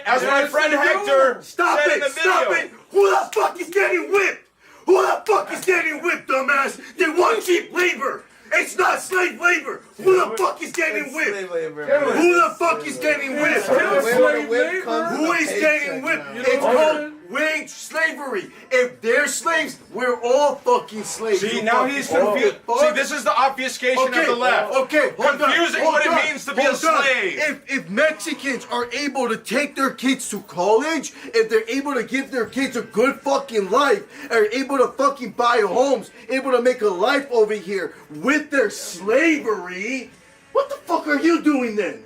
As my friend Hector said in the video. Stop it! Who the fuck is getting whipped? Who the fuck is getting whipped, dumbass? They want cheap labor. It's not slave labor. Who the fuck is getting whipped? Who the fuck is getting whipped? Who is getting whipped? It's called We ain't slavery. If they're slaves, we're all fucking slaves. See, You now fucking he's stupid confused. fuck. See, this is the obfuscation of the left. Okay, hold on, confusing hold what on, it means to be a hold on. slave. If Mexicans are able to take their kids to college, if they're able to give their kids a good fucking life, are able to fucking buy homes, able to make a life over here with their slavery, what the fuck are you doing then?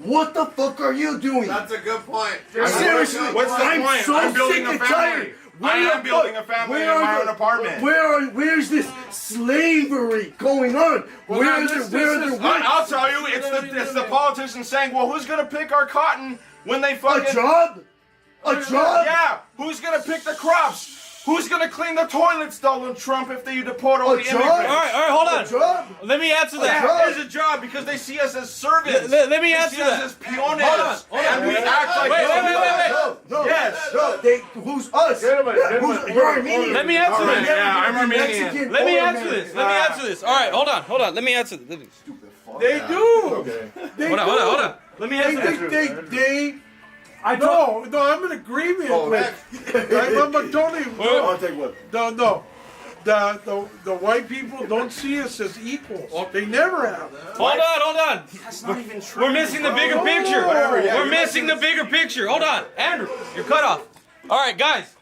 What the fuck are you doing? That's a good point. Seriously, What's the I'm point? so I'm building sick a and family. tired. I am building a family in my own apartment. Where's this slavery going on? Well, Where now is it? I'll tell you, it's the politicians saying, well, who's gonna pick our cotton when they fucking A job? A job? Yeah. Who's gonna pick the crops? Who's gonna clean the toilets, Donald Trump, if they deport all the immigrants? All right, hold on. A job? Let me answer that. Yeah, there's a job because they see us as servants. Let me They answer see us that. as peones. Hold on. And we act like No, Yes. no, who's us? You're Armenian. Let me answer this. Yeah, I'm Armenian. Mexican Let me or answer American. this. Let me answer this. All right, hold on. Let me answer this. They do. They Hold on. Let me answer this. They no, I'm in agreement with. I'm totally. I'll take one. No. The white people don't see us as equals. They never have. Hold on. That's not even true. We're missing the bigger picture. We're missing the bigger picture. Hold on, Andrew, you're cut off. All right, guys.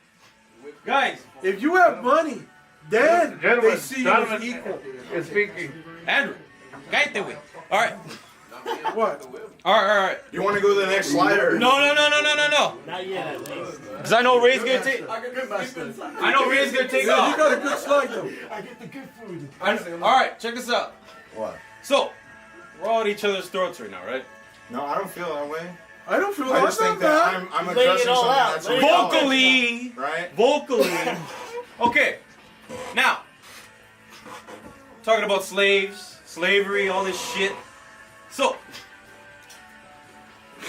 If you have money, then Gentlemen, they see you as equal. is speaking. Andrew, cállate, güey. All right. What? All right. You want to go to the next slide or? No. Not yet, at least. Because I know Ray's gonna take. I know Ray's gonna take Yeah, you off. got a good slide though. I get the good food. All right, check this out. What? So, we're all at each other's throats right now, right? No, I don't feel that way. I don't feel I just think that I'm Lay it addressing all something out. that's Lay it all out. Vocally. right. Okay. Now, talking about slavery, all this shit. So,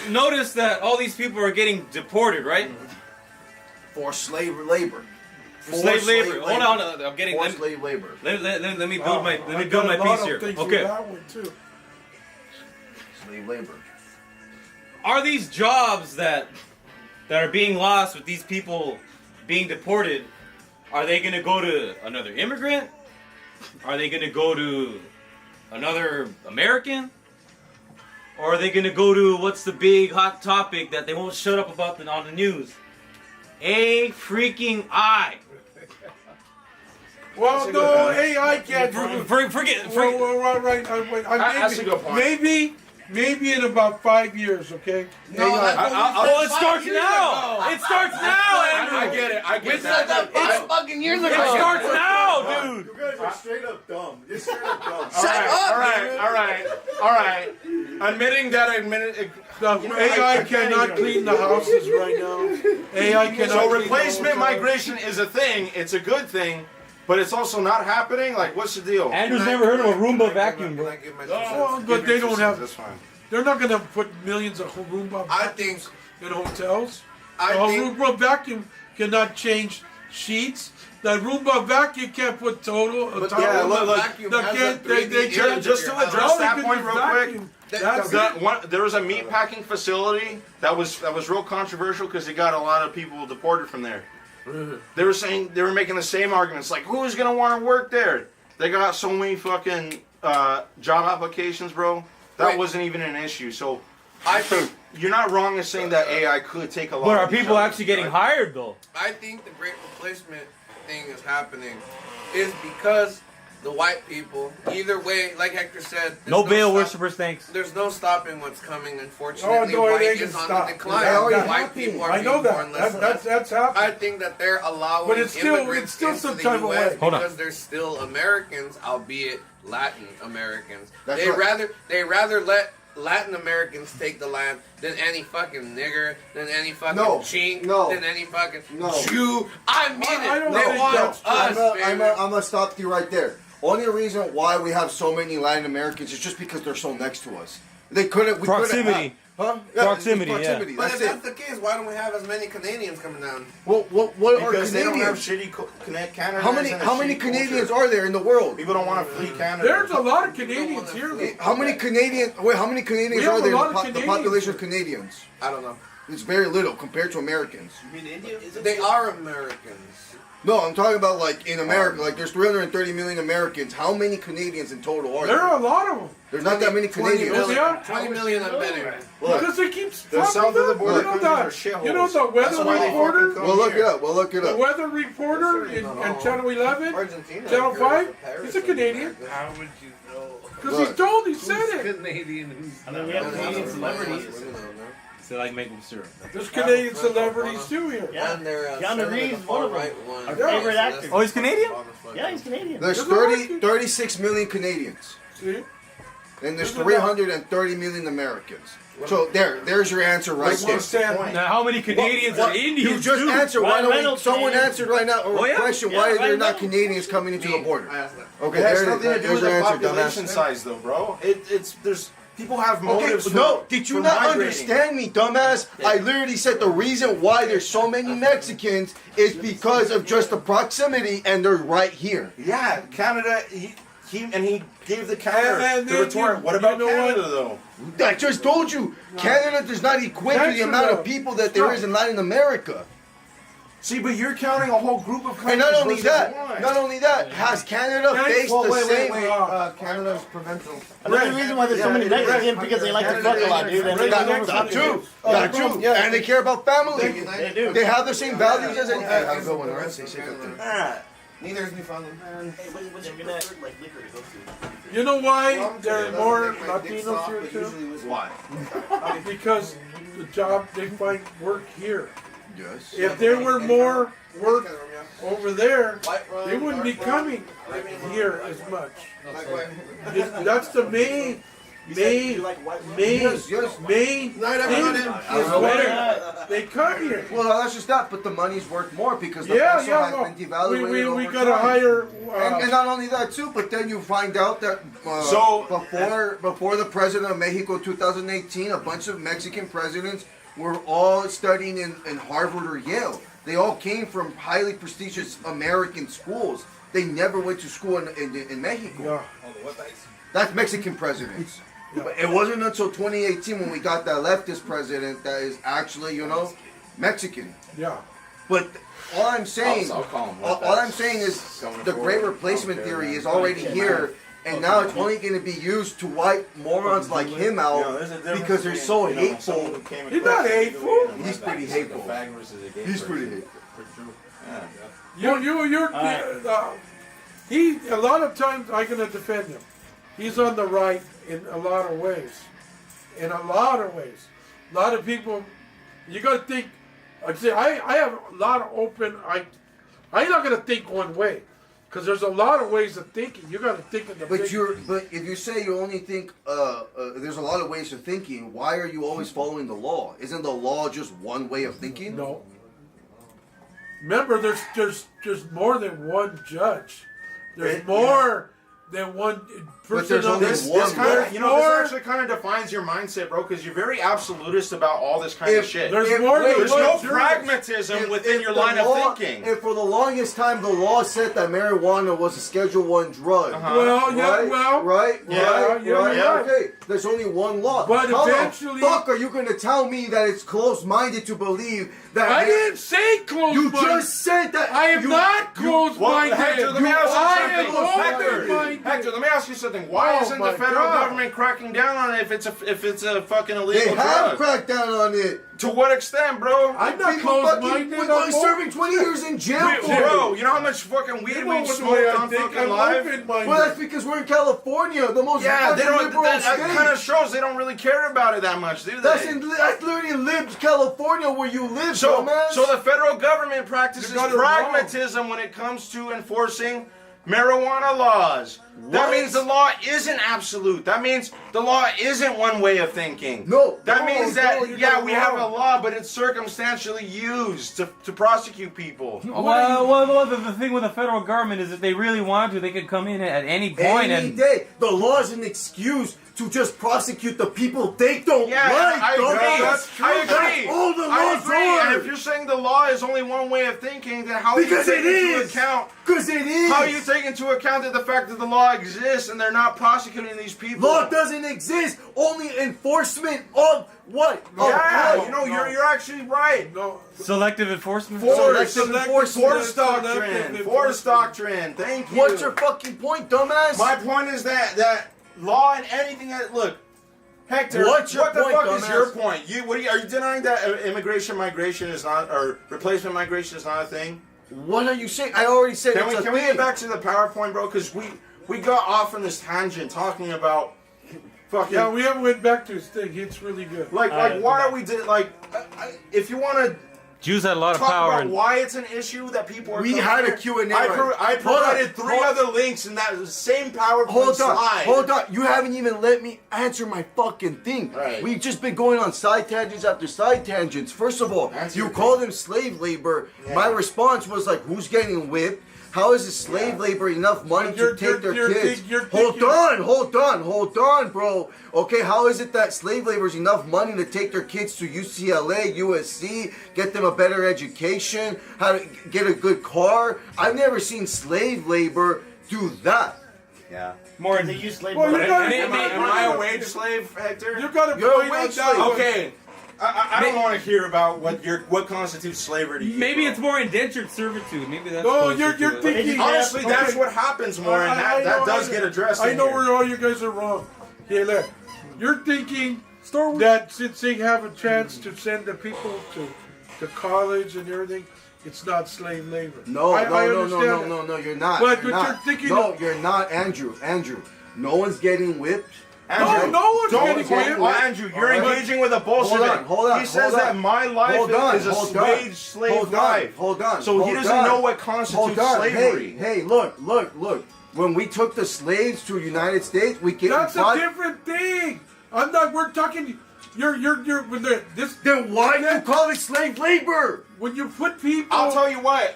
notice that all these people are getting deported, right? For slave labor. Slave labor. Hold on, I'm getting. For slave labor. Let me build my piece here. Okay. Slave labor. Are these jobs that are being lost with these people being deported? Are they going to go to another immigrant? Are they going to go to another American? Or are they going to go to what's the big hot topic that they won't shut up about on the news? A freaking I. Well, no, AI can't. Forget. That's a good point. Maybe in about 5 years, okay? Oh, it starts now. It starts now, Andrew. I get it. I get that. It's fucking years ago. It starts now, dude. You guys are straight up dumb. You're straight up dumb. All right. Admitting that AI cannot clean the houses right now. AI cannot. So clean replacement the hotels. migration is a thing. It's a good thing, but it's also not happening. Like, what's the deal? Andrew's never heard of a Roomba vacuum, bro. Oh, but they don't have. That's fine. They're not going to put millions of Roomba vacuums in hotels. A Roomba vacuum cannot change sheets. The Roomba vacuum can't put total. Just to address that point real quick, there was a meat packing facility that was real controversial because it got a lot of people deported from there. They were making the same arguments like, who's gonna want to work there? They got so many fucking job applications, bro. That wasn't even an issue. So I think you're not wrong in saying that AI could take a lot. But are of these people jobs, actually getting right? hired though? I think the great replacement thing is happening is because the white people, either way, like Hector said, No Baal worshippers, thanks. there's no stopping what's coming. Unfortunately, Oh, no, it white ain't is gonna on stop. the decline. It's already White happening. people are I know being that. born less and less. That's happening. I think that they're allowing But it's still immigrants into some the type of U.S. way. Hold on. because they're still Americans, albeit Latin Americans. That's They right. rather let Latin Americans take the land than any fucking nigger, than any fucking chink, than any fucking Jew. I mean it. They want us, I'm gonna stop you right there. Only reason why we have so many Latin Americans is just because they're so next to us. They couldn't. Proximity. Huh? Proximity, But That's if it. that's the case, why don't we have as many Canadians coming down? What are Because they don't have Canadians? shitty Canada. How many Canadians are there in the world? People don't want to flee Canada. There's a lot of Canadians here. Though. How many Canadians? Wait, how many Canadians We have are there? a lot in of the Canadians. population of Canadians. I don't know. It's very little compared to Americans. You mean India? They are Americans. No, I'm talking about like in America. Like there's 330 million Americans. How many Canadians in total are There there? are a lot of them. There's not that many 20 Canadians. Yes, they are. 20 million, I bet it. Look, Because they keep The south of the border you know countries that. are shitholes. You know the weather That's why they reporter? fucking come we'll look here. it up. We'll look it The up. weather reporter in Channel 11, Argentina. Channel girls 5, from Paris he's a and Canadian. How would you know? Because he's told, he said Who's it. Canadian? Who's I mean, we have Canadian celebrities. They like maple syrup. There's Canadian celebrities too here. Yeah. And they're Keanu Reeves, one of them. Our Yeah. favorite actor. Oh, he's Canadian? Yeah, he's Canadian. There's 36 million Canadians, See? and there's Isn't that- 330 million Americans. So there's your answer right That's what there. I'm saying. Now, how many Canadians What- are Indians? You just too? answered. Why Ryan don't we, Reynolds, someone Canadian. answered right now Oh, a yeah? question? Yeah, Why are there Ryan not Reynolds. Canadians coming into the border? I asked that. Okay, It has there it nothing is. to do There's with your the answer, population dumbass. size, though, bro. There's people have motives. Okay, for, no, did you for not migrating. understand me, dumbass? I literally said the reason why there's so many Mexicans is because of just the proximity, and they're right here. Yeah, Canada. He gave the counter And the then retort. you- What about you know Canada, what? though? I just told you, Canada does not equate to the That's amount of enough. people that there is in Latin America. See, but you're counting a whole group of countries. And not only versus that, one. not only that, has Canada faced the same? Canada's provincial. Another reason why there's so many Mexicans because they like to fuck a lot, dude. And they Got don't that too. Got you. Yeah. And they care about family. They do. They have the same values as any. Have a good one, all right? Stay safe out there. Ah, Neither is Newfoundland. Hey, what's your favorite like liquor to go to? You know why there are more Latinos here too? why? Because the job, they find work here. Yes. If there were more work over there, they wouldn't be coming here as much. That's the main Yes, yes. main Night, thing everybody. is why they come here. Well, that's just that, but the money's worth more because the Yeah, peso yeah, has well, been devaluated we over gotta time. hire. And not only that too, but then you find out that So- before the president of Mexico 2018, a bunch of Mexican presidents were all studying in Harvard or Yale. They all came from highly prestigious American schools. They never went to school in Mexico. That's Mexican presidents. But it wasn't until 2018 when we got that leftist president that is actually, Mexican. Yeah. But all I'm saying, I'll call him all I'm saying is Going the great forward. replacement Okay, theory man. is already here, and now it's only going to be used to wipe morons like him out because they're so hateful. He's not hateful. He's pretty hateful. He's pretty hateful. You're. He a lot of times I'm gonna defend him. He's on the right in a lot of ways. In a lot of ways. A lot of people. You gotta think. Like I say, I have a lot of open. I'm not gonna think one way, because there's a lot of ways of thinking. You gotta think in the. But if you say you only think there's a lot of ways of thinking, why are you always following the law? Isn't the law just one way of thinking? No. Remember, there's more than one judge. There's more than one person. there's on only this. one This kind of, There's this more. actually kind of defines your mindset, bro, because you're very absolutist about all this kind of shit. There's more than There's one no judge. pragmatism within your the line law- of thinking. If for the longest time the law said that marijuana was a Schedule I drug, Well, yeah, right? well, right, yeah, right, yeah, right. yeah. Okay, there's only one law. But how eventually- the fuck are you going to tell me that it's close-minded to believe that? I didn't say You closed-minded. just said that. I am not closed-minded. Hector, let me ask I you am something. Hector, open-minded. Hector, let me ask you something. Why Oh, isn't my the federal God. government cracking down on it if it's a fucking They illegal have drug? cracked down on it. To what extent, bro? I'm not People fucking closed-minded. we're I'm serving 20 years in jail Wait, for it. bro, you know how much fucking weed You know we what the smoked way I on think? fucking I'm live? open-minded. Well, that's because we're in California, the most Yeah, they fucking don't. liberal That state. kind of shows they don't really care about it that much, do they? That's literally in Libs, California, where you live, So dumbass. the federal government practices You got it pragmatism when it comes to enforcing marijuana laws. That What? means the law isn't absolute. That means the law isn't one way of thinking. No. That No, means no, that, you yeah, got it we have a wrong. law, but it's circumstantially used to prosecute people. Well, the thing with the federal government is if they really wanted to, they could come in at any point Any and day. The law is an excuse to just prosecute the people they don't Yeah, like. I dumbass. agree. I agree. That's all the I laws agree. are. And if you're saying the law is only one way of thinking, then how Because do you it take into is. account? Because it is. How do you take into account that the fact that the law exists and they're not prosecuting these people? Law doesn't exist. Only enforcement of what? Yeah, Of what? you're actually right. No. Selective enforcement. Force enforcement. doctrine. Force doctrine. Thank you. What's your fucking point, dumbass? My point is that law and anything that look. Hector, What's your what the point, fuck is dumbass? your point? Are you denying that migration is not, or replacement migration is not a thing? What are you saying? I already said Can it's we a get thing. back to the PowerPoint, bro? Because we got off on this tangent talking about fucking. Yeah, we haven't went back to his thing. It's really good. Like why are we if you want to Jews had a lot of talk power. about why it's an issue that people are. We coming had a here, Q&A. I Hold provided on, three hold- other links in that same PowerPoint Hold on, slide. hold on. You haven't even let me answer my fucking thing. Right. We've just been going on side tangents after side tangents. First of all, you call them slave labor. Yeah. My response was like, who's getting whipped? How is it slave labor enough money to take their kids? Hold on, bro. Okay, how is it that slave labor is enough money to take their kids to UCLA, USC, get them a better education, how to get a good car? I've never seen slave labor do that. Yeah. More They use slave Well, labor. Am I a wage slave, Hector? You got to You're a point out wage that slave. one. Okay. I don't want to hear about what constitutes slavery to you. Maybe bro. it's more indentured servitude. Maybe that's. No, closer you're to it. thinking. Honestly, that's Okay. what happens more, and I that know, does I know. get addressed. I in know here. where all you guys are wrong. Here, look. You're thinking that since they have a chance to send the people to college and everything, it's not slave labor. No, I no, understand that. no, you're not. But You're you're not. thinking No, of- you're not, Andrew. No one's getting whipped. Andrew, No one's don't getting whipped. Well, Andrew, you're Alright. engaging with a Bolshevik. Hold on. He says that my life is a wage slave life. Hold on. So he doesn't know what constitutes slavery. Hey, look. When we took the slaves to the United States, we get That's a different thing. I'm not. We're talking. You're. When this. Then why do you call it slave labor? When you put people. I'll tell you what.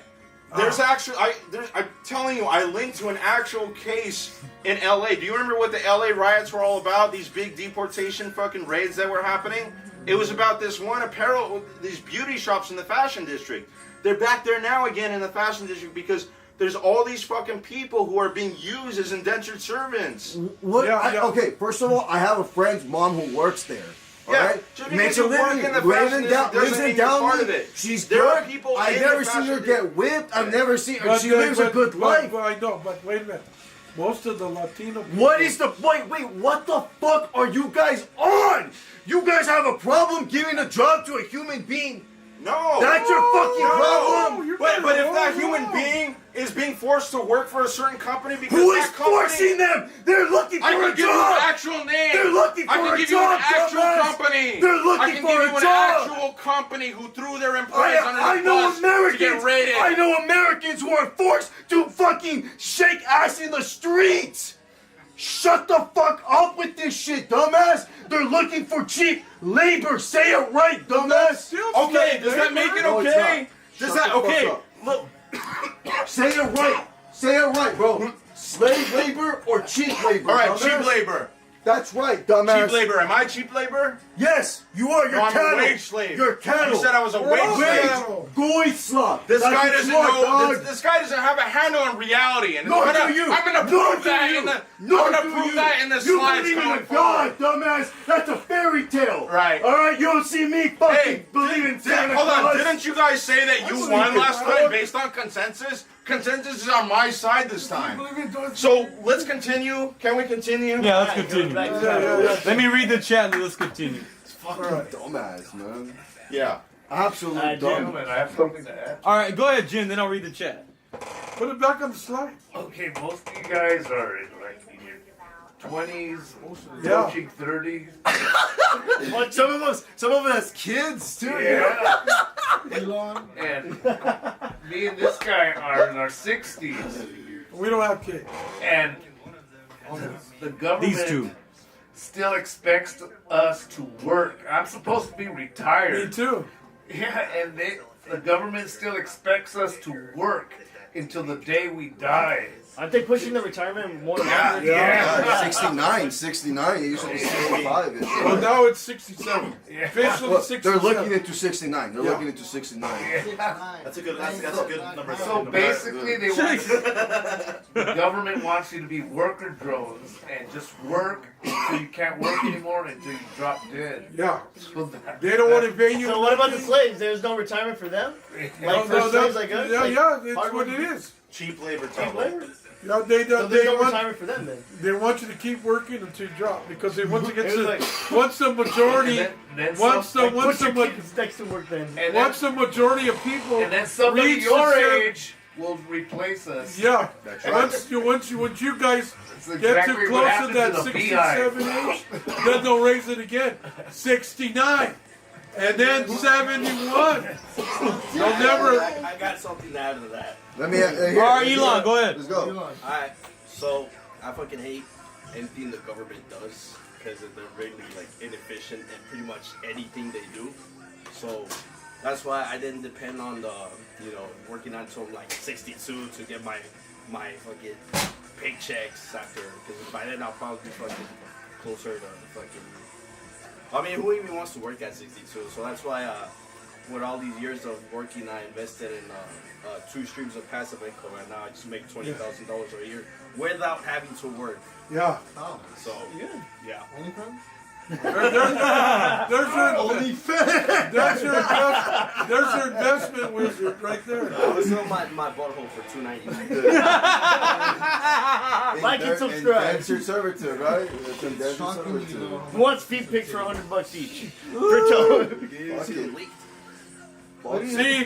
There's actually, I'm telling you, I linked to an actual case in LA. Do you remember what the LA riots were all about? These big deportation fucking raids that were happening? It was about this one apparel, these beauty shops in the fashion district. They're back there now again in the fashion district because there's all these fucking people who are being used as indentured servants. What? Okay, first of all, I have a friend's mom who works there. Yeah, alright? just Makes because a you work living. in the Lives fashion in down, industry lives doesn't in mean you're part Downey. of it. She's There are good. people I've in never the seen her fashion get whipped. I've never seen her. But She the- lives a but- good but- life. but I know, but wait a minute. Most of the Latino people. What is the point? Wait, what the fuck are you guys on? You guys have a problem giving a job to a human being? No. That's your fucking problem. But if that human being is being forced to work for a certain company because Who that is company, forcing them? They're looking for I a can give you job. an actual name. They're looking for I can a give job, you an actual dumbass. company. They're looking I can for give a you an job. actual company who threw their employees under the I know bus to Americans. get raided. I know Americans who are forced to fucking shake ass in the streets. Shut the fuck up with this shit, dumbass. They're looking for cheap labor. Say it right, dumbass. Okay, does that make it No, it's okay? not. Does Shut that the fuck okay? up. Look, Say it right. Say it right, bro. Slave labor or cheap labor? all right, dumbass? cheap labor. That's right, dumbass. Cheap labor. Am I cheap labor? Yes, you are. You're No, I'm a cattle. wage slave. You're cattle. You said I was a wage slave. Goislop. This That's guy what doesn't you are, know. dog. This guy doesn't have a handle on reality, and Nor I'm do gonna, you. I'm gonna Nor prove do that you. in the. Nor I'm gonna do prove you. that in the You slides believe in going a God, forward. dumbass. That's a fairy tale. Right. All right. You don't see me fucking Hey, believe in Santa hold Claus. on. Didn't you guys say that you I won believe last it, time dog. based on consensus? Consensus is on my side this time. So let's continue. Can we continue? Yeah, let's continue. Let me read the chat and let's continue. Fucking dumbass, man. Yeah. Absolute dumb. Gentlemen, I have something to add. All right, go ahead, Jim. Then I'll read the chat. Put it back on the slide. Okay, most of you guys are in like in your 20s, Yeah. approaching 30s. Some of us kids too. Yeah. Elon. And me and this guy are in our 60s. We don't have kids. And the government These two. still expects us to work. I'm supposed to be retired. Me too. Yeah, and the government still expects us to work until the day we die. Aren't they pushing the retirement more? Yeah. 69. It used to be 65. Well, now it's 67. Officially Well, 67. they're looking into 69. They're looking into 69. That's a good number. So basically, they want the government wants you to be worker drones and just work until you can't work anymore until you drop dead. Yeah. So They don't want to pay you. So what about the slaves? There's no retirement for them? Like for slaves like us? Like that's what it is. Cheap labor. Cheap labor? Yeah, they So there's no want, retirement for them then? they want you to keep working until you drop because they once it gets It was the like- once the majority then once the Like, once put the your ma- kids next to work then. And once the majority of people And then somebody reach your the seven- age will replace us. Yeah. That's Once you guys That's get exactly too what close to happens that in the 67 age, then they'll raise it again. 69. And then 71. They'll never. I got something to add to that. Let me. Alright, Elon, go ahead. Let's go. Alright, so I fucking hate anything the government does because they're really like inefficient in pretty much anything they do. So that's why I didn't depend on the, working until like 62 to get my fucking paychecks after, because by then I'll probably be fucking closer to fucking. I mean, who even wants to work at 62? So that's why, with all these years of working, I invested in 2 streams of passive income, and now I just make $20,000 a year without having to work. Yeah. Oh, So yeah. There's your investment wizard right there. I was on my butthole for $2.90. Like and subscribe. Indentured servitude, right? It's indentured servitude. Who wants feet pics for $100 each? Per toe. See,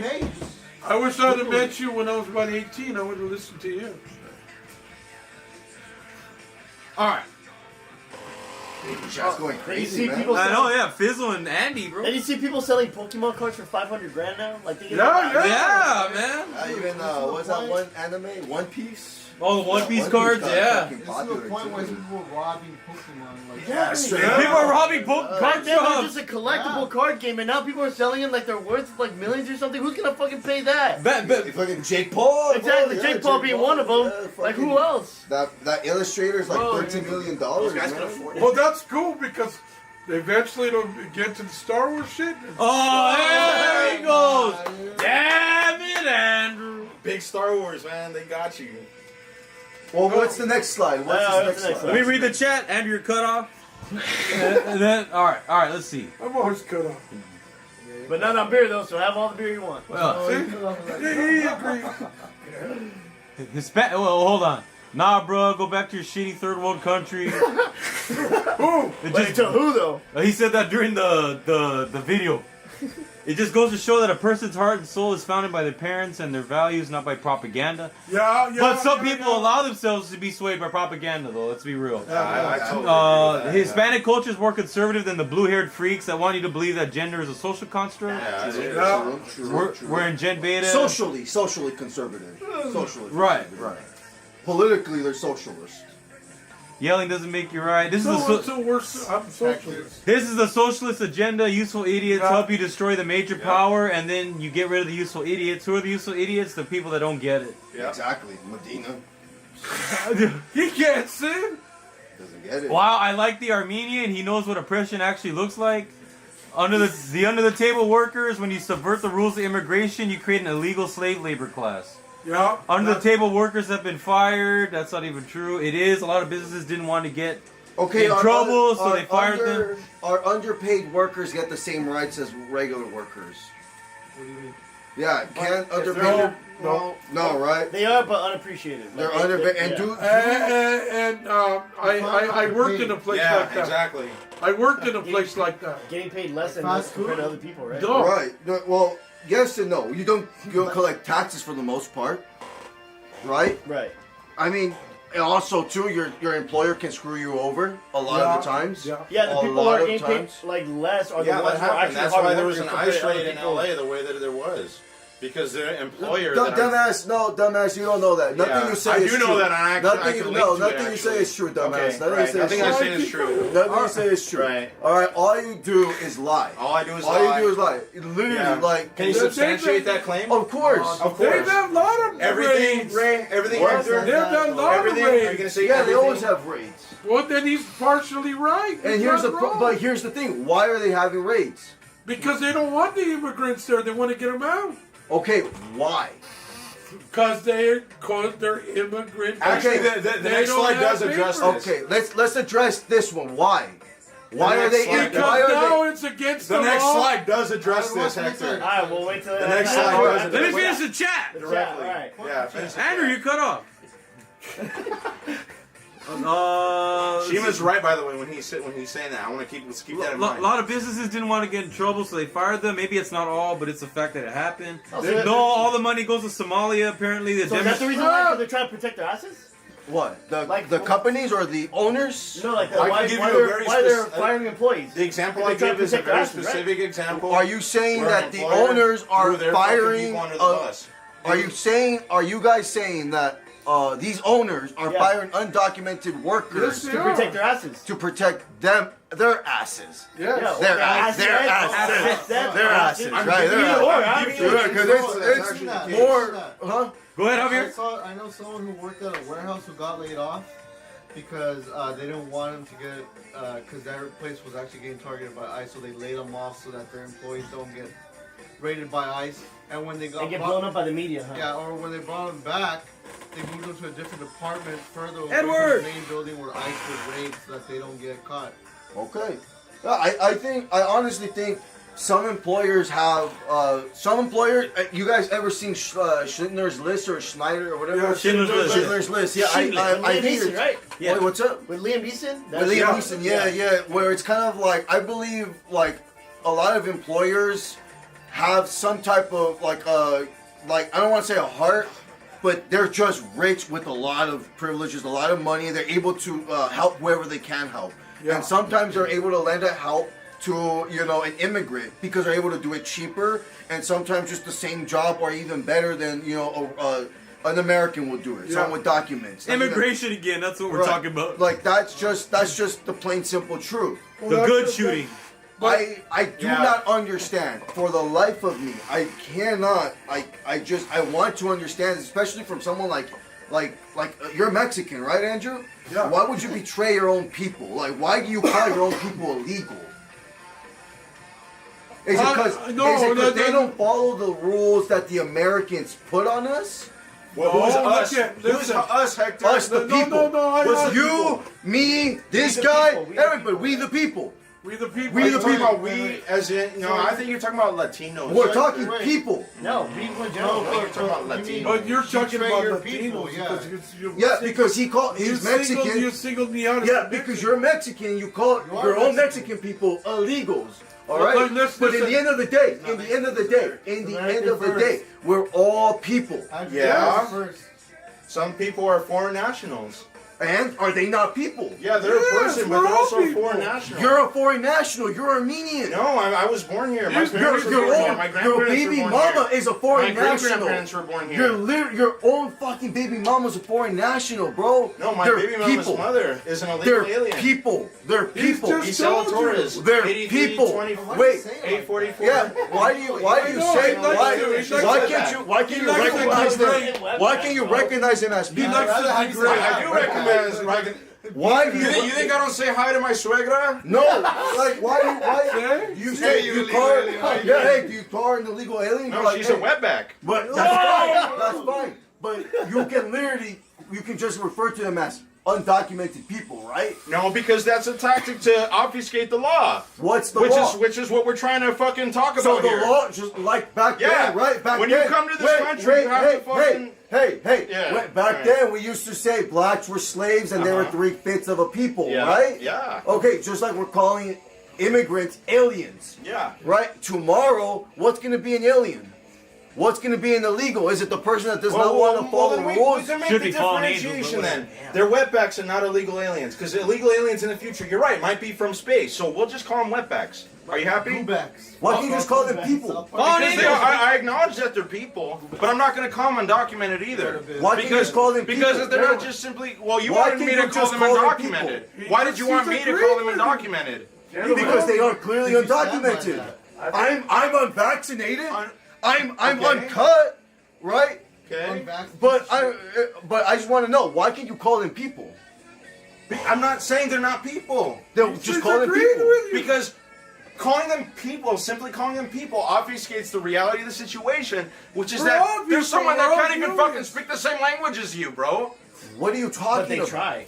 I wish I'd have met you when I was about 18. I would have listened to you. All right. Chat's going crazy, see man. people I know, yeah. Fizzle and Andy, bro. And you see people selling Pokemon cards for $500,000 now? Like they get Yeah, man. Even what's that one anime? One Piece. Oh, the One Piece cards, yeah. It's to a point where people were robbing Pokemon. Like, Yeah, People are robbing card Back then, it was shops. just a collectible card game, and now people are selling them like they're worth like millions or something. Who's gonna fucking pay that? Fucking Jake Paul. Exactly, bro. Jake Paul being one of them. Like who else? That illustrator's like $13 million. Those guys can afford it. Well, that's cool because eventually it'll get to the Star Wars shit. Oh, there he goes. Damn it, Andrew. Big Star Wars, man. They got you. Well, what's the next slide? What's the next slide? Let me read the chat. Andrew, you're cut off. And then, all right, let's see. I'm always cut off. But not on beer though, so have all the beer you want. Well, He agrees. Well, hold on. Nah, bro, go back to your shitty third world country. Who? Wait, to who though? He said that during the video. It just goes to show that a person's heart and soul is founded by their parents and their values, not by propaganda. Yeah. But some people allow themselves to be swayed by propaganda, though. Let's be real. I totally agree with that. Hispanic culture is more conservative than the blue-haired freaks that want you to believe that gender is a social construct. We're in Gen Beta. Socially conservative. Socially. Right. Politically, they're socialists. Yelling doesn't make you right. This is I'm socialist. This is the socialist agenda. Useful idiots help you destroy the major power, and then you get rid of the useful idiots. Who are the useful idiots? The people that don't get it. Yeah. Exactly. Medina He can't sing. doesn't get it. Wow, I like the Armenian. He knows what oppression actually looks like. Under the table workers, when you subvert the rules of immigration, you create an illegal slave labor class. Yeah. Under the table workers have been fired. That's not even true. It is. A lot of businesses didn't want to get in trouble, so they fired them. Our underpaid workers get the same rights as regular workers. What do you mean? Yeah, can't underpaid. No, right? They are, but unappreciated. They're underpaid. And I worked in a place like that. Exactly. I worked in a place like that. Getting paid less and less compared to other people, right? No. Right. No, well, yes and no. You don't collect taxes for the most part, right? Right. I mean, and also too, your employer can screw you over a lot of the times. Yeah, the people who are getting paid like less are the ones who are actually That's hard why there was workers an compared ICE to other raid in people. LA the way that there was. Because the employer. Dumbass, you don't know that. Nothing you say I is do true. know that. Nothing you say is true, dumbass. Nothing you say is true. Nothing I say is true. Nothing you say is true. Right. All right. All you do is lie. All I do is All lie. you do is lie. Literally, like. Can you substantiate that claim? Of course. Of course. They've had a lot of Everything, raids. Ray. Everything. What? Hector, They've had a lot of everything. Are you raids. gonna say Yeah, they everything? always have raids. Well, then he's partially right. And He's here's not the wrong. but here's the thing. Why are they having raids? Because they don't want the immigrants there. They want to get them out. Okay, why? Because they're immigrant. Actually, Okay. the They next don't slide have does address papers. this. Okay, let's address this one. Why? Why are next they? slide Because Why are now they? it's against The the next law. slide does address this, Hector. All right, we'll wait till The next slide does Let me address finish the chat. Yeah, directly. all right. Yeah, finish it. Andrew, you cut off. Shima's right, by the way, when he's saying that. I want to let's keep that in A mind. lot of businesses didn't want to get in trouble, so they fired them. Maybe it's not all, but it's the fact that it happened. Oh, so No, all the money goes to Somalia. Apparently, So that's the reason why they're trying to protect their asses? What? The Like- companies or the owners? No, like I can why give you a very they're spec- firing employees. The example They're I trying give to is a protect their very asses, right? specific example. Are you saying where that an the employer owners are threw their fucking firing? people under the bus. Are you guys saying that these owners are Yeah. firing undocumented workers Yes, To protect their asses. to protect their asses? Yes. Yeah, Their okay, asses. Their asses. Their asses. I'm Right, giving their you- I'm asses. giving you- Yeah, because it's more, huh? Go ahead, I Javier. I know someone who worked at a warehouse who got laid off because they didn't want him to get, because their place was actually getting targeted by ICE, so they laid them off so that their employees don't get raided by ICE. And when they got They get blown up by the media, huh? yeah, or when they brought him back, they moved him to a different department further away Edward! from the main building where ICE would raid so that they don't get caught. Okay. I honestly think some employers have, you guys ever seen Schindler's List or Schneider or whatever? Yeah, Schindler's List. Schindler's List, yeah. With Liam I think Neeson, it's, right? Yeah. Wait, what's up? With Liam Neeson? With Liam Neeson, yeah, where it's kind of like, I believe, like, a lot of employers have some type of, like, I don't want to say a heart, but they're just rich with a lot of privileges, a lot of money. They're able to help wherever they can help. Yeah. And sometimes they're able to lend a help to, an immigrant because they're able to do it cheaper and sometimes just the same job or even better than, an American will do it. Someone with documents. Not even- Immigration again. That's what we're Right. talking about. Like, that's just the plain simple truth. Well, The that's good just shooting. I do not understand for the life of me. I cannot. I want to understand, especially from someone like you're Mexican, right, Andrew? Yeah. Why would you betray your own people? Like, why do you call your own people illegal? Is it because they don't follow the rules that the Americans put on us? Well, who's Oh, us? look at- Who's listen. us, Hector? Us, the people. I You, me, this guy, everybody. We the people. We the people. Are We you the talking people. about we as in? No, I think you're talking about Latinos. We're talking people. No, people in general. I think you're talking about Latinos. But you're talking betray about your Latinos. people, yeah. Because you Yeah, because he called. He's Mexican. You singled me out. as Yeah, a because you're Mexican, you call You are your own Mexican. Mexican people illegals. All Well, right, let's- but in listen. the end of the day, in the end of the day, we're all people. Yeah. First. Some people are foreign nationals. And are they not people? Yeah, they're a person, but we're they're all also a people. foreign national. You're a foreign national. You're Armenian. No, I was born here. My Your- parents were Your born here. own, My your grandparents baby were born mama here. is a foreign My national. great-grandparents were born here. Your own fucking baby mama's a foreign national, bro. No, my They're baby mama's people. mother is an illegal They're alien. people. They're people. just Isela told you. Torres. They're 83, people. 24, Wait. 844. Yeah. Why do you I know, say he likes why? to- he likes to- Why can't you likes to recognize them? degrade. Why can't you recognize them as He people? likes to degrade. I do recognize. Why do You think I don't say hi to my suegra? No, like why you say you you illegal call alien, her? Yeah, hey, do you call her an illegal alien? No, You're like, she's hey. a wetback. But that's fine. That's fine. But you can just refer to them as undocumented people, right? No, because that's a tactic to obfuscate the law. What's the law? Which is what we're trying to fucking talk about So the here. law, just like back Yeah. then, right? Back When then. you come to this country, you have to fucking... Hey. Yeah. Back Right. then, we used to say blacks were slaves and they were 3/5 of a people, Yeah. right? Yeah. Okay, just like we're calling immigrants aliens. Yeah. Right? Tomorrow, what's going to be an alien? What's going to be illegal? Is it the person that does not want to follow then the we rules? can make the differentiation then. They're wetbacks and not illegal aliens. Because illegal aliens in the future, you're right, might be from space. So we'll just call them wetbacks. Are you happy? Why can't you just call them people? I acknowledge that they're people, but I'm not going to call them undocumented either. Why can't you just call them people? Because they're not just simply. Well, you Why wanted me can't to you call just them call them undocumented. people? Why did you want me to call them undocumented? Because they are clearly undocumented. I'm unvaccinated. I'm uncut, right? Okay. But I just want to know, why can't you call them people? I'm not saying they're not people. They'll just call them people. Because calling them people, simply calling them people, obfuscates the reality of the situation, which is that there's someone that can't even fucking speak the same language as you, bro. What are you talking But they about? try.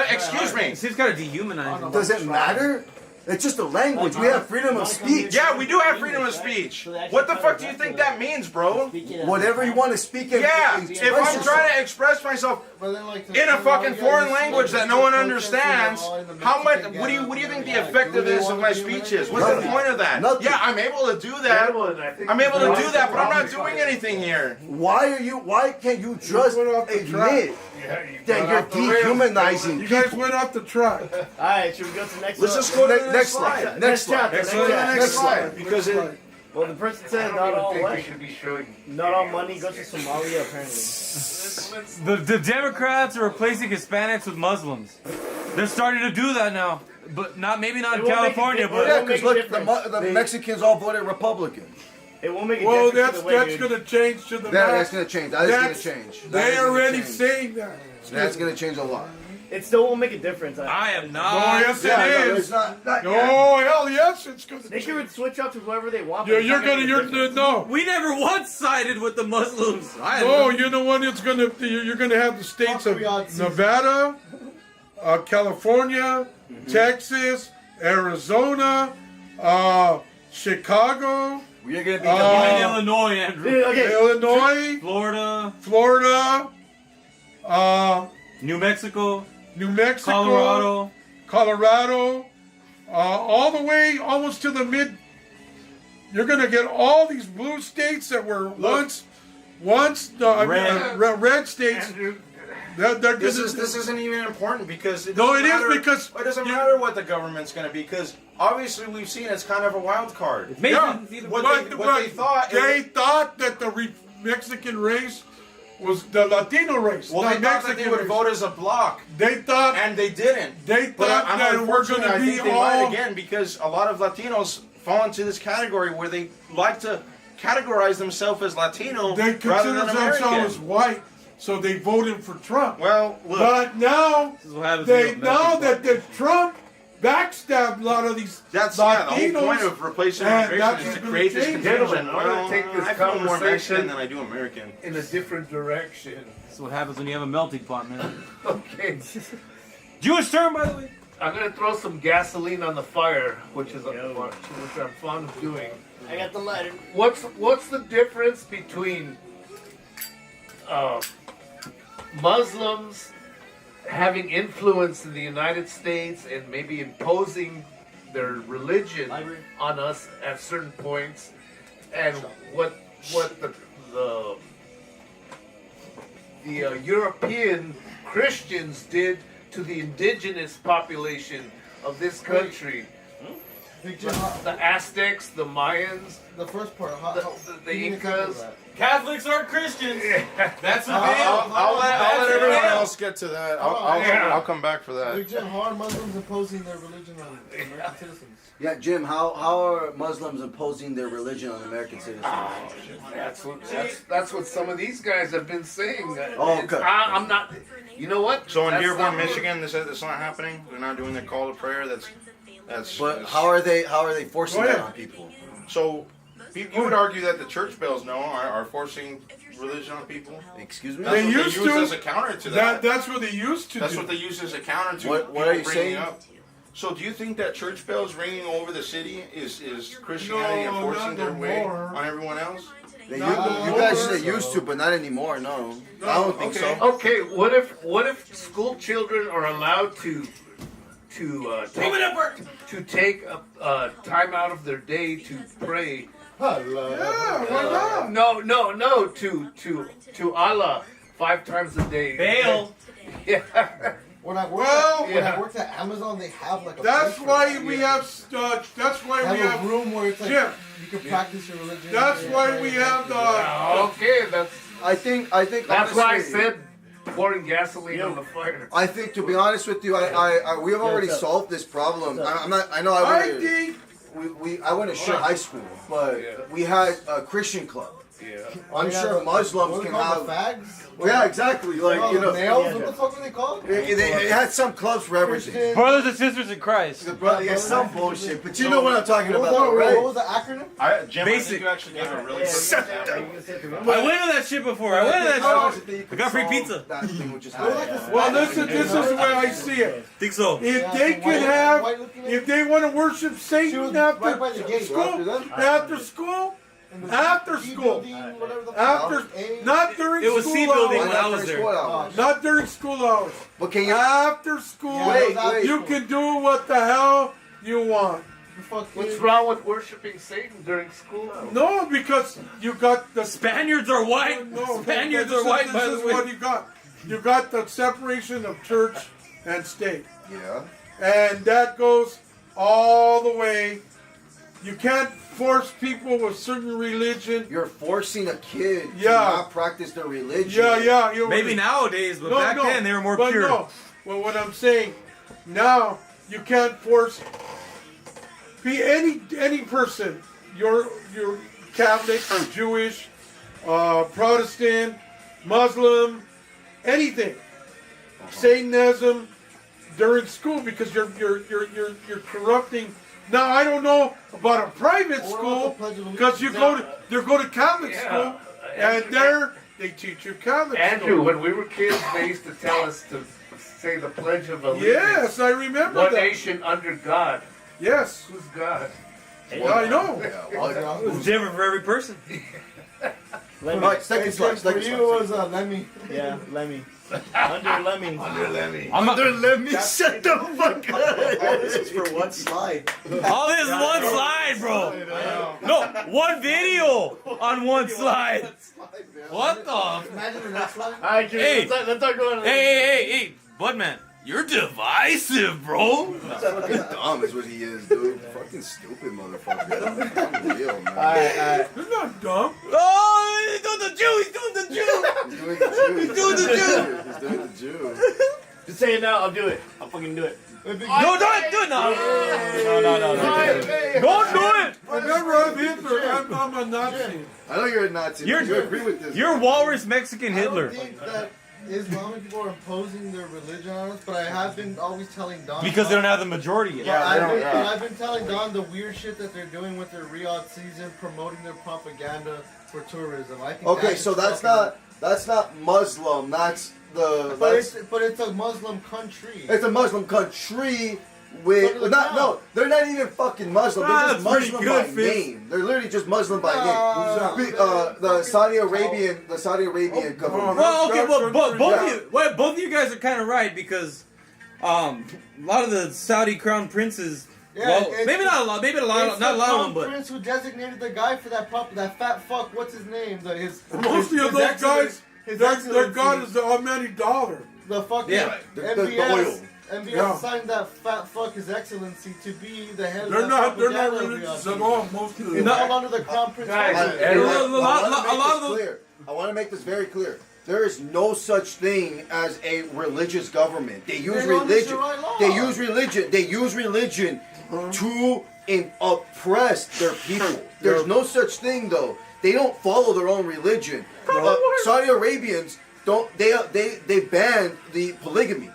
Excuse me. He's got to dehumanize him. Does it matter? It's just a language. We have freedom of speech. Yeah, we do have freedom of speech. What the fuck do you think that means, bro? Whatever you want to speak in. Yeah, if I'm trying to express myself in a fucking foreign language that no one understands, how much? What do you think the effectiveness of my speech is? What's the point of that? Yeah, I'm able to do that. I'm able to do that, but I'm not doing anything here. Why can't you just admit that you're dehumanizing You guys people? went off the track. Alright, should we go to the next Let's one? just go to the Next next slide. slide. Next slide. Next Next slide. Because it. Well, the person I said don't not even all think we what? should be showing. Not all money goes to Somalia, apparently. The Democrats are replacing Hispanics with Muslims. They're starting to do that now, but maybe not in It won't make a California, difference. but Yeah, Make because a look, difference. the Mexicans all voted Republican. It won't make a Well, difference. that's going to change to the That's max. going to change. That is going to change. That They is gonna already change. saying that. That's going to change a lot. It still won't make a difference. I am Oh, not. yes, Yeah, no, it it's is. not Oh, hell yes, it's going to They can switch up to whoever they want. You're, but it's you're not gonna, making a you're difference. no, We never once sided with the Muslims. no. You know what? It's gonna, you're gonna have the states of Nevada, California, Texas, Arizona, Chicago, You're going to be Even Illinois, Andrew. Okay. Illinois, Florida, Florida, New Mexico, New Mexico, Colorado. all the way almost to the mid. You're gonna get all these blue states that were once red states. They're This gonna- isn't even important because No, it is matter, because it doesn't matter what the government's going to be because obviously we've seen it's kind of a wild card. Yeah, What but they thought. they thought that the Mexican race was the Latino race. Well, not they thought that Mexican they would race. vote as a bloc. They thought, and they didn't. They But thought that we're unfortunately, going to I be think they might all. again because a lot of Latinos fall into this category where they like to categorize themselves as Latino They rather consider than themselves American. as white, so they voted for Trump. Well, look. But now This is what happens they when know Mexicans- that Trump backstabbed a lot of these That's Latinos. the whole point of replacing and immigration that's is to gonna create this change. confusion. Gentlemen, I'm gonna take this I feel more conversation Mexican than I do American. in a different direction. That's what happens when you have a melting pot, man. Okay. Jewish term, by the way. I'm gonna throw some gasoline on the fire, which I'm fond of doing. I got the lighter. What's the difference between Muslims having influence in the United States and maybe imposing their religion on us at certain points, and what the European Christians did to the indigenous population of this country? The Aztecs, the Mayans, the first part, the Incas. Catholics aren't Christians. That's the deal. I'll let everyone else get to that. Yeah. I'll come back for that. Big Jim, how are Muslims imposing their religion on American citizens? Yeah, Jim, how are Muslims imposing their religion on American citizens? That's what some of these guys have been saying. Oh, okay. I'm not. You know what? So in That's Dearborn, not- Michigan, that's not happening. They're not doing the call to prayer. But how are they forcing that on people? So you would argue that the church bells are forcing religion on people. Excuse me. That's They what used they use to. as a counter to that. That's what they used to That's do. what they use as a counter to. What people are you bringing saying? Up. So do you think that church bells ringing over the city is Christianity No, enforcing not their no way more. on everyone else? You guys say used to, but not anymore. No, I don't think so. Okay, what if school children are allowed to take time out of their day to pray Yeah, why not? No. To Allah 5 times a day. Bail. Yeah. When I worked, Well, when I worked at Amazon, they have like a. That's place why where we have. That's why they we have a have. room where it's like Jim. you can practice your religion. That's Yeah, why pray, we pray, have pray. the. Okay, that's I think that's why I honestly, said pouring gasoline on the fire. I think, to be honest with you, we have already solved this problem. I'm not. I know. I think. I went to shit high school, but we had a Christian club. Yeah. I'm sure Muslims What can are have. they called, the fags? Well, yeah, exactly. Like Oh, you know, nails. What the fuck were they called? they had some clubs for everything. Christian- Brothers and sisters in Christ. Yeah, some bullshit, but you know what I'm talking What was about, that- right? What was the acronym? Jim, Basic. I think you actually gave a really I went to that shit before. I went to that shit. I got free pizza. That thing would just Well, this is the way I see it. Think so? If they could have, if they want to worship Satan right by the gate. after school, after school, not during It was school C building hours. when I was there. Not during school hours. But can you? After school, Wait. you can do what the hell you want. What's wrong with worshiping Satan during school hours? No, because you got the Spaniards are white. No, Spaniards this are white, is, by this the is way. what you got. You got the separation of church and state. Yeah. And that goes all the way. You can't force people with certain religion. You're forcing a kid to Yeah. not practice their religion. Yeah. Maybe nowadays, but back then they were more but pure. No. Well, what I'm saying, now you can't force any person. You're Catholic, Jewish, Protestant, Muslim, anything, Satanism during school because you're corrupting. Now I don't know about a private school because you go to Catholic school and there they teach you Catholic Andrew, school. when we were kids, they used to tell us to say the Pledge of Allegiance. Yes, I remember One that. nation under God. Yes. Who's God? Well, I know. It's different for every person. Right, second slide. For you was Lemmy. Yeah, Lemmy. Under Lemmy. Under Lemmy. Shut the fuck up. This is for one slide. All this one slide, bro. No, one video on one slide. What the? Imagine the next slide. Alright, Hey. let's start going. Hey, Budman, you're divisive, bro. Fucking dumb is what he is, dude. Fucking stupid motherfucker. Unreal, man. Alright. You're not dumb. Oh, he's doing the Jew. He's doing the Jew. He's doing the Jew. He's doing the Jew. He's doing the Jew. Just say it now. I'll do it. I'll fucking do it. No, do it now. No. Don't do it. Whenever I'm Hitler, I'm a Nazi. I know you're a Nazi. You're- but you agree with this. You're Walrus Mexican Hitler. I don't think that Islamic people are imposing their religion on us, but I have been always telling Don. Because they don't have the majority yet. Yeah, they don't, I've been telling Don the weird shit that they're doing with their Riyadh season, promoting their propaganda for tourism. I think Okay, that so is that's fucking- not Muslim. That's the. But That's, it's a Muslim country. it's a Muslim country So with do the not crowd. no. They're not even fucking Muslim. They're just that's pretty Muslim good, by Fizz. name. They're literally just Muslim by Nah. name. The Saudi Arabian government. Well, okay, well, Yeah. both of you guys are kind of right because a lot of the Saudi crown princes. Yeah, Well, it's- maybe not a lot. Maybe It's not a lot of the them, but prince who designated the guy for that that fat fuck. What's his name? Most of those guys, their God is the almighty dollar. The fucking Yeah, the MBS. oil. MBS Yeah. assigned that fat fuck His Excellency to be the head They're of not propaganda religious of at all. Most of them. It's all under the crown prince. Guys, family. a lot I want to make of this those. clear. I want to make this very clear. There is no such thing as a religious government. They use They don't use religion. the right law. They use religion. They use religion to oppress their people. There's no such thing though. They don't follow their own religion. Saudi Arabians don't. They banned the polygamy.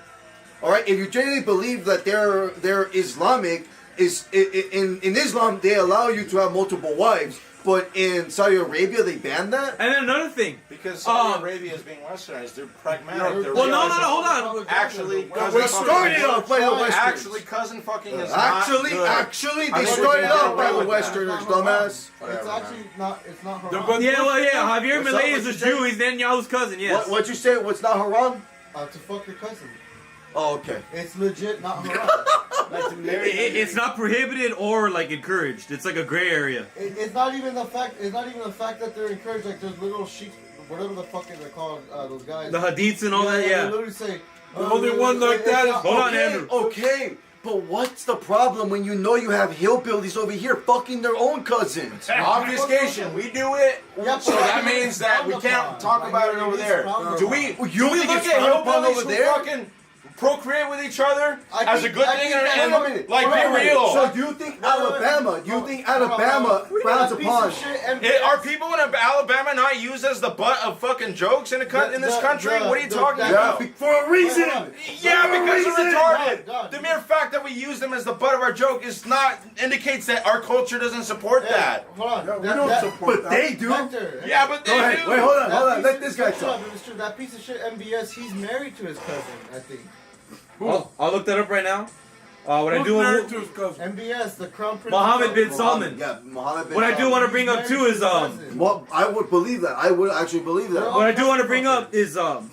All right. If you genuinely believe that they're Islamic, in Islam they allow you to have multiple wives. But in Saudi Arabia, they banned that. And then another thing. Because Saudi Arabia is being westernized. They're pragmatic. They're Well, no, realizing- hold on. Actually, They started off by the Westerners. Actually, cousin fucking is Actually, not good. they I started think off by they're the with Westerners, that. dumbass. It's actually not. It's not haram. But- Yeah, well, yeah. Javier What's up? Milei is What'd a you say? Jew. He's Netanyahu's cousin. Yes. What'd you say? What's not haram? To fuck your cousin. Oh, okay. It's legit, not haram. Like to marry. It's not prohibited or like encouraged. It's like a gray area. It's not even the fact. It's not even the fact that they're encouraged. Like there's little sheets, whatever the fuck they're called. Those guys. The hadiths and all that. They Yeah. literally say. The only one like that is. Hold on, Andrew. Okay, but what's the problem when you know you have hillbillies over here fucking their own cousins? Obfuscation. We do it, Yeah, so that means that we can't talk about it over there. Do we You look think it's at frowned upon hillbillies over who there? fucking procreate with each other I as a think- good I thing think- and wait a minute, like wait a be minute. real? So do you think Alabama frowns upon? Are people in Alabama not used as the butt of fucking jokes in this country? What are you talking about? For a reason. Yeah, because they're retarded. God. The mere fact that we use them as the butt of our joke is not indicates that our culture doesn't support that. Hold on. We don't support But that. they do. Hector, Yeah, but they Go ahead. do. Wait, hold on. that Let piece this of- guy shut talk. up, it's true. That piece of shit MBS, he's married to his cousin, I think. I'll look that up right now. What I Who's do. married to his cousin? MBS, the crown prince. Mohammed bin Salman. Yeah, Mohammed bin What I do want to bring up too is Well, I would believe that. I would actually believe that. What I do want to bring up is Saudi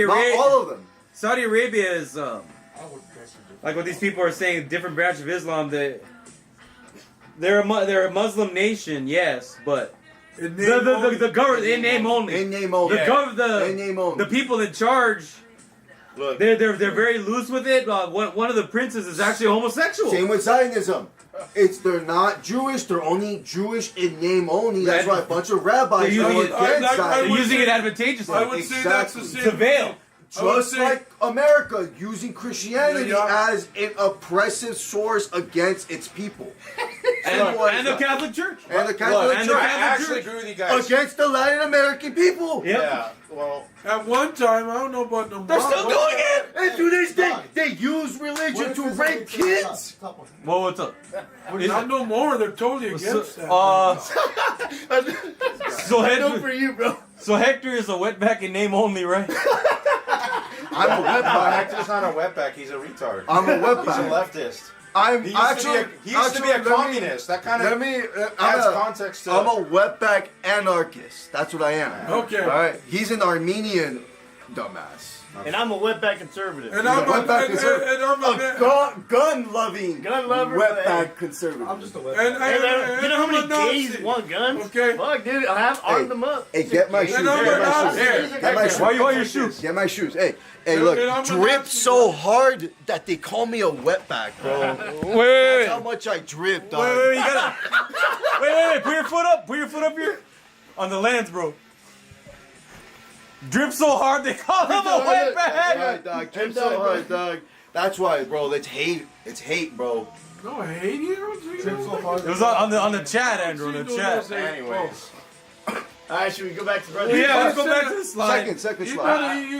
Not Arabia. all of them. Saudi Arabia is like what these people are saying. Different branch of Islam. They're a Muslim nation, yes, but In the name only. government in name only. In name only. In name only. The people in charge. Look, They're very loose with it. One of the princes is actually homosexual. Same with Zionism. They're not Jewish. They're only Jewish in name only. That's why a bunch of rabbis They're using are it- against I They're would using say- it advantageously. I would say that's the Exactly. same. To veil. Just say- like America using Christianity Yeah. as an oppressive source against its people. And the Catholic Church. And the Catholic and the Church. I Catholic actually Church. agree with you guys. Against the Latin American people. Yep. Yeah. Well, At one time, I don't know about no more. they're still doing it. And to this day, they use religion to rape kids. Well, what's up? Not no more. They're totally against that. So Hector, for you, bro. so Hector is a wetback in name only, right? I'm a No, wetback. Hector's not a wetback. He's a retard. I'm a He's a wetback. leftist. I'm He used to be a communist. That kind of adds context to I'm a wetback anarchist. That's what I am. Okay. All right. He's an Armenian dumbass. And I'm a wetback conservative. And I'm Wetback a conservative. Gun-loving Gun lover. wetback conservative. I'm just a web. And Hey, man, you know how I'm many a Nazi. gays want guns? Okay. Fuck, dude, I have armed them up. Hey, get my shoes. And I'm a Get my Nazi. shoes. Get my shoes. Why you want your shoes? Get my shoes. Hey, And look, I'm a drip Nazi, so hard that they call me a wetback, bro. Wait, That's how much I drip, dog. wait, you gotta. Wait, put your foot up. Put your foot up here. On the lands, bro. Drip so hard they call him a wetback. Alright, dog. Drip so hard, dog. That's why, bro. It's hate. It's hate, bro. No, I hate you. Drip so hard. It was on the chat, Andrew. On the chat. Anyways, Alright, should we go back to brother? Yeah, let's go back to the slide. Second You slide.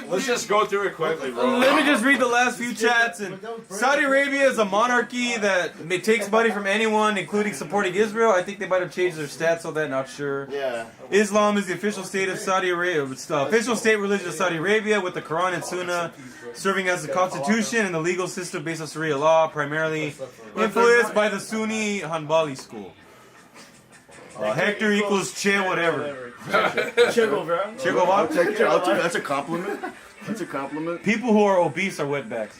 gotta- let's just go through it quickly, bro. Let me just read the last few chats. And Saudi Arabia is a monarchy that takes money from anyone, including supporting Israel. I think they might have changed their stats on that. Not sure. Yeah. Islam is the official state of Saudi Arabia. It's the official state religion of Saudi Arabia, with the Quran and Sunnah serving as the constitution and the legal system based on Sharia law, primarily influenced by the Sunni Hanbali school. Hector equals Che whatever. Che Guevara. Che Guevara? I'll take it. I'll take it. That's a compliment. That's a compliment. People who are obese are wetbacks.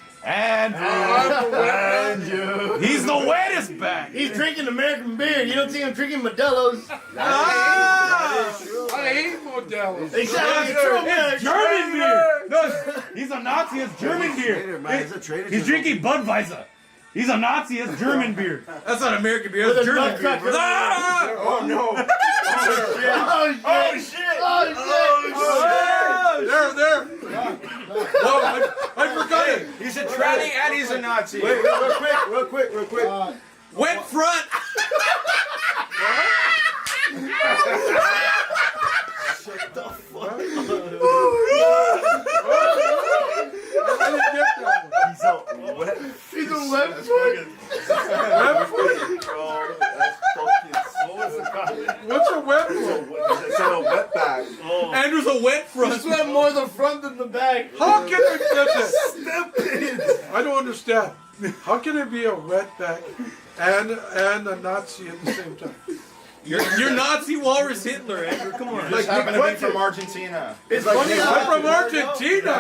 Andrew. He's the wettest back. He's drinking American beer. You don't see him drinking Modelo's. I hate Modelo. Exactly. True, man. It's German beer. No, he's a Nazi. It's German Traitor, beer. man. He's a traitor. He's drinking Budweiser. He's a Nazi. It's German beer. That's not American beer. With That's a German beer. nutcracker. Ah! Oh no. Oh shit! Oh shit! There. Oh, I forgot it. He's a tranny and he's a Nazi. Wait, real quick. Wet front. He's a left foot. What's a wet front? It's a wetback. Andrew's a wet You front. swim more the front than the back. How can it get that? I don't understand. How can it be a wetback and a Nazi at the same time? You're Nazi walrus Hitler, Andrew. Come on. Just happen to be from Argentina. It's funny I'm how from Argentina.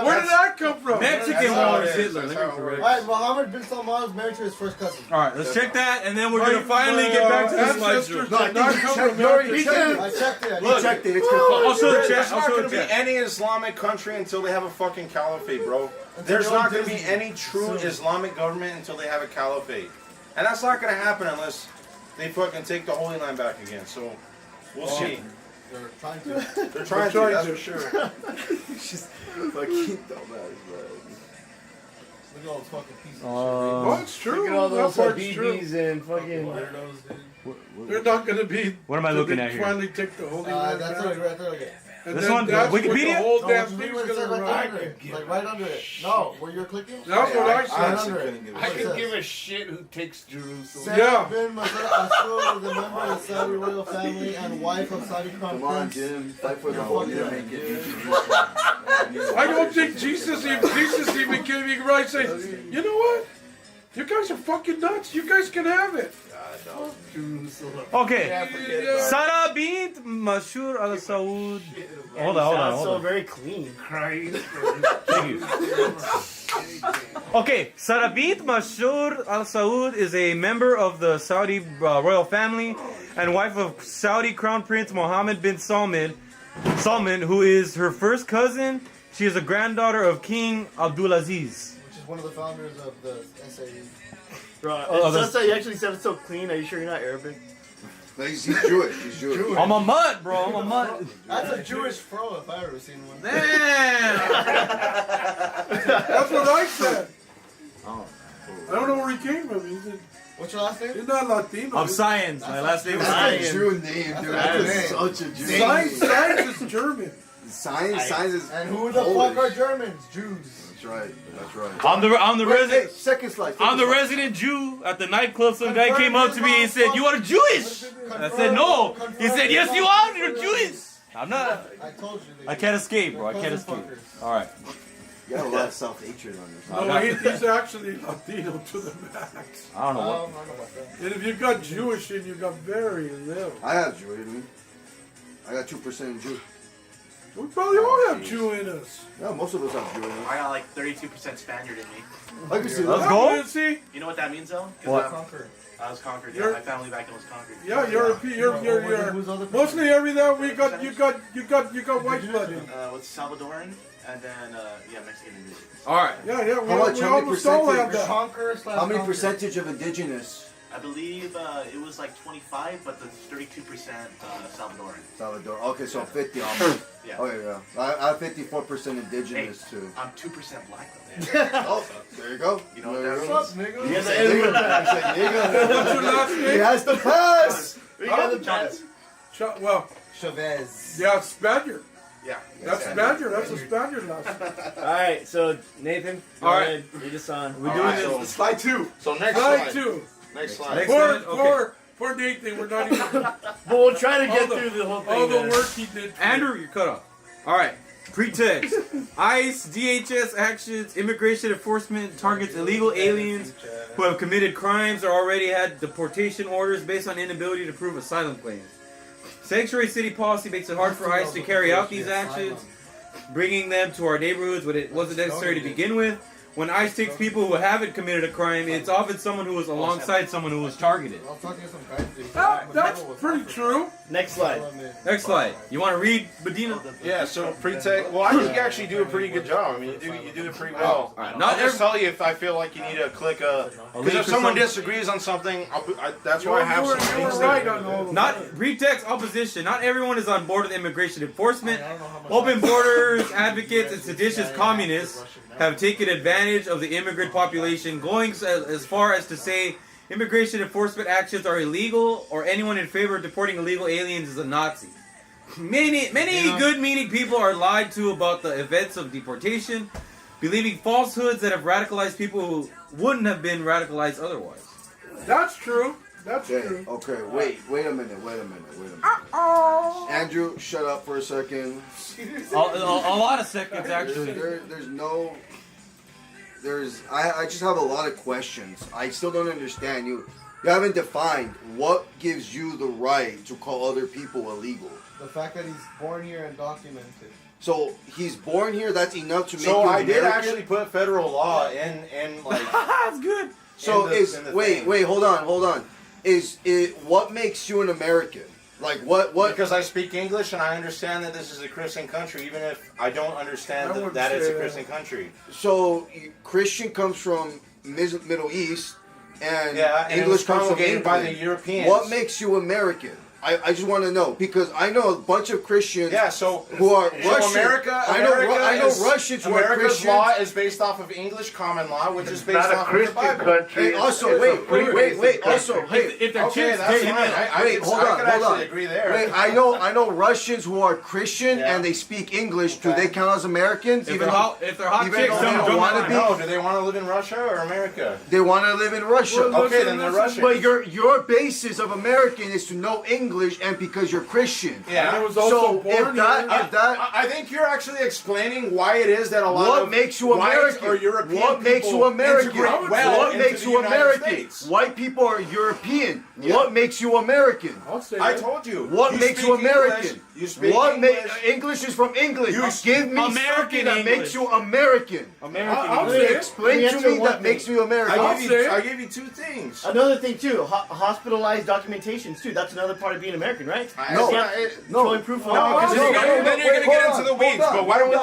Where did that come from? Mexican walrus Hitler. Let me correct. Alright, Mohammed bin Salman was married to his first cousin. All right, let's check that, and then we're gonna finally get back to the slideshow. No, I think you checked. You already checked it. I checked it. You checked it. It's I'll show the There's chat. I'll not show going the to be chat. any Islamic country until they have a fucking caliphate, bro. There's not going to be any true Islamic government until they have a caliphate. And that's not going to happen unless they fucking take the Holy Land back again. So, we'll see. They're trying to. They're trying to, that's for sure. just fucking dumbass, bro. Look at all those fucking pieces Oh, it's true. Look at all those That part's true. Habibis and fucking. weirdos, dude. They're not going to be. What am I looking at here? Finally take the Holy Land That's back. it, right there, okay. And This then one? that's what Wikipedia? The whole No, damn just read thing's what it says going to right run. under it. Like right under it. No, where you're clicking? That's what I Right said. under it. I could give a shit who takes Jerusalem. Said Yeah. bin Mazar Asur is a member of the Saudi royal family and wife of Saudi crown Come on, prince. Jim. Fight for the Holy Land. I don't think Jesus even came in right saying, you know what? You guys are fucking nuts. You guys can have it. Jerusalem. Okay. Yeah, Sarah bint Mashur al Saud. Hold on. Sounds so Hold on. very clean. Crying. Thank you. Okay, Sarah bint Mashur al Saud is a member of the Saudi royal family and wife of Saudi Crown Prince Mohammed bin Salman, who is her first cousin. She is a granddaughter of King Abdulaziz. Which is one of the founders of the SAE. Bro, Oh, it's just that you actually said it so clean. Are you sure you're not Arabic? No, he's Jewish. He's Jewish. I'm a mutt, bro. I'm a mutt. That's a Jewish fro if I ever seen one. That's what I said. Oh. I don't know where he came from. What's your last name? He's not Latino. I'm Science. My last name is That's Science. a Jew name, dude. That's such a Jew Science name. is German. Science is. And who the Polish. fuck are Germans? Jews. That's right. That's right. I'm the Wait, resident. hey, second slide. I'm the resident Jew at the nightclub. Some guy came up to me and said, "You are Jewish." I said, "No." He said, "Yes, you are. You're Jewish." I'm not. I told you. I can't escape, bro. I can't escape. All right. You got a lot of self-hatred on yourself. No, he's actually Latino to the max. I don't know I what. don't know about that. And if you got Jewish in, you got very little. I have Jew in me. I got 2% Jew. We probably all have Jew in us. Yeah, most of us have Jew in us. I got like 32% Spaniard in me. I can see Let's that. go. See? You know what that means though? 'Cause What? I was conquered. Yeah, You're- my family back then was conquered. Yeah, you're Who's other mostly every that we got you got white blood in. With Salvadoran and then yeah, Mexican and Indian. All right. Yeah, we How much? How many almost all have percentage? that. Conqueror / How many percentage of indigenous? I believe it was like 25, but the 32% Salvadoran. Salvador. Okay, so 50 almost. Yeah. Okay, yeah. I have 54% indigenous too. I'm 2% black though. Oh, there you go. You know what There that you What's go. up, nigga? He said nigga. He said nigga. What's your last He name? has to pass. We got the pass. Well, Chavez. yeah, Spaniard. Yeah. That's Spaniard. That's a Spaniard last name. Alright, so Nathan, go All right. ahead, lead us on. We're All doing right, this. so- Slide 2. So next Slide slide. two. Next slide. Next slide. For Nathan, we're not even But we'll try to get all the- through the whole thing. all the man. work he did. Andrew, you're cut off. All right. Pretext. ICE, DHS actions, immigration enforcement targets illegal aliens who have committed crimes or already had deportation orders based on inability to prove asylum claims. Sanctuary city policy makes it hard for ICE to carry out these actions, bringing them to our neighborhoods when it wasn't necessary to begin with. When ICE takes people who haven't committed a crime, it's often someone who was alongside someone who was targeted. I was talking to some guys. That's pretty true. Next slide. Next slide. You want to read, Medina? Yeah, so pretext. Well, I think you actually do a pretty good job. I mean, you do it pretty well. Alright, Not just tell you if I feel like you need to click a. Because link if for someone some- disagrees on something, that's why I have some You things were that- right on all of Not that. pretext opposition. Not everyone is on board with immigration enforcement. Open borders advocates and seditious communists have taken advantage of the immigrant population, going as far as to say immigration enforcement actions are illegal, or anyone in favor of deporting illegal aliens is a Nazi. Many good-meaning people are lied to about the events of deportation, believing falsehoods that have radicalized people who wouldn't have been radicalized otherwise. That's true. That's Okay, true. okay, wait a minute. Andrew, shut up for a second. A lot of seconds, actually. I just have a lot of questions. I still don't understand. You haven't defined what gives you the right to call other people illegal. The fact that he's born here and documented. So he's born here. That's enough to make So you I did American? actually put federal law in like. That's good. So wait, thing. hold on. Is it what makes you an American? Like what? Because I speak English and I understand that this is a Christian country, even if I don't understand I would that it's a say, Christian country. So Christian comes from Middle East, and Yeah, and it was English comes from promulgated England. by the Europeans. What makes you American? I just want to know because I know a bunch of Christians. Yeah, so who are so Russian. I know Russians who are Christians. America's law is based off of English common law, which is based Not a off Christian of the Bible. country. Hey, also, wait. Also, hey, If they're Okay, chicks, that's gay, fine. I could actually agree there. Wait, I know Russians who are Christian Yeah. and they speak English. Do they count as Americans? If they're hot even chicks, though they some don't don't want to mind. be. No, do they want to live in Russia or America? They want to live in Russia. Well, Okay, then they're Russian. But your basis of American is to know English and because you're Christian. Yeah. And it was also So born if that I think you're actually explaining why it is that a lot what of makes you white American? or European What makes you people American? integrate well What into makes the you United American? States. White people are European. Yeah. What makes you American? I'll say I that. told you. What You makes speak you American? English, you speak What English. English is from England. You Give me something American that English. makes you American. American. I'll English. say it. Explain Let to me answer me one that thing. makes you American. I gave you two things. Another thing too, hospitalized documentations too. That's another part of being American, right? No. Showing proof of because no, then you're gonna get into the weeds. But why don't we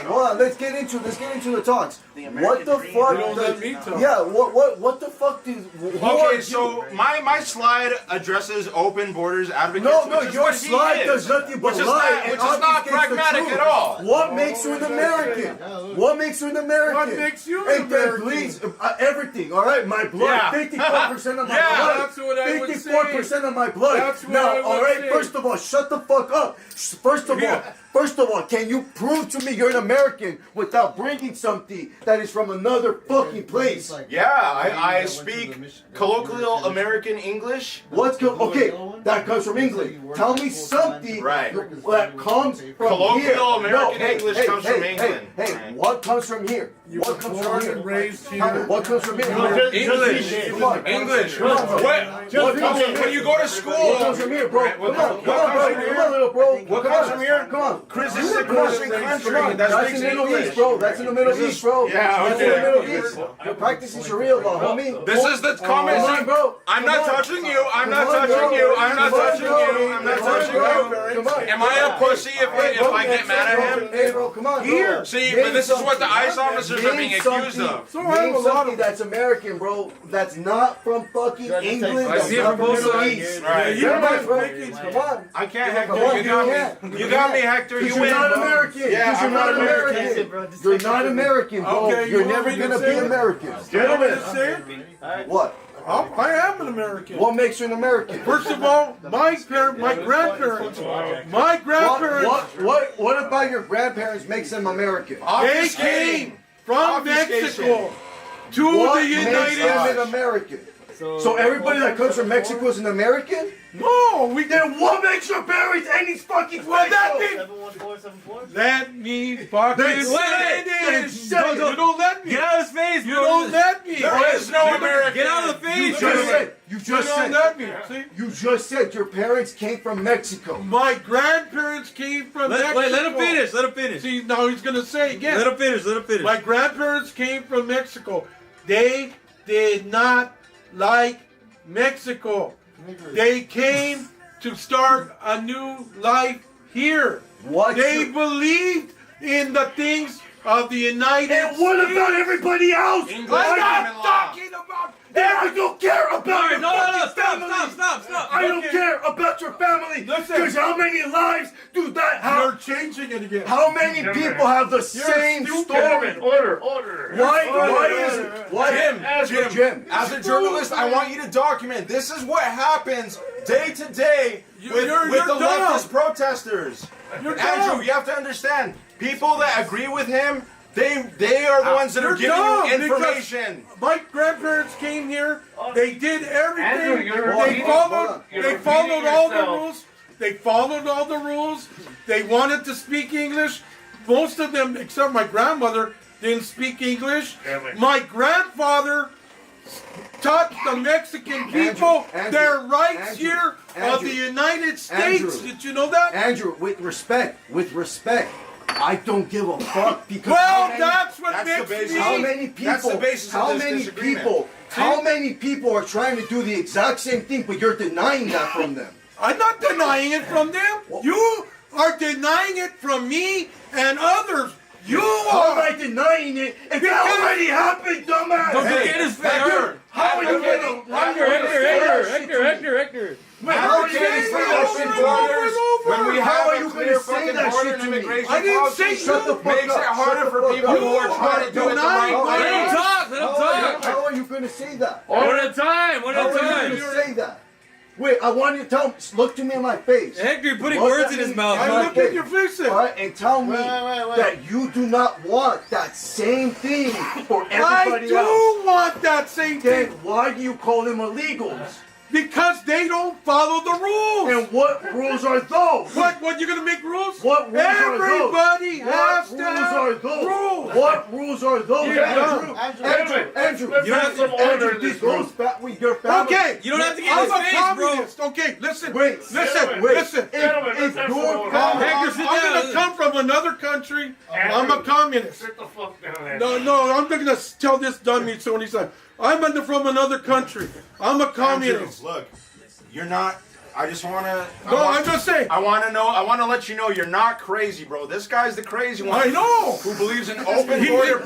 Hold on. Let's get into the talks. What the You fuck? don't let me talk. Yeah. What the fuck did? who are Okay, you? so my slide addresses open borders advocates. No, which is your what he slide is. does nothing but which is lie not, and which is not obfuscates the pragmatic truth. at all. What makes you an American? What makes you an American? What makes you an And then American? please, everything. All right, my blood. Yeah. 54% of my Yeah, blood. that's what I would say. 54% of my blood. That's what now, I would all right. say. First of all, shut the fuck up. First of all, can you prove to me you're an American without bringing something that is from another fucking place? Yeah, I speak colloquial American English. Okay, that comes from England. Tell me something Right. that comes from Colloquial here. American English comes from England. Hey, Right. what comes from here? You What were comes born from and here? raised here. What comes from here? English. Come on. English. Come on, bro. What comes from when you go to school? What comes from here, bro? Come on, little bro. What comes from here? Come on. Chris, this is a Christian country that That's speaks in the Middle English. East, bro. That's in the Middle East, bro. Yeah, That's in the okay. Middle East. You're practicing Sharia law, homie. This is the common Come on, sense. bro. I'm not Come on. touching you. I'm not Come on, touching bro. you. I'm not Come on, touching bro. you. I'm not Come on, touching bro. you. Come on. Am I a pussy if I get mad at him? Hey, bro, come on. Here. See, but this is what the ICE officers are being accused of. So I have Name a lot something of. that's American, bro. That's not from fucking England. I That's see it not from both Middle sides. East. Right. Come on, bro. making- Come on. I can't, Come Hector. on, You got can't. me. You got me, Hector. You You're win. not bro. American. Yeah, You're I'm not not American. American. You're not American, bro. Okay, You're you never want me to gonna say be it? American. Gentlemen, say it. What? I am an American. What makes you an American? First of all, my grandparents, What about your grandparents makes them American? they came from Mexico to What the makes United them an States. American? So everybody that comes from Mexico is an American? No, Then what makes your parents any fucking Well, that Mexico? means 71474. let me fucking Then say it. Then finish. say it. You don't let me. Get out of his face, You bro. don't let me. There is no American. Get out of the face. You just said. You You just don't said. let me. See? You just said your parents came from Mexico. My grandparents came from Mexico. Wait, let him finish. Let him finish. See, now he's gonna say again. Let him finish. Let him finish. My grandparents came from Mexico. They did not like Mexico. They came to start a new life here. What? They believed in the things of the United And what States. about everybody else? English I'm common not law. talking about I don't care about your No, fucking stop, family. stop. I don't care about your family. Listen. Because how many lives do that You're have? changing it again. How many people have the same story? Order. Jim, As a journalist, I want you to document. This is what happens day to day with you're the dumb. leftist protesters. You're Andrew, dumb. you have to understand. People that agree with him, they are the ones that are You're giving dumb you because information. My grandparents came here. They did everything. Andrew, you're They repeating- followed. you're They repeating followed all the yourself. rules. They followed all the rules. They wanted to speak English. Most of them, except my grandmother, didn't speak English. Damn it. My grandfather, touch the Mexican people, Andrew, their rights Andrew, here of Andrew, the United States. Andrew, Did you know that? Andrew, with respect, I don't give a fuck because Well, that's what that's makes the basis. me. how many people? That's the basis of how this many disagreement. people? How many people are trying to do the exact same thing, but you're denying that from them? I'm not denying it from them. You are denying it from me and others. You How am are. I denying it if Because- that already happened, dumbass? Don't forget his face. How are you getting? Hector. How are you saying getting it over and over and over. When we How have are a you clear gonna say fucking that border shit and to me? immigration I didn't policy, say Shut the fuck makes up. it harder Shut for the people fuck who are up. trying to do it the Denying right my- Let him way. talk. Let him talk. How are you going to say that? One at a time. One How at a are you time. going to say that? Wait, I want you to tell me. Look to me in my face. Hector, you're putting Look words at in his me mouth. I my look at your face. All right, and tell me Wait. that you do not want that same thing for I everybody do else. want that same Then thing why do you call them illegals? because they don't follow the rules. And what rules are those? What you gonna make rules? What rules Everybody are those? has What to rules have are those? rules. What rules are those? You're Andrew, dumb. Andrew, Let's have some order Andrew, in this this goes room. back with your family. Okay, You don't have to get in I'm his a face, bro. communist. Okay, listen. Wait, listen. wait. Listen. Gentlemen, let's If have some your order. family, Hector, sit I'm down. gonna come from another country. I'm a Andrew, communist. Sit the fuck down there. No, I'm not gonna tell this dummy so he's like, from another country. I'm a communist. Andrew, look, you're not. I just wanna. No, I'm just saying. I want to know. I want to let you know you're not crazy, bro. This guy's the crazy one. I know. Who believes in open border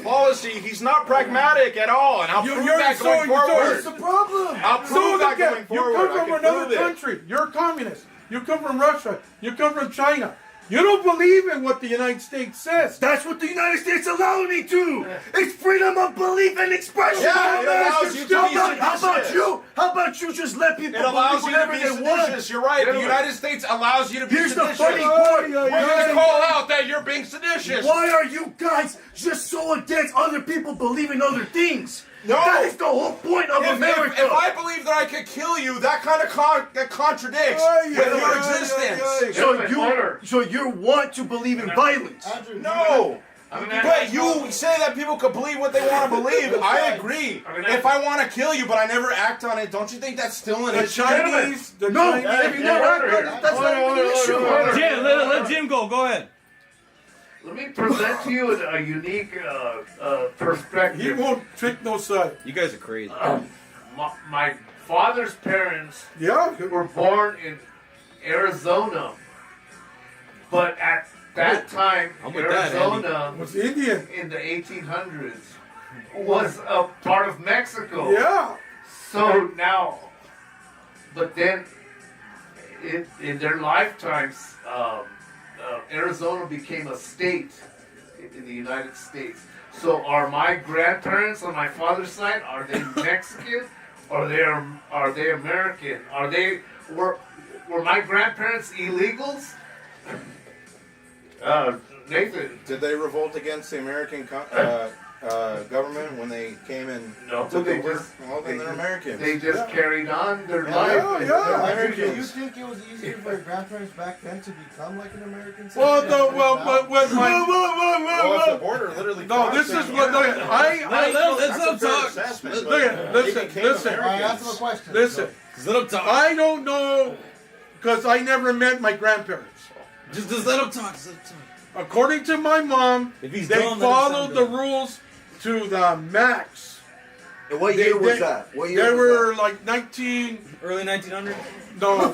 policy? He's not pragmatic at all, and I'll prove that going forward. what's the problem? I'll prove So that again, going you forward. come I from can another prove it. country. You're a communist. You come from Russia. You come from China. You don't believe in what the United States says. That's what the United States allowed me to. It's freedom of belief and expression. Yeah, it dumbass. allows you to be How about seditious. you? How about you just let people It allows believe you to whatever be they want? seditious. You're right. The United States allows you to be Here's the seditious. funny part. We're gonna call out that you're being seditious. Why are you guys just so against other people believing other things? No. That is the whole point of America. If I believe that I could kill you, that kind of that contradicts with your existence. So you want to believe in violence? No. But you say that people could believe what they want to believe. I agree. If I want to kill you, but I never act on it, don't you think that's still an The issue? Chinese. No, if you never act on it, that's not even an issue. Jim, let Jim go. Go ahead. Let me present to you a unique He perspective. won't take no side. You guys are crazy. My father's parents Yeah. were born in Arizona, but at that time, I'm with that, Arizona Was Indian. in the 1800s was a part of Mexico. Yeah. So now, but then in their lifetimes, Arizona became a state in the United States. So are my grandparents on my father's side, are they Mexican or are they American? Were my grandparents illegals? Nathan. Did they revolt against the American government when they came and No, took they over? just- Well, then they're Americans. They just carried on their Yeah, life. yeah. Do you Americans. think it was easier for your grandparents back then to become like an American citizen? Well, no, what my. Well, if the border literally. No, this is what. Look, Let's let him talk. Listen. All right, answer my question. Listen. Let him talk. I don't know, because I never met my grandparents. Just let him talk. Just let him talk. According to my mom, If he's they dumb, let him followed sound the dumb. rules to the max. And what year was that? What year They was were like Early 1900s? No, no,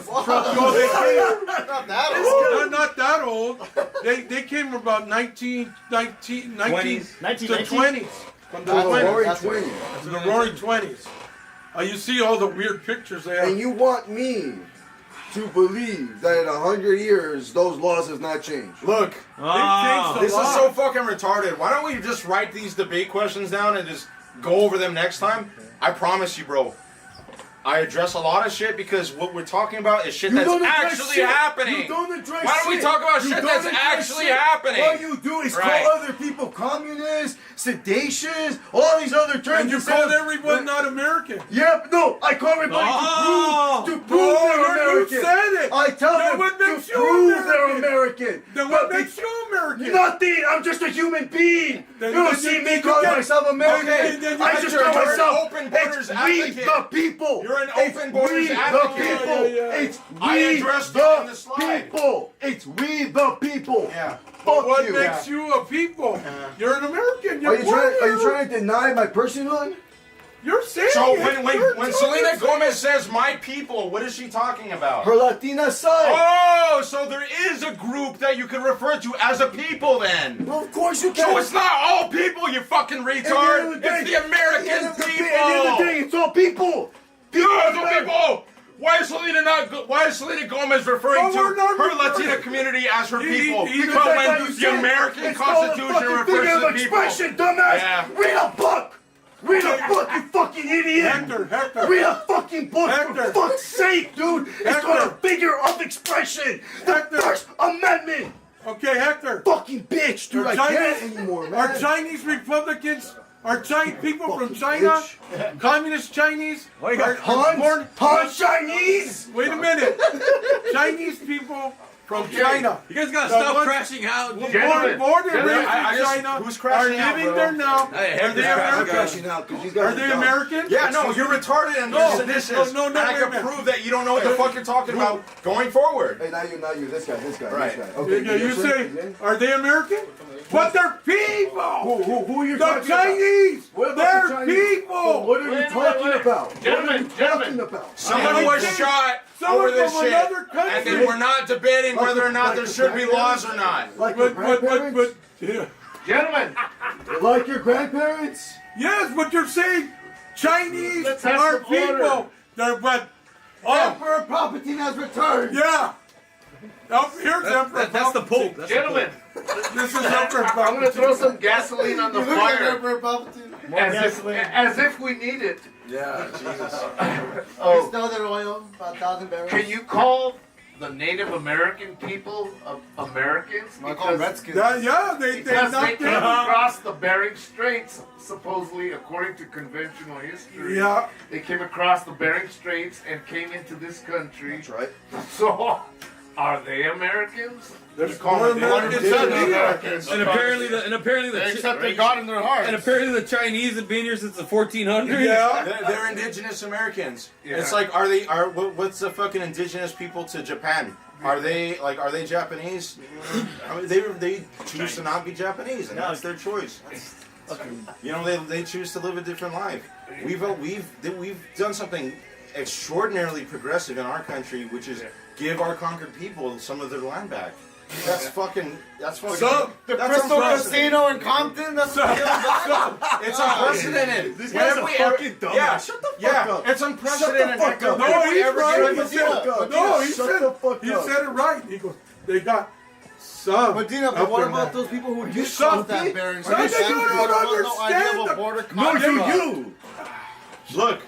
they came. Not that old. Not that old. They came about 19 to 20s. From the that? Roaring 20s. 20s. To the roaring 20s. You see all the weird pictures they have. And you want me to believe that in 100 years those laws have not changed? Look, Ah. this is so fucking retarded. Why don't we just write these debate questions down and just go over them next time? I promise you, bro. I address a lot of shit because what we're talking about is shit You that's don't address actually shit. happening. You don't address Why don't we shit. talk about You shit don't that's address actually shit. happening? All you do is Right. call other people communists, seditious, all these other terms. And you instead called of- everyone not American. Yeah, no, I call everybody Oh. to prove they're you American. said it. I I tell Then them what to makes you prove American? they're American. Then what But makes you American? Nothing. I'm just a human being. Then- you don't then see you- me then call you get- myself American. Okay, then you I get just your- call you're an myself open borders it's we advocate. the people. You're an It's open borders we the advocate. people. Yeah. It's I we addressed it on the the slide. people. It's we the people. Yeah. Fuck What you. makes you a people? You're an American. Are You're you born here. trying to deny my personhood? You're saying So it. when You're Selena talking- Gomez says "my people," what is she talking about? Her Latina side. Oh, so there is a group that you could refer to as a people then. Well, of course you can. So it's not all people, you fucking retard. It's the American people. At the end of the day, it's all people. It's all people. Why is Selena Gomez referring Oh, we're to not her referring- Latina community as her He- people? he- Because That's how when you the say it. American It's called a Constitution fucking refers figure to of the people. expression, dumbass. Yeah. Read a book. Read a book, you fucking idiot. Hector. Read a fucking book, Hector. for fuck's sake, dude. It's Hector. called a figure of expression. The Hector. First Amendment. Okay, Hector. Fucking bitch, dude. I can't anymore, man. Are Chinese Republicans, are Chinese people from China, communist Chinese, Why you got Han Chinese. Wait a minute. Chinese people from China. You guys gotta The stop ones- crashing out. Born Gentlemen, and raised I in just- China who's are crashing out, living bro? there now. Hey, Are they American? Crashing out because you guys Are they American? Yeah, no, you're retarded and No, you're seditious. no, and I wait a can minute. prove that you don't know what the fuck you're talking about going forward. Hey, not you. This guy. Right. This guy. Okay, Yeah, you say, are they American? But they're people. Who are you The talking Chinese. What about They're the Chinese? people. What are you talking about? Gentlemen, What are you talking about? Someone was shot Someone over this from shit, another country. and then we're not debating whether or not there should be laws or not. Like your grandparents? yeah. Gentlemen, Like your grandparents? Yes, but you're saying Chinese Let's have are some order. people. They're but Emperor Palpatine has returned. yeah. Up here's Emperor That's the Palpatine. Pope. That's the gentlemen, This is Emperor I'm gonna Palpatine. throw some gasoline on the fire Emperor Palpatine. as if we need it. Yeah, Jesus. Oh, Another oil, about 1,000 barrels. can you call the Native American people Americans? I call them Redskins. Yeah, they Because they knocked came them. across the Bering Straits, supposedly according to conventional history. Yeah. They came across the Bering Straits and came into this country. That's right. So, are they Americans? There's call more them Americans indigenous than we are. Americans. And apparently the They accepted God in their heart. and apparently the Chinese have been here since the 1400s. Yeah. They're indigenous Americans. Yeah. It's like, what's the fucking indigenous people to Japan? Are they Japanese? I mean, they choose to not be Japanese, and that's their choice. You know, they choose to live a different life. We've done something extraordinarily progressive in our country, which is give our conquered people some of their land back. That's fucking. The that's Crystal unprecedented. Casino in Compton. That's what It's unprecedented. This guy's a fucking dumbass. Yeah, Shut the fuck yeah, up. it's unprecedented. Shut the fuck up. No, he's Ever right. get He a said, deal. no, he Shut said, the fuck he up. said it right. He goes, they got some. But Dina, up but what there about now. those people who You do some cross that people- Bering No, they Strait? don't No idea understand of the- a border No, construct. you. Look,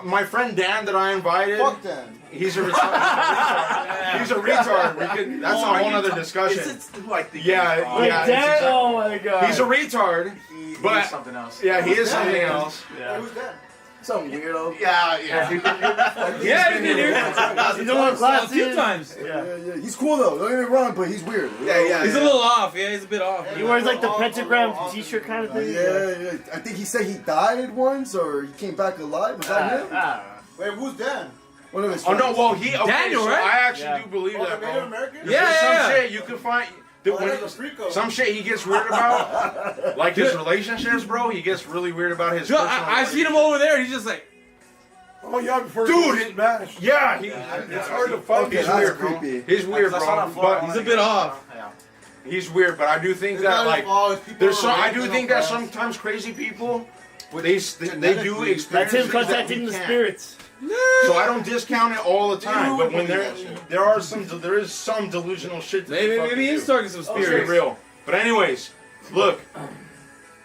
my friend Dan that I invited. Fuck them. He's a retard. He's a retard. That's a whole other discussion. Who I think Yeah, Like yeah. that? Oh my god. He's a retard. But something else. yeah, he is something else. Who's that? Some weirdo. Yeah. Yeah, he's been here. He's the one class a few times. Yeah. He's cool though. Don't get me wrong, but he's weird. He's a little off. Yeah, he's a bit off. He wears like the pentagram t-shirt kind of thing. Yeah. I think he said he died once or he came back alive. Was that him? Wait, who's Dan? One of his Oh no, friends. well he okay, Daniel, so right? I actually Yeah. do believe Oh, that, the Native bro. American? There's Yeah. some shit you can find. Some shit he gets weird about, like his relationships, bro. He gets really weird about his. Dude, personal I seen him over there. He's just like, Oh yeah, before Dude, he gets smashed. Yeah, It's hard to find. Okay, he's that's weird, bro. creepy. He's weird, That's not bro. on Florida. But he's a bit off. he's weird, but I do think It's that not his like fault, it's people there's who some. are I do raising think them that fast. sometimes crazy people, they do experience. That's him things that we contacting the can't. spirits. So I don't discount it all the time, but when there is some delusional shit. That Maybe they fucking he's do. talking some Let's spirits. be real. But anyways, look.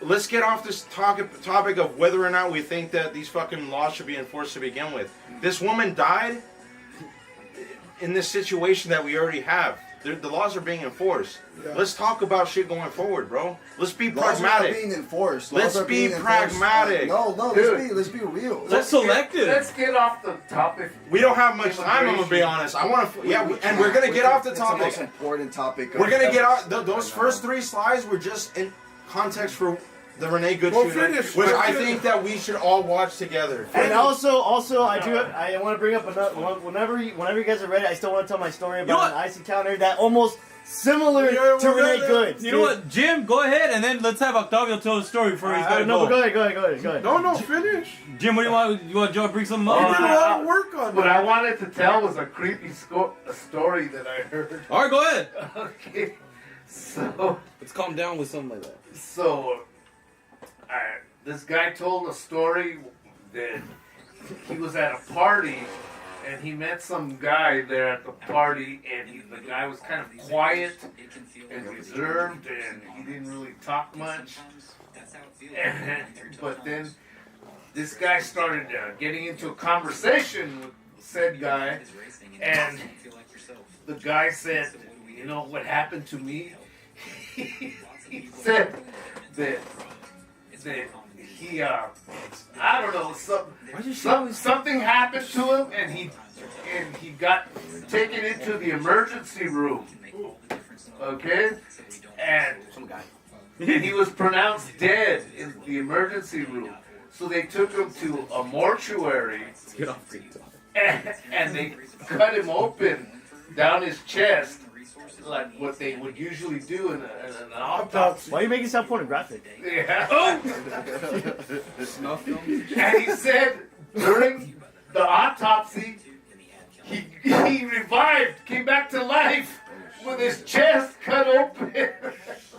Let's get off this topic of whether or not we think that these fucking laws should be enforced to begin with. This woman died in this situation that we already have. The laws are being enforced. Yeah. Let's talk about shit going forward, bro. Let's be Laws are not pragmatic. being enforced. Let's Laws are be being enforced. pragmatic. No, let's be real. Let's get off the topic. We don't have much time. I'm gonna be honest. I want to. And we're gonna get off the It's topic. the most important topic. We're gonna get off. Those first 3 slides were just in context for the Renee Good Well, shooter, finish. which Well, I finish. think that we should all watch together. And also, I want to bring up another. Whenever you guys are ready, I still want to tell my story about an ice encounter that almost similar to Renee Good. You know what, Jim? Go ahead, and then let's have Octavio tell the story before he's gonna No, go. but go ahead. No, finish. Jim, what do you want? You want Joe to bring something up? You did a lot of work on What that. I wanted to tell was a creepy story that I heard. All right, go ahead. Okay, so let's calm down with something like that. So, this guy told a story that he was at a party and he met some guy there at the party, and the guy was kind of quiet and reserved, and he didn't really talk much. But then this guy started getting into a conversation with said guy, and the guy said, "You know what happened to me?" He said that he, I don't know, something happened to him, and he got taken into the emergency room. Okay, and he was pronounced dead in the emergency room. So they took him to a mortuary, and they cut him open down his chest, like what they would usually do in an autopsy. Why are you making it sound pornographic? Yeah. Snuff film? And he said during the autopsy, he revived, came back to life with his chest cut open.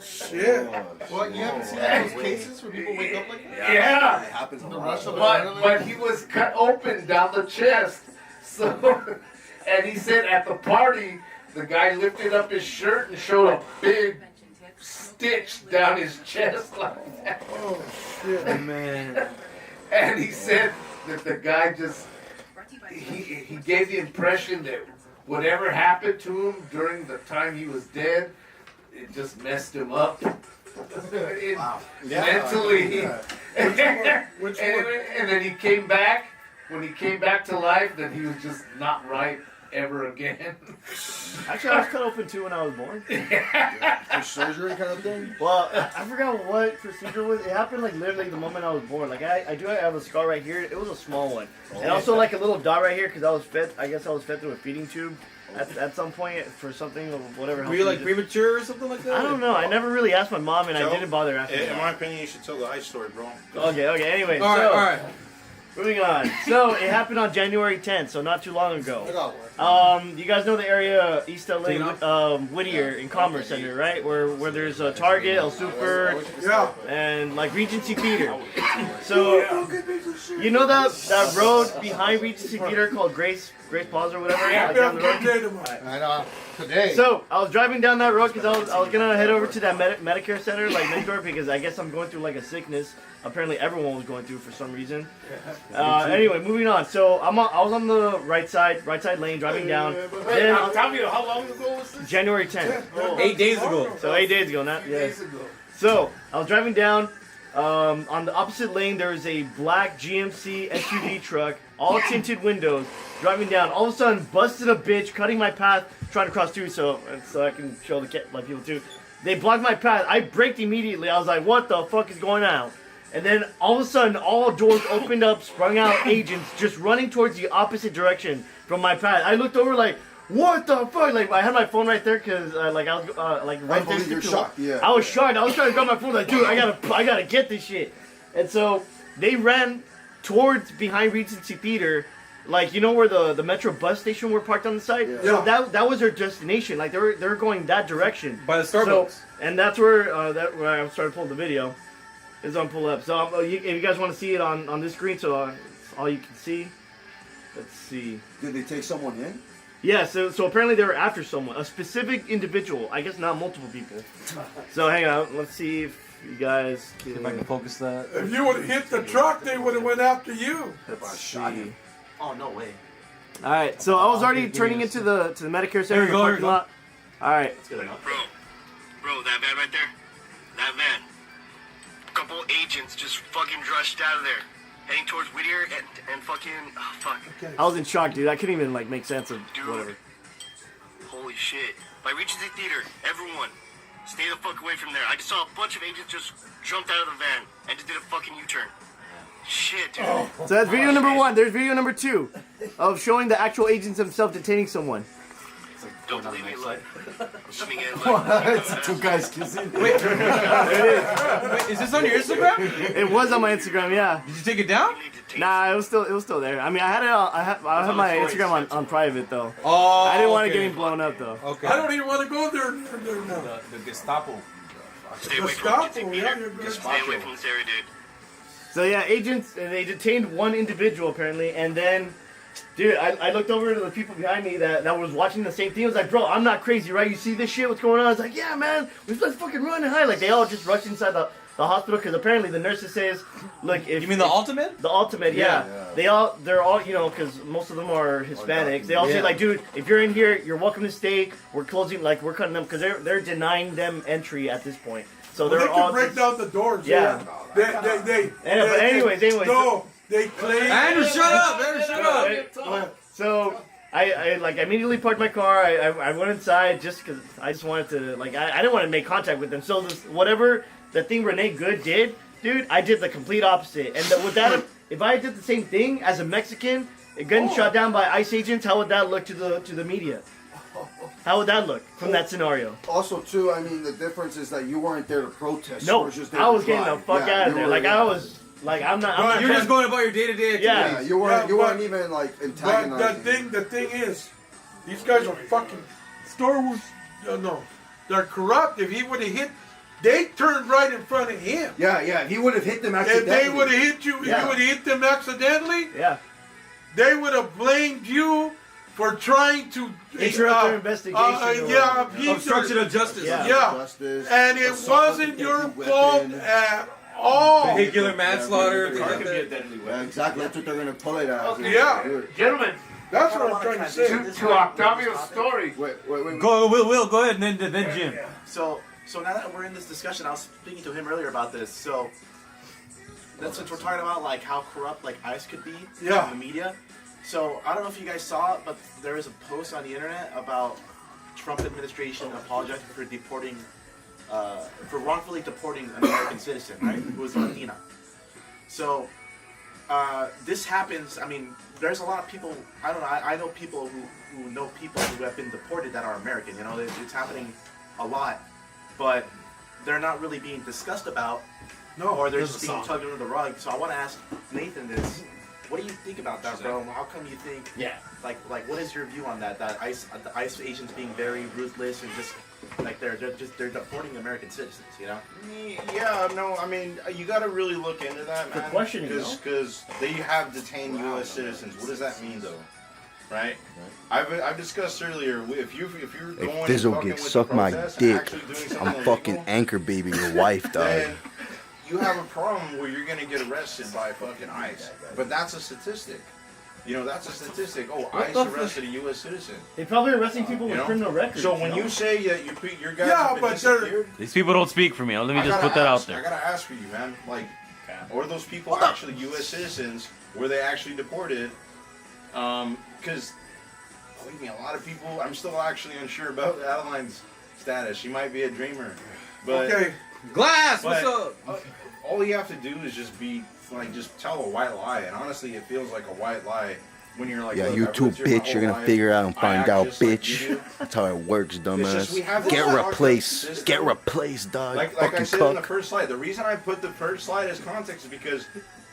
Shit. Well, you haven't seen those cases where people wake up like that? Yeah. It happens a lot. But he was cut open down the chest. So, and he said at the party, the guy lifted up his shirt and showed a big stitch down his chest like that. Oh shit, man! And he said that the guy just he gave the impression that whatever happened to him during the time he was dead, it just messed him up. Mentally. And then he came back. When he came back to life, then he was just not right ever again. Actually, I was cut open too when I was born. For surgery kind of thing? Well, I forgot what procedure was. It happened like literally the moment I was born. Like I do have a scar right here. It was a small one, and also like a little dot right here because I was fed. I guess I was fed through a feeding tube at some point for something or whatever. Were you like premature or something like that? I don't know. I never really asked my mom, and I Joe, didn't bother asking. In her. my opinion, you should tell the ice story, bro. Okay. Anyway, all right. Moving on. So it happened on January 10th, so not too long ago. You guys know the area East LA, Whittier in Commerce Center, right? Where there's a Target, El Super, and like Regency Theater. So you know that road behind Regency Theater called Grace Plaza or whatever? Yeah. Like down the road? I know. Today. So I was driving down that road because I was gonna head over to that Medicare center like next door because I guess I'm going through like a sickness. Apparently everyone was going through for some reason. Anyway, moving on. So I was on the right side lane driving down. Then Tell me, how long ago was this? January 10th. 8 days ago. So 8 days ago, not yes. So I was driving down. On the opposite lane, there was a black GMC SUV truck, all tinted windows, driving down. All of a sudden, busted a bitch, cutting my path, trying to cross through, so I can show the people too. They blocked my path. I braked immediately. I was like, "What the fuck is going on?" And then all of a sudden, all doors opened up, sprung out agents just running towards the opposite direction from my path. I looked over like, what the fuck? Like I had my phone right there because like I was like right there. You're shocked, yeah. I was shocked. I was trying to grab my phone like, dude, I gotta get this shit. And so they ran towards behind Regency Theater, like you know where the Metro bus station were parked on the side. Yeah. So that was their destination. Like they were going that direction by the Starbucks. So, and that's where where I started pulling the video. It's on pull up. So if you guys want to see it on this screen, so all you can see. Let's see. Did they take someone in? Yeah, so apparently they were after someone, a specific individual. I guess not multiple people. So hang on, let's see if you guys can... If I can focus that. If you would have hit the truck, they would have went after you. Let's see. Oh, no way. All right, so I was already turning into the Medicare Center Here we go, parking lot. All right. Bro, that van right there, that van. A couple agents just fucking rushed out of there, heading towards Whittier and fucking, oh fuck. I was in shock, dude. I couldn't even like make sense of whatever. Holy shit. By Regency Theater, everyone, stay the fuck away from there. I just saw a bunch of agents just jumped out of the van and just did a fucking U-turn. Shit, dude. So that's video number 1. There's video number 2 of showing the actual agents themselves detaining someone. Don't believe me, look. Swimming in, What? Two guys kissing. Wait, is this on your Instagram? It was on my Instagram, yeah. Did you take it down? Nah, it was still there. I mean, I had it. I have my Instagram on private though. Oh, I didn't want okay. it getting blown up though. Okay. I don't even want to go there now. The Gestapo. Stay away from Regency Theater. Stay away from this area, dude. So yeah, agents, they detained one individual apparently, and then, dude, I looked over to the people behind me that was watching the same thing. I was like, bro, I'm not crazy, right? You see this shit? What's going on? I was like, yeah, man, let's fucking run and hide. Like, they all just rushed inside the hospital because apparently the nurses says, look, if you mean the ultimate? The ultimate, yeah. They're all, you know, because most of them are Hispanics. They all say like, dude, if you're in here, you're welcome to stay. We're closing, like, we're cutting them because they're denying them entry at this point. So Well, they're they all can break down the doors. Yeah. Anyways. No, they claim. Andrew, shut up! Andrew, shut up! So I like immediately parked my car. I went inside just because I just wanted to like I didn't want to make contact with them. So whatever the thing Renee Good did, dude, I did the complete opposite. And with that, if I did the same thing as a Mexican, getting shot down by ICE agents, how would that look to the media? How would that look from that scenario? Also, too, I mean, the difference is that you weren't there to protest. No, you were just there I was to getting drive. the fuck out of there. Like I was, like I'm not. You're just going about your day-to-day Yeah. activities. You weren't even like But antagonizing. the thing is, these guys are fucking Star Wars. No, they're corrupt. If he would have hit, they turned right in front of him. Yeah, if he would have hit them If accidentally. they would have hit you, if you would have hit them accidentally, yeah, they would have blamed you for trying to interrupt their investigation. Obstruction of justice. Yeah. And it wasn't your fault at all. Vehicular manslaughter. Yeah, exactly. That's what they're gonna pull it as. Yeah. Gentlemen, that's what I'm trying to say. To Octavio's story. Wait. Go, Will, go ahead, and then Jim. So now that we're in this discussion, I was speaking to him earlier about this. So that's since we're talking about like how corrupt like ICE could be in the media. So I don't know if you guys saw it, but there is a post on the internet about Trump administration apologizing for deporting, for wrongfully deporting an American citizen, right, who was a Latina. So this happens. I mean, there's a lot of people. I don't know. I know people who know people who have been deported that are American. You know, it's happening a lot, but they're not really being discussed about. No, or they're just being tugged under the rug. So I want to ask Nathan this. What do you think about that, bro? How come you think? Yeah. Like, what is your view on that? That the ICE agents being very ruthless and just like they're deporting American citizens, you know? Yeah, no, I mean, you got to really look into that, man. questioning, because they have detained U.S. citizens. What does that mean, though? Right? I've discussed earlier. If you're going Hey, Fizzle, and fucking get with suck the my protests dick. and actually doing something I'm fucking illegal, anchor baby your wife, dog. then you have a problem where you're gonna get arrested by fucking ICE. But that's a statistic. You know, that's a statistic. Oh, ICE arrested a U.S. citizen. They probably arresting people with criminal records. So when you say that your guys have been disappeared, These people don't speak for me. Let me I just gotta put that out ask- there. I gotta ask for you, man. Like, are those people actually U.S. citizens? Were they actually deported? Because, believe me, a lot of people. I'm still actually unsure about Adeline's status. She might be a dreamer. But, Okay. Glass, but, what's up? all you have to do is just tell a white lie, and honestly, it feels like a white lie when you're like, Yeah, look, you I've too, lived here my bitch. You're whole gonna life. figure out and I find act out, just like bitch. you do. That's how it works, dumbass. we have this Get fucked up replaced. system. Get replaced, dog. Like Fucking I said in the cuck. first slide, the reason I put the first slide as context is because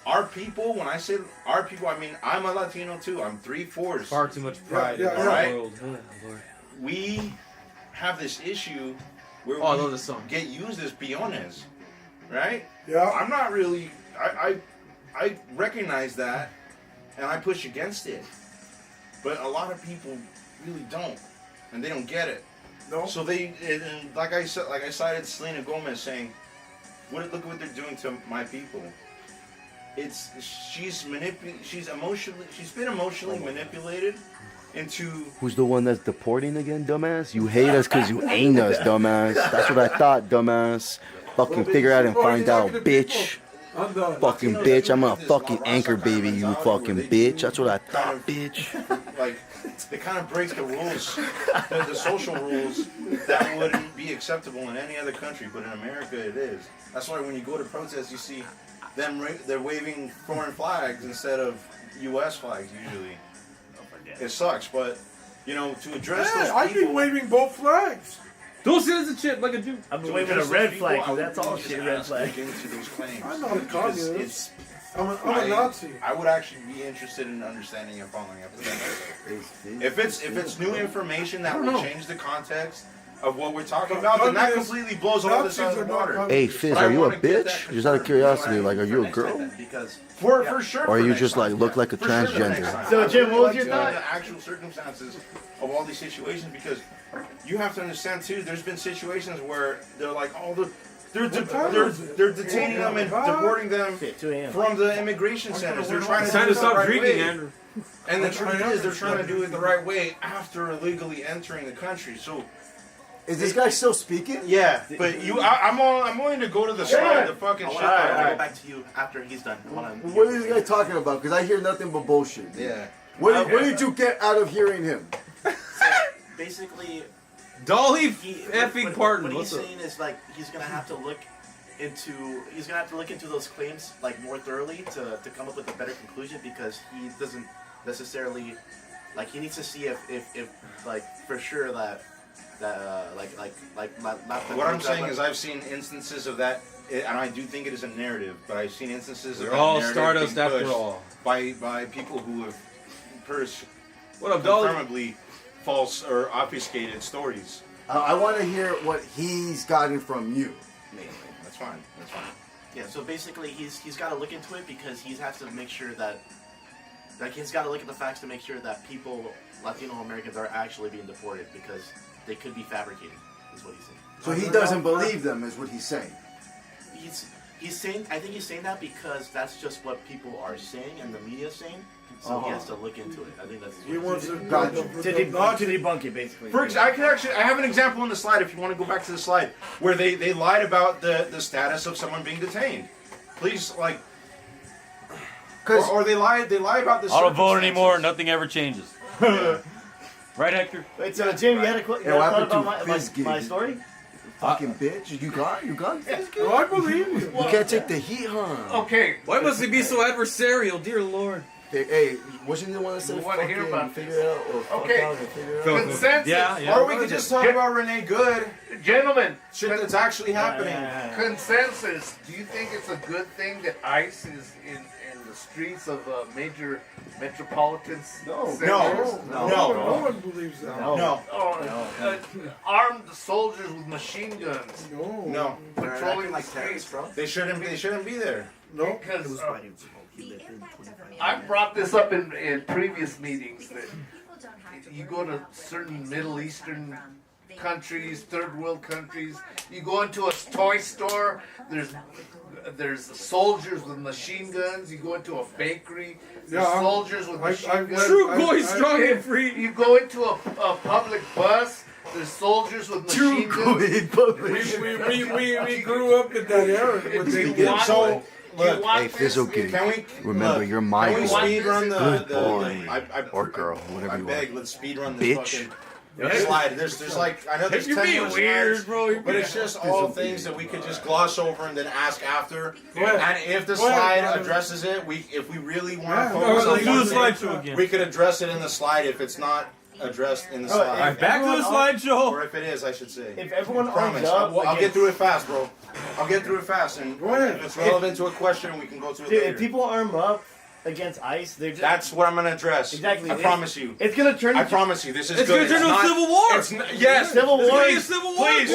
our people, when I say our people, I mean I'm a Latino too. I'm 3/4. Far too much pride Yeah, in yeah. our Right. world. Oh, Lord. We have this issue where Oh, I we love this song. get used as peones, right? Yeah. I'm not really. I recognize that, and I push against it. But a lot of people really don't, and they don't get it. No. So they, and like I said, like I cited Selena Gomez saying, look at what they're doing to my people." She's been emotionally manipulated, into. Who's the one that's deporting again, dumbass? You hate us because you ain't us, dumbass. That's what I thought, dumbass. Fucking figure out and find out, bitch. Fucking bitch. I'm a fucking anchor baby, you fucking bitch. That's what I thought, bitch. Like, it kind of breaks the rules, the social rules that wouldn't be acceptable in any other country, but in America it is. That's why when you go to protests, you see them, they're waving foreign flags instead of U.S. flags usually. It sucks, but, you know, to address those people... I've been waving both flags. Dual citizenship like a Jew. I've been waving a red flag, that's all shit, red flag. Into those claims. I'm not a communist. I'm a Nazi. I would actually be interested in understanding and following up with that. If it's new information that will change the context of what we're talking about, then that completely blows all this out of the water. Hey, Fizz, are you a bitch? Just out of curiosity, like, are you a girl? Because for sure. Or you just like look like a transgender? So, Jim, what was your thought? The actual circumstances of all these situations, because you have to understand too. There's been situations where they're like, they're detaining them and deporting them from the immigration centers. They're trying to do it the right way. Andrew. And the truth is, they're trying to do it the right way after illegally entering the country. So. Is this guy still speaking? Yeah, but I'm willing to go to the slide, the fucking shit. I'll get back to you after he's done. What is this guy talking about? Because I hear nothing but bullshit. Yeah. What did you get out of hearing him? Basically, Dolly effing Parton. What he's saying is like he's gonna have to look into those claims like more thoroughly to come up with a better conclusion, because he doesn't necessarily like, he needs to see if like for sure that what I'm saying is I've seen instances of that, and I do think it is a narrative, but I've seen instances of They're that all narrative stardust being after pushed all. by people who have What up, Dolly? confirmably false or obfuscated stories. I want to hear what he's gotten from you. That's fine. That's fine. Yeah, so basically he's got to look into it, because he has to make sure that, like, he's got to look at the facts to make sure that people, Latino Americans, are actually being deported, because they could be fabricated, is what he's saying. So he doesn't believe them, is what he's saying. He's saying, I think he's saying that because that's just what people are saying and the media's saying. So he has to look into it. I think that's. He wants to debunk it, basically. I have an example on the slide. If you want to go back to the slide where they lied about the status of someone being detained. Please, like, or they lie about this. I don't vote anymore. Nothing ever changes. Right, Hector? Wait, so Jim, you had a thought about my story? Fucking bitch, you gone? Oh, I believe you. You can't take the heat, huh? Okay. Why must he be so adversarial, dear Lord? Hey, wasn't the one that said want to hear about figure it out or fuck out and figure it out? Consensus. Yeah. Or we could just talk about Renee Good. Gentlemen, Shit that's actually happening. Consensus. Do you think it's a good thing that ICE is in the streets of major metropolitan centers? No one believes that. Armed soldiers with machine guns. No. Patrolling the streets, bro. They shouldn't be there. No. Because I've brought this up in previous meetings that you go to certain Middle Eastern countries, third world countries, you go into a toy store, there's soldiers with machine guns. You go into a bakery, there's soldiers with machine guns. True boy, strong and free. You go into a public bus, there's soldiers with machine guns. We grew up in that era. So, look, hey, Fizzle, can we remember you're my can we boy. speed run Good the boy. Or girl, whatever I you beg, want. let's speed run this Bitch. fucking slide. There's like, I know there's You're 10 being more weird, slides, bro. but it's just all things that we could just gloss over and then ask after. ahead. And if the Go ahead, slide brother. addresses it, if we really want Yeah, to focus let's on do the one slideshow thing, again. we could address it in the slide if it's not addressed in the slide. All right, back to the slideshow. Or if it is, I should say. If everyone Promise. arms up, I'll get through it fast, bro. I'll get through it fast, and if it's relevant to a question, we can go through it dude, later. if people arm up against ICE, they're just That's what I'm gonna address. Exactly. I promise you. It's gonna turn. I promise you. This is It's good. gonna turn into a not- civil war. It's not, yes. Civil It's War. gonna be a civil war. Please,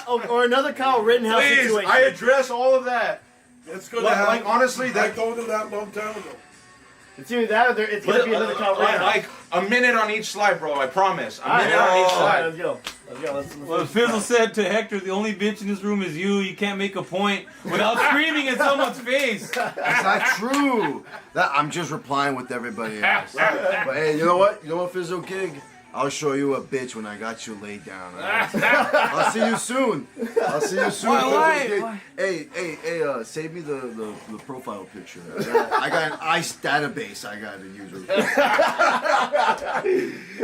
Or, or another Kyle Rittenhouse Please, situation. I address all of that. It's gonna Like happen. honestly, I that told him that a long time ago. It's either that or it's gonna be another Kyle Rittenhouse. Like a minute on each slide, bro. I promise. A minute Alright, on each alright, slide. let's go. Let's go. Let's Well, Fizzle said to Hector, the only bitch in this room is you. You can't make a point without screaming in someone's face. That's not true. I'm just replying with everybody else. But hey, you know what? You know what, Fizzle Gig? I'll show you a bitch when I got you laid down. Right? I'll see you soon. I'll see you soon. Why? Hey, save me the profile picture. I got an ICE database I got to use.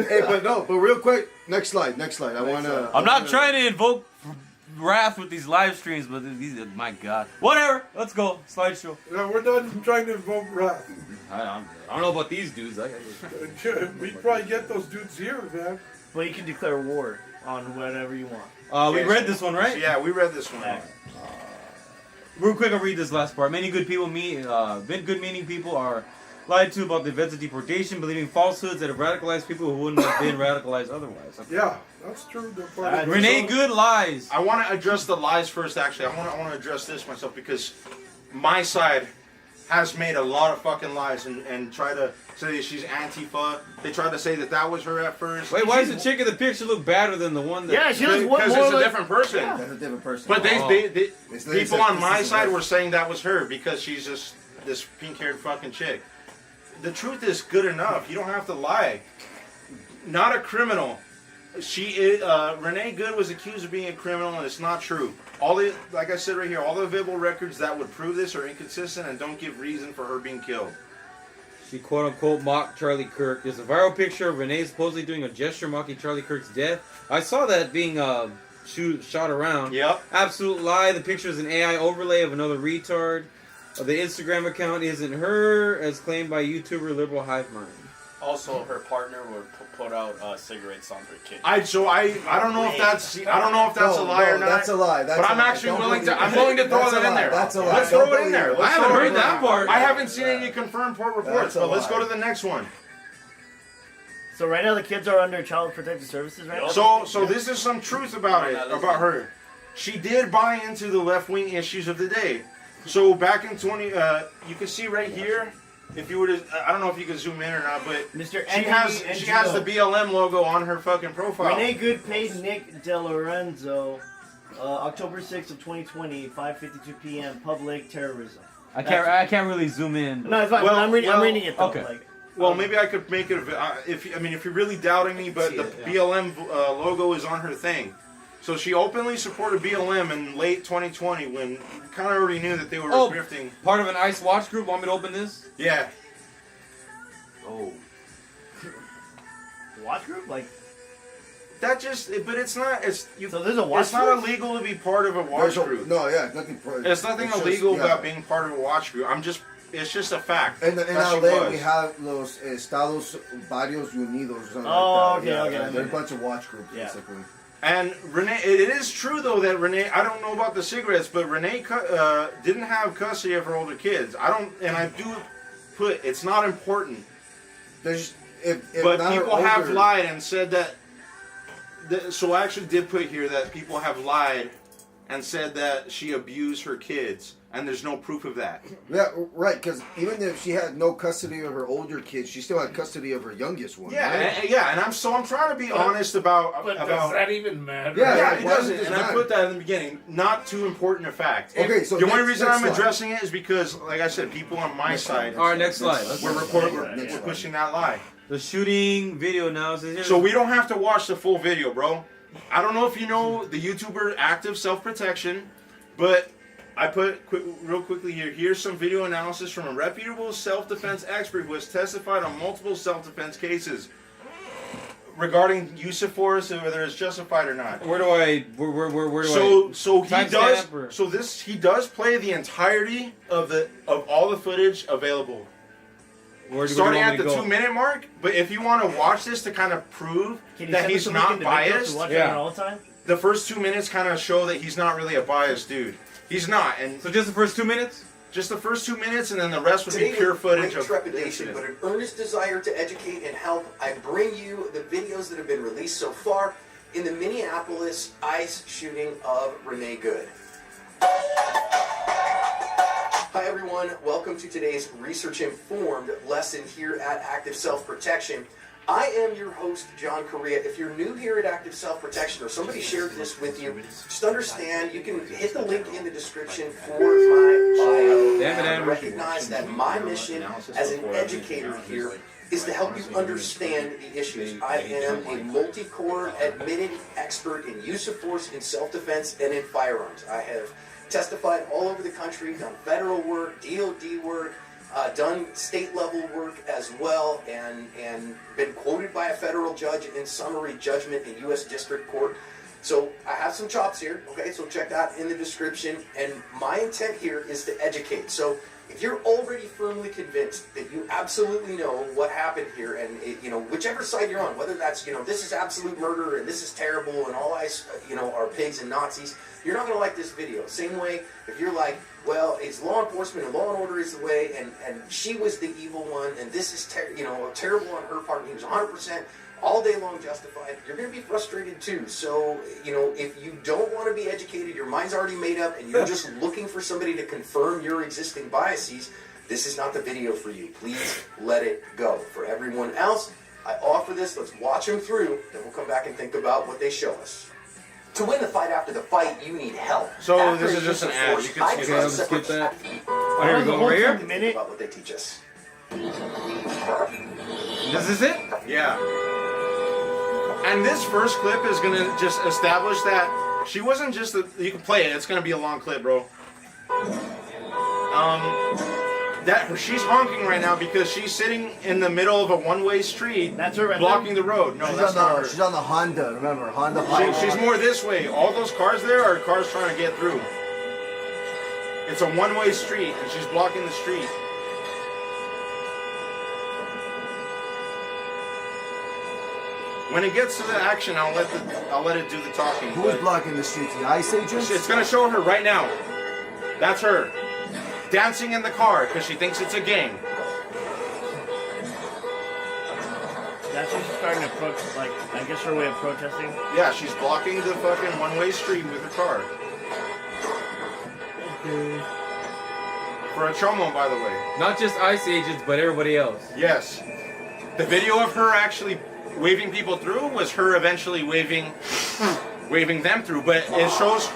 Hey, but real quick, next slide. I want to. I'm not trying to invoke wrath with these live streams, but these, my God. Whatever. Let's go. Slideshow. No, we're not trying to invoke wrath. I don't know about these dudes. We probably get those dudes here, man. Well, you can declare war on whatever you want. We read this one, right? Yeah, we read this one. Real quick, I'll read this last part. Many good people good meaning people are lied to about the events of deportation, believing falsehoods that have radicalized people who wouldn't have been radicalized otherwise. Okay. Yeah, that's true. Renee Good lies. I want to address the lies first, actually. I want to address this myself because my side has made a lot of fucking lies and try to say that she's Antifa. They tried to say that was her at first. Wait, why does the chick in the picture look better than the one that... Yeah, she looks more because it's a like, different person. Yeah. That's a different person. But they people on my this is side her. were saying that was her because she's just this pink-haired fucking chick. The truth is good enough. You don't have to lie. Not a criminal. Renee Good was accused of being a criminal, and it's not true. Like I said right here, all the available records that would prove this are inconsistent and don't give reason for her being killed. She quote-unquote mocked Charlie Kirk. There's a viral picture of Renee supposedly doing a gesture mocking Charlie Kirk's death. I saw that being shot around. Yep. Absolute lie. The picture is an AI overlay of another retard. The Instagram account isn't her, as claimed by YouTuber Liberal Hive Mind. Also, her partner would put out cigarettes on her kid. I don't know if that's a lie or not. That's a lie. But I'm actually willing to throw that in there. That's a lie. Let's throw it in there. I haven't heard that part. I haven't seen any confirmed court reports, but let's go to the next one. So right now the kids are under Child Protective Services right now? So this is some truth about her. She did buy into the left-wing issues of the day. So back in you can see right here, if you were to, I don't know if you can zoom in or not, but Mr. she has the BLM logo on her fucking profile. Renee Good paid Nick DeLorenzo, October 6th of 2020, 5:52 p.m. Public terrorism. I can't really zoom in. No, it's fine. I'm reading it though. Okay. Well, maybe I could make it. If you're really doubting me, but the BLM logo is on her thing. So she openly supported BLM in late 2020 when you kind of already knew that they were grifting. Part of an ICE watch group. Want me to open this? Yeah. Oh. Watch group? Like. But it's not. So there's a watch It's not group? illegal to be part of a watch group. No, yeah, nothing. It's nothing illegal about being part of a watch group. It's just a fact. In that LA, we have los Estados Varios Unidos. Or something like that. Okay. They're a bunch of watch groups, basically. And Renee, it is true though that Renee, I don't know about the cigarettes, but Renee didn't have custody of her older kids. I do put, it's not important. If but not people her have older- lied and said that, so I actually did put here that people have lied and said that she abused her kids, and there's no proof of that. Yeah, right. Because even if she had no custody of her older kids, she still had custody of her youngest one. Yeah, right? and I'm trying to be honest about. But does that even matter? Yeah, it doesn't. And I put that in the beginning. Not too important a fact. Okay, so the only next reason I'm slide. addressing it is because, like I said, people on my side. All right, next slide. We're pushing that lie. The shooting video analysis. So we don't have to watch the full video, bro. I don't know if you know the YouTuber Active Self-Protection, but I put real quickly here. Here's some video analysis from a reputable self-defense expert who has testified on multiple self-defense cases regarding use of force and whether it's justified or not. Where do I? He does play the entirety of all the footage available. Starting at the 2-minute mark, but if you want to watch this to kind of prove that he's not biased, the first 2 minutes kind of show that he's not really a biased dude. He's not, and so just the first 2 minutes. Just the first 2 minutes, and then the rest would be pure footage of trepidation, but an earnest desire to educate and help. I bring you the videos that have been released so far in the Minneapolis ICE shooting of Renee Good. Hi everyone, welcome to today's Research Informed lesson here at Active Self-Protection. I am your host, John Correa. If you're new here at Active Self-Protection or somebody shared this with you, just understand you can hit the link in the description for my bio and recognize that my mission as an educator here is to help you understand the issues. I am a multi-corps admitted expert in use of force in self-defense and in firearms. I have testified all over the country, done federal work, DOD work, done state level work as well, and been quoted by a federal judge in summary judgment in U.S. District Court. So I have some chops here, okay, so check that in the description, and my intent here is to educate. So if you're already firmly convinced that you absolutely know what happened here, and whichever side you're on, whether that's this is absolute murder and this is terrible and all ICE are pigs and Nazis, you're not going to like this video. Same way if you're like, well, it's law enforcement and law and order is the way, and she was the evil one, and this is terrible on her part, and he was 100% all day long justified, you're going to be frustrated too. So, if you don't want to be educated, your mind's already made up, and you're just looking for somebody to confirm your existing biases, this is not the video for you. Please let it go. For everyone else, I offer this. Let's watch them through, then we'll come back and think about what they show us. To win the fight after the fight, you need help. So After this is the just an use of ad. force, You can I skip trust that. separate Skip that. strategy. Oh, here we go. Right here? About what they teach us. This is it? Yeah. And this first clip is gonna just establish that she wasn't just you can play it. It's gonna be a long clip, bro. That she's honking right now because she's sitting in the middle of a one-way street. That's her, blocking the road. No, that's not her. She's on the Honda. Remember, Honda. She's more this way. All those cars there are cars trying to get through. It's a one-way street, and she's blocking the street. When it gets to the action, I'll let it do the talking. Who's blocking the streets? The ICE agents? It's gonna show her right now. That's her dancing in the car because she thinks it's a game. That's what she's starting to I guess her way of protesting. Yeah, she's blocking the fucking one-way street with her car. For a chomo, by the way. Not just ICE agents, but everybody else. Yes. The video of her actually waving people through was her eventually waving them through, but it shows.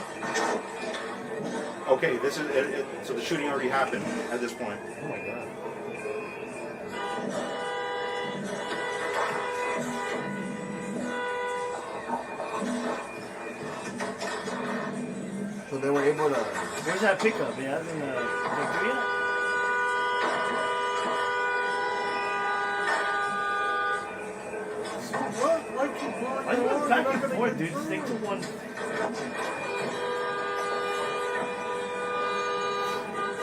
Okay, this is it, so the shooting already happened at this point. Oh my god. So they were able to. Where's that pickup? Yeah, in the Victoria? Why you going back and forth, dude? Stick to one.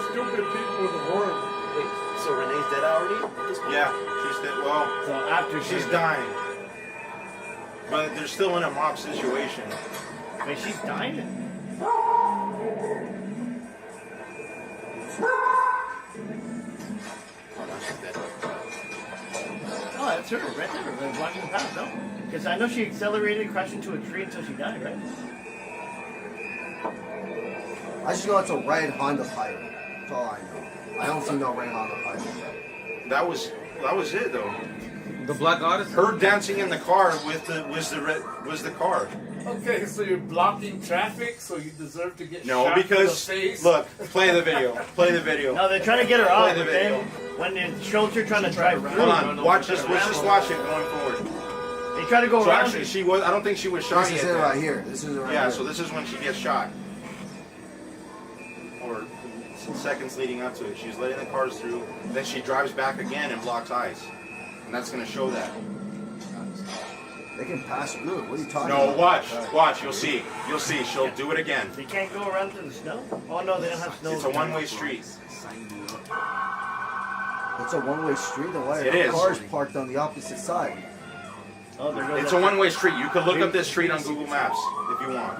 Stupid people with a horn. Wait, so Renee's dead already? Yeah, she's dead. Well, so after she's dying, but they're still in a mob situation. Wait, she's dying? Oh, that's her, right there, blocking the path, no? Because I know she accelerated, crashed into a tree until she died, right? I just know it's a red Honda Pilot. That's all I know. I don't see no red Honda Pilot. That was it though. The Black Odyssey. Her dancing in the car was the car. Okay, so you're blocking traffic, so you deserve to get No, shot because in the face. look, play the video. Play the video. No, they're trying to get her off, Play the but video. then when it shows her trying to drive through. Hold on, watch this. Let's just watch it going forward. They try to go So around actually, it. she was. I don't think she was shot This yet. is it then. right here. This is it right Yeah, here. so this is when she gets shot. Or some seconds leading up to it. She's letting the cars through. Then she drives back again and blocks ice. And that's going to show that. They can pass through. What are you talking No, about? watch. You'll see. You'll see. She'll do it again. They can't go around through the snow? Oh no, they don't have snow. It's a one-way street. It's a one-way street. And why are It is. cars parked on the opposite side? Oh, there goes It's that a one-way street. You could look up this street on Google Maps if you want.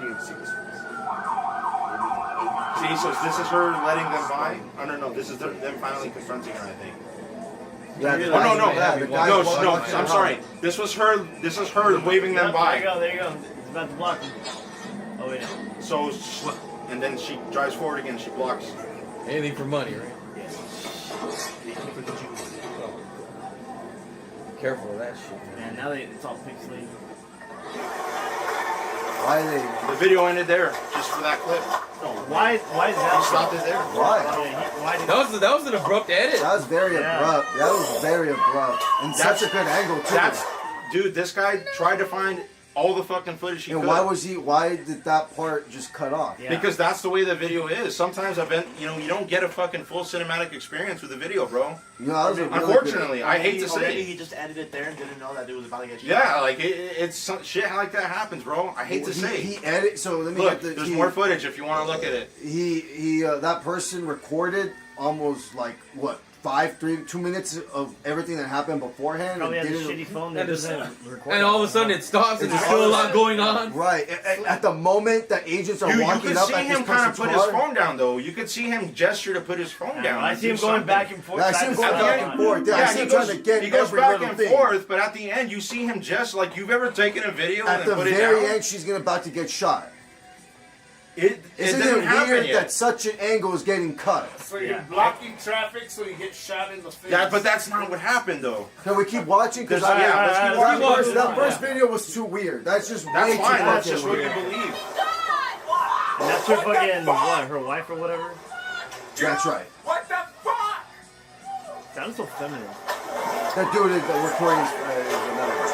See, so this is her letting them by? Oh, no, this is them finally confronting her, I think. Yeah, the Oh, guys- no, yeah, the guys no, walking I'm around. sorry. This is her waving them by. There you go. It's about to block them. Oh, yeah. So, and then she drives forward again, she blocks. Anything for money, right? Careful of that shit. Man, now it's all pixelated. Why they? The video ended there, just for that clip. No, why is that? He stopped it there. Why? That was an abrupt edit. That was very abrupt. That was very abrupt. And such a good angle too. Dude, this guy tried to find all the fucking footage he And could. why did that part just cut off? Because that's the way the video is. Sometimes you don't get a fucking full cinematic experience with the video, bro. You know, that was a really Unfortunately, good- I hate to Or maybe say. he just edited it there and didn't know that it was about to get shot. Yeah, like it's shit like that happens, bro. I hate to say. He edit. So let me Look, get the. there's more footage if you want to look at it. He that person recorded almost like what 2 minutes of everything that happened beforehand. Probably and has a didn't- shitty phone that doesn't record. And all of a sudden it stops and there's still a lot going on. Right. At the moment that agents are You walking could up see at this him kind of person's put his car. phone down, though. You could see him gesture to put his phone down. I and see do him going something. back and forth. Yeah, I see him going back and forth. Yeah, I see he him trying goes, to get he goes every back little and thing. forth, but at the end, you see him just like you've ever taken a video At and the put it very down. end, she's about to get shot. Isn't Isn't it it happen weird yet. that such an angle is getting cut? So you're blocking traffic so you get shot in the face. Yeah, but that's not what happened, though. Can we keep watching? Because Let's keep watching. that first video was too weird. That's just That's way too fine. That's fucking just what weird. you believe. And that's her fucking, what, her wife or whatever? That's right. What the fuck? Sounds so feminine. That dude is the recording is another one.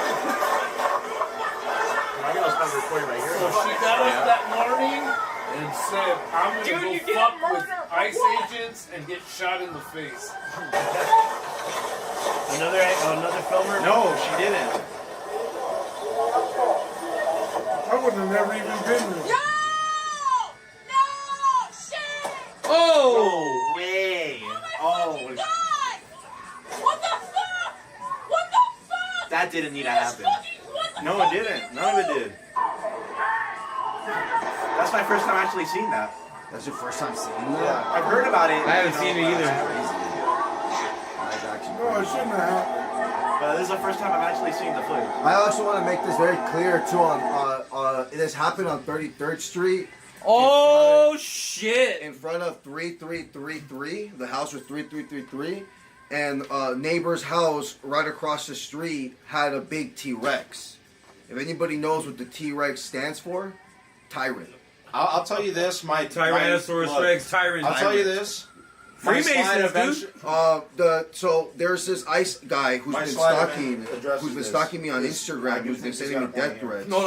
I know it's not recording right here. So she got up that morning and said, I'm gonna go fuck with ICE agents and get shot in the face. Another filmer? No, she didn't. I would have never even been there. Oh! No way. Oh my God! What the fuck? What the fuck? That didn't need to happen. No, it didn't. None of it did. That's my first time actually seeing that. That's your first time seeing that? Yeah, I've heard about it. I haven't seen it either. That's actually No, it shouldn't have happened. But this is the first time I've actually seen the footage. I also want to make this very clear too. It has happened on 33rd Street. Oh shit! In front of 3333, the house was 3333, and neighbor's house right across the street had a big T-Rex. If anybody knows what the T-Rex stands for, tyrant. I'll tell you this, my Tyrannosaurus Rex tyrant. I'll tell you this. My slide Freemasons, eventually- dude. So there's this ICE guy who's My been slide stalking, addresses who's been this. stalking me on This- I Instagram, do who's been think he's sending me got a point death here. threats. No,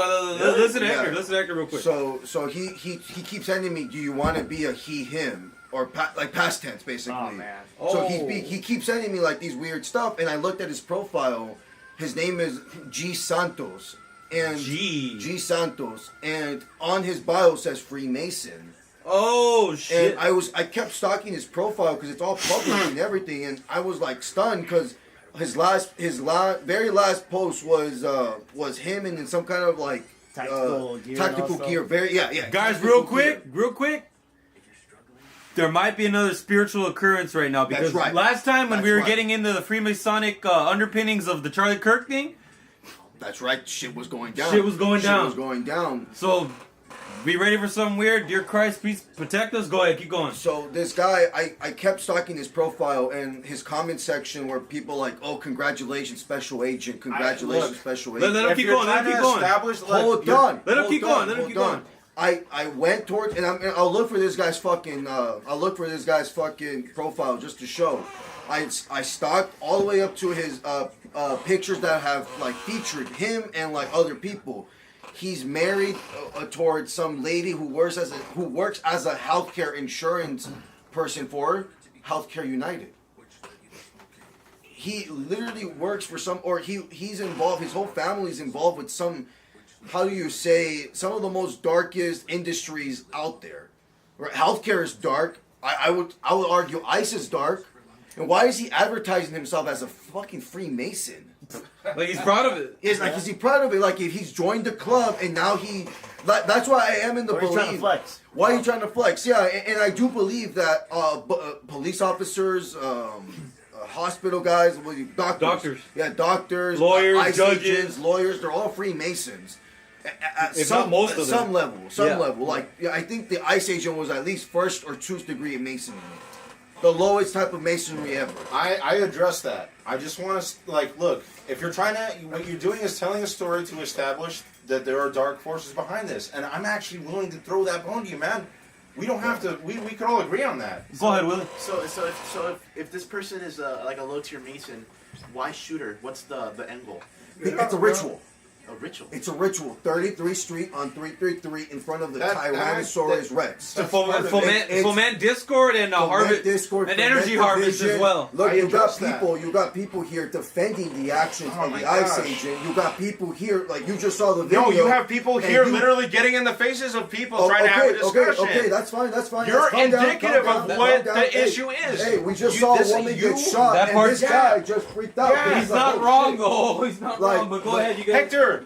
listen to Hector. Listen to Hector real quick. So he keeps sending me, do you want to be a he him or like past tense basically. Oh, man. So Oh. he keeps sending me like these weird stuff, and I looked at his profile. His name is G Santos, and G Santos, and on his bio says Freemason. Oh shit! And I kept stalking his profile because it's all public and everything, and I was like stunned because his very last post was him and in some kind of like Tactical gear. tactical gear. Very yeah. Guys, tactical real quick. There might be another spiritual occurrence right now because That's right. last time when That's we were right. getting into the Freemasonic underpinnings of the Charlie Kirk thing, That's right. Shit was going down. Shit was going down. Shit was going down. So, be ready for something weird. Dear Christ, please protect us. Go ahead, keep going. So this guy, I kept stalking his profile and his comment section where people like, oh, congratulations, special agent. Congratulations, special agent. Let him keep going. Let him keep going. Hold on. Let him keep Hold going. on, Let him hold keep on. going. I went towards, and I'll look for this guy's fucking, profile just to show. I stalked all the way up to his pictures that have like featured him and like other people. He's married towards some lady who works as a healthcare insurance person for Healthcare United. He literally works for he's involved. His whole family's involved with some. How do you say, some of the most darkest industries out there? Right? Healthcare is dark. I would argue ICE is dark. And why is he advertising himself as a fucking Freemason? Like he's proud of it. Is he proud of it? Like if he's joined the club and now that's why I am in the Or he's belief. trying to flex. Why are you trying to flex? Yeah, and I do believe that police officers, hospital guys, doctors. Doctors. Yeah, doctors, Lawyers, ICE judges. agents, lawyers, they're all Freemasons. At If some, not most at of them. some level. Like I think the Ice Agent was at least first or 2nd degree in masonry. The lowest type of masonry ever. I address that. I just want to look. If you're trying to, what you're doing is telling a story to establish that there are dark forces behind this, and I'm actually willing to throw that bone to you, man. We don't have to. We could all agree on that. Go ahead, Willie. So if this person is like a low tier Mason, why shoot her? What's the end goal? It's a ritual. A ritual. It's a ritual. 33rd Street on 333 in front of the Tyrannosaurus Rex. To foment discord and harvest discord, and energy harvest as well. Look, you got people here defending the actions of the Ice Agent. You got people here, like you just saw the video. No, you have people here literally getting in the faces of people trying to have a discussion. Okay, that's fine. You're indicative of what the issue is. Hey, we just saw a woman get shot, and this guy just freaked out. Yeah. He's not wrong, though. He's not wrong, but go ahead, you guys. Hector,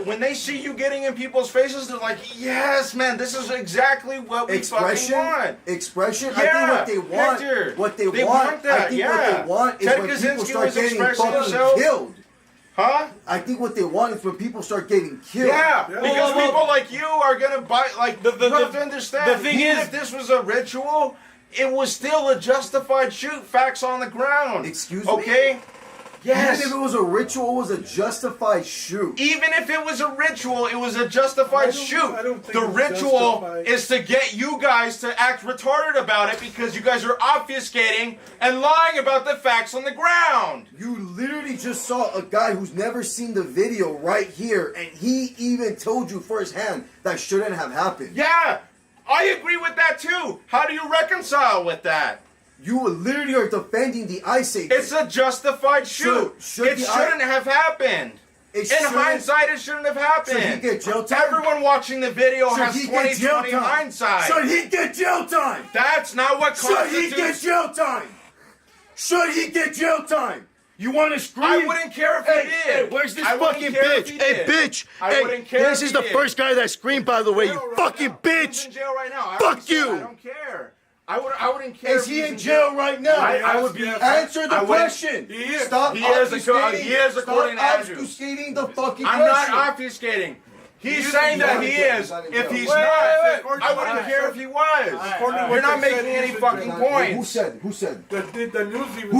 when they see you getting in people's faces, they're like, yes, man, this is exactly what we fucking want. Expression? Yeah, I think what they want, Hector, what they that. I think what they want is Ted when Kaczynski people start was getting expressing fucking himself. killed. Huh? I think what they want is when people start getting killed. Yeah, because people like you are gonna buy. Like you have to understand. the thing even is, if this was a ritual, it was still a justified shoot. Facts on the ground. Excuse me? Okay. Yes. Even if it was a ritual, it was a justified shoot. Even if it was a ritual, it was a justified shoot. The ritual is to get you guys to act retarded about it because you guys are obfuscating and lying about the facts on the ground. You literally just saw a guy who's never seen the video right here, and he even told you firsthand that shouldn't have happened. Yeah, I agree with that too. How do you reconcile with that? You literally are defending the Ice Agent. It's a justified shoot. It shouldn't have happened. In hindsight, it shouldn't have happened. Should he get jail time? Everyone watching the video Should has he get jail 20/20 time? hindsight. Should he get jail time? That's not what constitutes... Should he get jail time? Should he get jail time? You want to scream? I wouldn't care if he did. Hey, where's this I wouldn't fucking care if bitch? he Hey, did. bitch. I wouldn't care This if is he the did. first guy that screamed, by the way, you fucking bitch. He's in jail right now. Fuck you. I don't care. I wouldn't care. Is he in jail right now? I would be. Answer the question. He is. Stop He is obfuscating. according to Andrew. Obfuscating the fucking I'm question. not obfuscating. He's saying that he is. If he's not, I wouldn't care if he was. You're not making any fucking points. Who said? The news even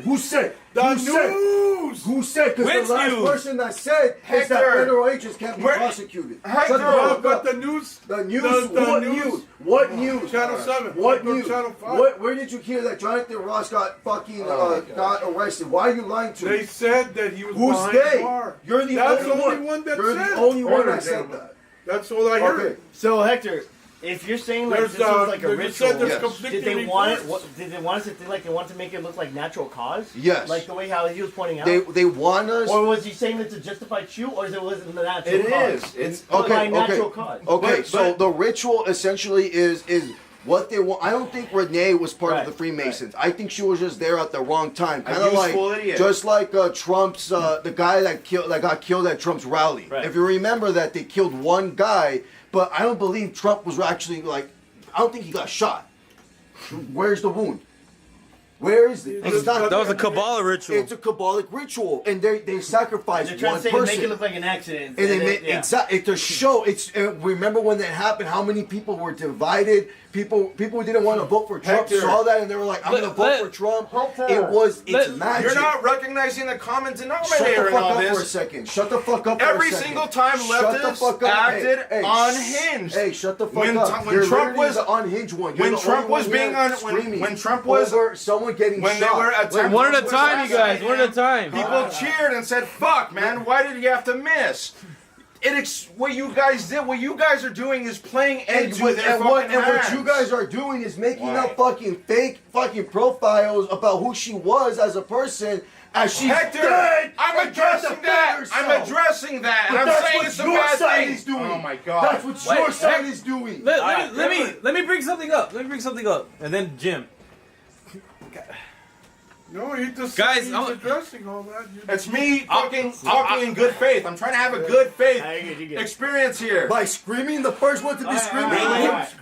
Who said? The news. Who said? Because Which the last news? person that said is that Hector. federal agents can't be prosecuted. Hector. Shut the fuck But up. the news. The news. The What news. news? What news? Channel 7. What Go news? Channel 5. Where did you hear that Jonathan Ross got fucking got arrested? Why are you lying to They me? said that he was Who's behind they? the bar. You're the That's only the only one that You're said. the only one Order, that said gentlemen. that. That's all I heard. Okay. So Hector, if you're saying like There's, this was like a they ritual, said there's Yes. conflicting did they want it? reports. Did they want us to think like they want to make it look like natural cause? Yes. Like the way how he was pointing out. They want us. Or was he saying it's a justified shoot, or is it wasn't the natural It cause? is. It's By natural cause. Okay, so the ritual essentially is what they want. I don't think Renee was part of the Freemasons. I think she was just there at the wrong time. Kind of like, useful idiot. just like Trump's, the guy that got killed at Trump's rally. Right. If you remember that, they killed one guy, but I don't believe Trump was actually like. I don't think he got shot. Where's the wound? Where is it? It's not. That was a Kabbalah ritual. It's a Kabbalic ritual, and they sacrificed They're trying one to say person. make it look like an accident. And they then- made exactly to show it's. Remember when that happened? How many people were divided? People who didn't want to vote for Trump Hector. saw that and they were like, "I'm going to vote for Trump." It's magic. You're not recognizing the common Shut denominator the in fuck all up for a this. second. Shut the fuck up for a Every second. single time Shut the leftists fuck up. acted Hey, unhinged. Hey, shut the fuck When up. when You're Trump literally was the unhinged one. You're when the Trump only was one being here on screaming when Trump was over someone getting when shot. they were attempting One at a to time, you guys. One at a time. People cheered and said, "Fuck, man! Why did you have to miss?" What you guys did, what you guys are doing is playing And eggs with their what fucking hands. you guys are doing is making Why? up fucking fake fucking profiles about who she was as a person as she's Hector, dead. I'm and trying to addressing defend that. herself. I'm addressing that. And But I'm that's saying what it's a your bad side thing. is doing. Oh my god. That's what your side is doing. Let me bring something up. And then Jim. No, he just Guys, he's I'm- addressing all that. It's me fucking talking in good faith. I'm trying to have a good faith experience here. By screaming, the first one to be screaming.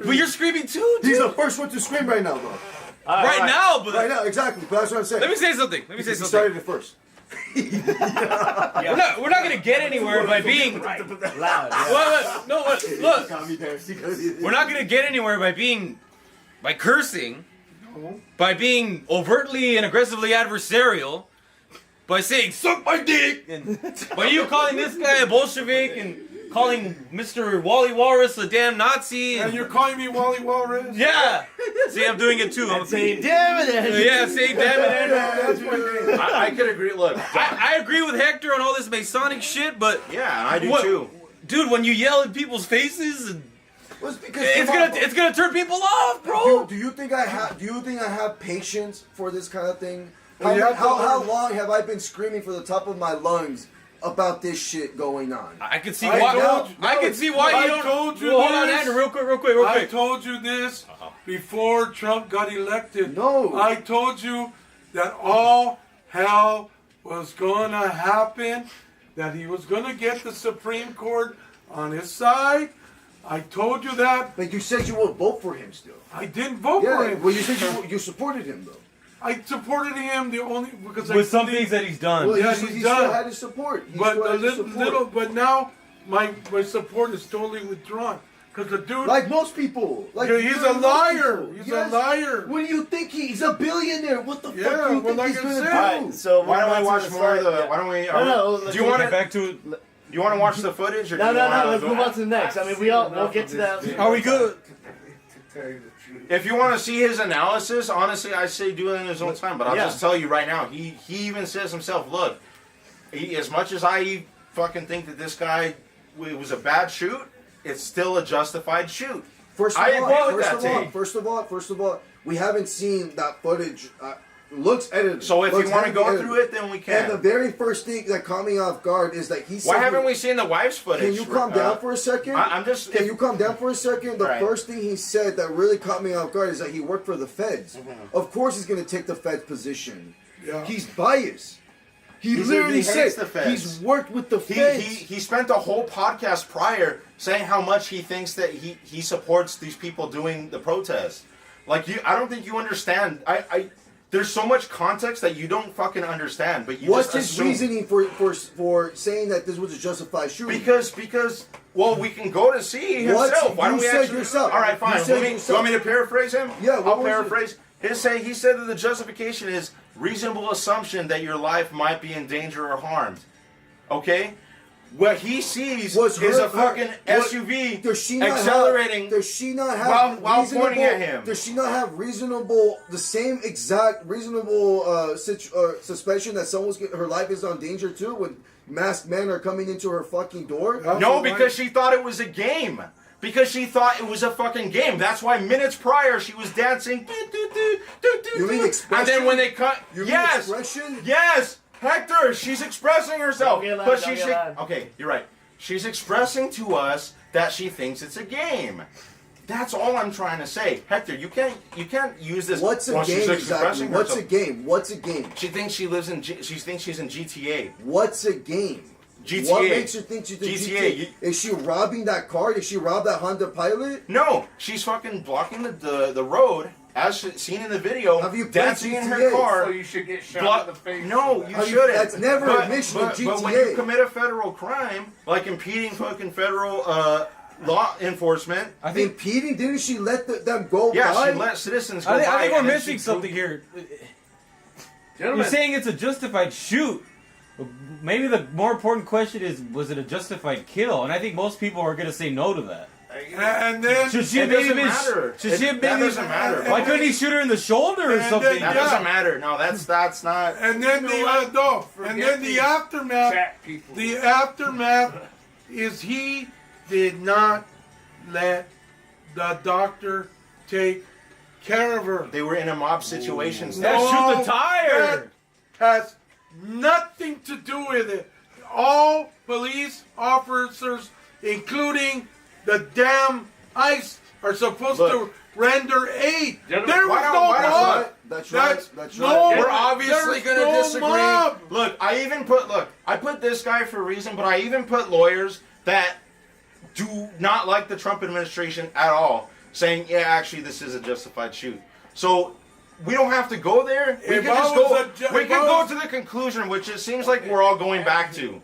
But you're screaming too, He's dude. the first one to scream right now, though. Right now, but Right now, exactly. But that's what I'm saying. let me say something. He started it first. We're not gonna get anywhere by being loud. Look, we're not gonna get anywhere by cursing, by being overtly and aggressively adversarial, by saying "suck my dick," and by you calling this guy a Bolshevik and calling Mr. Wally Walrus a damn Nazi. And you're calling me Wally Walrus? Yeah. See, I'm doing it too. I'm saying damn it. Yeah, saying damn it. That's my name. I could agree. Look, I agree with Hector on all this Masonic shit, but yeah, I do too. Dude, when you yell in people's faces, and Well, it's because it's gonna turn people off, bro. Do you think I have patience for this kind of thing? Well, you have to How learn. long have I been screaming for the top of my lungs about this shit going on? I can see why. I can see why you don't. Told you Well, hold on, this. Andrew, real quick. I told you this before Trump got elected. No. I told you that all hell was going to happen, that he was going to get the Supreme Court on his side. I told you that. But you said you will vote for him still. I didn't vote for him. Well, you said you supported him though. I supported him because with some things that he's done. Well, Yes, he he's still done. had his support. He But still a had his little, support. but now my support is totally withdrawn because the dude, Like most people. Like yeah, he's a most liar. people. He's Yes. a liar. What do you think he's a billionaire? What the Yeah, fuck do you well, think like he's I gonna said. do? Alright, So why don't we're we about watch to more of start- the? yeah. Why don't we? No, do you want get back to it? Do you want to watch the footage or? No, do you wanna let's go- move on to the next. I mean, we'll get to that. Are we good? If you want to see his analysis, honestly, I say do it in his own time. But I'll Yeah. just tell you right now, he even says himself, look, as much as I fucking think that this guy it was a bad shoot, it's still a justified shoot. First of I all, agree with first that of all, take. first of all, we haven't seen that footage. Looks edited. So if you Looks want to heavily go edited. through it, then we can. And the very first thing that caught me off guard is that he said. Why haven't we seen the wife's footage? Can you calm down for a second? I'm just. Can you calm down for a second? The Right. first thing he said that really caught me off guard is that he worked for the feds. Of course, he's going to take the Fed's position. Yeah. He's biased. He literally hates said the feds. he's worked with the He feds. he spent a whole podcast prior saying how much he thinks that he supports these people doing the protest. Like I don't think you understand. There's so much context that you don't fucking understand. But you What's just his assume. reasoning for saying that this was a justified shooting? Because well, we can go to see What? himself. Why You don't we said actually? yourself. All right, You fine. said You yourself. want me to paraphrase him? Yeah, what I'll was it? paraphrase. He said that the justification is reasonable assumption that your life might be in danger or harmed. Okay? What he sees is a fucking SUV does she not accelerating. Have, does she not have while reasonable, pointing at him? Does she not have the same exact reasonable suspicion that her life is on danger too when masked men are coming into her fucking door? No, because she thought it was a game. Because she thought it was a fucking game. That's why minutes prior she was dancing. You mean expression? And then when they cut, You mean yes, expression? yes, Hector, she's expressing herself. Don't get loud, But don't she's get loud. okay. You're right. She's expressing to us that she thinks it's a game. That's all I'm trying to say, Hector. You can't use this. What's a well, she's game expressing exactly? What's a herself. game? What's a game? She thinks she lives in. She thinks she's in GTA. What's a game? GTA. What makes her think she's in GTA. GTA? Is she robbing that car? Did she rob that Honda Pilot? No, she's fucking blocking the road as seen in the video. Have you played dancing in her GTA? have So you should get shot in the face. No, you Have you- shouldn't. that's never a mission in But when GTA. you commit a federal crime, like impeding fucking federal law enforcement, I think Impeding? Didn't she let them go yeah, by? she let citizens go I by. think we're and then missing she something here. Gentlemen, You're saying it's a justified shoot. Maybe the more important question is, was it a justified kill? And I think most people are going to say no to that. And then Should she It maybe doesn't been? matter. Should she have That maybe? doesn't matter. Why couldn't he shoot her in the shoulder or And something? That Yeah. doesn't matter. No, that's not. and then You know what? and then the aftermath. chat people. The aftermath is he did not let the doctor take care of her. They were in a mob situation. Yeah, shoot the tire. That has nothing to do with it. All police officers, including the damn ICE, are supposed Look. to render aid. Gentlemen, There was why no don't- why don't- mob. That's right. That's right. No, We're obviously there's going to no disagree. mob. Look, I put this guy for a reason, but I even put lawyers that do not like the Trump administration at all, saying, yeah, actually, this is a justified shoot. So we don't have to go there. We If can I just was go. a ju- We if can I go was- to the conclusion, which it seems like we're all going back to.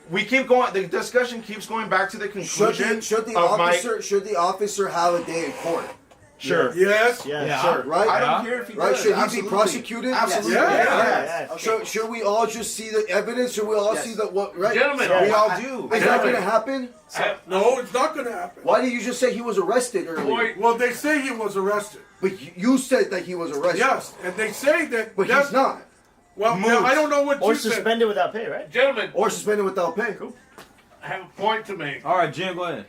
We keep going. The discussion keeps going back to the conclusion. Should the of officer have a day in court? Sure. Yes. Yeah. Sure. Right? I don't care if he Right? does. Should he Absolutely. be prosecuted? Absolutely. Yeah. Should we all just see the evidence? Should we all see the what? Right? Gentlemen, We all do. Is that going to happen? No, it's not going to happen. Why did you just say he was arrested earlier? Well, they say he was arrested. But you said that he was arrested. Yes, and they say that. But that's he's not. Well, now, I don't know what Or you said. suspended without pay, right? Gentlemen, Or suspended without pay. I have a point to make. All right, Jim, go ahead.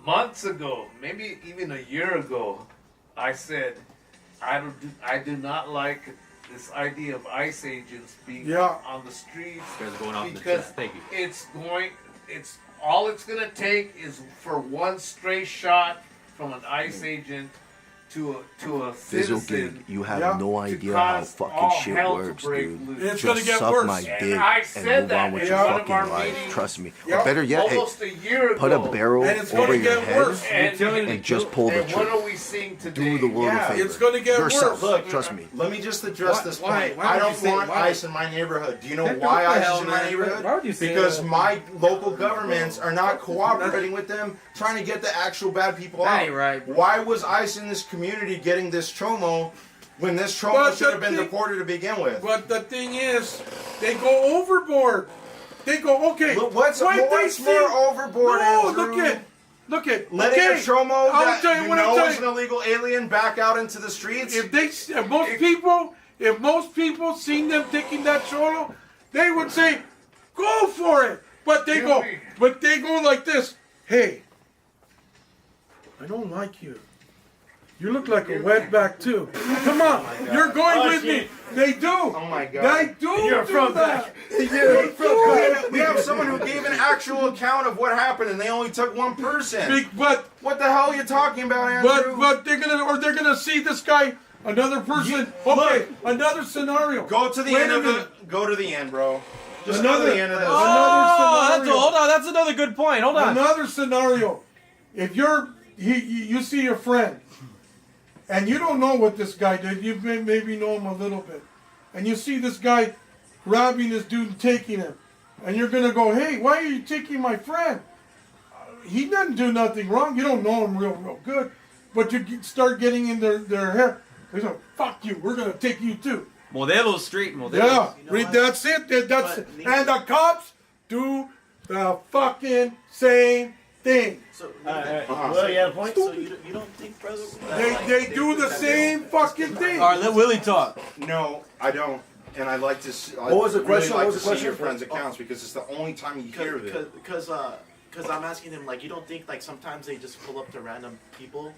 Months ago, maybe even a year ago, I said I do not like this idea of ICE agents being on the streets Guys going off in the because chat. Thank you. it's all it's gonna take is for one stray shot from an ICE agent to a citizen. you have no idea how fucking shit works, dude. It's going to get worse. And I said that in one of our meetings. Trust me. Yeah. Better yet, hey, almost a year ago. put a barrel And it's over gonna your get head worse. and just pull the And what trigger. are we seeing today? Do the world Yeah, a favor. it's gonna get Yourself. worse. Look, Trust me. Let me just address Why- this why- point. why I would don't you say- want why? ICE in my neighborhood. Do you know Hector, why what the ICE hell, is in my man? neighborhood? Why would you say Because that? my local governments are not cooperating with them, trying to get the actual bad people That out. ain't right. Why was ICE in this community getting this chomo when this chomo But should the have been thing- deported to begin with? But the thing is, they go overboard. They go, okay. Look, what's why more they see- overboard? No, Andrew? look at. Letting okay. a chomo I'll that tell you you what I'll know tell is you. an illegal alien back out into the streets? If most people seen them taking that cholo, they would say, go for it. But they go like this. Hey, I don't like you. You look like a wetback too. Come on, you're going with me. They do. Oh my God. They do. You're do from that. We have someone who gave an actual account of what happened, and they only took one person. But What the hell are you talking about, Andrew? but they're gonna see this guy, another person. Okay, another scenario. Go to the Wait end a of minute. it. Go to the end, bro. Just Another- go to the end of this. Oh, hold on. That's another good point. Hold on. Another scenario. If you see your friend, and you don't know what this guy did, you maybe know him a little bit, and you see this guy grabbing this dude and taking him, and you're gonna go, hey, why are you taking my friend? He doesn't do nothing wrong. You don't know him real good, but you start getting in their hair. They go, fuck you. We're gonna take you too. Modelo Street. Modelo. Yeah, that's it. That's it. And the cops do the fucking same thing. Well, you have a point? So you don't think, brother? They do the same fucking thing. All right, let Willie talk. No, I don't. And I like to see. What was the question? Like What was to the see your question? friends' accounts because it's the only time you hear of it. Because I'm asking him, like, you don't think, like, sometimes they just pull up to random people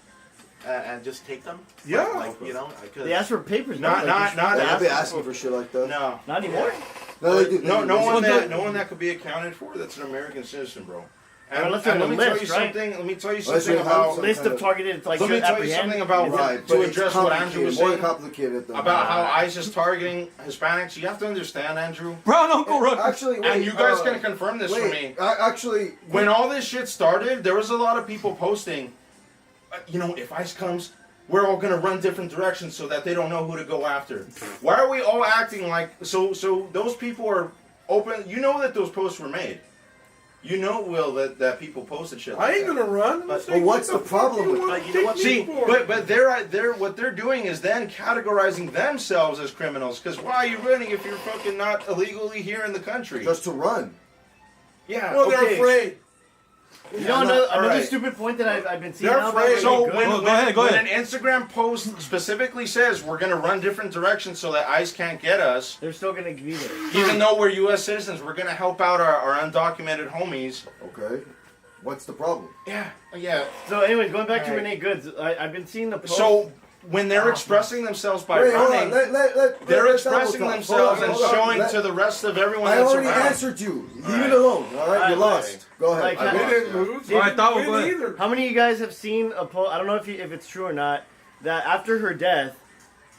and just take them? Yeah. Like, you know? They ask for papers. Not. I've been asking for shit like that. No. Not anymore. No, they do. No one that could be accounted for. That's an American citizen, bro. And, Unless and they're let on me the tell you list, right? something. Let me tell you Unless something they have about. some List kind of targeted, like, Let me tell you apprehend. something about Right, to but it's address what Andrew was more saying complicated than about how that. ICE is targeting Hispanics. You have to understand, Andrew. Brown Uncle Rook. Actually, wait, And you guys can confirm this for me. Actually, When all this shit started, there was a lot of people posting, if ICE comes, we're all gonna run different directions so that they don't know who to go after. Why are we all acting like so those people are open? You know that those posts were made. You know, Will, that people posted shit like I ain't that. gonna run. But what's the problem with that? You know what? See, but they're what they're doing is then categorizing themselves as criminals. Because why are you running if you're fucking not illegally here in the country? Just to run. Yeah. Well, they're okay. afraid. You know, another Alright. stupid point that I've been seeing They're now. afraid. So Good. when, Go ahead. when an Instagram post specifically says we're gonna run different directions so that ICE can't get us, They're still gonna be there. even though we're U.S. citizens, we're gonna help out our undocumented homies. Okay. What's the problem? Yeah. So, anyways, going back to Alright. Renee Goods, I've been seeing the post. So when they're expressing themselves by Wait, hold running, on. they're let expressing double talk. themselves Hold and on. showing Let- to the rest of everyone I that's already around. answered you. Leave Alright. it alone. All right, you Alright, lost. Go ahead. Like, I They lost. didn't lose. All right, Thabo, They go ahead. either. How many of you guys have seen a post? I don't know if it's true or not. That after her death,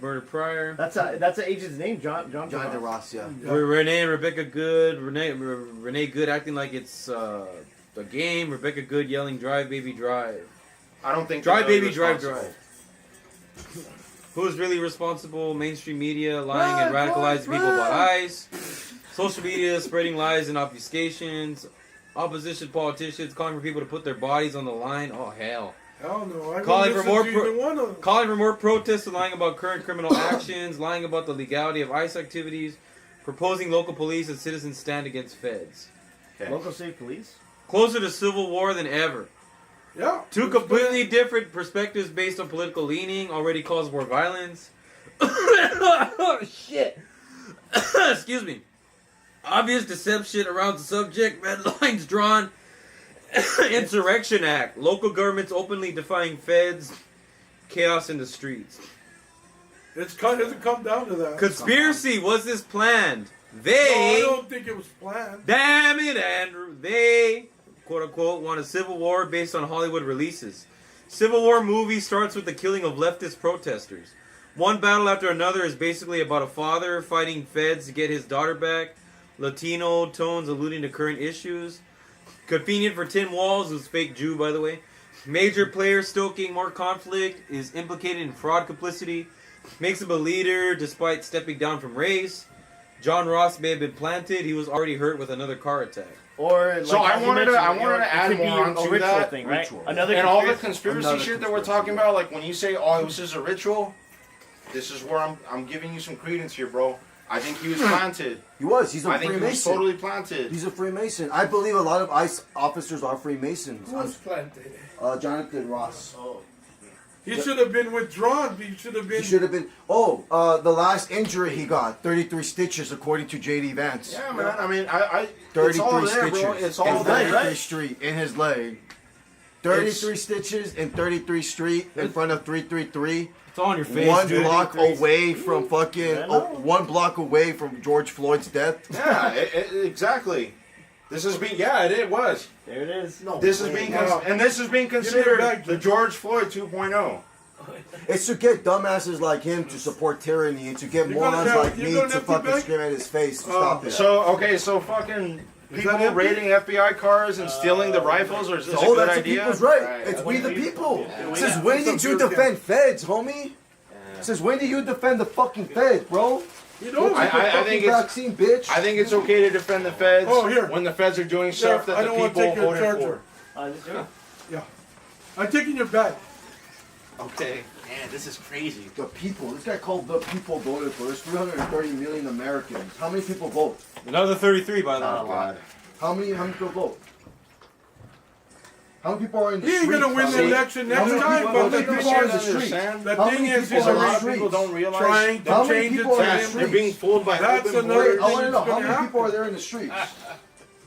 Murder Prior. That's an agent's name, John DeRoss, yeah. Renee and Rebecca Good. Renee Good acting like it's a game. Rebecca Good yelling "Drive, baby, drive." I don't think Drive they're Baby really Drive responsible. Drive. Who is really responsible? Mainstream media lying and radicalizing people about ICE. Social media spreading lies and obfuscations. Opposition politicians calling for people to put their bodies on the line. Oh, hell. Hell no. I Calling for more calling for more protests and lying about current criminal actions, lying about the legality of ICE activities, proposing local police and citizens stand against feds. Local state police? Closer to civil war than ever. Yeah. Two completely different perspectives based on political leaning already cause more violence. Oh, shit. Excuse me. Obvious deception around the subject, red lines drawn. Insurrection Act. Local governments openly defying feds. Chaos in the streets. It doesn't come down to that. Conspiracy. Was this planned? No, I don't think it was planned. Damn it, Andrew. They, quote unquote, want a civil war based on Hollywood releases. Civil War movie starts with the killing of leftist protesters. One battle after another is basically about a father fighting feds to get his daughter back. Latino tones alluding to current issues. Convenient for Tim Walz, who's fake Jew, by the way. Major player stoking more conflict, is implicated in fraud complicity, makes him a leader despite stepping down from race. John Ross may have been planted. He was already hurt with another car attack. Or like So I you wanted to mentioned, add it could be more a onto ritual that. thing, right? Another and all the conspiracy- conspiracy shit that we're talking about, like when you say, "Oh, this is a ritual," this is where I'm giving you some credence here, bro. I think he was planted. He was. He's a I think Freemason. he was totally planted. He's a Freemason. I believe a lot of ICE officers are Freemasons. Who was planted? Jonathan Ross. He should have been withdrawn. He should have been. He should have been. The last injury he got, 33 stitches, according to J.D. Vance. Yeah, man. I mean, I 33 it's all there, stitches. bro. It's all in there, 33 right? Street in his leg. 33 stitches in 33 Street in front of 333. It's on your face, One dude. block away from fucking. 1 block away from George Floyd's death. Yeah, exactly. This is being it was. There it is. No, this is being and this is being considered the George Floyd 2.0. It's to get dumbasses like him to support tyranny and to get morons like me to fucking scream at his face to stop it. So fucking people raiding FBI cars and stealing the rifles, or is this a good that's idea? the people's right. It's we the people. Since when did you defend feds, homie? Since when did you defend the fucking feds, bro? I think it's vaccine, bitch. I think it's okay to defend the feds when the feds are doing stuff that I the don't want to people take your voted charger. for. Yeah. I'm taking your bag. Okay. Man, this is crazy. The people. This guy called the people voted for. There's 330 million Americans. How many people vote? Another 33, by the way. Not a lot. How many people vote? How many people are in the He ain't streets? gonna win the election next time, but How the many thing people are in the is, streets? the How thing many is, people a are in the lot of streets? people don't realize trying How to many change it people to are in the him. streets? They're being fooled by That's open another borders. I want to know, how gonna many happen. people are there in the streets?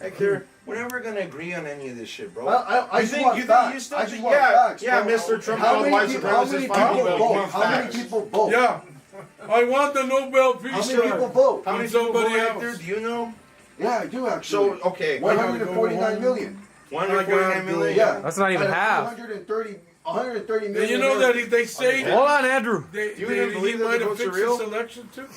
Hector, we're never gonna agree on any of this shit, bro. I You just think want you facts. still I just think, want facts, yeah, bro. Mr. Trump How called many white people- how many supremacists people fine, but vote? want How many facts. people vote? Yeah. I want the Nobel Peace How many people vote? How many And people somebody vote, else. Hector? Do you know? Yeah, I do actually. So, okay. 149 million. 149 million? Yeah. That's not even Out of half. 130 million. And you know that they say Hold on, Andrew. they, Do you even he believe that might the have votes are fixed real? this election too.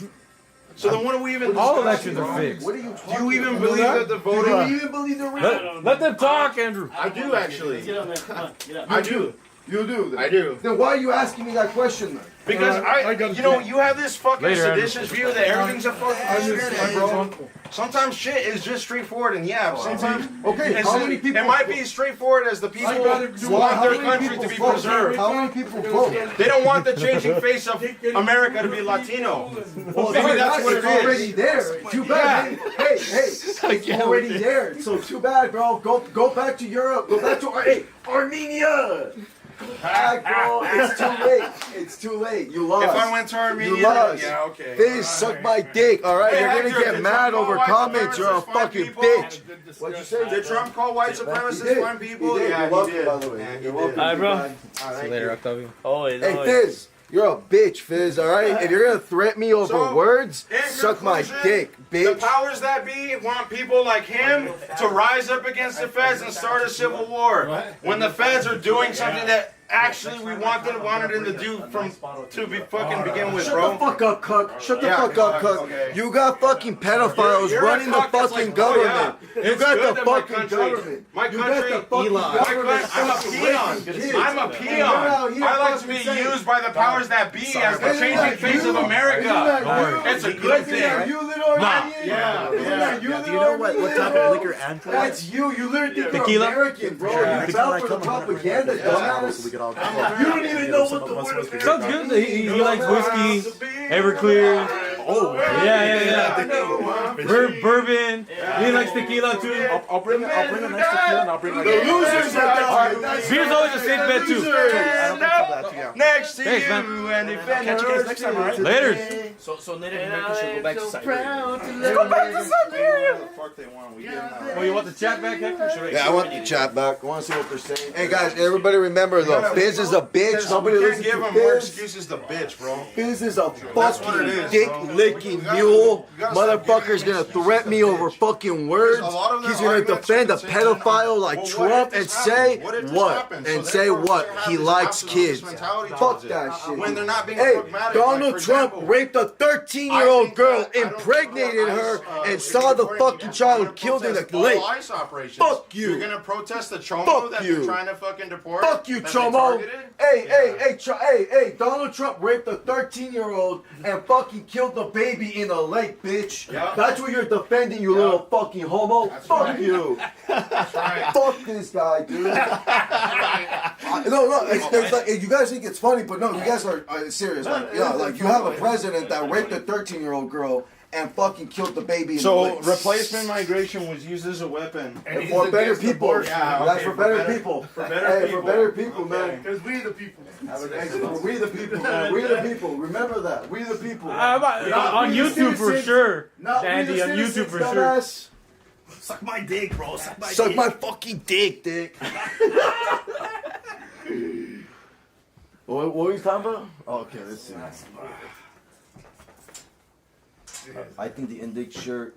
So then what do we even All discuss elections here, are bro? fixed. What are you Do talking you even about? believe that the Do voter... you even believe they're real? Let them talk, Andrew. I do, actually. Get up, man. Come on, get up. I do. You do. Then. I do. Then why are you asking me that question then? Because you have this fucking Later, seditious view that everything's a fucking conspiracy, bro. uncle. Sometimes shit is just straightforward, and sometimes Okay, it's- how many people it might be straightforard as the people I'd rather do want how their many country people to be vote? preserved. How many people vote? They don't want the changing face of America to be Latino. Well, Maybe that's what it's it is. already there. Too bad. Hey, it's already there. So too bad, bro. Go back to Europe. Go back to Armenia. Bro, it's too late. It's too late. You lost. If I went to Armenia, you lost. yeah, okay. Fizz, suck my dick. All right, Hey, you're Hector, gonna get did mad Trump over call white comments. You're a supremacists fine fucking people? bitch. What'd you say? Did Trump call white He supremacists did. fine people? He did. Yeah, You're he welcome, did. by the way. Yeah, he You're did. welcome. Alright, bro. See you later, Octavio. Always. Hey, Fizz, you're a bitch, Fizz, alright? If you're gonna threaten me over So, words, in suck my conclusion, dick, The bitch. powers that be want people like him to rise up against the feds and start a civil war. When the feds are doing something that actually we wanted him to do to be fucking begin with, Shut bro. the fuck up, Cook. Shut the Yeah. fuck up, Cook. Okay. You got fucking pedophiles You're a running the cock that's fucking like, government. oh, yeah. You It's got good the that my fucking country- government. my You got country- the fucking government. I'm a peon. I'm a peon. I like to be used by the powers that be as the changing face of America. It's a good thing. You little Nah. yeah. Do you know what type of liquor Anthony? That's you. You literally think you're Tequila? American, bro. You fell for the propaganda, dumbass. You don't even know what the word American Sounds good. He likes whiskey, Everclear. Oh, yeah. Bourbon. He likes tequila too. I'll bring a nice tequila and I'll bring like The losers are down. Beer's always a safe bet too. Next to Thanks, you, man. and if Catch you guys next time, alright? Later. So Native Americans should go back to Siberia. Let's go back to Siberia. What the fuck they want? We give them Oh, you want the chat back, Hector? Should Yeah, I want the chat back. I want to see what they're saying. Hey guys, everybody remember though, Fizz is a bitch. Nobody We can't listens give to him more Fizz. excuses to bitch, bro. Fizz is a That's what it fucking is, dick bro. licking mule. Motherfucker's gonna threaten me over fucking words. He's gonna defend a pedophile like Trump and say what? And say what? He likes kids. Fuck that shit. When they're not being Hey, pragmatic, Donald like, for Trump example, raped a 13-year-old girl, impregnated her, and saw the fucking child killed in a lake. ICE operations. Fuck you. You're gonna protest the Chomo Fuck that you. they're trying to fucking deport? Fuck you, that they Chomo. targeted? Hey, Donald Trump raped a 13-year-old and fucking killed the baby in a lake, bitch. Yeah. That's what you're defending, you little fucking homo. Fuck right. you. That's right. Fuck this guy, dude. No, it's like, you guys think it's funny, but no, you guys are serious. Like, yeah, like you have a president that raped a 13-year-old girl and fucking killed the baby in the So lake. replacement migration was used as a weapon. And for better people. Yeah, That's okay, for better people. For better people. For better people, man. Because we the people. We the people, man. We the people. Remember that. We the people. On YouTube for sure. Andy, on YouTube for sure. Suck my dick, bro. Suck my fucking dick. What were you talking about? Oh, okay, let's see. I think the index shirt.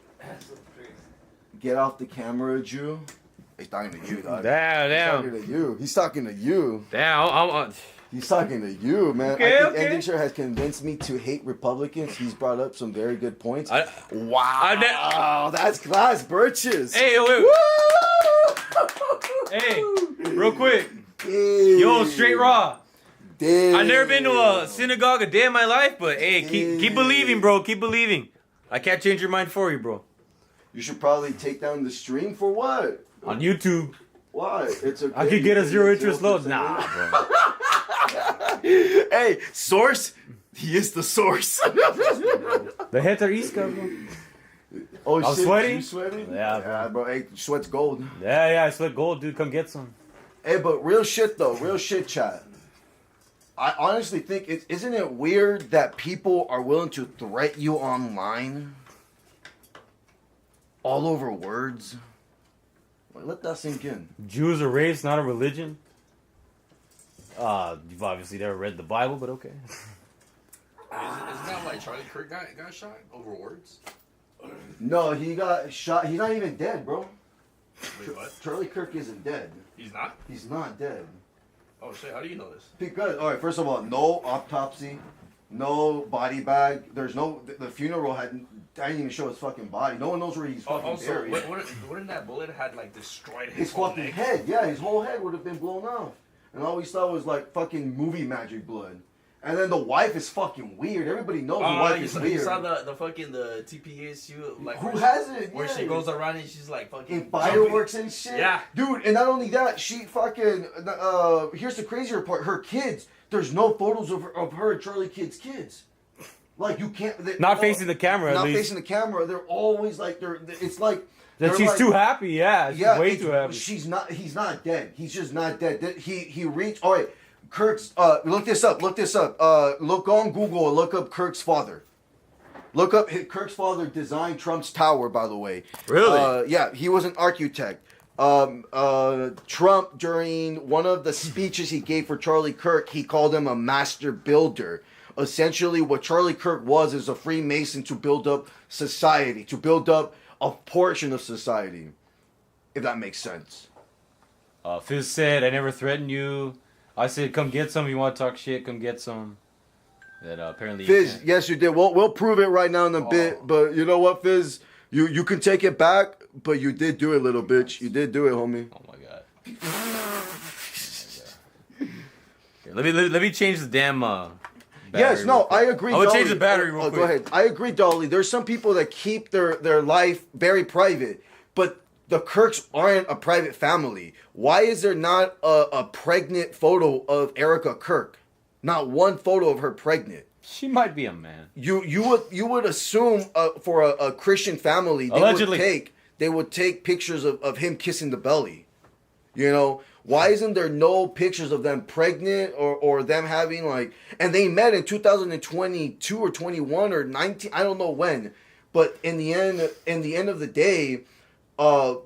Get off the camera, Jew. He's talking to you, dog. Damn. He's talking to you. He's talking to you. Damn, He's talking to you, man. Okay, I think okay. Index shirt has convinced me to hate Republicans. He's brought up some very good points. Wow, that's class, Birches. Hey, wait. Hey, real quick. Yo, straight raw. I've never been to a synagogue a day in my life, but hey, keep believing, bro. Keep believing. I can't change your mind for you, bro. You should probably take down the stream for what? On YouTube. Why? It's okay. I could get a zero interest loan. Nah, bro. Hey, source. He is the source. The heads are East Coast, bro. Oh, I'm shit, sweating? You sweating? Yeah, bro. Hey, sweat's gold. Yeah, I sweat gold, dude. Come get some. Hey, but real shit though, real shit, chat. I honestly think isn't it weird that people are willing to threat you online? All over words. Like, let that sink in. Jews are a race, not a religion. You've obviously never read the Bible, but okay. Isn't that why Charlie Kirk got shot over words? No, he got shot. He's not even dead, bro. Wait, what? Charlie Kirk isn't dead. He's not? He's not dead. Oh shit, how do you know this? Because, all right, first of all, no autopsy, no body bag. There's no, the funeral didn't even show his fucking body. No one knows where he's fucking Also, buried. wouldn't that bullet had like destroyed His whole fucking neck? head, yeah, his whole head would have been blown off. And all we saw was like fucking movie magic blood. And then the wife is fucking weird. Everybody knows the wife is You weird. saw the fucking the TPSU like Who where hasn't? where she Yeah. goes around and she's like fucking In fireworks and shit. Yeah. Dude, and not only that, she fucking, here's the crazier part, her kids, there's no photos of her and Charlie Kidd's kids. Like, you can't. Not facing the camera, at Not least. facing the camera. They're always like, it's like. That they're she's like- too happy, yeah. She's way too happy. He's not dead. He's just not dead. He reached, all right, Kirk's, look this up. Look on Google and look up Kirk's father. Look up, Kirk's father designed Trump's tower, by the way. Really? Yeah, he was an architect. Trump, during one of the speeches he gave for Charlie Kirk, he called him a master builder. Essentially, what Charlie Kirk was is a Freemason to build up society, to build up a portion of society, if that makes sense. Fizz said, I never threatened you. I said, come get some. If you want to talk shit, come get some. That apparently. Fizz, yes, you did. We'll prove it right now in a bit. But you know what, Fizz? You can take it back, but you did do it, little bitch. You did do it, homie. Oh my god. Here, let me change the damn. Yes, no, I agree. I'm gonna change Dolly. the battery real quick. Go ahead. I agree, Dolly. There's some people that keep their life very private, but the Kirks aren't a private family. Why is there not a pregnant photo of Erica Kirk? Not one photo of her pregnant. She might be a man. You would assume for a Christian family they would take pictures of him kissing the belly. You know, why isn't there no pictures of them pregnant or them having like, and they met in 2022 or 21 or 19, I don't know when, but in the end of the day,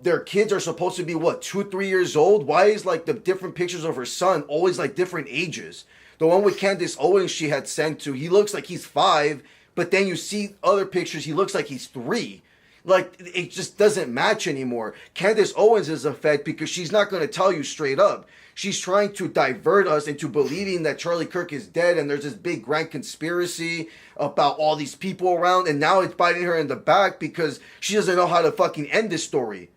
their kids are supposed to be what, 2-3 years old? Why is like the different pictures of her son always like different ages? The one with Candace Owens she had sent to, he looks like he's 5, but then you see other pictures, he looks like he's 3. Like, it just doesn't match anymore. Candace Owens is a fed because she's not going to tell you straight up. She's trying to divert us into believing that Charlie Kirk is dead and there's this big grand conspiracy about all these people around, and now it's biting her in the back because she doesn't know how to fucking end this story.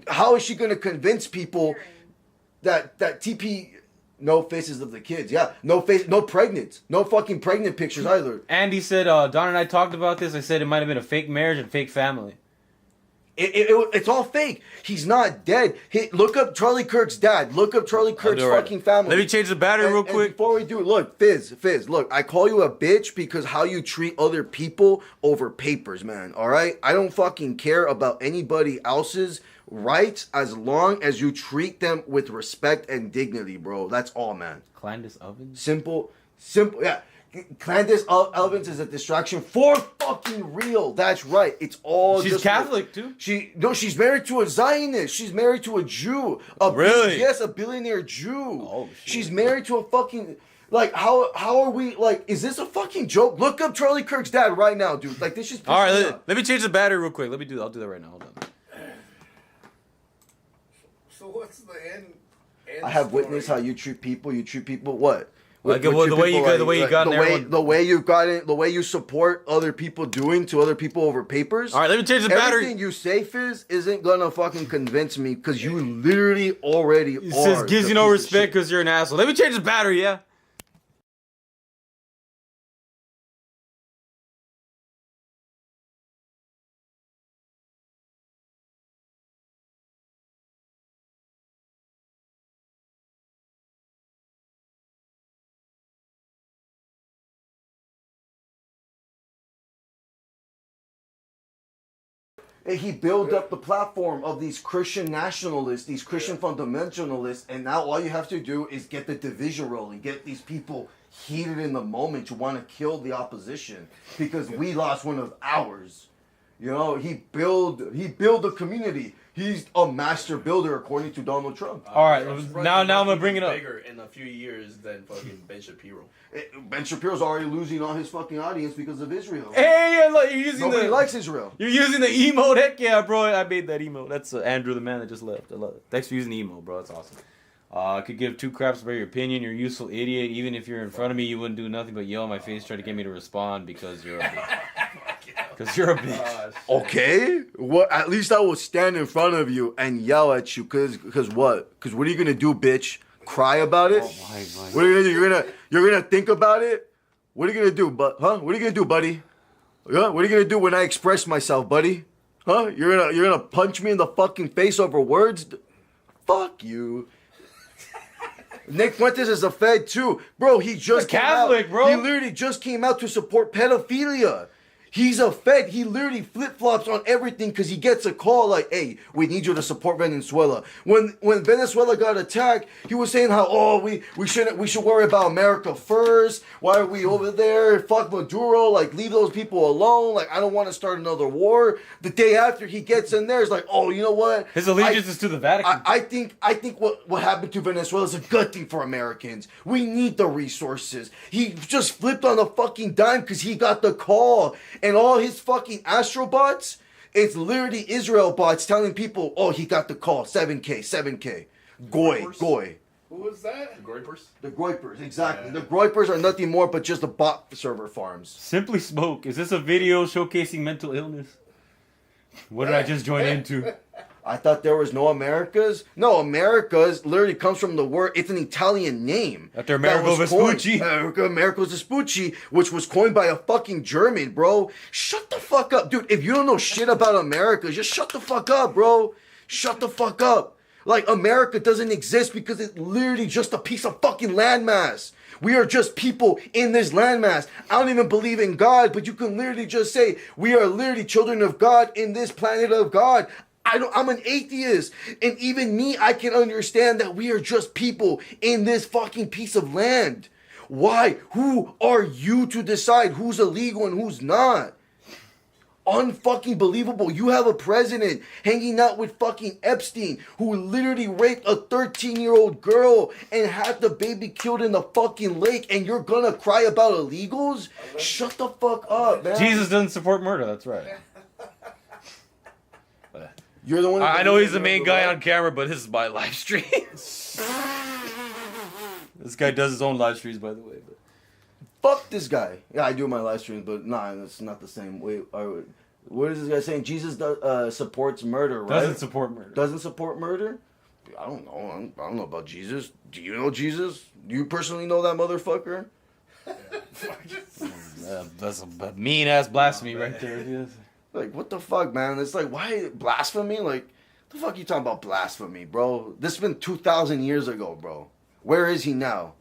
How is she going to convince people that TP... No faces of the kids. Yeah, no pregnant. No fucking pregnant pictures either. Andy said, Don and I talked about this. I said it might have been a fake marriage and fake family. It's all fake. He's not dead. Look up Charlie Kirk's dad. Look up Charlie Kirk's fucking family. Let me change the battery real quick. Before we do it, look, Fizz, look, I call you a bitch because how you treat other people over papers, man, all right? I don't fucking care about anybody else's rights as long as you treat them with respect and dignity, bro. That's all, man. Clandis Ovens? Simple, yeah. Clandis Ovens is a distraction for fucking real. That's right. It's all She's just Catholic, too? She's married to a Zionist. She's married to a Jew. Really? Yes, a billionaire Jew. Oh, shit. She's married to a fucking... Like, how are we... Like, is this a fucking joke? Look up Charlie Kirk's dad right now, dude. Like, this is... All right, let me change the battery real quick. I'll do that right now. Hold on. So what's the end I have witnessed how you treat people. You treat people what? Like the way you got the way you've got it, the way you support other people doing to other people over papers. All right, let me change the battery. Everything you say, Fizz, isn't gonna fucking convince me because you literally already It says gives you no respect because you're an asshole. Let me change the battery, yeah. He built up the platform of these Christian nationalists, these Christian fundamentalists, and now all you have to do is get the division rolling, get these people heated in the moment to want to kill the opposition because we lost one of ours. You know, he built a community. He's a master builder, according to Donald Trump. All right, now I'm gonna bring it up. Bigger in a few years than fucking Ben Shapiro. Ben Shapiro's already losing all his fucking audience because of Israel. Hey, look, you're using Nobody likes Israel. You're using the emote. Heck yeah, bro! I made that emote. That's Andrew, the man that just left. I love it. Thanks for using the emote, bro. That's awesome. I could give 2 craps about your opinion. You're a useful idiot. Even if you're in front of me, you wouldn't do nothing but yell in my face, try to get me to respond because you're a bitch. Because you're a bitch. Okay, what? At least I will stand in front of you and yell at you. Cause what? Cause what are you gonna do, bitch? Cry about it? Oh my God. What are you gonna do? You're gonna think about it? What are you gonna do, What are you gonna do, buddy? Yeah? What are you gonna do when I express myself, buddy? Huh? You're gonna punch me in the fucking face over words? Fuck you. Nick Fuentes is a fed too. Bro, he just came Catholic, out. bro. He literally just came out to support pedophilia. He's a fed. He literally flip-flops on everything because he gets a call like, hey, we need you to support Venezuela. When Venezuela got attacked, he was saying how, we should worry about America first. Why are we over there? Fuck Maduro. Like, leave those people alone. Like, I don't want to start another war. The day after he gets in there, it's like, oh, you know what? His allegiance is to the Vatican. I think what happened to Venezuela is a good thing for Americans. We need the resources. He just flipped on a fucking dime because he got the call. And all his fucking astrobots, it's literally Israel bots telling people, oh, he got the call, 7K. Goy. Who was that? Groypers? The Groypers, exactly. The Groypers are nothing more but just the bot server farms. Simply Smoke. Is this a video showcasing mental illness? What did I just join into? I thought there was no Americas. No, Americas literally comes from the word. It's an Italian name. After Amerigo that was coined- Vespucci. Amerigo Vespucci, which was coined by a fucking German, bro. Shut the fuck up, dude. If you don't know shit about America, just shut the fuck up, bro. Shut the fuck up. Like, America doesn't exist because it's literally just a piece of fucking landmass. We are just people in this landmass. I don't even believe in God, but you can literally just say we are literally children of God in this planet of God. I'm an atheist, and even me, I can understand that we are just people in this fucking piece of land. Why? Who are you to decide who's illegal and who's not? Unfucking believable. You have a president hanging out with fucking Epstein, who literally raped a 13-year-old girl and had the baby killed in the fucking lake, and you're gonna cry about illegals? Shut the fuck up, man. Jesus doesn't support murder. That's right. You're the one. I know he's the main guy on camera, but this is my live stream. This guy does his own live streams, by the way. But. Fuck this guy. Yeah, I do my live streams, but nah, it's not the same. Wait, what is this guy saying? Jesus supports murder, right? Doesn't support murder. Doesn't support murder? I don't know. I don't know about Jesus. Do you know Jesus? Do you personally know that motherfucker? That's a mean ass blasphemy right there. Yes. Like, what the fuck, man? It's like, why blasphemy? Like, the fuck you talking about blasphemy, bro? This has been 2,000 years ago, bro. Where is he now?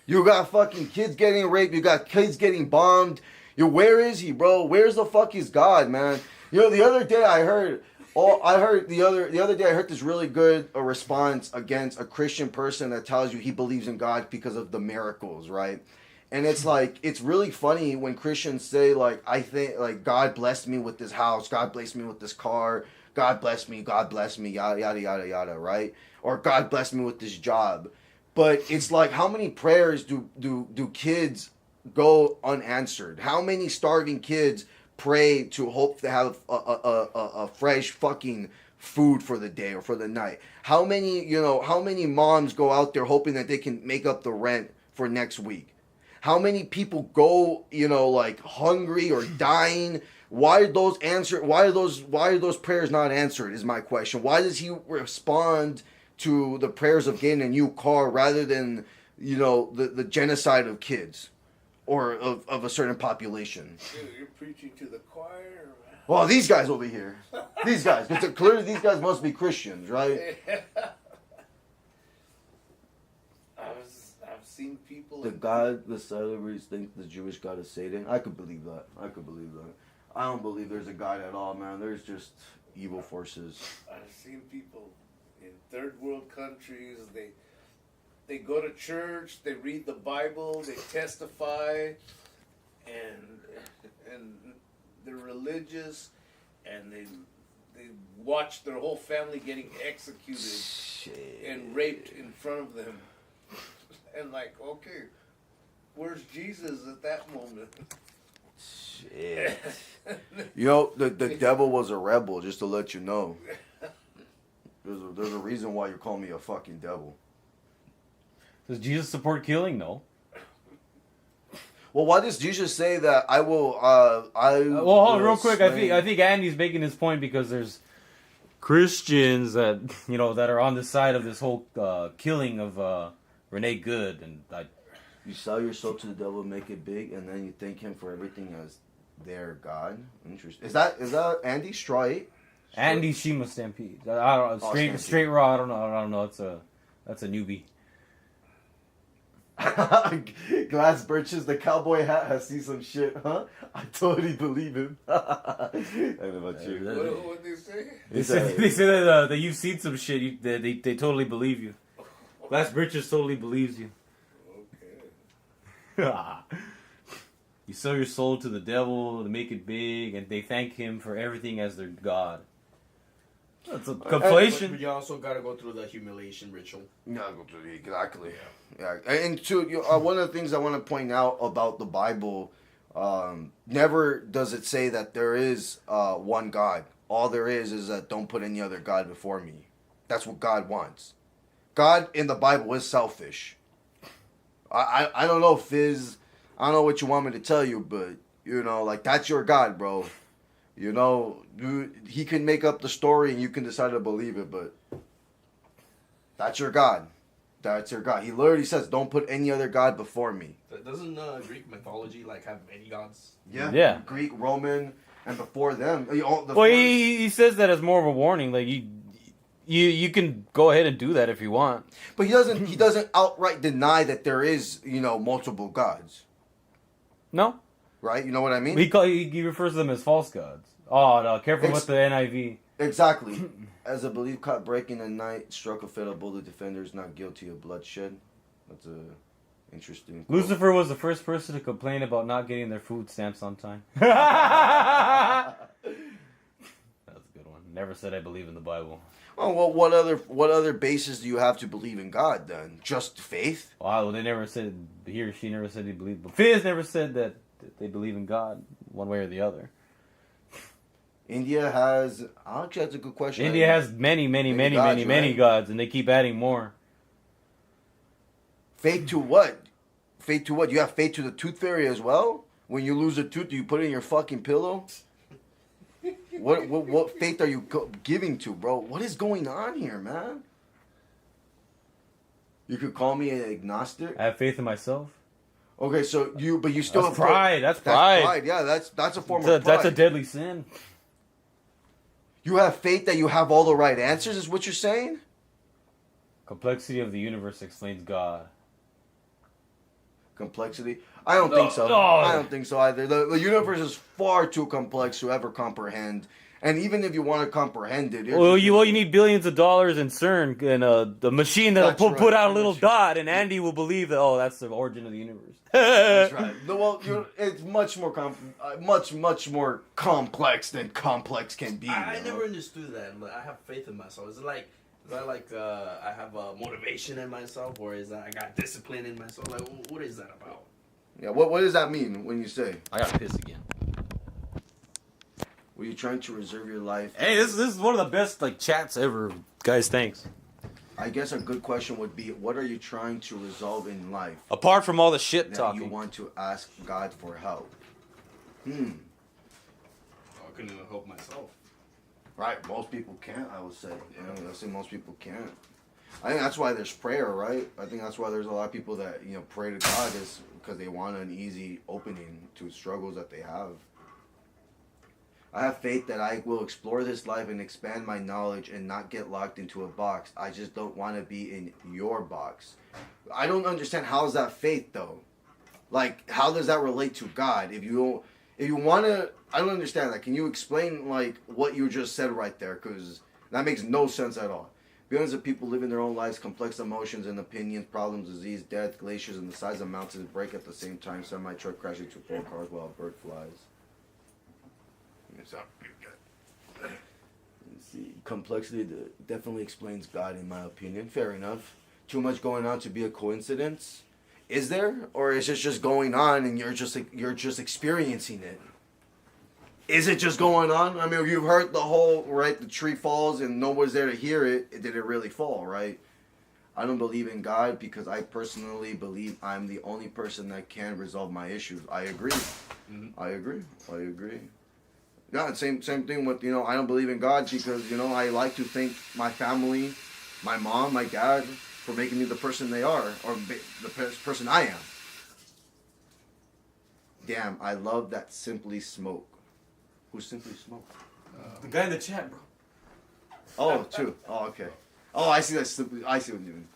You got fucking kids getting raped. You got kids getting bombed. Where is he, bro? Where's the fuck is God, man? You know, the other day I heard this really good response against a Christian person that tells you he believes in God because of the miracles, right? And it's like, it's really funny when Christians say, like, I think, like, God blessed me with this house, God blessed me with this car, God bless me, yada, yada, yada, yada, right? Or God bless me with this job. But it's like, how many prayers do kids go unanswered? How many starving kids pray to hope to have a fresh fucking food for the day or for the night? How many moms go out there hoping that they can make up the rent for next week? How many people go, like hungry or dying? Why are those prayers not answered is my question. Why does he respond to the prayers of getting a new car rather than, the genocide of kids or of a certain population? Dude, you're preaching to the choir. Well, these guys over here. These guys. Because clearly these guys must be Christians, right? I've seen people. The celebrities think the Jewish God is Satan. I could believe that. I don't believe there's a God at all, man. There's just evil forces. I've seen people in third world countries. They go to church. They read the Bible. They testify, and they're religious, and they watch their whole family getting executed and raped in front of them. And like, okay, where's Jesus at that moment? Shit. The devil was a rebel, just to let you know. There's a reason why you call me a fucking devil. Does Jesus support killing? No. Well, why does Jesus say that I will? Well, hold on, real quick. I think Andy's making his point because there's Christians that that are on the side of this whole killing of Renee Good, and you sell your soul to the devil, make it big, and then you thank him for everything as their God. Interesting. Is that Andy Straight? Andy Shima Stampede. I don't know. Straight raw. I don't know. That's a newbie. Glass Birches, the cowboy hat has seen some shit, huh? I totally believe him. I don't know about you. What did they say? They say that you've seen some shit. They totally believe you. Glass Birches totally believes you. Okay. You sell your soul to the devil to make it big, and they thank him for everything as their God. That's a conflation. But you also got to go through the humiliation ritual. You gotta go through exactly. Yeah. And one of the things I want to point out about the Bible, never does it say that there is one God. All there is that don't put any other God before me. That's what God wants. God in the Bible is selfish. I don't know, Fizz. I don't know what you want me to tell you, but, you know, like, that's your God, bro. You know, he can make up the story and you can decide to believe it, but that's your God. That's your God. He literally says, don't put any other God before me. Doesn't Greek mythology like have many gods? Yeah. Greek, Roman, and before them. He says that as more of a warning. Like, you can go ahead and do that if you want. But he doesn't outright deny that there is, you know, multiple gods. No. Right? You know what I mean? He refers to them as false gods. Oh, no. Careful with the NIV. Exactly. As a belief caught breaking a night, struck a fatal blow. The defender is not guilty of bloodshed. That's a interesting quote. Lucifer was the first person to complain about not getting their food stamps on time. That's a good one. Never said I believe in the Bible. Oh, well, what other basis do you have to believe in God then? Just faith? Well, they never said, he or she never said they believe. But Fizz never said that they believe in God one way or the other. India has, actually that's a good question. India has many gods, and they keep adding more. Faith to what? Faith to what? You have faith to the tooth fairy as well? When you lose a tooth, do you put it in your fucking pillow? What faith are you giving to, bro? What is going on here, man? You could call me an agnostic. I have faith in myself. Okay, so you still that's have pride. That's pride. Yeah, that's a form of pride. That's a deadly sin. You have faith that you have all the right answers, is what you're saying? Complexity of the universe explains God. Complexity? I don't think so. I don't think so either. The universe is far too complex to ever comprehend. And even if you want to comprehend it... you need billions of dollars in CERN and the machine that'll put out a little dot, and Andy will believe that, that's the origin of the universe. That's right. Well, it's much more much more complex than complex can be. I never understood that, but I have faith in myself. Is that like I have motivation in myself, or is that I got discipline in myself? Like, what is that about? Yeah, what does that mean when you say? I got pissed again. Were you trying to reserve your life? Hey, this is one of the best chats ever, guys. Thanks. I guess a good question would be, what are you trying to resolve in life? Apart from all the shit that talking, you want to ask God for help. I couldn't help myself. Right, most people can't. I would say. I say most people can't. I think that's why there's prayer, right? I think that's why there's a lot of people that pray to God is because they want an easy opening to struggles that they have. I have faith that I will explore this life and expand my knowledge and not get locked into a box. I just don't want to be in your box. I don't understand, how is that faith though? Like, how does that relate to God? If you want to, I don't understand that. Can you explain what you just said right there? Because that makes no sense at all. Billions of people living their own lives, complex emotions and opinions, problems, disease, death, glaciers, and the size of mountains break at the same time. Semi-truck crashing into 4 cars while a bird flies. Let's see. Complexity definitely explains God, in my opinion. Fair enough. Too much going on to be a coincidence. Is there, or is it just going on and you're just experiencing it? Is it just going on? I mean, if you've heard the tree falls and nobody's there to hear it, did it really fall, right? I don't believe in God because I personally believe I'm the only person that can resolve my issues. I agree. Mm-hmm. I agree. Yeah, same thing with, I don't believe in God because, I like to thank my family, my mom, my dad, for making me the person they are, or the person I am. Damn, I love that Simply Smoke. Who's Simply Smoke? The guy in the chat, bro. Oh, too. Oh, okay. Oh, I see that. I see what you're doing.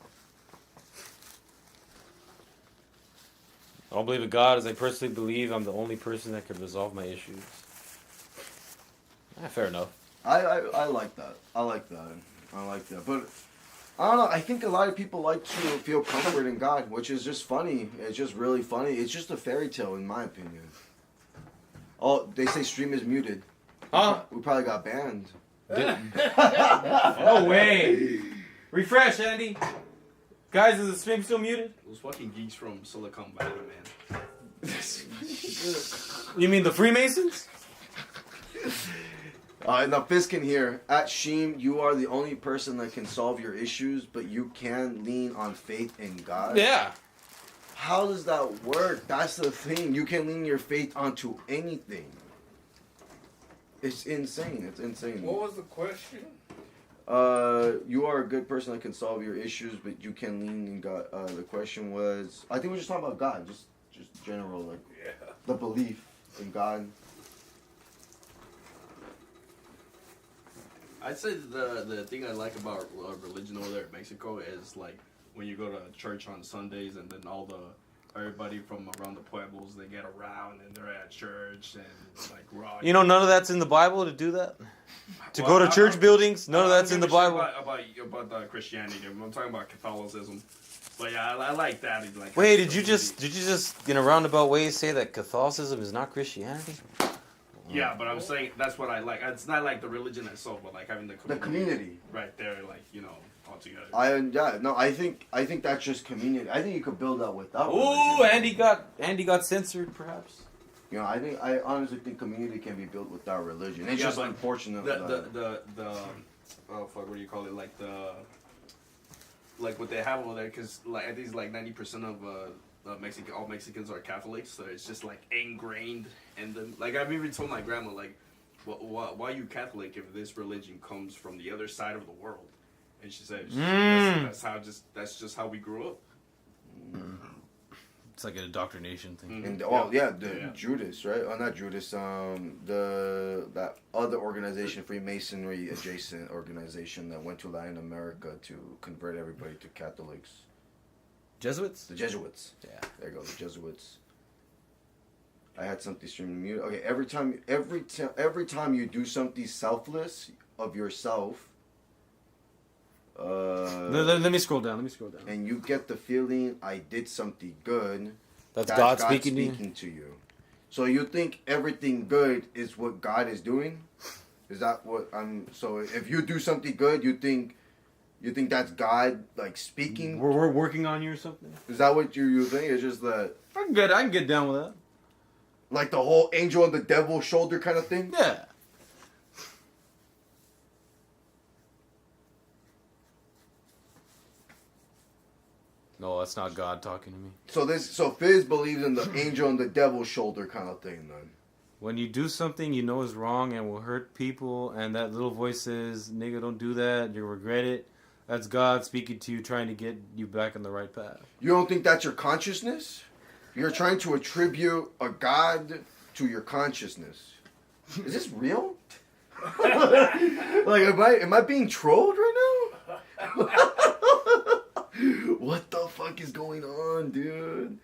I don't believe in God as I personally believe I'm the only person that can resolve my issues. Fair enough. I like that. I like that. But I don't know. I think a lot of people like to feel comfort in God, which is just funny. It's just really funny. It's just a fairy tale, in my opinion. Oh, they say stream is muted. Huh? We probably got banned. No way. Refresh, Andy. Guys, is the stream still muted? Those fucking geeks from Silicon Valley, man. You mean the Freemasons? Now Fiskin here at Sheem. You are the only person that can solve your issues, but you can lean on faith in God. Yeah. How does that work? That's the thing. You can lean your faith onto anything. It's insane. It's insane. What was the question? You are a good person that can solve your issues, but you can lean in God. The question was, I think we're just talking about God, just general, like the belief in God. I'd say the thing I like about religion over there in Mexico is like when you go to church on Sundays and then everybody from around the pueblos, they get around and they're at church and like rock. You know, none of that's in the Bible to do that. To go to church buildings, none of that's in the Bible. About the Christianity, I'm talking about Catholicism. But yeah, I like that. It's like, Wait, did you just in a roundabout way say that Catholicism is not Christianity? Yeah, but I'm saying that's what I like. It's not like the religion itself, but like having the community right there, like all together. I think that's just community. I think you could build that without. Ooh, Andy got censored, perhaps. I honestly think community can be built without religion. It's just unfortunate. The what do you call it? Like what they have over there, because like I think it's like 90% of all Mexicans are Catholics, so it's just like ingrained in them. Like I've even told my grandma, like, why are you Catholic if this religion comes from the other side of the world? And she said, that's just how we grew up. It's like an indoctrination thing. And Judas, right? Oh, not Judas. That other organization, Freemasonry adjacent organization that went to Latin America to convert everybody to Catholics. Jesuits? The Jesuits. Yeah. There you go, the Jesuits. I had something streaming mute. Okay, every time you do something selfless of yourself. Let me scroll down. And you get the feeling I did something good. That's God speaking to you. So you think everything good is what God is doing? Is that what I'm? So if you do something good, you think that's God like speaking? We're working on you or something? Is that what you think? It's just that I can get down with that. Like the whole angel on the devil's shoulder kind of thing? Yeah. No, that's not God talking to me. So Fizz believes in the angel on the devil's shoulder kind of thing then. When you do something you know is wrong and will hurt people, and that little voice says, "Nigga, don't do that. You'll regret it." That's God speaking to you, trying to get you back on the right path. You don't think that's your consciousness? You're trying to attribute a God to your consciousness. Is this real? Like, am I being trolled right now? What the fuck is going on, dude?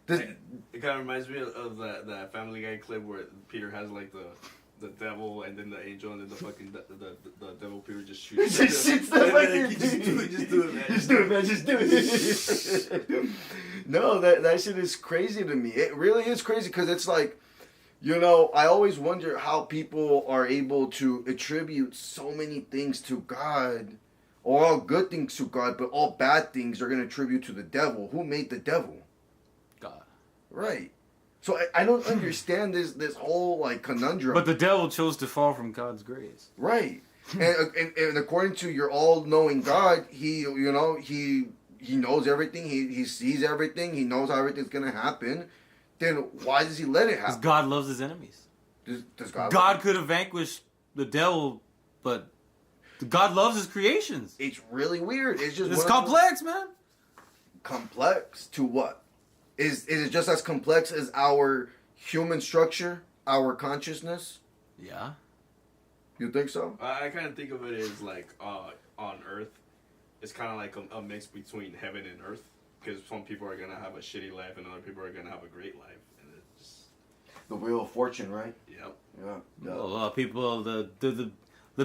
It kind of reminds me of that Family Guy clip where Peter has like the devil and then the angel and then the fucking the devil Peter just shoots. Just shoots the fucking just do it, man. Just do it, man. Just do it. No, that shit is crazy to me. It really is crazy because it's like, I always wonder how people are able to attribute so many things to God, or all good things to God, but all bad things are going to attribute to the devil. Who made the devil? God. Right. So I don't understand this whole like conundrum. But the devil chose to fall from God's grace. Right. and according to your all-knowing God, he knows everything. He sees everything. He knows how everything's gonna happen. Then why does he let it happen? Because God loves his enemies. Does God? God could have vanquished the devil, but God loves his creations. It's really weird. It's complex, man. Complex to what? Is it just as complex as our human structure, our consciousness? Yeah. You think so? I kind of think of it as like on Earth, it's kind of like a mix between heaven and earth. Because some people are gonna have a shitty life and other people are gonna have a great life, and it's just the wheel of fortune, right? Yep. Yeah. A lot of people, the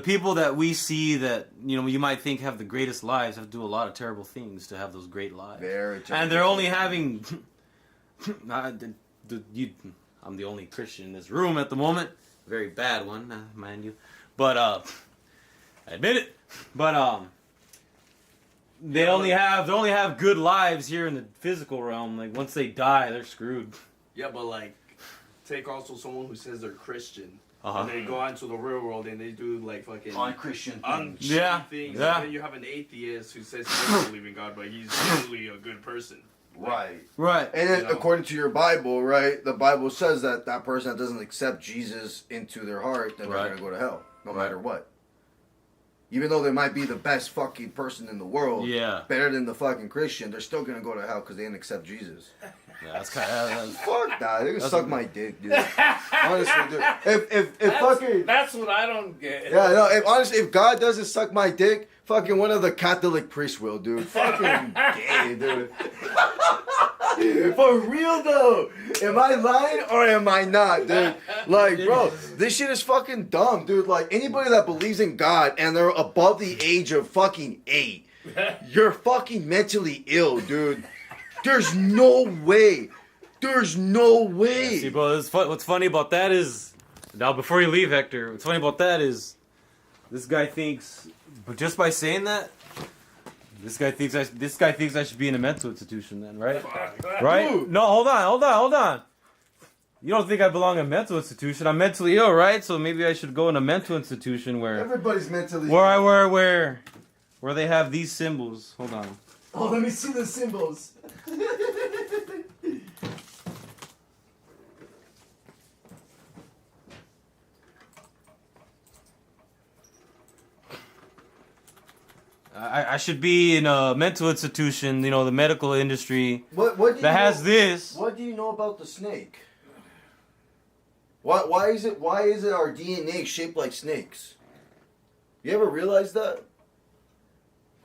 people that we see that you might think have the greatest lives have to do a lot of terrible things to have those great lives. Very terrible. And they're only having. I'm the only Christian in this room at the moment. Very bad one, mind you. But I admit it. But they only have good lives here in the physical realm. Like once they die, they're screwed. Yeah, but like, take also someone who says they're Christian. and they go out into the real world and they do like fucking Unchristian things. Yeah. things. Yeah. And then you have an atheist who says he doesn't believe in God, but he's really a good person. Right. Right. And then, You know? according to your Bible, right, the Bible says that that person that doesn't accept Jesus into their heart, then they're Right. going to go to hell, no Right. matter what. Even though they might be the best fucking person in the world, Yeah. better than the fucking Christian, they're still going to go to hell because they didn't accept Jesus. Yeah, that's kind of. Fuck that. They can That's suck a- my dick, dude. Honestly, dude. If fucking... That's what I don't get. Yeah, no, honestly, if God doesn't suck my dick, fucking one of the Catholic priests will, dude. Fucking gay, dude. For real, though. Am I lying or am I not, dude? Like, bro, this shit is fucking dumb, dude. Like, anybody that believes in God and they're above the age of fucking 8, you're fucking mentally ill, dude. There's no way. There's no way. See, bro, what's funny about that is, now before you leave, Hector, what's funny about that is, this guy thinks, but just by saying that, this guy thinks I should be in a mental institution then, right? Right? Dude. No, hold on. You don't think I belong in a mental institution? I'm mentally ill, right? So maybe I should go in a mental institution where Everybody's mentally ill. where they have these symbols. Hold on. Oh, let me see the symbols. I should be in a mental institution, you know, the medical industry What do you that has know- this. What do you know about the snake? Why is it our DNA shaped like snakes? You ever realize that?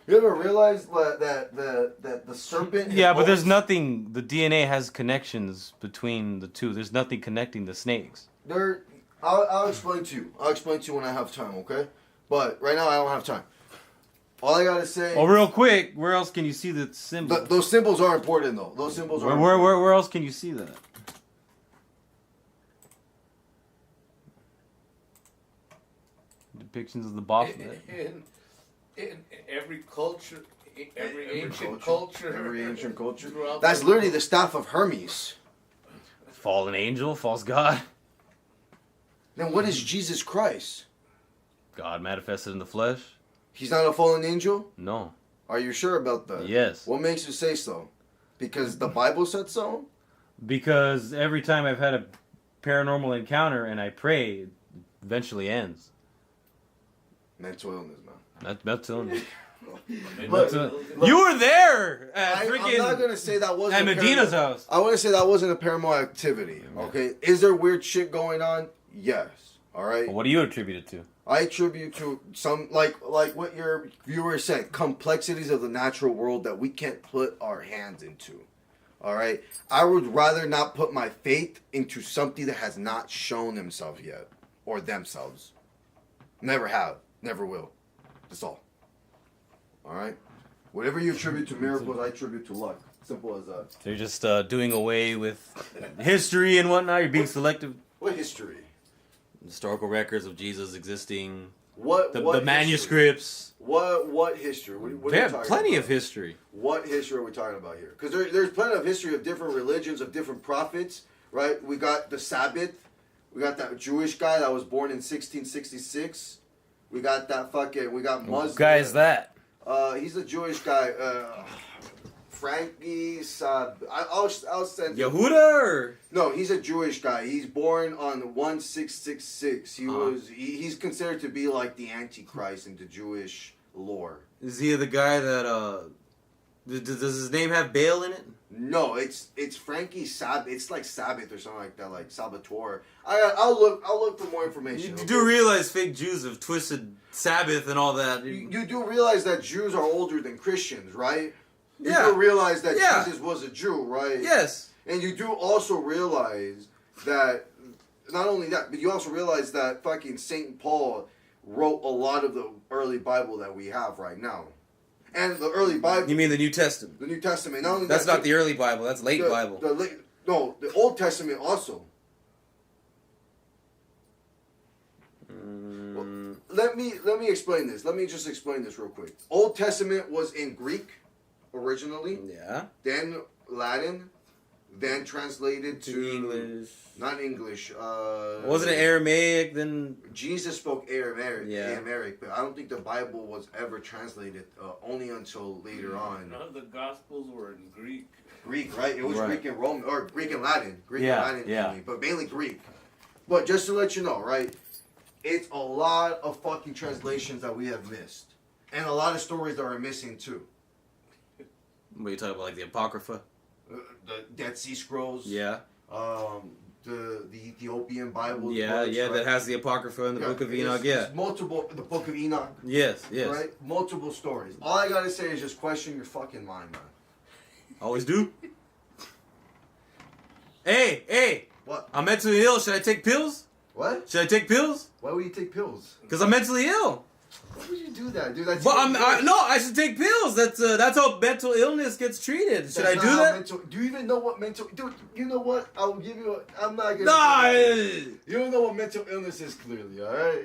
You ever realize that the serpent? Yeah, but there's nothing. The DNA has connections between the two. There's nothing connecting the snakes. I'll explain to you. I'll explain to you when I have time, okay? But right now I don't have time. All I gotta say. Oh, real quick, where else can you see the symbol? Those symbols are important though. Those symbols are. Where else can you see that? Depictions of the Baphomet. In every culture, every ancient culture. Every ancient culture. throughout That's the- literally the staff of Hermes. Fallen angel, false god. Then what is Jesus Christ? God manifested in the flesh? He's not a fallen angel? No. Are you sure about that? Yes. What makes you say so? Because the Bible said so? Because every time I've had a paranormal encounter and I pray, it eventually ends. Mental illness, man. Mental illness. Look, You were there at I'm freaking not gonna say that wasn't at Medina's a house. I want to say that wasn't a paranormal activity. Okay, is there weird shit going on? Yes. All right. What do you attribute it to? I attribute to some like what your viewer said, complexities of the natural world that we can't put our hands into. All right. I would rather not put my faith into something that has not shown himself yet or themselves. Never have. Never will. That's all. All right. Whatever you attribute to miracles, I attribute to luck. Simple as that. So you're just doing away with history and whatnot. You're being selective. What history? Historical records of Jesus existing. What the history? manuscripts. What history? What They are you have talking plenty about? of history. What history are we talking about here? Because there's plenty of history of different religions, of different prophets, right? We got the Sabbath. We got that Jewish guy that was born in 1666. We got that we got Muslim. What guy is that? He's a Jewish guy. Frankie I'll send Yehuda or? No, he's a Jewish guy. He's born on 1666. He's considered to be like the Antichrist in the Jewish lore. Is he the guy that does his name have Baal in it? No, it's Frankie Sabbath. It's like Sabbath or something like that, like Salvatore. I'll look for more information. You do realize fake Jews have twisted Sabbath and all that. You do realize that Jews are older than Christians, right? You Yeah. do realize that Yeah. Jesus was a Jew, right? Yes. And you do also realize that, not only that, but you also realize that fucking St. Paul wrote a lot of the early Bible that we have right now. And the early Bible... You mean the New Testament? The New Testament. Not only That's that, not the early Bible. That's late Bible. No, the Old Testament also. Well, let me explain this. Let me just explain this real quick. Old Testament was in Greek originally. Yeah. Then Latin. then translated to English. Not English. Wasn't it Aramaic? Then Jesus spoke Aramaic. Yeah. Aramaic, but I don't think the Bible was ever translated. Only until later on. None of the Gospels were in Greek. Greek, right? It was Right. Greek and Roman, or Greek and Latin. Greek Yeah, and Latin yeah. mainly, but mainly Greek. But just to let you know, right? It's a lot of fucking translations that we have missed, and a lot of stories that are missing too. what are you talking about? Like the Apocrypha? The Dead Sea Scrolls. Yeah. The Ethiopian Bible. Yeah, books, yeah. right? That has the Apocrypha and the Book of Enoch. Yeah. It's multiple. The Book of Enoch. Yes. Yes. Right. Multiple stories. All I gotta say is just question your fucking mind, man. Always do. Hey. What? I'm mentally ill. Should I take pills? What? Should I take pills? Why would you take pills? Because I'm mentally ill. Why would you do that, dude? That's But no, I should take pills. That's how mental illness gets treated. Should I do that? Do you even know what mental? Dude, you know what? I will give you. I'm not gonna. Nah. You don't know what mental illness is clearly. All right.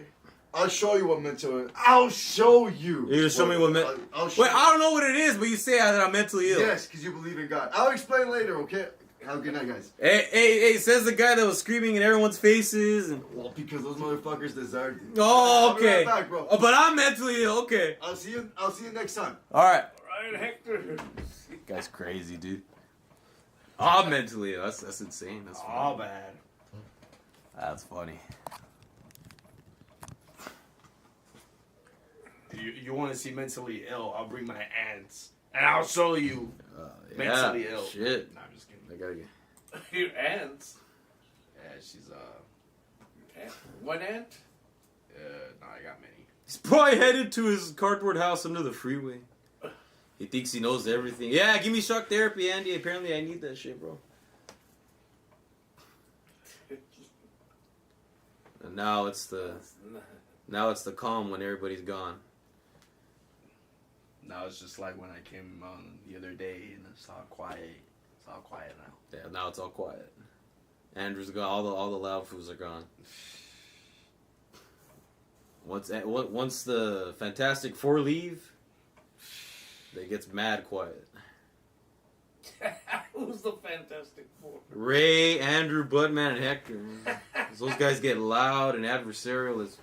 I'll show you what mental. I'll show you. You're gonna show me what I'll show Wait, I don't know what it is, but you say that I'm mentally ill. Yes, because you believe in God. I'll explain later. Okay. Have a good night, guys. Hey, says the guy that was screaming in everyone's faces. And... Well, because those motherfuckers deserved it. Oh, I'll be okay. right back, bro. Oh, but I'm mentally ill. Okay. I'll see you next time. All right. All right, Hector. Guy's crazy, dude. I'm mentally ill. That's insane. That's funny. All bad. That's funny. You want to see mentally ill? I'll bring my aunts and I'll show you mentally ill. Shit. Nah, I'm just kidding. I gotta get. Your aunts. Yeah, she's One aunt? No, I got many. He's probably headed to his cardboard house under the freeway. He thinks he knows everything. Yeah, give me shock therapy, Andy. Apparently, I need that shit, bro. And now it's the calm when everybody's gone. Now it's just like when I came on the other day and it's all quiet. It's all quiet now. Yeah, now it's all quiet. Andrew's gone. All the loud foods are gone. Once the Fantastic Four leave, it gets mad quiet. Who's the Fantastic Four? Ray, Andrew, Budman, and Hector. Man. Those guys get loud and adversarial as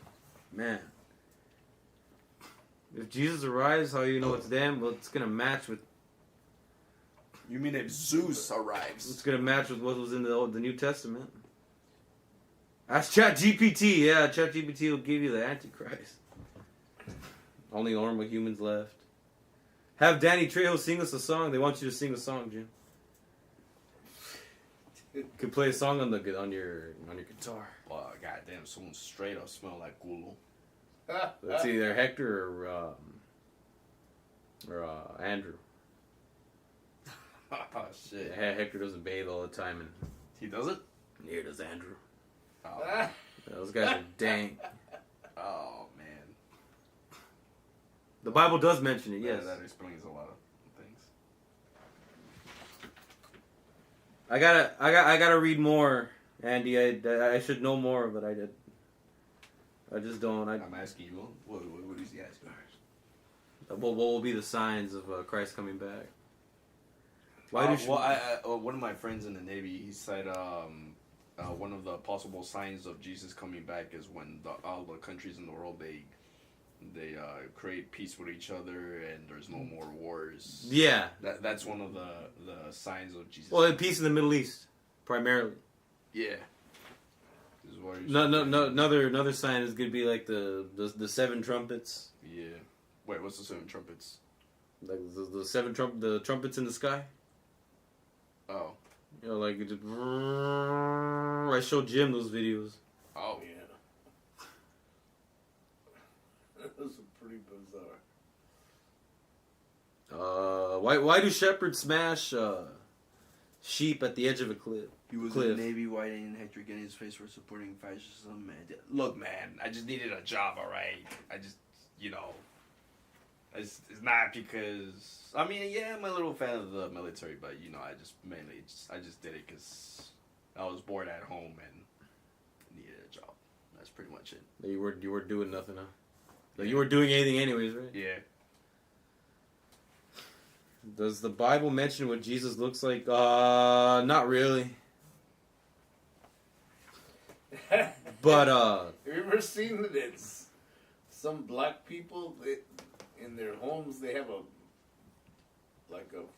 man. If Jesus arrives, how you know it's them? Well, it's gonna match with. You mean if Zeus arrives? It's gonna match with what was in the New Testament. Ask ChatGPT. Yeah, ChatGPT will give you the Antichrist. Only normal humans left. Have Danny Trejo sing us a song. They want you to sing a song, Jim. Could play a song on your guitar. Well, goddamn, someone straight up smell like culo. That's either Hector or Andrew. Oh shit! Yeah, Hector doesn't bathe all the time, and he doesn't. Neither does Andrew. Oh. Yeah, those guys are dank. Oh man. The Bible does mention it. Yeah, Yes. that explains a lot of things. I gotta read more, Andy. I should know more, but I did. I just don't. I'm asking you. What is he asking? What will be the signs of Christ coming back? Why do one of my friends in the Navy, he said one of the possible signs of Jesus coming back is when all the countries in the world they create peace with each other and there's no more wars. Yeah. That's one of the signs of Jesus. Well, peace in the Middle East, primarily. Yeah. This is what he's No. Another sign is gonna be like the seven trumpets. Yeah. Wait, what's the seven trumpets? Like the trumpets in the sky. Oh. You know, like it just, I showed Jim those videos. Oh yeah. That was pretty bizarre. Why do shepherds smash sheep at the edge of a cliff? He was in the Navy. Why didn't Hector get in his face for supporting fascism? Man, look, man, I just needed a job, all right? I just, it's not because... I mean, yeah, I'm a little fan of the military, but, I just did it because I was bored at home and needed a job. That's pretty much it. You were doing nothing, huh? Like you weren't doing anything anyways, right? Yeah. Does the Bible mention what Jesus looks like? Not really. But Have you ever seen that some black people in their homes they have a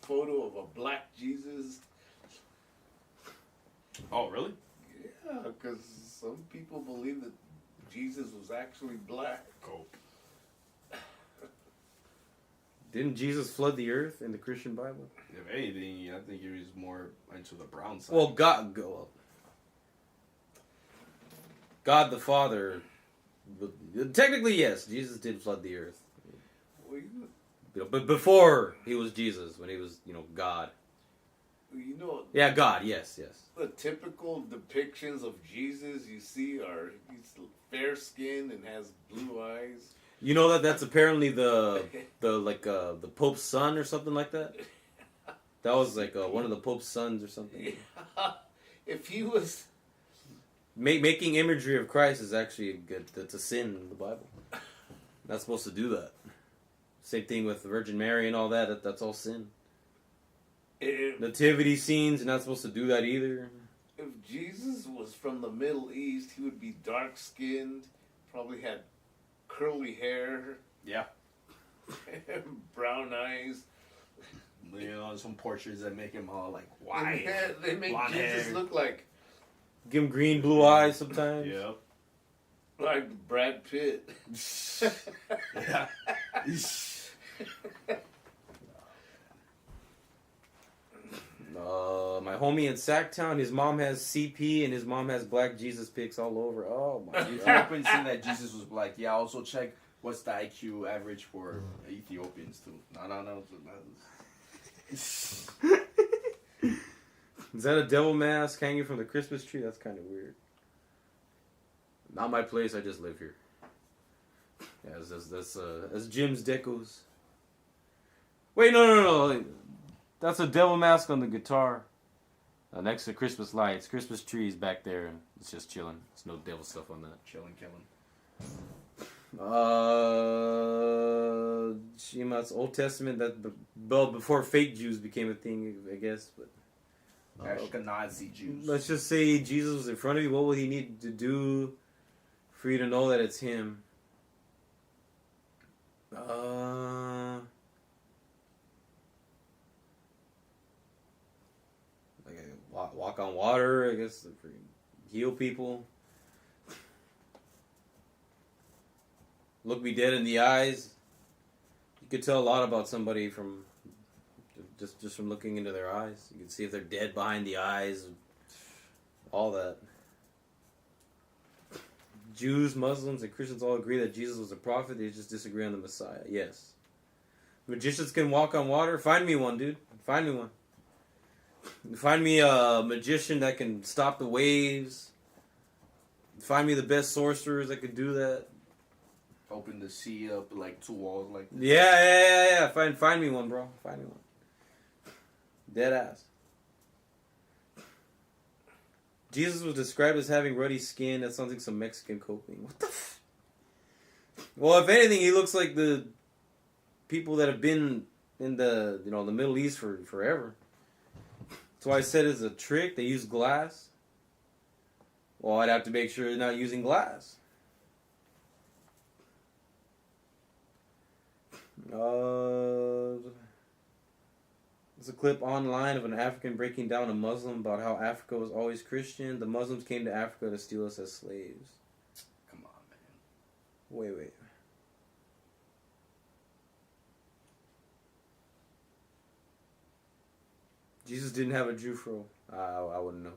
photo of a black Jesus? Oh, really? Yeah, because some people believe that Jesus was actually black. Didn't Jesus flood the earth in the Christian Bible? If anything, I think he was more into the brown side. Well, God the Father. Technically, yes, Jesus did flood the earth. Well, But before he was Jesus, when he was, God. you know. Yeah, God. Yes. The typical depictions of Jesus you see are he's fair skinned and has blue eyes. You know that's apparently the Pope's son or something like that. That was like one of the Pope's sons or something. Yeah. If he was making imagery of Christ is actually good. That's a sin in the Bible. Not supposed to do that. Same thing with the Virgin Mary and all that. That's all sin. Nativity scenes, you're not supposed to do that either. If Jesus was from the Middle East, he would be dark skinned, probably had curly hair. Yeah. Brown eyes. Some portraits that make him all like white. They make Jesus look like. Give him green, blue eyes sometimes. Yeah. Like Brad Pitt. Yeah. My homie in Sacktown, his mom has CP and his mom has black Jesus pics all over. Oh my god. Ethiopians saying that Jesus was black. Yeah, also check what's the IQ average for Ethiopians too. No. Is that a devil mask hanging from the Christmas tree? That's kind of weird. Not my place. I just live here. Yeah, that's Jim's decos. Wait, no. That's a devil mask on the guitar. Next to Christmas lights, Christmas trees back there, and it's just chilling. There's no devil stuff on that. Chilling, killing. That's Old Testament. That before fake Jews became a thing, I guess. But Ashkenazi Jews. Let's just say Jesus was in front of you. What would he need to do for you to know that it's him? Walk on water, I guess, heal people. Look me dead in the eyes. You could tell a lot about somebody from just from looking into their eyes. You can see if they're dead behind the eyes, all that. Jews, Muslims, and Christians all agree that Jesus was a prophet. They just disagree on the Messiah. Yes. Magicians can walk on water. Find me one, dude. Find me one. Find me a magician that can stop the waves. Find me the best sorcerers that can do that. Open the sea up like two walls, like. Yeah. Find me one, bro. Find me one. Dead ass. Jesus was described as having ruddy skin. That sounds like some Mexican coping. What the? Well, if anything, he looks like the people that have been in the the Middle East for forever. That's why I said it's a trick. They use glass. Well, I'd have to make sure they're not using glass. There's a clip online of an African breaking down a Muslim about how Africa was always Christian. The Muslims came to Africa to steal us as slaves. Come on, man. Wait. Jesus didn't have a Jew fro. I wouldn't know.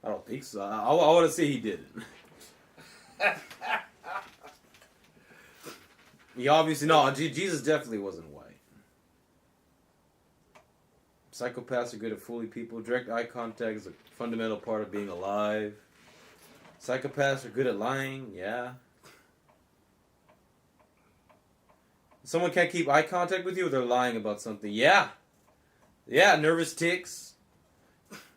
I don't think so. I want to say he didn't. He obviously no. Jesus definitely wasn't white. Psychopaths are good at fooling people. Direct eye contact is a fundamental part of being alive. Psychopaths are good at lying. Yeah. Someone can't keep eye contact with you, or they're lying about something. Yeah. Nervous tics.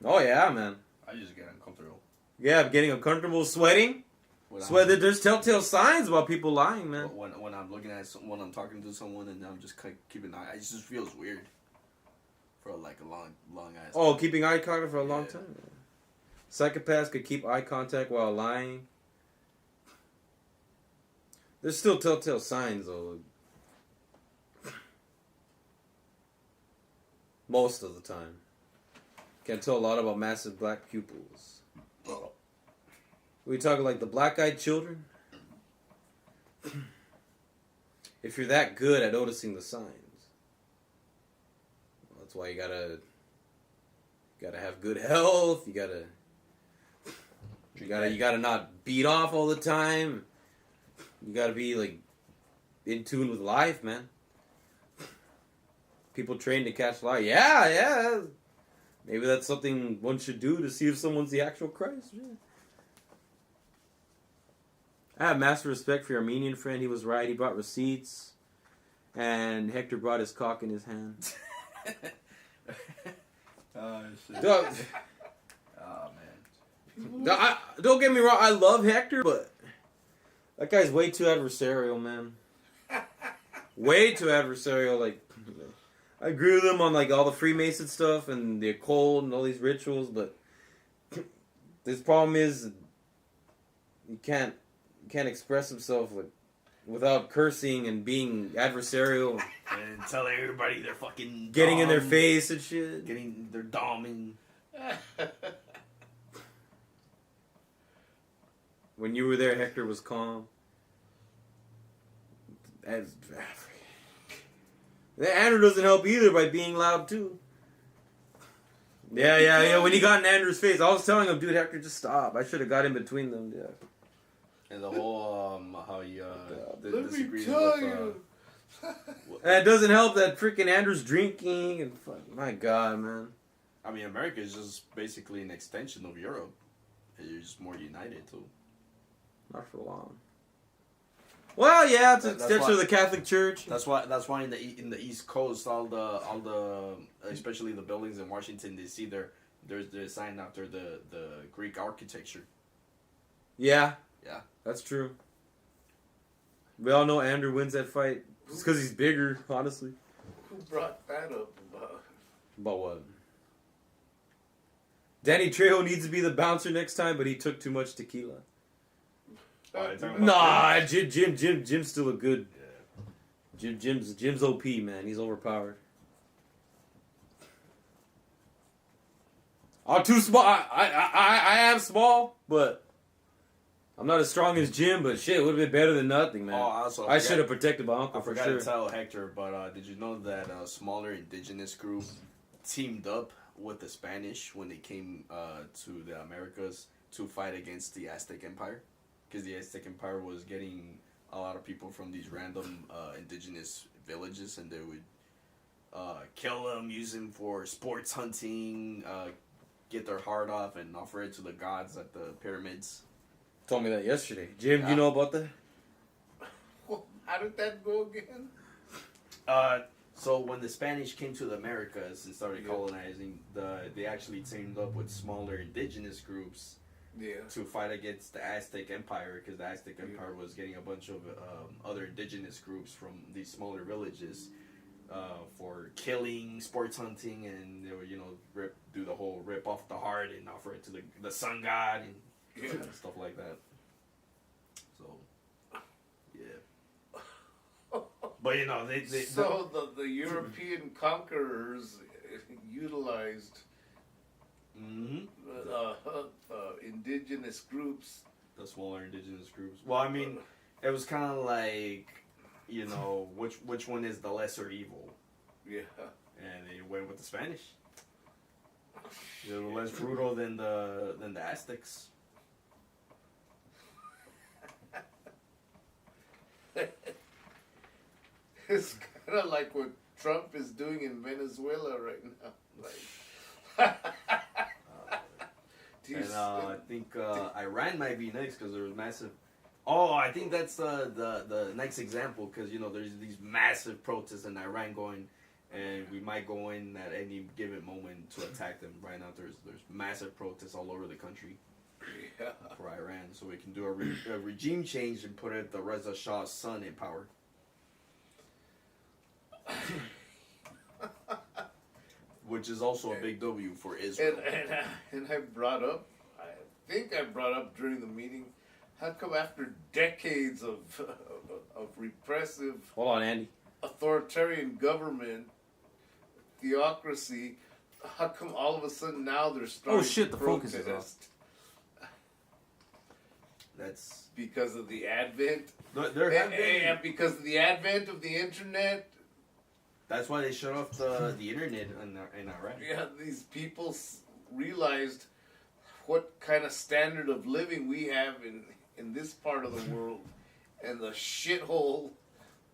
Oh yeah, man. I just get uncomfortable. Yeah, I'm getting uncomfortable, sweating. That's why there's telltale signs about people lying, man. When I'm looking at when I'm talking to someone and I'm just keeping an eye, it just feels weird for like a long ass. Oh, keeping eye contact for a long time. Psychopaths could keep eye contact while lying. There's still telltale signs, though. Most of the time. Can tell a lot about massive black pupils. We talking like the black-eyed children? If you're that good at noticing the signs, well, that's why you gotta have good health. You gotta not beat off all the time. You gotta be like in tune with life, man. People trained to catch life. Yeah. Maybe that's something one should do to see if someone's the actual Christ. Yeah. I have massive respect for your Armenian friend. He was right. He brought receipts. And Hector brought his cock in his hand. Oh, shit. Don't get me wrong. I love Hector, but that guy's way too adversarial, man. Way too adversarial. Like, I agree with him on like all the Freemason stuff and the occult and all these rituals, but this problem is you can't express himself without cursing and being adversarial and telling everybody they're fucking getting in their dumb, face and shit, getting their dom in. When you were there, Hector was calm. Andrew doesn't help either by being loud too. Yeah. When he got in Andrew's face, I was telling him, dude, Hector, just stop. I should have got in between them. Yeah. And the whole how he disagrees you. And it doesn't help that freaking Andrew's drinking and my God, man. I mean, America is just basically an extension of Europe. You're just more united too. Not for long. Well, yeah, it's an extension of the Catholic Church. That's why in the East Coast, all the especially the buildings in Washington D.C. they're designed after the Greek architecture. Yeah, Yeah, that's true. We all know Andrew wins that fight just because he's bigger, honestly. Who brought that up About what? Danny Trejo needs to be the bouncer next time, but he took too much tequila. Nah, Jim's still a good. Yeah. Jim's OP, man. He's overpowered. I'm too small. I am small, but I'm not as strong as Jim. But shit, it would have been better than nothing, man. Also, I should have protected my uncle. I forgot for sure. to tell Hector, but did you know that a smaller indigenous group teamed up with the Spanish when they came to the Americas to fight against the Aztec Empire? Because the Aztec Empire was getting a lot of people from these random indigenous villages, and they would kill them, use them for sports hunting, get their heart off, and offer it to the gods at the pyramids. Told me that yesterday. Jim, you know about that? Well, how did that go again? So when the Spanish came to the Americas and started colonizing, they actually teamed up with smaller indigenous groups. Yeah. To fight against the Aztec Empire, because the Aztec Empire was getting a bunch of other indigenous groups from these smaller villages for killing, sports hunting, and they would, do the whole rip off the heart and offer it to the sun god and stuff like that. So, yeah. But the European conquerors utilized. Mm-hmm. Indigenous groups. The smaller indigenous groups. Well, I mean, it was kind of like, which one is the lesser evil? Yeah. And they went with the Spanish. They're less brutal than the Aztecs. It's kind of like what Trump is doing in Venezuela right now. And I think Iran might be next because there was massive. Oh, I think that's the next example because there's these massive protests in Iran going, and we might go in at any given moment to attack them. Right now, there's massive protests all over the country. for Iran, so we can do a regime change and put the Reza Shah's son in power. Which is also a big W for Israel. And I brought up, I think I brought up during the meeting, how come after decades of repressive, hold on, Andy, authoritarian government, theocracy, how come all of a sudden now they're starting shit, to the focus is protest? That's because of the advent. There have been, and because of the advent of the internet. That's why they shut off the internet in Iran. Yeah, these people realized what kind of standard of living we have in this part of the world, and the shithole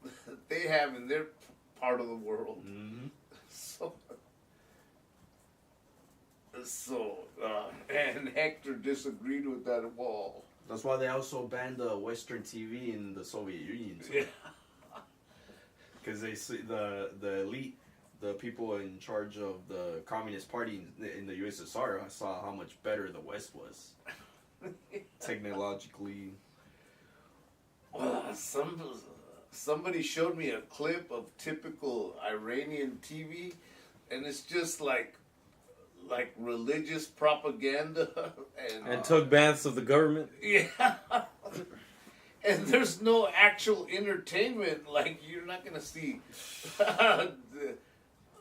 that they have in their part of the world. Mm-hmm. And Hector disagreed with that wall. That's why they also banned the Western TV in the Soviet Union. Yeah. Because they see the elite, the people in charge of the Communist Party in the USSR, saw how much better the West was technologically. Well, somebody showed me a clip of typical Iranian TV, and it's just like religious propaganda and took baths of the government. Yeah. And there's no actual entertainment. Like, you're not gonna see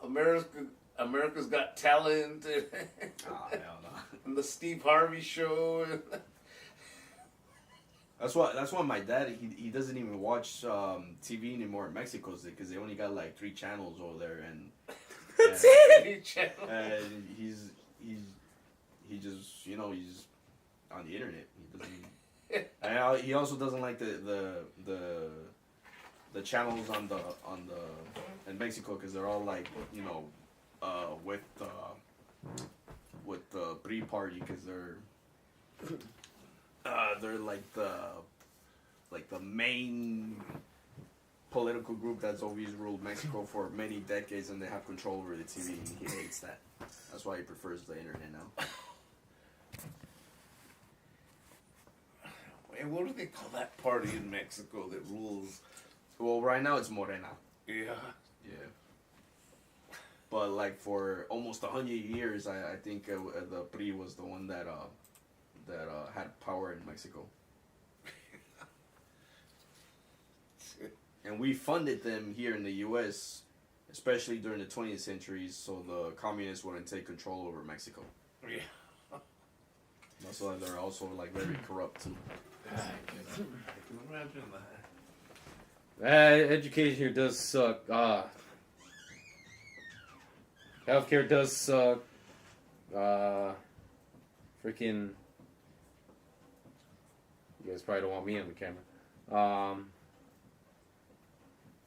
America's Got Talent and the Steve Harvey Show. That's why my dad he doesn't even watch TV anymore in Mexico, because they only got like 3 channels over there, and that's it. And he just he's on the internet. He doesn't. And he also doesn't like the channels in Mexico, because they're all like with the PRI party, because they're like the main political group that's always ruled Mexico for many decades, and they have control over the TV, and he hates that. That's why he prefers the internet now. And what do they call that party in Mexico that rules? Well, right now it's Morena. Yeah. Yeah. But like for almost 100 years, I think the PRI was the one that had power in Mexico. And we funded them here in the U.S., especially during the 20th century, so the communists wouldn't take control over Mexico. Yeah. That's why they're also like very corrupt too. I can imagine that. Education here does suck. Healthcare does suck. Freaking. You guys probably don't want me on the camera.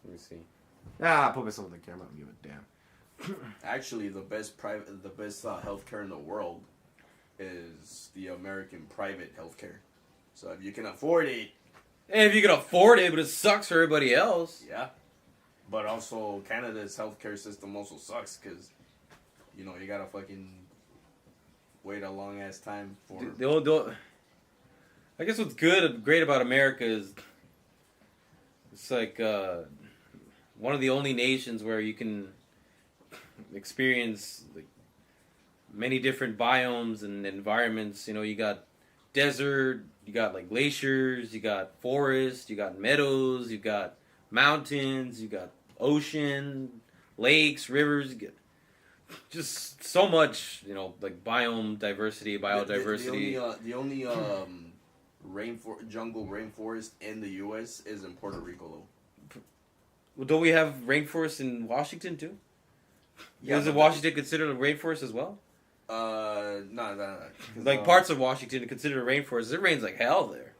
Let me see. Put myself on the camera. I don't give a damn. Actually, the best healthcare in the world is the American private healthcare. So if you can afford it, and if you can afford it, but it sucks for everybody else. Yeah. But also, Canada's healthcare system also sucks, because you gotta fucking wait a long ass time for. I guess what's great about America is it's like one of the only nations where you can experience like many different biomes and environments. You got desert, you got like glaciers, you got forests, you got meadows, you got mountains, you got ocean, lakes, rivers. You get just so much, like biome diversity, biodiversity. The only jungle rainforest in the U.S. is in Puerto Rico, though. Well, don't we have rainforests in Washington too? Yeah, Is Washington considered a rainforest as well? No. Like parts of Washington are considered a rainforest. It rains like hell there.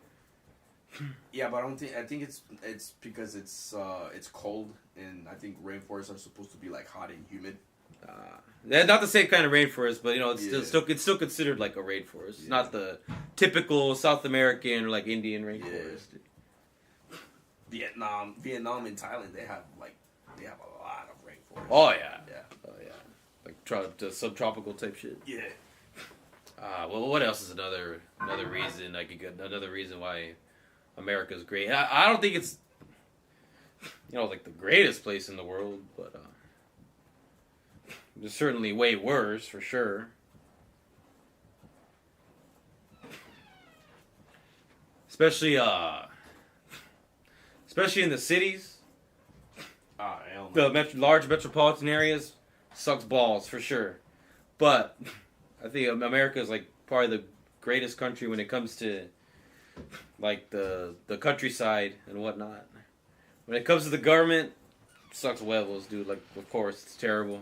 Yeah, but I think it's because it's cold, and I think rainforests are supposed to be like hot and humid. Not the same kind of rainforest, but it's still considered like a rainforest. It's not the typical South American or like Indian rainforest. Yeah. Vietnam and Thailand, they have a lot of rainforests. Oh yeah, like the subtropical type shit. Yeah. Well, what else is another reason I could get another reason why America's great? I don't think it's like the greatest place in the world, but there's certainly way worse for sure. Especially in the cities. The large metropolitan areas sucks balls for sure. But I think America is like probably the greatest country when it comes to like the countryside and whatnot. When it comes to the government, sucks huevos, dude. Like, of course, it's terrible.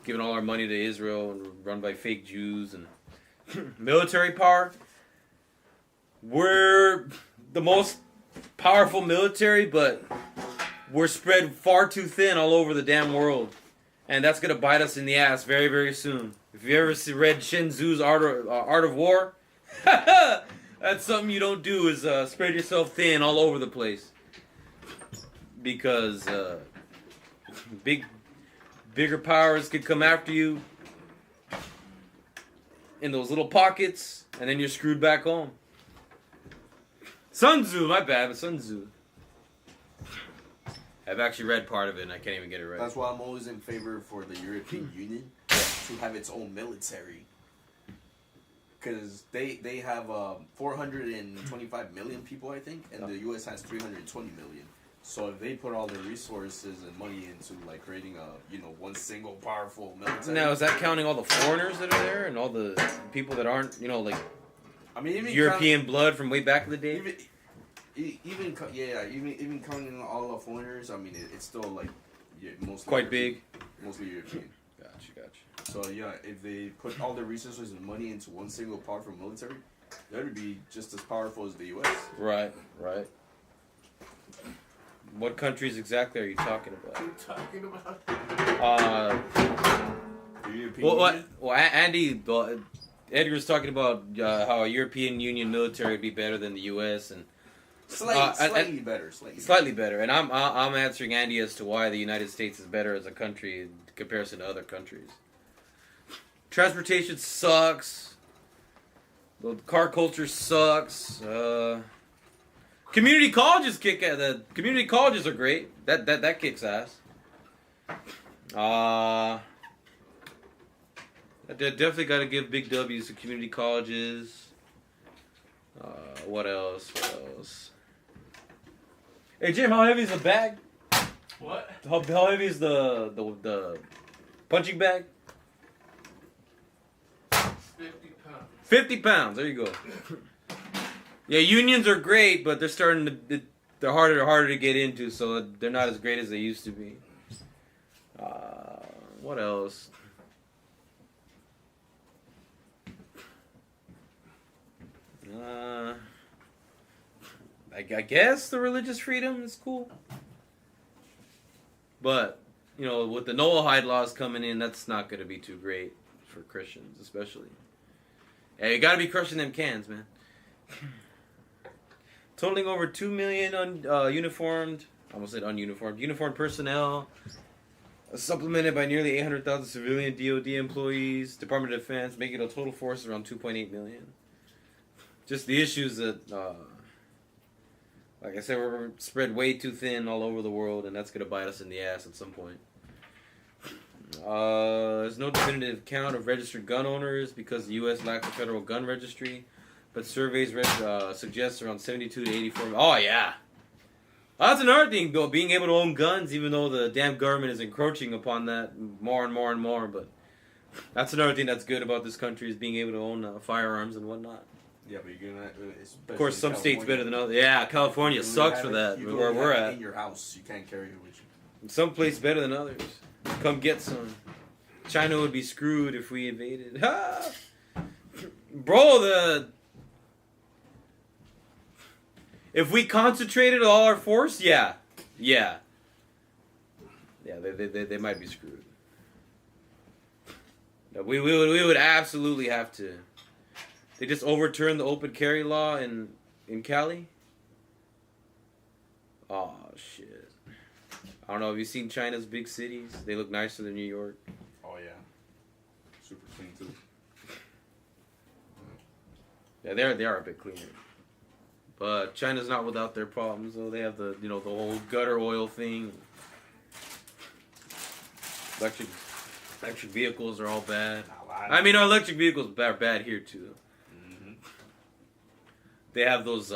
Giving all our money to Israel and run by fake Jews and military power. We're the most powerful military, but we're spread far too thin all over the damn world. And that's going to bite us in the ass very, very soon. If you ever read Sun Tzu's Art of War, that's something you don't do is spread yourself thin all over the place. Because bigger powers could come after you in those little pockets, and then you're screwed back home. Sun Tzu, my bad, but Sun Tzu. I've actually read part of it, and I can't even get it right. That's why I'm always in favor for the European Union to have its own military. Because they have 425 million people, I think, and the U.S. has 320 million. So if they put all their resources and money into like creating one single powerful military. Now, is that counting all the foreigners that are there and all the people that aren't, like, I mean, even European blood from way back in the day? Even counting all the foreigners, I mean, it's still like mostly quite European, big. mostly European. Gotcha. So yeah, if they put all their resources and money into one single powerful military, that would be just as powerful as the U.S. Right. What countries exactly are you talking about? The European Union? Well, Andy, Edgar's talking about how a European Union military would be better than the U.S. and slightly better. Slightly better, and I'm answering Andy as to why the United States is better as a country in comparison to other countries. Transportation sucks. The car culture sucks. Community colleges kick ass. The community colleges are great. That kicks ass. Definitely got to give big W's to community colleges. What else? Hey Jim, how heavy is the bag? What? How heavy is the punching bag? 50 pounds. 50 pounds. There you go. Yeah, unions are great, but they're they're harder to get into, so they're not as great as they used to be. What else? I guess the religious freedom is cool. But, with the Noahide laws coming in, that's not going to be too great for Christians, especially. Hey, you got to be crushing them cans, man. Totaling over 2 million uniformed personnel, supplemented by nearly 800,000 civilian DoD employees, Department of Defense, making a total force around 2.8 million. Just the issues that, like I said, we're spread way too thin all over the world, and that's going to bite us in the ass at some point. There's no definitive count of registered gun owners because the U.S. lacks a federal gun registry. But surveys suggest around 72 to 84. Oh, yeah. That's another thing, though, being able to own guns, even though the damn government is encroaching upon that more and more and more. But that's another thing that's good about this country is being able to own firearms and whatnot. Yeah, but you're gonna. Of course, some states better than others. Yeah, California sucks for that. Where we're at. In your house, you can't carry it with you. Some places better than others. Come get some. China would be screwed if we invaded. Bro, if we concentrated all our force, yeah, they might be screwed. No, we would absolutely have to. They just overturned the open carry law in Cali. Oh shit! I don't know. Have you seen China's big cities? They look nicer than New York. Oh yeah, super clean too. Yeah, they are a bit cleaner. But China's not without their problems, though. They have the whole gutter oil thing. Electric vehicles are all bad. I mean, electric vehicles are bad here too. They have those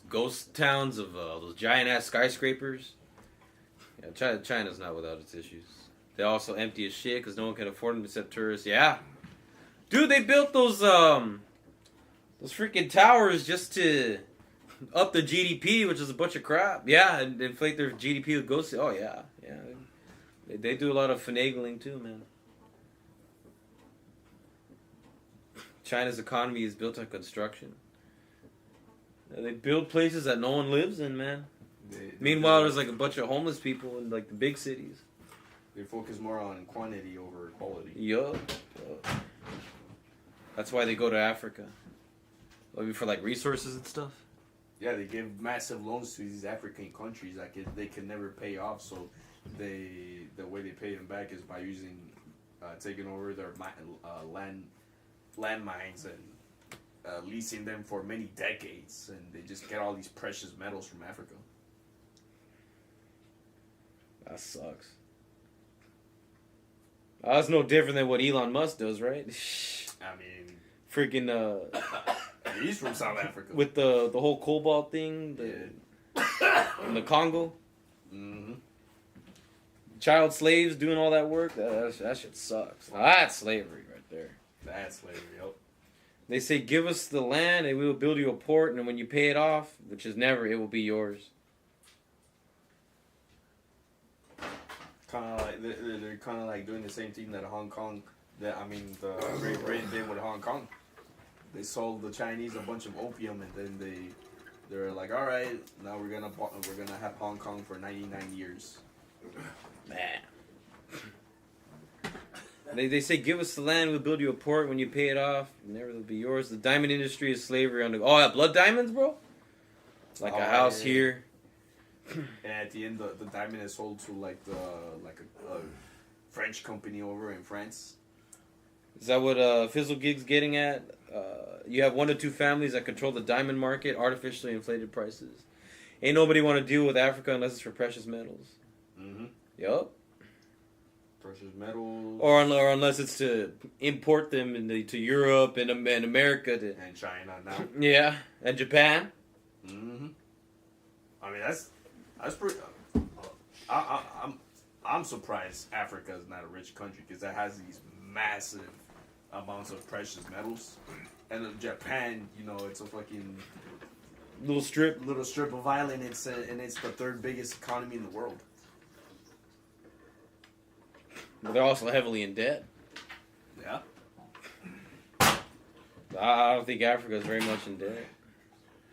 ghost towns of those giant ass skyscrapers. Yeah, China's not without its issues. They also empty as shit because no one can afford them except tourists. Yeah, dude, they built those freaking towers just to up the GDP, which is a bunch of crap. Yeah, and inflate their GDP with ghosts. Oh yeah. They do a lot of finagling too, man. China's economy is built on construction. They build places that no one lives in, man. Meanwhile, there's like a bunch of homeless people in like the big cities. They focus more on quantity over quality. Yup. That's why they go to Africa. Maybe for like resources and stuff. Yeah, they give massive loans to these African countries that they can never pay off. So the way they pay them back is by using taking over their landmines and leasing them for many decades, and they just get all these precious metals from Africa. That sucks. That's no different than what Elon Musk does, right? I mean, freaking he's from South Africa with the whole cobalt thing, in the Congo. Mm-hmm. Child slaves doing all that work. That shit sucks. Now, that's slavery right there. That's slavery. Yep. They say, give us the land and we will build you a port, and when you pay it off, which is never, it will be yours. Kind of like they're kind of like doing the same thing that the Great Britain did with Hong Kong. They sold the Chinese a bunch of opium, and then they're like, all right, now we're gonna have Hong Kong for 99 years. Man. They say, give us the land, we'll build you a port. When you pay it off, never will be yours. The diamond industry is slavery on the... Oh, yeah, blood diamonds, bro? Like a house here. And at the end, the diamond is sold to like a French company over in France. Is that what Fizzlegig's getting at? You have 1 to 2 families that control the diamond market, artificially inflated prices. Ain't nobody want to deal with Africa unless it's for precious metals. Mm-hmm. Yup. Precious metals. Or unless it's to import them to Europe and America. And China now. Yeah, and Japan. Mm-hmm. I mean, that's pretty... I'm surprised Africa is not a rich country, because it has these massive amounts of precious metals. And Japan, it's a fucking... Little strip of island. And it's the 3rd biggest economy in the world. But they're also heavily in debt. Yeah. I don't think Africa's very much in debt.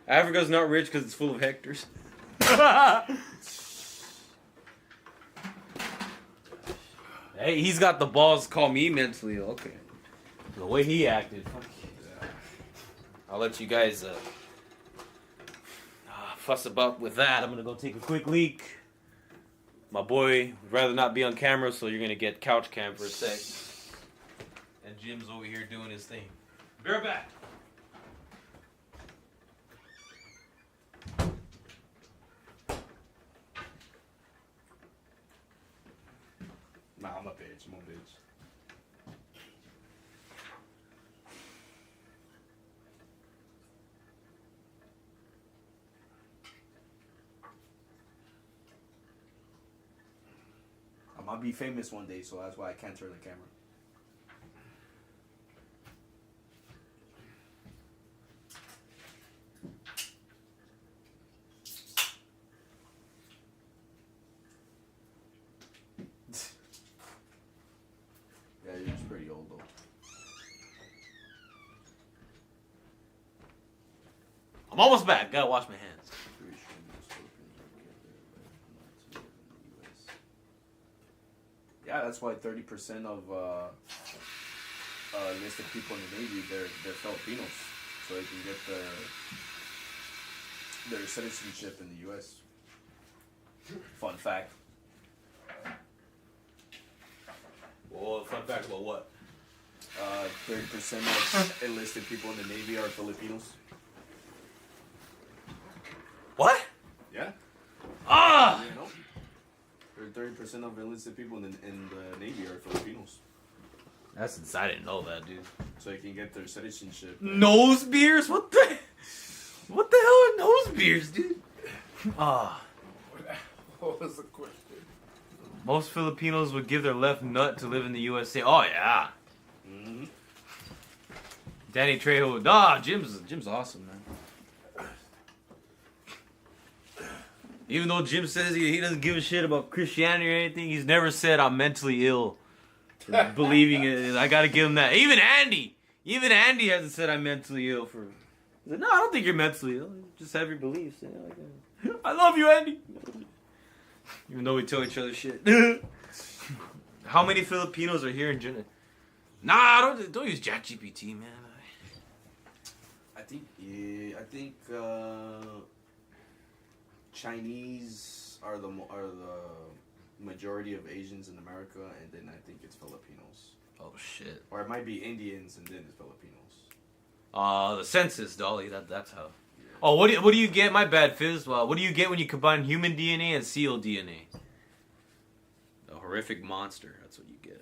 Africa's not rich because it's full of hectares. Hey, he's got the balls to call me mentally. Okay. The way he acted. Fuck yeah. I'll let you guys fuss about with that. I'm going to go take a quick leak. My boy would rather not be on camera, so you're going to get couch cam for a sec. And Jim's over here doing his thing. Be right back. Nah, I'm a bitch. I'm a bitch. I might be famous one day, so that's why I can't turn the camera. Yeah, you're just pretty old though. I'm almost back. Gotta wash my hands. Yeah, that's why 30% of enlisted people in the Navy, they're Filipinos, so they can get their citizenship in the U.S. Fun fact. Well, fun fact about what? 30% of enlisted people in the Navy are Filipinos. What? Yeah. Ah! You know? 30% of enlisted people in the Navy are Filipinos. That's insane. I didn't know that, dude. So they can get their citizenship. Nose beers? What the hell are nose beers, dude? Ah. What was the question? Most Filipinos would give their left nut to live in the USA. Oh yeah. Mm-hmm. Danny Trejo. Nah, Jim's awesome, man. Even though Jim says he doesn't give a shit about Christianity or anything, he's never said I'm mentally ill for believing it. I gotta give him that. Even Andy hasn't said I'm mentally ill for. He's like, no, I don't think you're mentally ill. Just have your beliefs. You know, like, I love you, Andy. Even though we tell each other shit. How many Filipinos are here in Jenna? Nah, don't use ChatGPT, man. I think Chinese are the majority of Asians in America, and then I think it's Filipinos. Oh shit. Or it might be Indians and then it's Filipinos. The census, Dolly. That's how. Oh, what do you get? My bad, Fizz. What do you get when you combine human DNA and seal DNA? A horrific monster. That's what you get.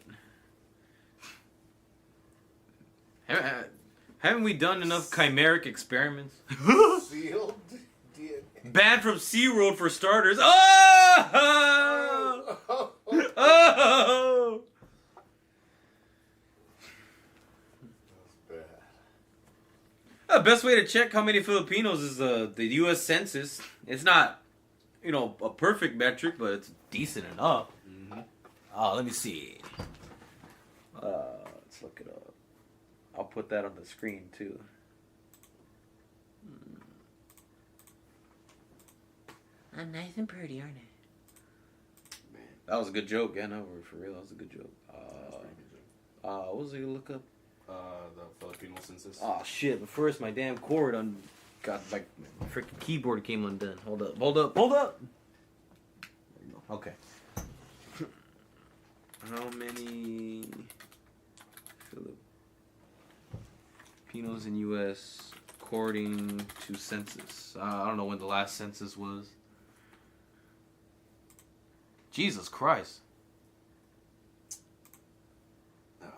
Haven't we done enough chimeric experiments? Sealed DNA. Banned from SeaWorld for starters. Oh! Oh! The best way to check how many Filipinos is the U.S. Census. It's not, a perfect metric, but it's decent enough. Mm-hmm. Let me see. Let's look it up. I'll put that on the screen too. I'm nice and pretty, aren't I? Man. That was a good joke. Yeah, no, for real, that was a good joke. What was I gonna look up? The Filipino census. Oh shit! But first, my damn cord got like my freaking keyboard came undone. Hold up. Okay. How many Filipinos in U.S. according to census? I don't know when the last census was. Jesus Christ.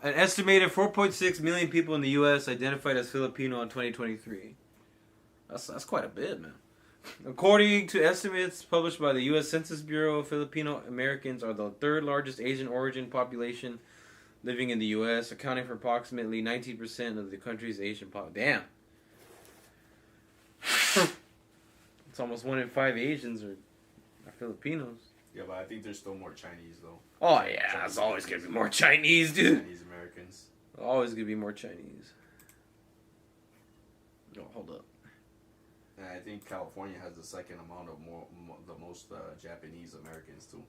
An estimated 4.6 million people in the U.S. identified as Filipino in 2023. That's quite a bit, man. According to estimates published by the U.S. Census Bureau, Filipino Americans are the third largest Asian origin population living in the U.S., accounting for approximately 19% of the country's Asian population. Damn. It's almost 1 in 5 Asians are Filipinos. Yeah, but I think there's still more Chinese, though. Oh, yeah, there's always going to be more Chinese, dude. Chinese Americans. Always going to be more Chinese. Oh, hold up. And I think California has the second amount of the most Japanese Americans, too.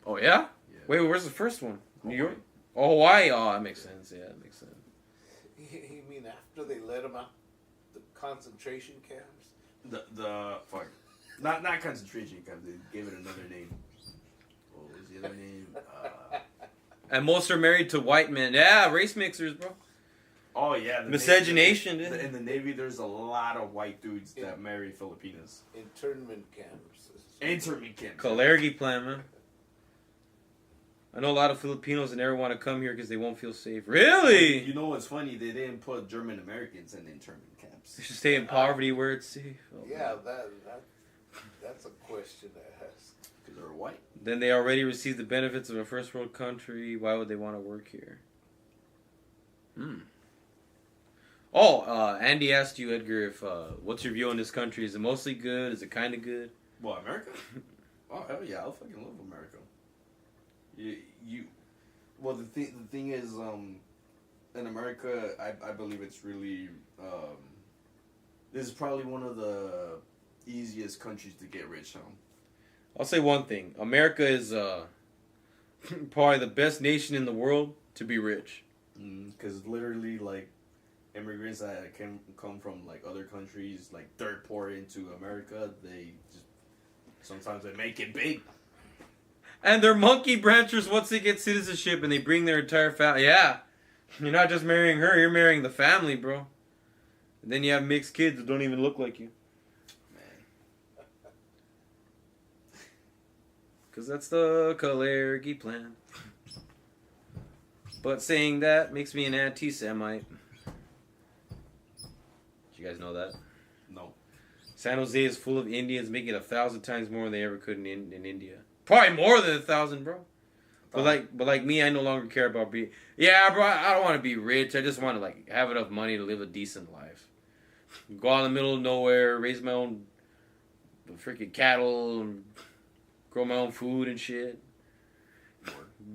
Oh, yeah? Yeah. Wait, where's the first one? New York? Oh, Hawaii. Oh, that makes sense. Yeah, that makes sense. You mean after they let them out the concentration camps? Fuck. Not concentration camps. They gave it another name. What was the other name? And most are married to white men. Yeah, race mixers, bro. Oh, yeah. Miscegenation, dude. In the Navy, there's a lot of white dudes that marry Filipinas. Internment camps. Internment camps. Kalergi plan, man. I know a lot of Filipinos that never want to come here because they won't feel safe. Really? You know what's funny? They didn't put German Americans in internment camps. They should stay in poverty where it's safe. Oh, yeah, that's a question to ask. Because they're white. Then they already receive the benefits of a first world country. Why would they want to work here? Oh, Andy asked you, Edgar, if what's your view on this country? Is it mostly good? Is it kind of good? What, America? Oh, hell yeah. I fucking love America. Well, the thing is, in America, I believe it's really, this is probably one of the easiest countries to get rich on. I'll say one thing. America is probably the best nation in the world to be rich. Because literally, like, immigrants that come from, like, other countries, like, third port into America, sometimes they make it big. And they're monkey branchers once they get citizenship and they bring their entire family. Yeah. You're not just marrying her, you're marrying the family, bro. And then you have mixed kids that don't even look like you. Because that's the Kalergi plan. But saying that makes me an anti-Semite. Did you guys know that? No. San Jose is full of Indians, making 1,000 times more than they ever could in India. Probably more than 1,000, bro. But like me, I no longer care about being. Yeah, bro, I don't want to be rich. I just want to like have enough money to live a decent life. Go out in the middle of nowhere, raise my own freaking cattle, and grow my own food and shit.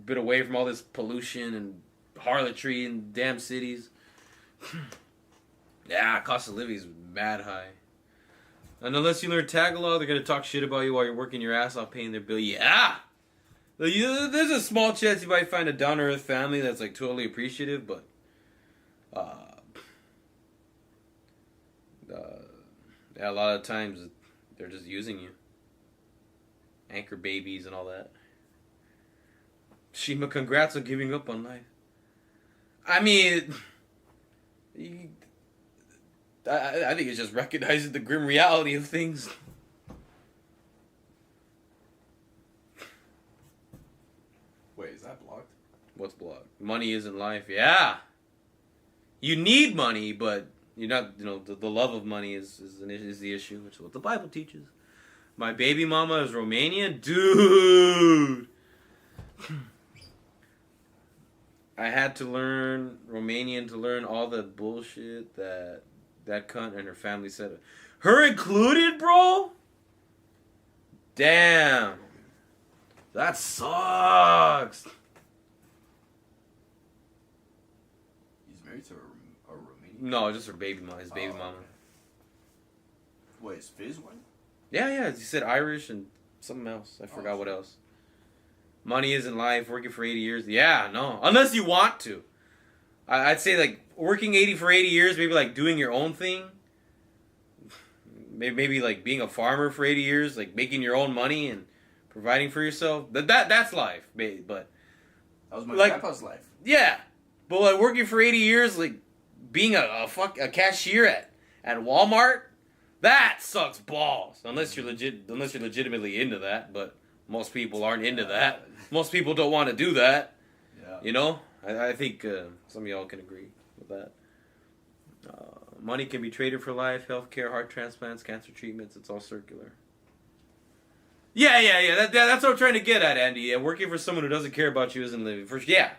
Bit away from all this pollution and harlotry in damn cities. Yeah, cost of living is mad high. And unless you learn Tagalog, they're gonna talk shit about you while you're working your ass off paying their bill. Yeah! There's a small chance you might find a down-to-earth family that's like totally appreciative, but yeah, a lot of times they're just using you. Anchor babies and all that. Shima, congrats on giving up on life. I mean, I think it just recognizes the grim reality of things. Wait, is that blocked? What's blocked? Money isn't life. Yeah. You need money, but you're not. You know, the love of money is the issue, which is what the Bible teaches. My baby mama is Romanian, dude. I had to learn Romanian to learn all the bullshit that cunt and her family said. Her included, bro? Damn. That sucks. He's married to a Romanian? No, just her baby mama, his baby mama. Wait, is Fizz one? Yeah, he said Irish and something else. I forgot what else. Money isn't life, working for 80 years. Yeah, no. Unless you want to. I'd say, like, working 80 for 80 years, maybe, like, doing your own thing. Maybe like, being a farmer for 80 years, like, making your own money and providing for yourself. That's life. But that was my like, grandpa's life. Yeah. But, like, working for 80 years, like, being a cashier at Walmart, that sucks balls. Unless you're legitimately into that, but most people aren't into that. Most people don't want to do that. Yeah. You know? I think some of y'all can agree with that. Money can be traded for life, healthcare, heart transplants, cancer treatments. It's all circular. Yeah. That's what I'm trying to get at, Andy. Yeah, working for someone who doesn't care about you isn't living. Yeah.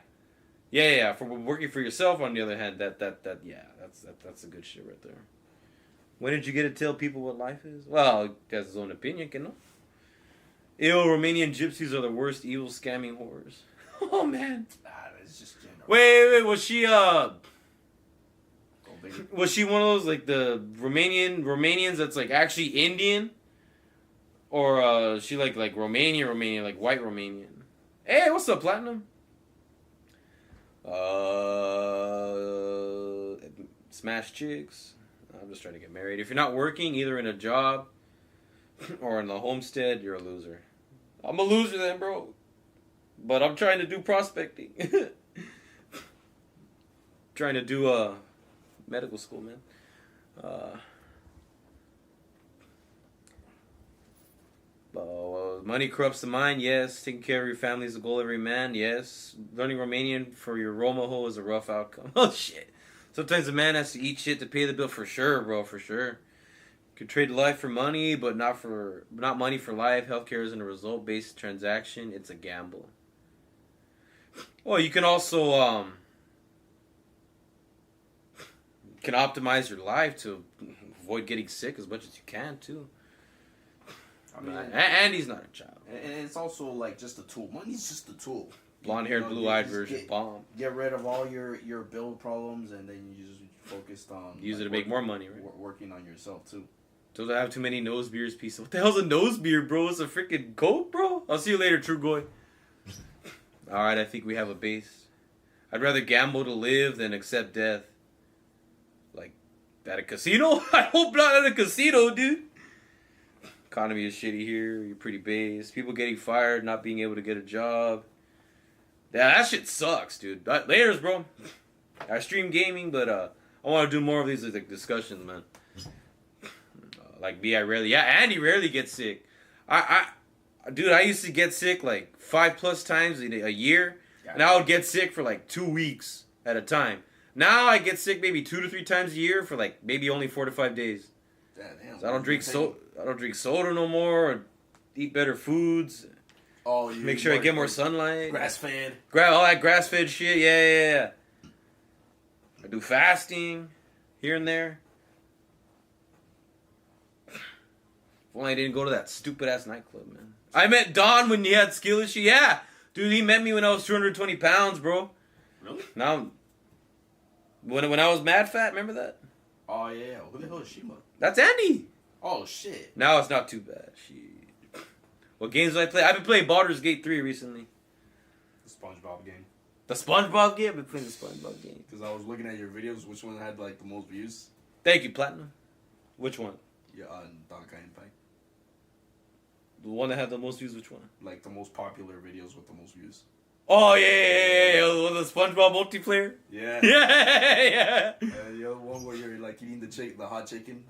For working for yourself, on the other hand, that's a good shit right there. When did you get to tell people what life is? Well, he has his own opinion, you know. Ill Romanian gypsies are the worst evil scamming whores. Oh man. It's just general. Wait, was she one of those like the Romanians that's like actually Indian? Or she like Romanian, like white Romanian? Hey, what's up, Platinum? Smash chicks. I'm just trying to get married. If you're not working, either in a job or in the homestead, you're a loser. I'm a loser then, bro. But I'm trying to do prospecting. Trying to do medical school, man. Money corrupts the mind, yes. Taking care of your family is the goal of every man, yes. Learning Romanian for your Romaho is a rough outcome. Oh, shit. Sometimes a man has to eat shit to pay the bill, for sure, bro, for sure. Could trade life for money, but not money for life. Healthcare isn't a result-based transaction. It's a gamble. Well, you can also can optimize your life to avoid getting sick as much as you can too. I mean, and he's not a child. And it's also like just a tool. Money's just a tool. Blonde-haired, blue-eyed version, bomb. Get rid of all your bill problems, and then you just focused on use it to make more money, right? Working on yourself too. Don't have too many nose beers, piece of... What the hell's a nose beer, bro? It's a freaking Coke, bro? I'll see you later, True Goy. Alright, I think we have a base. I'd rather gamble to live than accept death. Like, at a casino? I hope not at a casino, dude. Economy is shitty here. You're pretty base. People getting fired, not being able to get a job. Yeah, that shit sucks, dude. Laters, bro. I stream gaming, but I want to do more of these like discussions, man. Like me, Andy rarely gets sick. Dude, I used to get sick like 5+ times a year, and I would get sick for like 2 weeks at a time. Now I get sick maybe 2 to 3 times a year for like maybe only 4 to 5 days. Damn. So I don't drink soda no more. Or eat better foods. Oh, you make sure I get more sunlight. Grass fed. All that grass fed shit. Yeah. I do fasting here and there. If only I didn't go to that stupid ass nightclub, man. I met Don when he had skill issue. Yeah, dude, he met me when I was 220 pounds, bro. Really? Now, when I was mad fat, remember that? Oh yeah. Who the hell is Shima? That's Andy. Oh shit. Now it's not too bad. What games do I play? I've been playing Baldur's Gate 3 recently. The SpongeBob game. The SpongeBob game? I've been playing the SpongeBob game. Because I was looking at your videos, which one had like the most views? Thank you, Platinum. Which one? Yeah, on Donkai Impact. The one that had the most views, which one? Like the most popular videos with the most views. Oh, yeah. The SpongeBob multiplayer? Yeah. Yeah. The other one where you're like eating the hot chicken.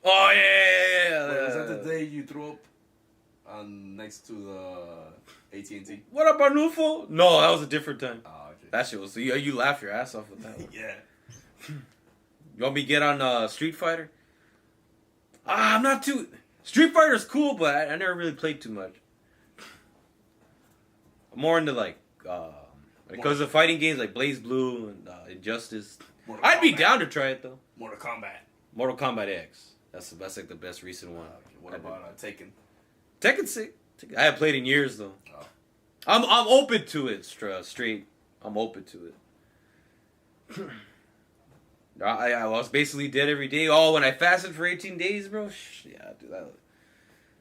Oh, yeah. Was that the day you threw up next to the AT&T? What up, Arnulfo? No, that was a different time. Oh, okay. That shit was... You laugh your ass off with that one. Yeah. You want me to get on Street Fighter? I'm not too... Street Fighter's cool, but I never really played too much. I'm more into like... because of fighting games like Blaze Blue and Injustice. I'd be down to try it, though. Mortal Kombat. Mortal Kombat X. That's like the best recent one. What about Tekken? Tekken's sick. I haven't played in years, though. Oh. I'm open to it, straight. I'm open to it. I was basically dead every day. Oh, when I fasted for 18 days, bro. Yeah, dude.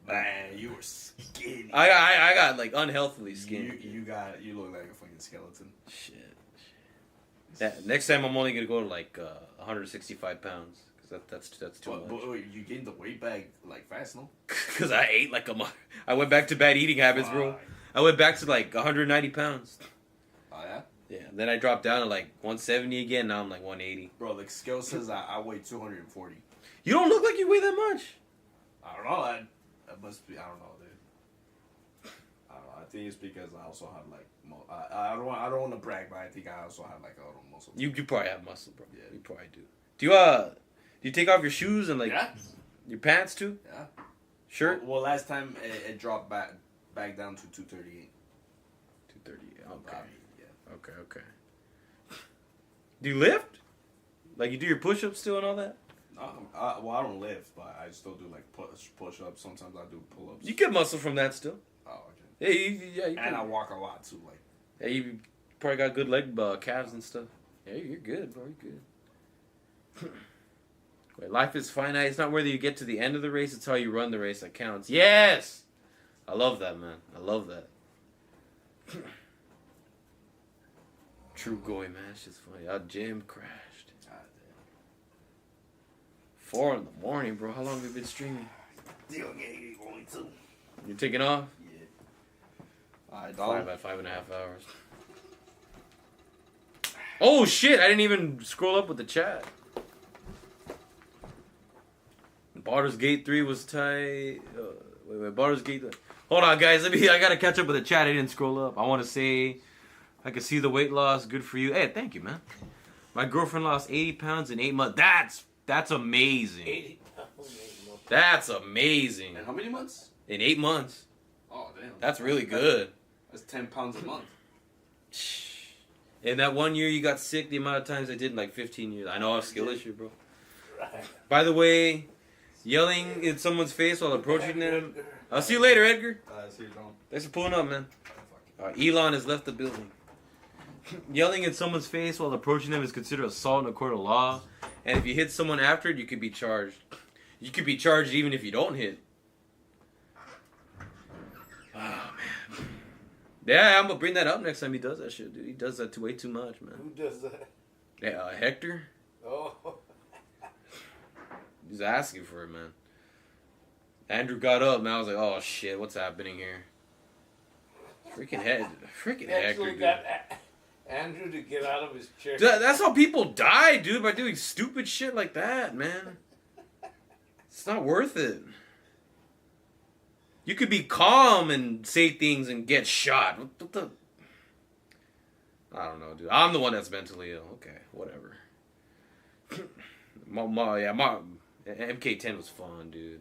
Man, you were skinny. I got like unhealthily skinny. You look like a fucking skeleton. Shit. Next time I'm only gonna go to like 165 pounds because that's too much. But you gained the weight back like fast, no? Because I ate like I went back to bad eating habits, bro. I went back to like 190 pounds. Oh yeah. Yeah. Then I dropped down to like 170 again. Now I'm like 180. Bro, the scale says I weigh 240. You don't look like you weigh that much. I don't know. That must be. I don't know, dude. I don't know. I think it's because I also have like. I don't want to brag, but I think I also have like a little muscle. You probably have muscle, bro. Yeah. You probably do. Do you take off your shoes and like your pants too? Yeah. Shirt? Well, last time it dropped back down to 238. 238. Okay. Yeah. Okay. Do you lift? Like you do your push-ups still and all that? Well, I don't lift, but I still do like push-ups. Sometimes I do pull-ups. You get muscle from that still. Oh, okay. Yeah, you and I walk a lot too. Like. Yeah, you probably got good leg calves and stuff. Yeah, you're good, bro. You're good. Wait, life is finite. It's not whether you get to the end of the race, it's how you run the race that counts. Yes! I love that, man. I love that. True going, man. It's just funny. Our gym crashed. God damn. 4 in the morning, bro. How long have you been streaming? Still going to. You taking off? Yeah. Alright, 5.5 hours. Oh shit! I didn't even scroll up with the chat. Baldur's Gate 3 was tight. Wait, Baldur's Gate 3. Hold on, guys. I gotta catch up with the chat. I didn't scroll up. I want to say, I can see the weight loss. Good for you. Hey, thank you, man. My girlfriend lost 80 pounds in 8 months. That's amazing. 80 pounds in 8 months. That's amazing. And how many months? In 8 months. Oh, damn. That's really good. That's 10 pounds a month. In that 1 year you got sick, the amount of times I did in like 15 years. I know I have a skill issue, bro. Right. By the way, yelling in someone's face while approaching them. I'll see you later, Edgar. See you, John. Thanks for pulling up, man. Elon has left the building. Yelling in someone's face while approaching them is considered assault in a court of law. And if you hit someone after it, you could be charged. You could be charged even if you don't hit. Oh, man. Yeah, I'm going to bring that up next time he does that shit, dude. He does that way too much, man. Who does that? Yeah, Hector. Oh. He's asking for it, man. Andrew got up, and I was like, oh, shit, what's happening here? Freaking Hector, dude. Andrew to get out of his chair. That's how people die, dude, by doing stupid shit like that, man. It's not worth it. You could be calm and say things and get shot. What the? I don't know, dude. I'm the one that's mentally ill. Okay, whatever. MK10 was fun, dude.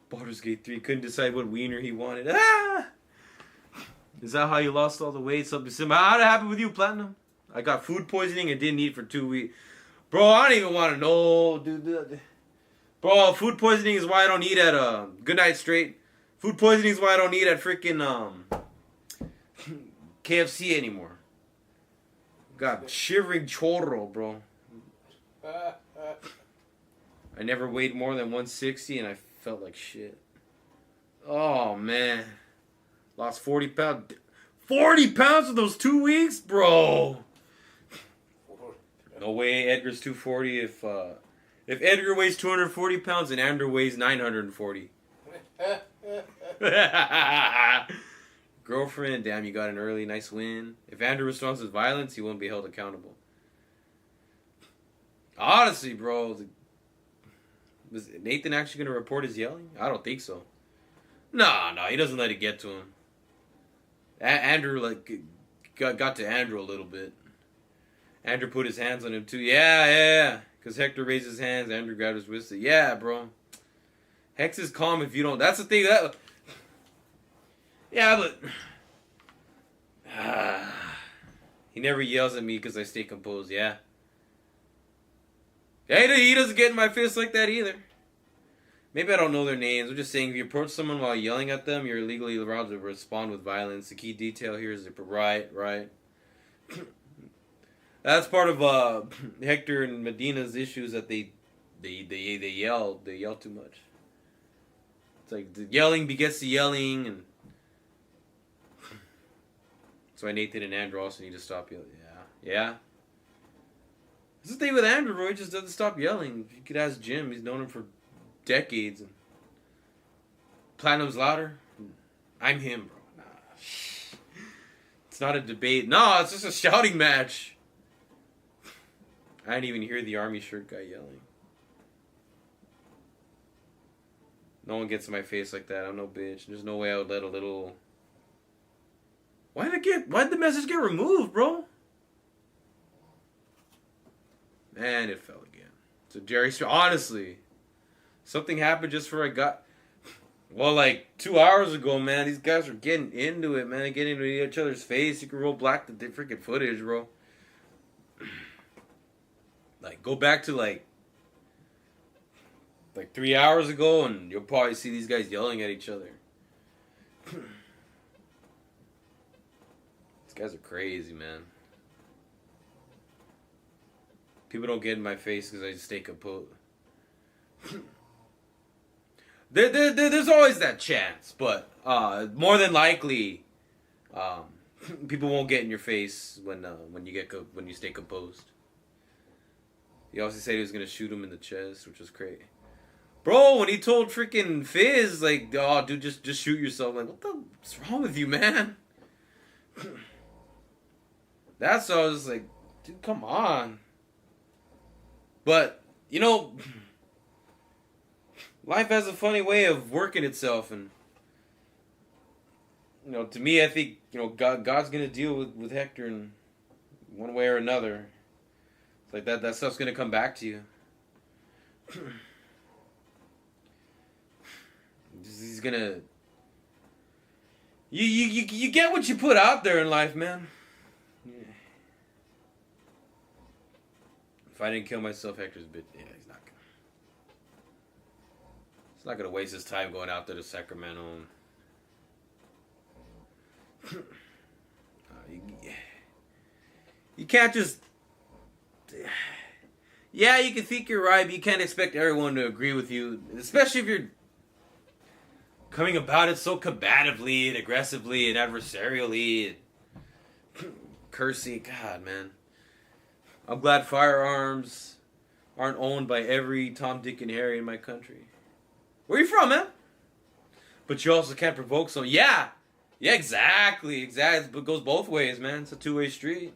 Baldur's Gate 3 couldn't decide what wiener he wanted. Ah! Is that how you lost all the weight? Something similar. How'd it happen with you, Platinum? I got food poisoning and didn't eat for 2 weeks. Bro, I don't even want to know, dude. Bro, food poisoning is why I don't eat at Good Night Straight. Food poisoning is why I don't eat at freaking KFC anymore. Got shivering chorro, bro. I never weighed more than 160 and I felt like shit. Oh, man. Lost 40 pounds. 40 pounds in those 2 weeks? Bro. No way Edgar's 240 if Edgar weighs 240 pounds and Andrew weighs 940. Girlfriend, damn, you got an early, nice win. If Andrew responds with violence, he won't be held accountable. Honestly, bro, was Nathan actually going to report his yelling? I don't think so. No, he doesn't let it get to him. Andrew, got to Andrew a little bit. Andrew put his hands on him, too. Yeah. Because Hector raised his hands, Andrew grabbed his wrist. Yeah, bro. Hex is calm if you don't... That's the thing. Yeah, but... he never yells at me because I stay composed, yeah. Yeah, he doesn't get in my face like that either. Maybe I don't know their names. I'm just saying, if you approach someone while yelling at them, you're legally allowed to respond with violence. The key detail here is right. That's part of Hector and Medina's issues that they yell too much. It's like the yelling begets the yelling, and that's why Nathan and Andrew also need to stop yelling. Yeah. That's the thing with Andrew, bro. He just doesn't stop yelling. You could ask Jim. He's known him for decades. And Platinum's louder. I'm him, bro. Nah. It's not a debate. No, it's just a shouting match. I didn't even hear the army shirt guy yelling. No one gets in my face like that. I'm no bitch. There's no way I would let a little... Why'd the message get removed, bro? And it fell again. So Jerry, honestly, something happened just before I got... Well, like 2 hours ago, man, these guys are getting into it, man. Getting into each other's face. You can roll back the freaking footage, bro. Like, go back to like 3 hours ago, and you'll probably see these guys yelling at each other. These guys are crazy, man. People don't get in my face because I just stay composed. There's always that chance, but more than likely, people won't get in your face when you stay composed. He also said he was gonna shoot him in the chest, which was great. Bro, when he told freaking Fizz, like, oh, dude, just shoot yourself. I'm like, what's wrong with you, man? That's why I was like, dude, come on. But, you know, life has a funny way of working itself, and, you know, to me, I think, you know, God's gonna deal with Hector in one way or another. It's like that stuff's gonna come back to you. He's gonna... You get what you put out there in life, man. Yeah. If I didn't kill myself, Hector's a bit... Yeah, he's not gonna... He's not gonna waste his time going out there to Sacramento. You can't just... Yeah, you can think you're right, but you can't expect everyone to agree with you. Especially if you're coming about it so combatively and aggressively and adversarially and cursing. God, man. I'm glad firearms aren't owned by every Tom, Dick, and Harry in my country. Where are you from, man? But you also can't provoke someone. Yeah, Yeah, exactly. It goes both ways, man. It's a two-way street.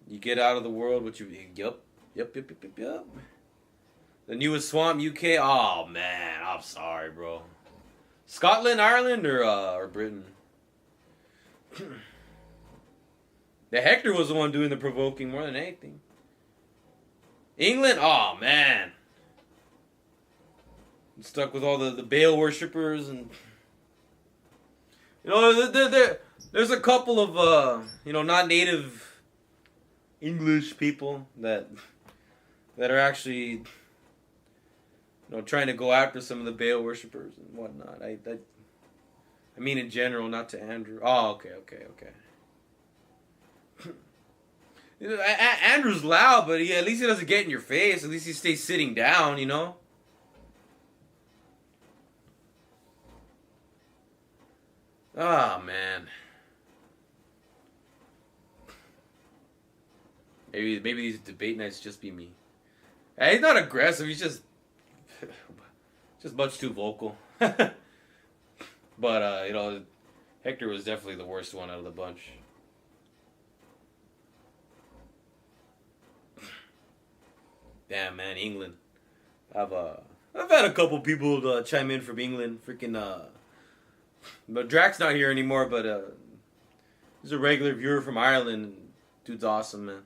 You get out of the world, what you... Yup. The newest Swamp UK. Oh, man. I'm sorry, bro. Scotland, Ireland, or Britain? The Hector was the one doing the provoking more than anything. England? Oh, man. I'm stuck with all the Baal worshippers and... You know, there's a couple of, not native English people that are actually, trying to go after some of the Baal worshippers and whatnot. I mean in general, not to Andrew. Oh, okay. Andrew's loud, but at least he doesn't get in your face. At least he stays sitting down, you know? Oh, man. Maybe these debate nights just be me. Hey, he's not aggressive. He's just much too vocal. But Hector was definitely the worst one out of the bunch. Damn, man, England. I've had a couple people chime in from England. Freaking but Drax not here anymore. But he's a regular viewer from Ireland. Dude's awesome, man.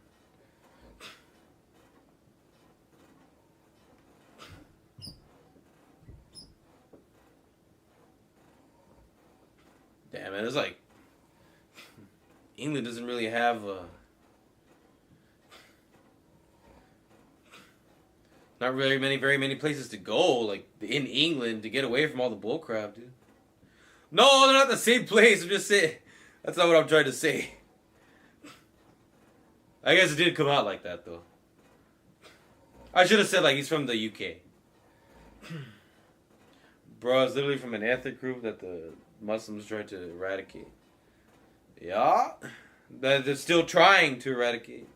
Damn, man, it's like England doesn't really have not really very many places to go, like in England, to get away from all the bullcrap, dude. No, they're not the same place. I'm just saying. That's not what I'm trying to say. I guess it did come out like that, though. I should have said, like, he's from the UK. Bro, it's literally from an ethnic group that the Muslims tried to eradicate. Yeah. That they're still trying to eradicate.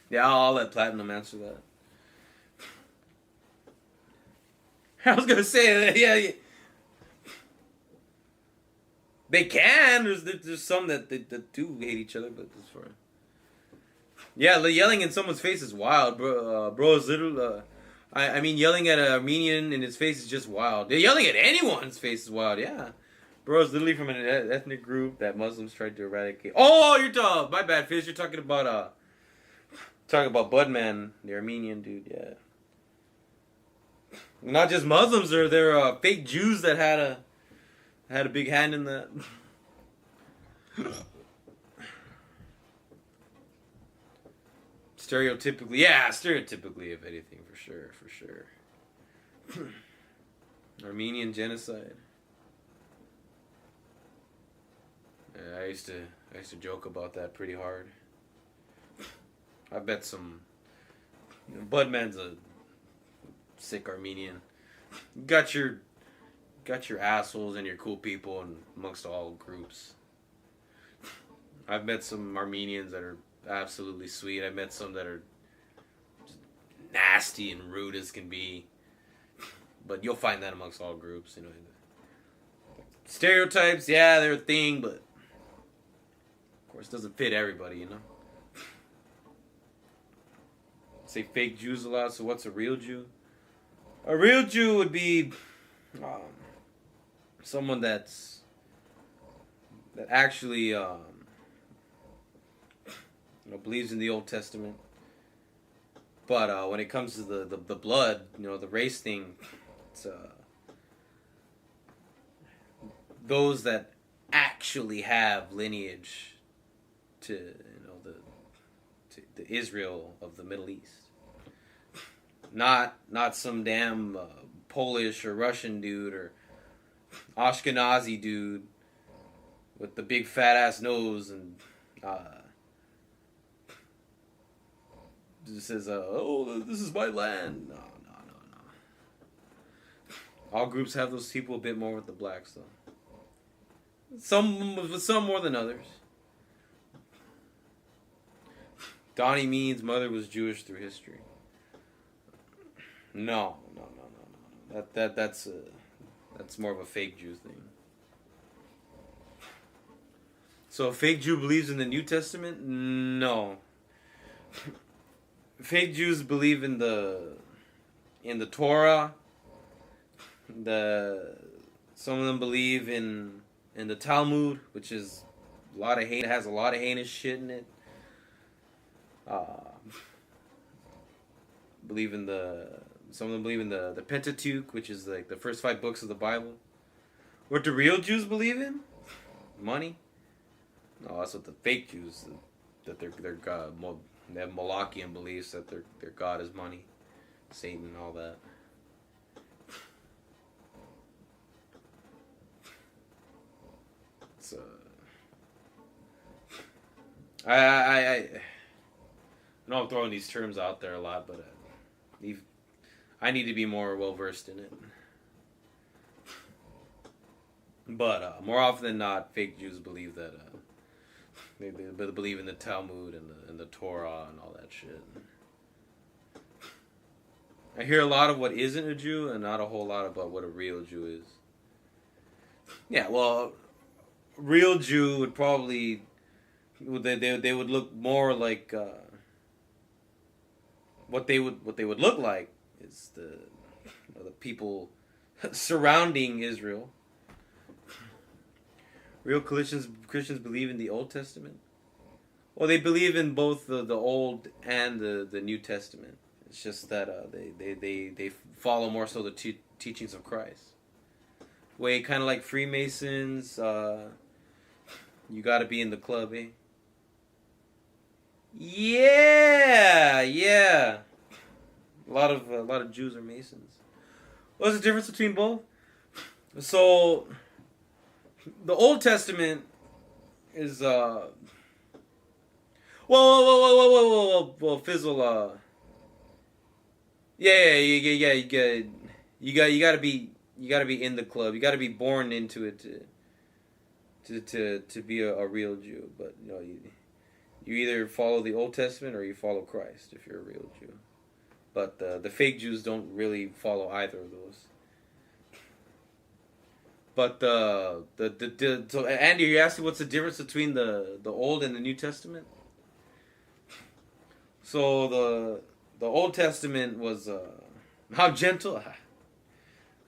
Yeah, I'll let Platinum answer that. I was gonna say that, yeah. They can. There's some that do hate each other, but it's fine. Yeah, yelling in someone's face is wild, bro. Bro is literally. I mean, yelling at an Armenian in his face is just wild. Yelling at anyone's face is wild. Yeah, bro is literally from an ethnic group that Muslims tried to eradicate. Oh, you're tough. My bad, Fizz. You're talking about Budman, the Armenian dude. Yeah. Not just Muslims, they're fake Jews that had a big hand in that. Stereotypically, if anything, for sure. Armenian genocide. Yeah, I used to joke about that pretty hard. I bet some Budman's a sick Armenian. Got your assholes and your cool people and amongst all groups. I've met some Armenians that are absolutely sweet. I've met some that are just nasty and rude as can be. But you'll find that amongst all groups, you know. Stereotypes, yeah, they're a thing, but of course it doesn't fit everybody, you know. Say fake Jews a lot, so what's a real Jew? A real Jew would be someone that actually believes in the Old Testament, but when it comes to the blood, the race thing, it's those that actually have lineage to the Israel of the Middle East. Not some damn Polish or Russian dude or Ashkenazi dude with the big fat ass nose and just says, "Oh, this is my land." No. All groups have those people a bit more with the blacks, though. Some more than others. Donnie Means' mother was Jewish through history. No. That's more of a fake Jew thing. So a fake Jew believes in the New Testament? No. Fake Jews believe in the Torah. Some of them believe in the Talmud, which is has a lot of heinous shit in it. Some of them believe in the Pentateuch, which is like the first 5 books of the Bible. What do real Jews believe in? Money. No, that's what the fake Jews, that their God, they have Malachian beliefs that their God is money, Satan, and all that. It's I know I'm throwing these terms out there a lot, but I need to be more well versed in it. But more often than not, fake Jews believe that they believe in the Talmud and the Torah and all that shit. I hear a lot of what isn't a Jew and not a whole lot about what a real Jew is. Yeah, well, a real Jew would probably they would look more like what they would look like is the people surrounding Israel. Real Christians believe in the Old Testament. Well, they believe in both the Old and the New Testament. It's just that they follow more so the teachings of Christ. Way kind of like Freemasons. You got to be in the club, eh? Yeah. A lot of Jews are Masons. What's the difference between both? So, the Old Testament is whoa, Fizzle. Yeah. You gotta be in the club. You gotta be born into it to be a real Jew. But you either follow the Old Testament or you follow Christ if you're a real Jew. But the fake Jews don't really follow either of those. But so Andy, you asked me what's the difference between the Old and the New Testament? So the Old Testament was how gentle.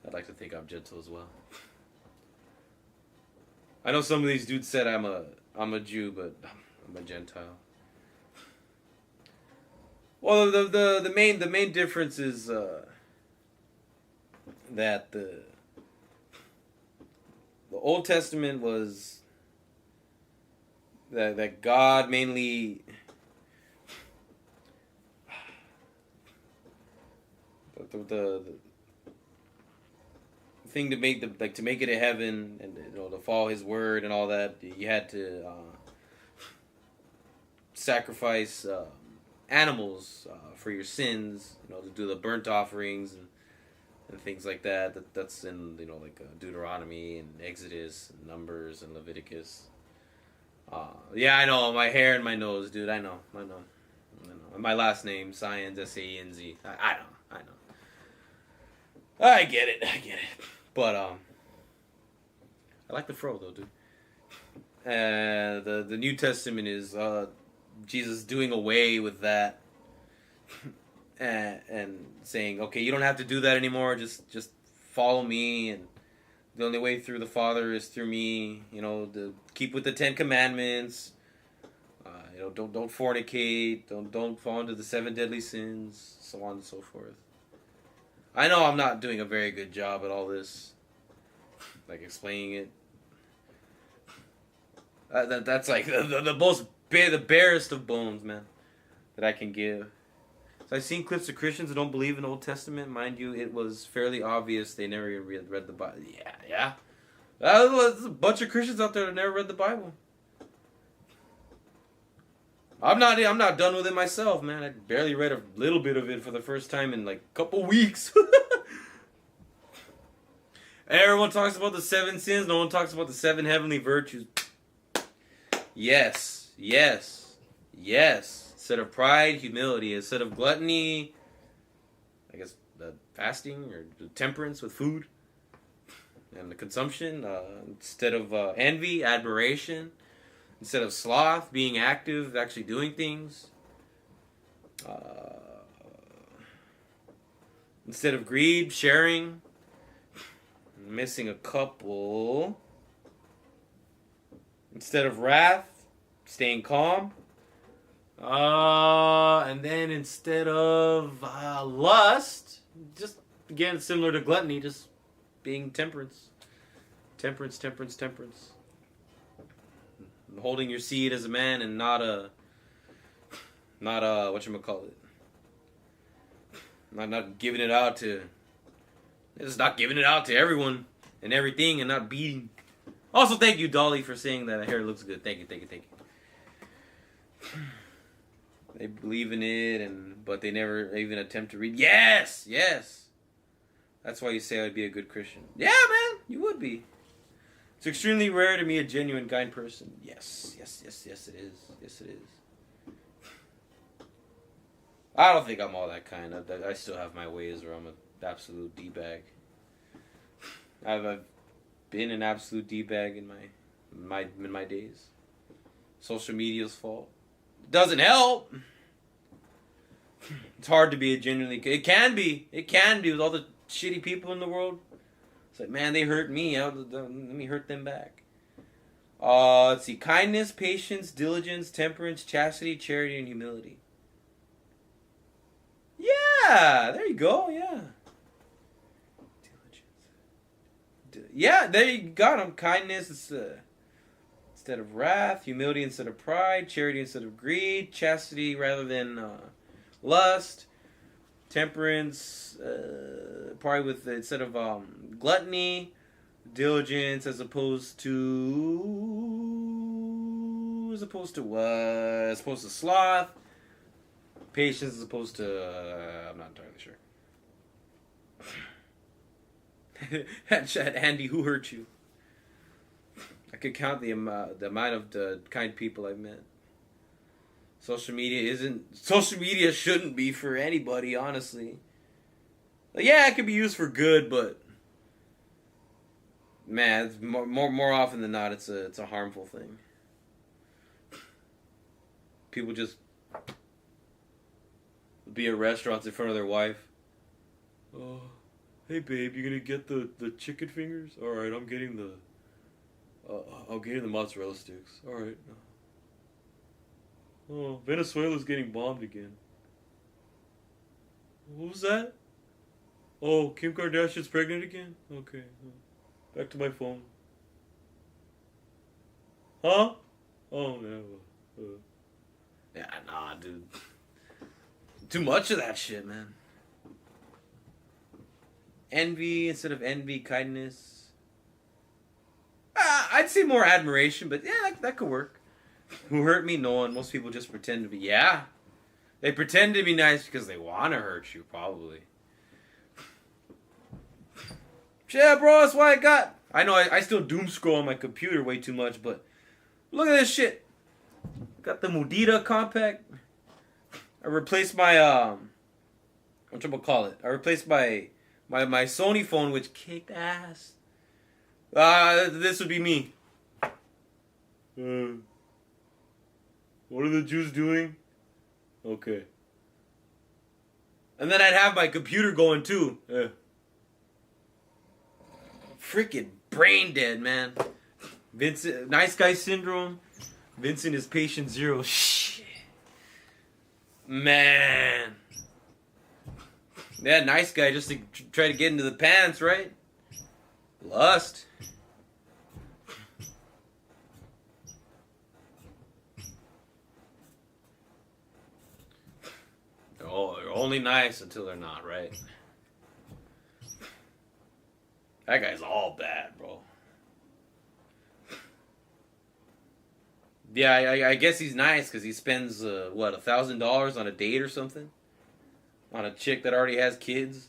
I'd like to think I'm gentle as well. I know some of these dudes said I'm a Jew, but I'm a Gentile. Well, the main difference is that the Old Testament was that God mainly the thing to make to make it to heaven and to follow His word and all that, you had to sacrifice animals for your sins, to do the burnt offerings and things like that. That's in Deuteronomy and Exodus and Numbers and Leviticus. Yeah, I know, my hair and my nose, dude. I know. And my last name, Saenz, S-A-E-N-Z. I know. I get it. But I like the fro though, dude. The New Testament is Jesus doing away with that and saying, okay, you don't have to do that anymore. Just follow me, and the only way through the Father is through me. To keep with the 10 Commandments. Don't fornicate. Don't fall into the 7 deadly sins, so on and so forth. I know I'm not doing a very good job at all this, like explaining it. That's like the barest of bones, man, that I can give. So I've seen clips of Christians who don't believe in the Old Testament. Mind you, it was fairly obvious they never even read the Bible. Yeah. There's a bunch of Christians out there that never read the Bible. I'm not done with it myself, man. I barely read a little bit of it for the first time in like a couple weeks. Everyone talks about the 7 sins. No one talks about the 7 heavenly virtues. Yes. Instead of pride, humility. Instead of gluttony, I guess fasting or temperance with food and the consumption. Instead of envy, admiration. Instead of sloth, being active, actually doing things. Instead of greed, sharing. Missing a couple. Instead of wrath, staying calm. And then instead of lust, just again similar to gluttony, just being temperance. Temperance. Holding your seed as a man and not whatchamacallit. Not giving it out to, just not giving it out to everyone and everything and not beating. Also, thank you, Dolly, for saying that hair looks good. Thank you. They believe in it, but they never even attempt to read. Yes. That's why you say I would be a good Christian. Yeah, man, you would be. It's extremely rare to meet a genuine, kind person. Yes, it is. Yes, it is. I don't think I'm all that kind. I still have my ways where I'm an absolute D-bag. I've been an absolute D-bag in my days. Social media's fault. It doesn't help. It's hard to be a genuinely... It can be with all the shitty people in the world. It's like, man, they hurt me. Let me hurt them back. Let's see. Kindness, patience, diligence, temperance, chastity, charity, and humility. Yeah, there you go. Yeah. Diligence. Yeah, there you got them. Kindness instead of wrath, humility instead of pride, charity instead of greed, chastity rather than lust, temperance probably with instead of gluttony, diligence as opposed to sloth, patience as opposed to I'm not entirely sure. Andy, who hurt you? I could count the amount of the kind people I've met. Social media shouldn't be for anybody, honestly. Like, yeah, it could be used for good, but man, it's more often than not, it's a harmful thing. People just be at restaurants in front of their wife. Oh, hey babe, you gonna get the chicken fingers? All right, I'm getting the mozzarella sticks. All right. Oh, Venezuela's getting bombed again. What was that? Oh, Kim Kardashian's pregnant again? Okay. Back to my phone. Huh? Oh, no. Yeah, nah, dude. Too much of that shit, man. Envy instead of envy, kindness. I'd say more admiration, but yeah, that could work. Who hurt me? No one. Most people just pretend to be. Yeah. They pretend to be nice because they want to hurt you, probably. Yeah, bro, that's why I got... I know I still doom scroll on my computer way too much, but look at this shit. Got the Mudita compact. I replaced my, whatchamacallit? I replaced my Sony phone, which kicked ass. This would be me. What are the Jews doing? Okay. And then I'd have my computer going too. Freaking brain dead, man. Vincent, nice guy syndrome. Vincent is patient zero. Shit. Man. Yeah, nice guy just to try to get into the pants, right? Lust. Oh, they're only nice until they're not, right? That guy's all bad, bro. Yeah, I guess he's nice because he spends, $1,000 on a date or something? On a chick that already has kids?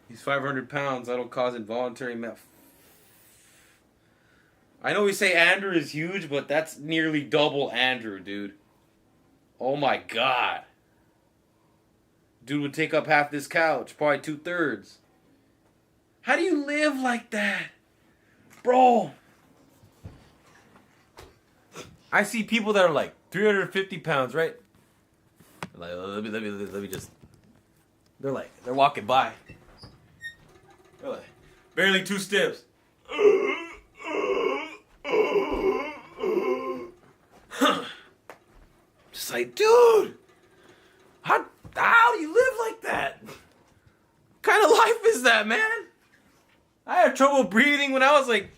He's 500 pounds. That'll cause involuntary I know we say Andrew is huge, but that's nearly double Andrew, dude. Oh my god. Dude would take up half this couch, probably 2/3. How do you live like that? Bro. I see people that are like 350 pounds, right? Like, let me just. They're walking by. They're like, barely 2 steps. Just like, dude, how do you live like that? What kind of life is that, man? I had trouble breathing when I was like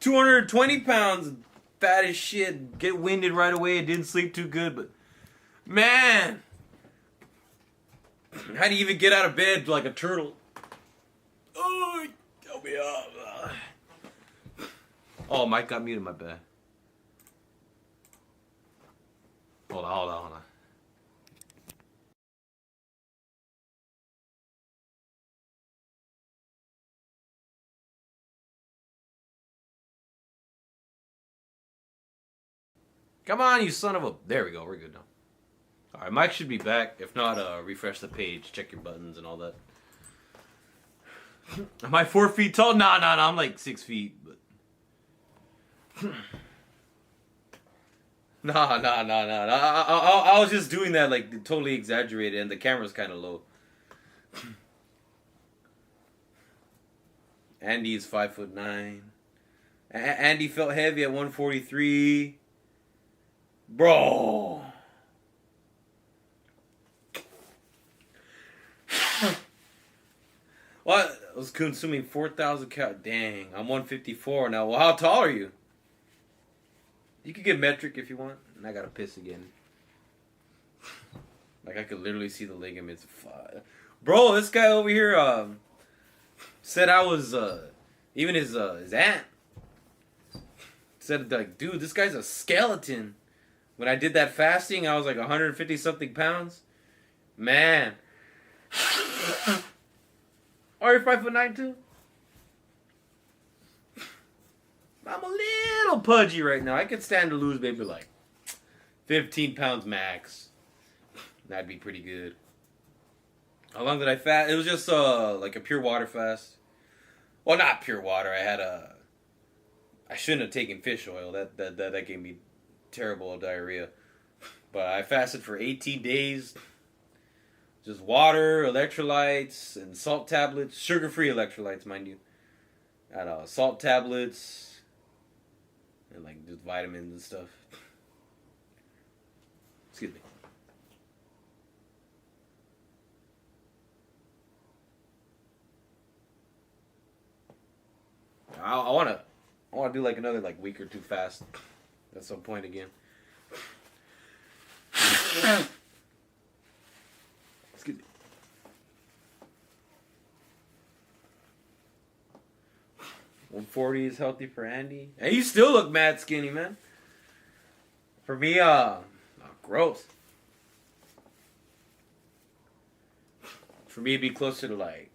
220 pounds, fat as shit, get winded right away, didn't sleep too good, but man, how do you even get out of bed like a turtle? Oh, help me up. Oh, Mike got muted, my bad. Hold on. Come on, you son of a... There we go, we're good now. Alright, Mike should be back. If not, refresh the page, check your buttons and all that. Am I 4 feet tall? Nah, I'm like 6 feet, but... Nah. I was just doing that, like, totally exaggerated, and the camera's kind of low. Andy is 5'9". Andy felt heavy at 143. Bro. What? I was consuming 4,000 calories. Dang, I'm 154 now. Well, how tall are you? You could get metric if you want. And I gotta piss again. Like, I could literally see the ligaments. Bro, this guy over here said I was, even his aunt said, like, dude, this guy's a skeleton. When I did that fasting, I was like 150 something pounds. Man. Are you 5'9" too? I'm a little pudgy right now. I could stand to lose maybe like 15 pounds max. That'd be pretty good. How long did I fast? It was just like a pure water fast. Well, not pure water. I shouldn't have taken fish oil. That gave me terrible diarrhea. But I fasted for 18 days. Just water, electrolytes, and salt tablets. Sugar-free electrolytes, mind you. And salt tablets. And like just vitamins and stuff. Excuse me. I wanna do like another like week or two fast at some point again. Excuse me. 140 is healthy for Andy. And you still look mad skinny, man. For me, gross. For me, it'd be closer to like,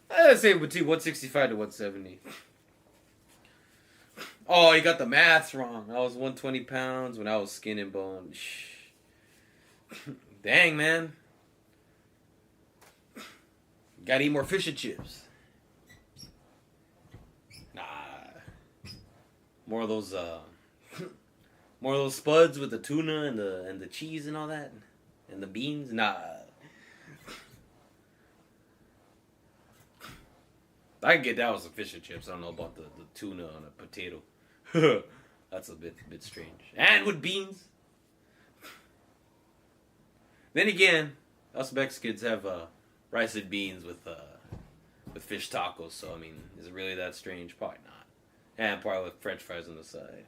I'd say between 165 to 170. Oh, you got the maths wrong. I was 120 pounds when I was skin and bone. Dang, man. Gotta eat more fish and chips. Nah. More of those spuds with the tuna and the cheese and all that. And the beans. Nah. I can get down with some fish and chips. I don't know about the tuna on a potato. That's a bit strange. And with beans. Then again, us Mexicans have rice and beans with fish tacos. So I mean, is it really that strange? Probably not. And probably with French fries on the side.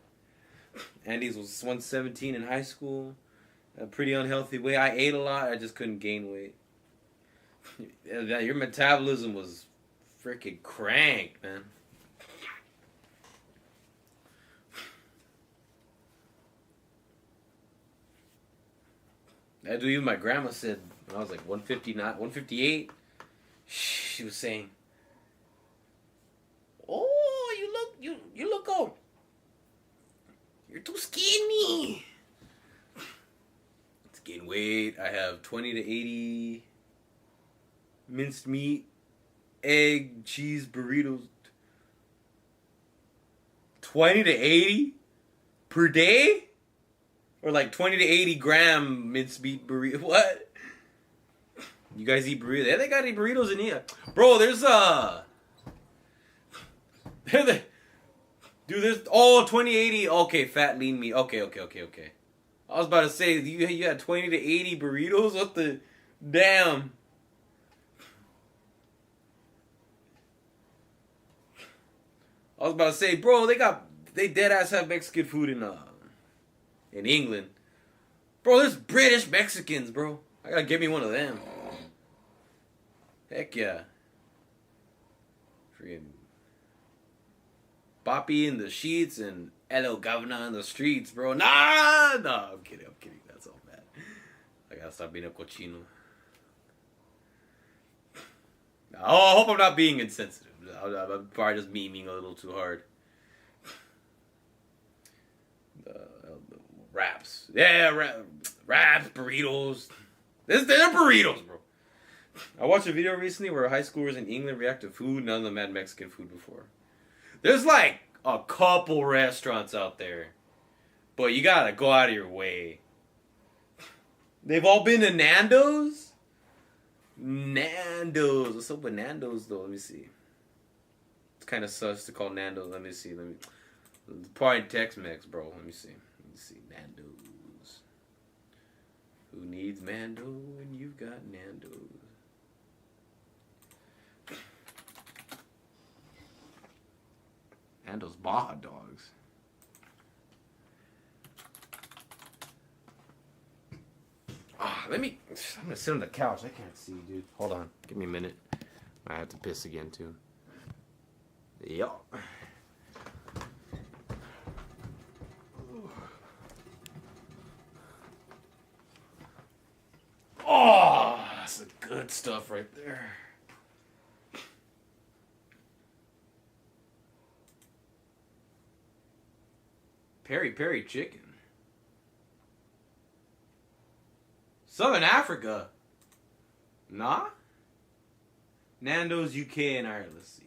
Andy's was 117 in high school. A pretty unhealthy weight. I ate a lot. I just couldn't gain weight. Your metabolism was freaking cranked, man. I do. Even my grandma said when I was like 159, 158, she was saying, "Oh, you look old. You're too skinny." gain weight. I have 20 to 80 minced meat, egg, cheese, burritos. 20 to 80 per day? Or like 20 to 80 gram minced meat burrito. What? You guys eat burritos? Yeah, they gotta eat burritos in here. Bro, there's dude, there's 2080. Okay, fat lean meat. Okay. I was about to say you had 20 to 80 burritos. What the damn? I was about to say, bro, they dead ass have Mexican food in England. Bro, there's British Mexicans, bro. I gotta get me one of them. Heck yeah. Freaking Boppy in the sheets and Hello Governor in the streets, bro. Nah, I'm kidding. That's all bad. I gotta stop being a cochino. Oh, I hope I'm not being insensitive. I'm probably just memeing a little too hard. The wraps. Yeah, wraps, burritos. They're burritos, bro. I watched a video recently where high schoolers in England react to food. None of them had Mexican food before. There's like a couple restaurants out there, but you gotta go out of your way. They've all been to Nando's? Nando's. What's up with Nando's though? Let me see. It's kind of sus to call Nando's. Let me see. It's probably Tex-Mex, bro. Let me see. Nando's. Who needs Mando when you've got Nando's? Nando's Baja Dogs. I'm gonna sit on the couch. I can't see, dude. Hold on. Give me a minute. I have to piss again, too. Yup. Oh, that's the good stuff right there. Peri chicken. Southern Africa. Nah? Nando's UK and Ireland. Let's see.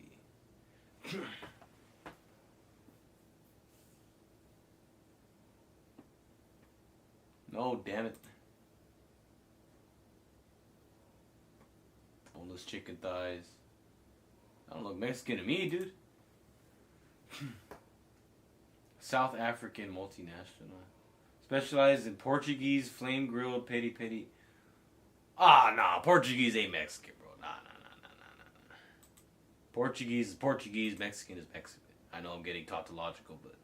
No, damn it. Boneless chicken thighs. I don't look Mexican to me, dude. South African multinational. Specialized in Portuguese, flame grilled, peri. Nah, Portuguese ain't Mexican, bro. Nah. Portuguese is Portuguese, Mexican is Mexican. I know I'm getting tautological, but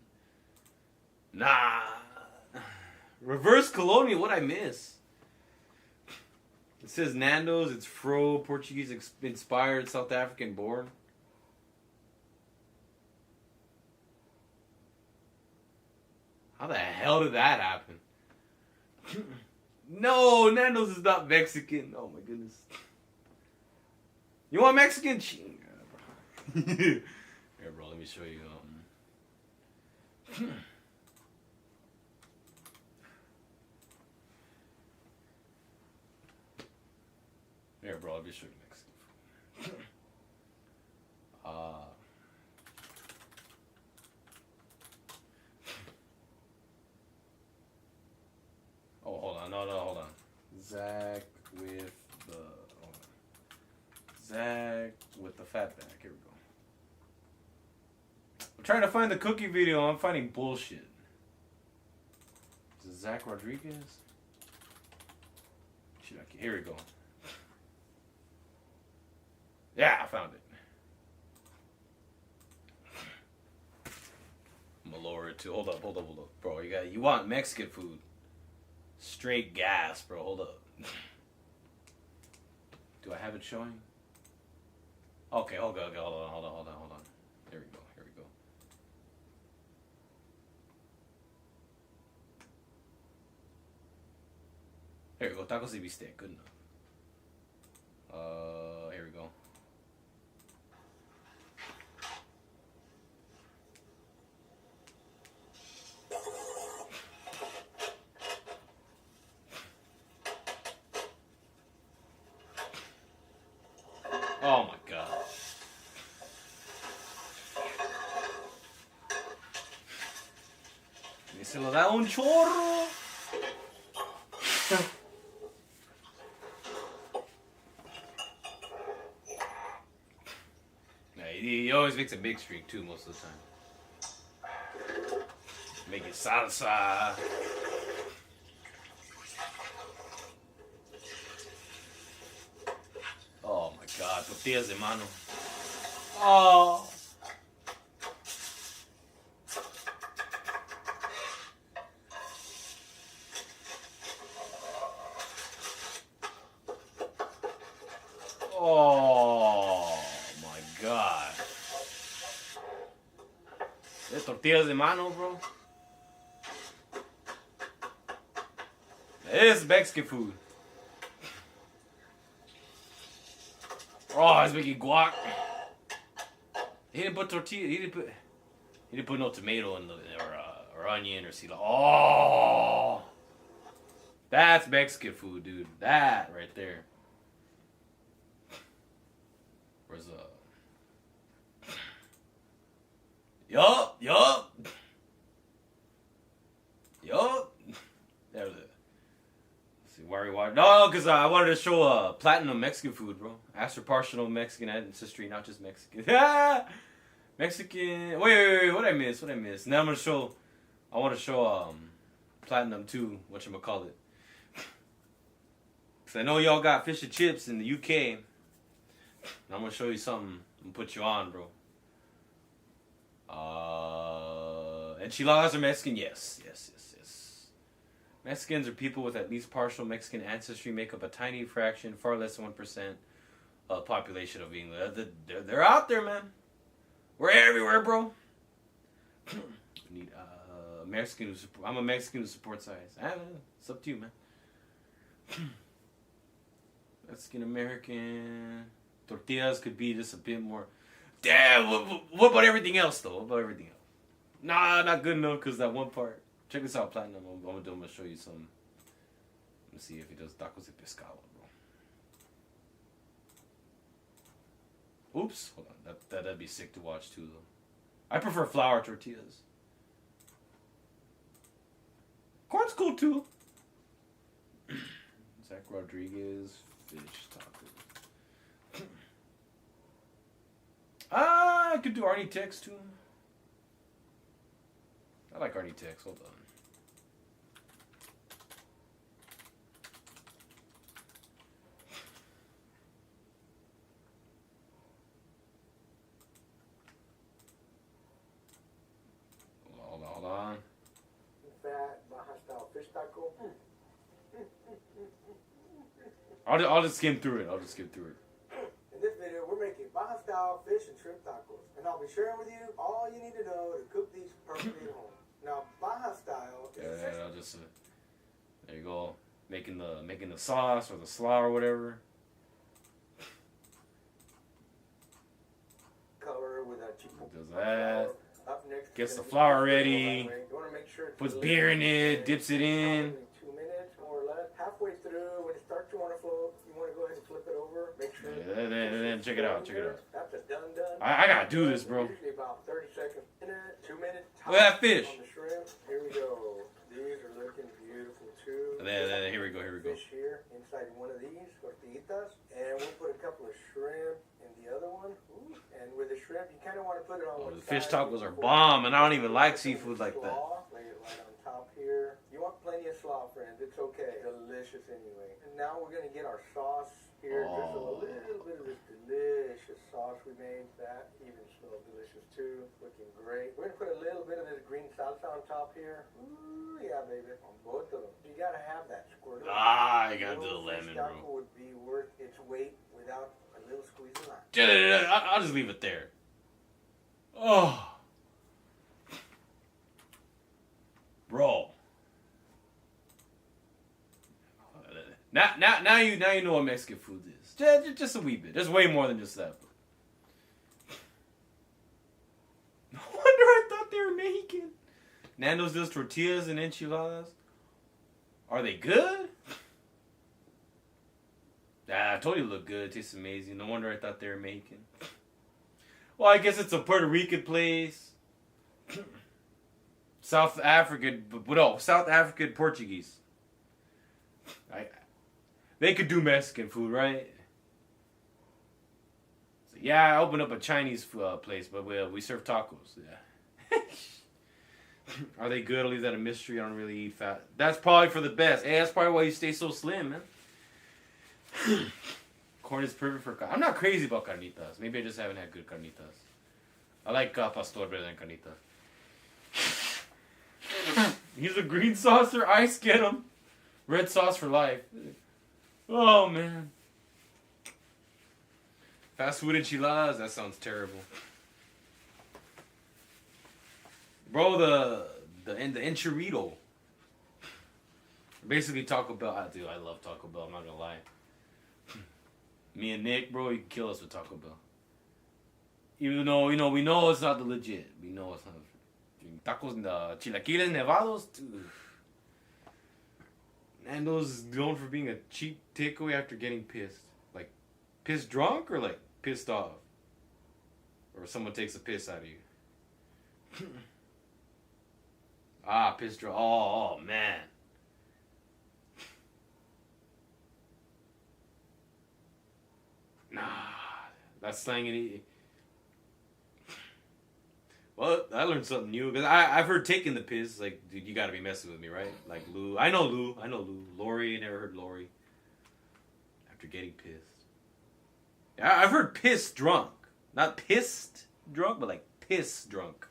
nah. Reverse colonial, what I miss? It says Nando's, it's Fro, Portuguese inspired, South African born. How the hell did that happen? No, Nando's is not Mexican. Oh my goodness. You want Mexican? Here, bro, let me show you. Here, bro, let me show you Mexican food. Oh, hold on. No, hold on. Zach with the fatback. Here we go. I'm trying to find the cookie video. I'm finding bullshit. Is it Zach Rodriguez? Here we go. Yeah, I found it. I'm gonna lower it too. Hold up. Bro, you want Mexican food. Straight gas, bro. Hold up. Do I have it showing? Okay, hold on. Here we go. Here we go. Tacos y bistec. Good enough. Here we go. Se lo da un chorro. Yeah, he always makes a mixed drink too most of the time. Make it salsa. Oh my God, tortillas de mano. Oh. Oh my God. There's tortillas de mano, bro. It is Mexican food. Oh, he's making guac. He didn't put tortilla. He didn't put no tomato in the or onion or cilantro. Oh, that's Mexican food, dude. That right there. Where's Yup. There it is. Let's see, why are we watching? No, because I wanted to show platinum Mexican food, bro. Ask for partial Mexican ancestry, not just Mexican. Mexican. Wait. What I miss? Now I'm gonna show. I want to show platinum too. Whatchamacallit. Because I know y'all got fish and chips in the UK. And I'm gonna show you something. I'm gonna put you on, bro. Enchiladas are Mexican? Yes. Mexicans are people with at least partial Mexican ancestry, make up a tiny fraction, far less than 1% of population of England. They're out there, man. We're everywhere, bro. We need a Mexican who support. I'm a Mexican who supports size. It's up to you, man. Mexican American tortillas could be just a bit more. Damn. What about everything else, though? Nah, not good enough because that one part. Check this out, Platinum. I'm gonna show you some. Let's see if he does tacos de pescado, bro. Oops, hold on. That'd be sick to watch too, though. I prefer flour tortillas. Corn's cool too. Zach Rodriguez, fish tacos. I could do Arnie Tex too. I like Arnie Tex. Hold on. Hold on. Fat Baja style fish taco. I'll just skim through it. In this video, we're making Baja style fish and shrimp tacos, and I'll be sharing with you all you need to know to cook these perfectly at home. Now, Baja style is I'll just there you go, making the sauce or the slaw or whatever. color with a chipo. Does that. Up next, Gets the flour ready. you want to make sure it's Puts a beer in little it. Dips it in. 2 minutes, more or less. Halfway through, when it starts to want to float, you want to go ahead and flip it over. Make sure. And then check it out. That's a done. I gotta do this, bro. Usually about 30 seconds. 2 minutes. Look at that fish. On the shrimp. Here we go. These are looking beautiful too. And then here we go. Fish here inside one of these tortillitas, and we'll put a couple of shrimp in the other one. Ooh. And with the shrimp, you kind of want to put it on. The fish tacos are bomb, and I don't even like seafood like that. Lay it right on top here. You want plenty of slaw, friends. It's okay. Delicious anyway. And now we're gonna get our sauce here. Just a little bit of this delicious sauce we made. That even smells delicious too. Looking great. We're gonna put a little bit of this green salsa on top here. Ooh, yeah, baby. On both of them. You gotta have that squirt. I gotta do the lemon, taco bro. would be worth its weight without a little squeeze of lime. I'll just leave it there. Oh, bro. Now you know what Mexican food is. Just a wee bit. There's way more than just that. No wonder I thought they were Mexican. Nando's does tortillas and enchiladas. Are they good? I told you it looked good. It tastes amazing. No wonder I thought they were Mexican. Well, I guess it's a Puerto Rican place. South African, but no, South African Portuguese. They could do Mexican food, right? So, yeah, I opened up a Chinese place, but we serve tacos. Yeah. Are they good? I'll leave that a mystery. I don't really eat fat. That's probably for the best. Hey, that's probably why you stay so slim, man. Corn is perfect for. I'm not crazy about carnitas. Maybe I just haven't had good carnitas. I like pastor better than carnitas. He's a green saucer. Ice, get him. Red sauce for life. Oh, man. Fast food enchiladas? That sounds terrible. Bro, the enchilito. Basically Taco Bell. Dude, I love Taco Bell. I'm not gonna lie. Me and Nick, bro, you can kill us with Taco Bell. Even though, we know it's not the legit. We know it's not. Tacos and the chilaquiles nevados, dude. Nando's known for being a cheap takeaway after getting pissed. Like, pissed drunk or like pissed off? Or someone takes a piss out of you. Pissed drunk. Oh, man. Nah, that's slang it. Well, I learned something new because I've heard taking the piss. Like, dude, you gotta be messing with me, right? Like Lou, I know Lou. Lori, never heard Lori. After getting pissed, yeah, I've heard piss drunk, not pissed drunk, but like piss drunk.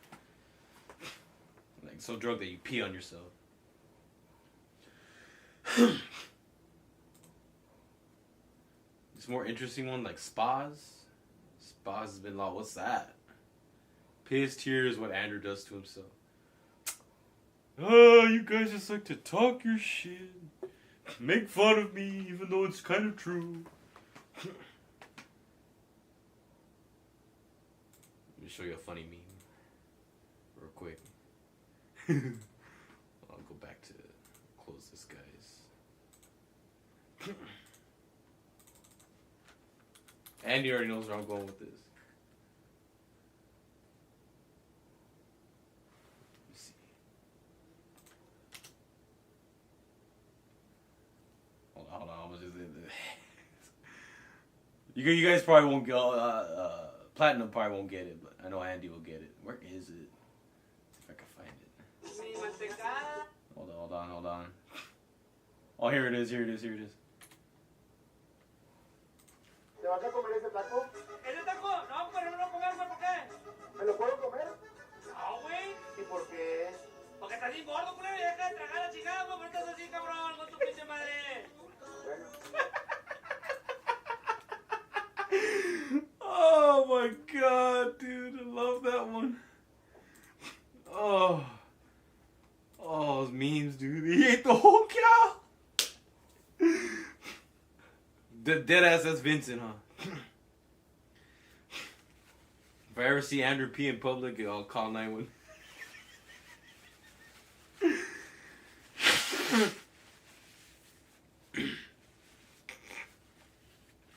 Like so drunk that you pee on yourself. This more interesting one, like spas. Spas has been law. What's that? Pissed here is what Andrew does to himself. Oh, you guys just like to talk your shit. Make fun of me, even though it's kind of true. Let me show you a funny meme. Real quick. I'll go back to close this, guys. Andy already knows where I'm going with this. You guys probably won't get Platinum probably won't get it, but I know Andy will get it. Where is it? See if I can find it. Hold on. Oh, here it is. ¿Te vas a comer ese taco? ¿Ese taco? No, pero no lo comer, güey, ¿por qué? ¿Me lo puedo comer? No, güey. ¿Y por qué? Porque estás bien gordo, culero, y deja de tragar la chingada, güey, pero estás así, cabrón, con tu pinche madre. Oh my god, dude, I love that one. Oh, those memes, dude. He ate the whole cow. Dead ass, that's Vincent, huh? If I ever see Andrew pee in public, I'll call 911.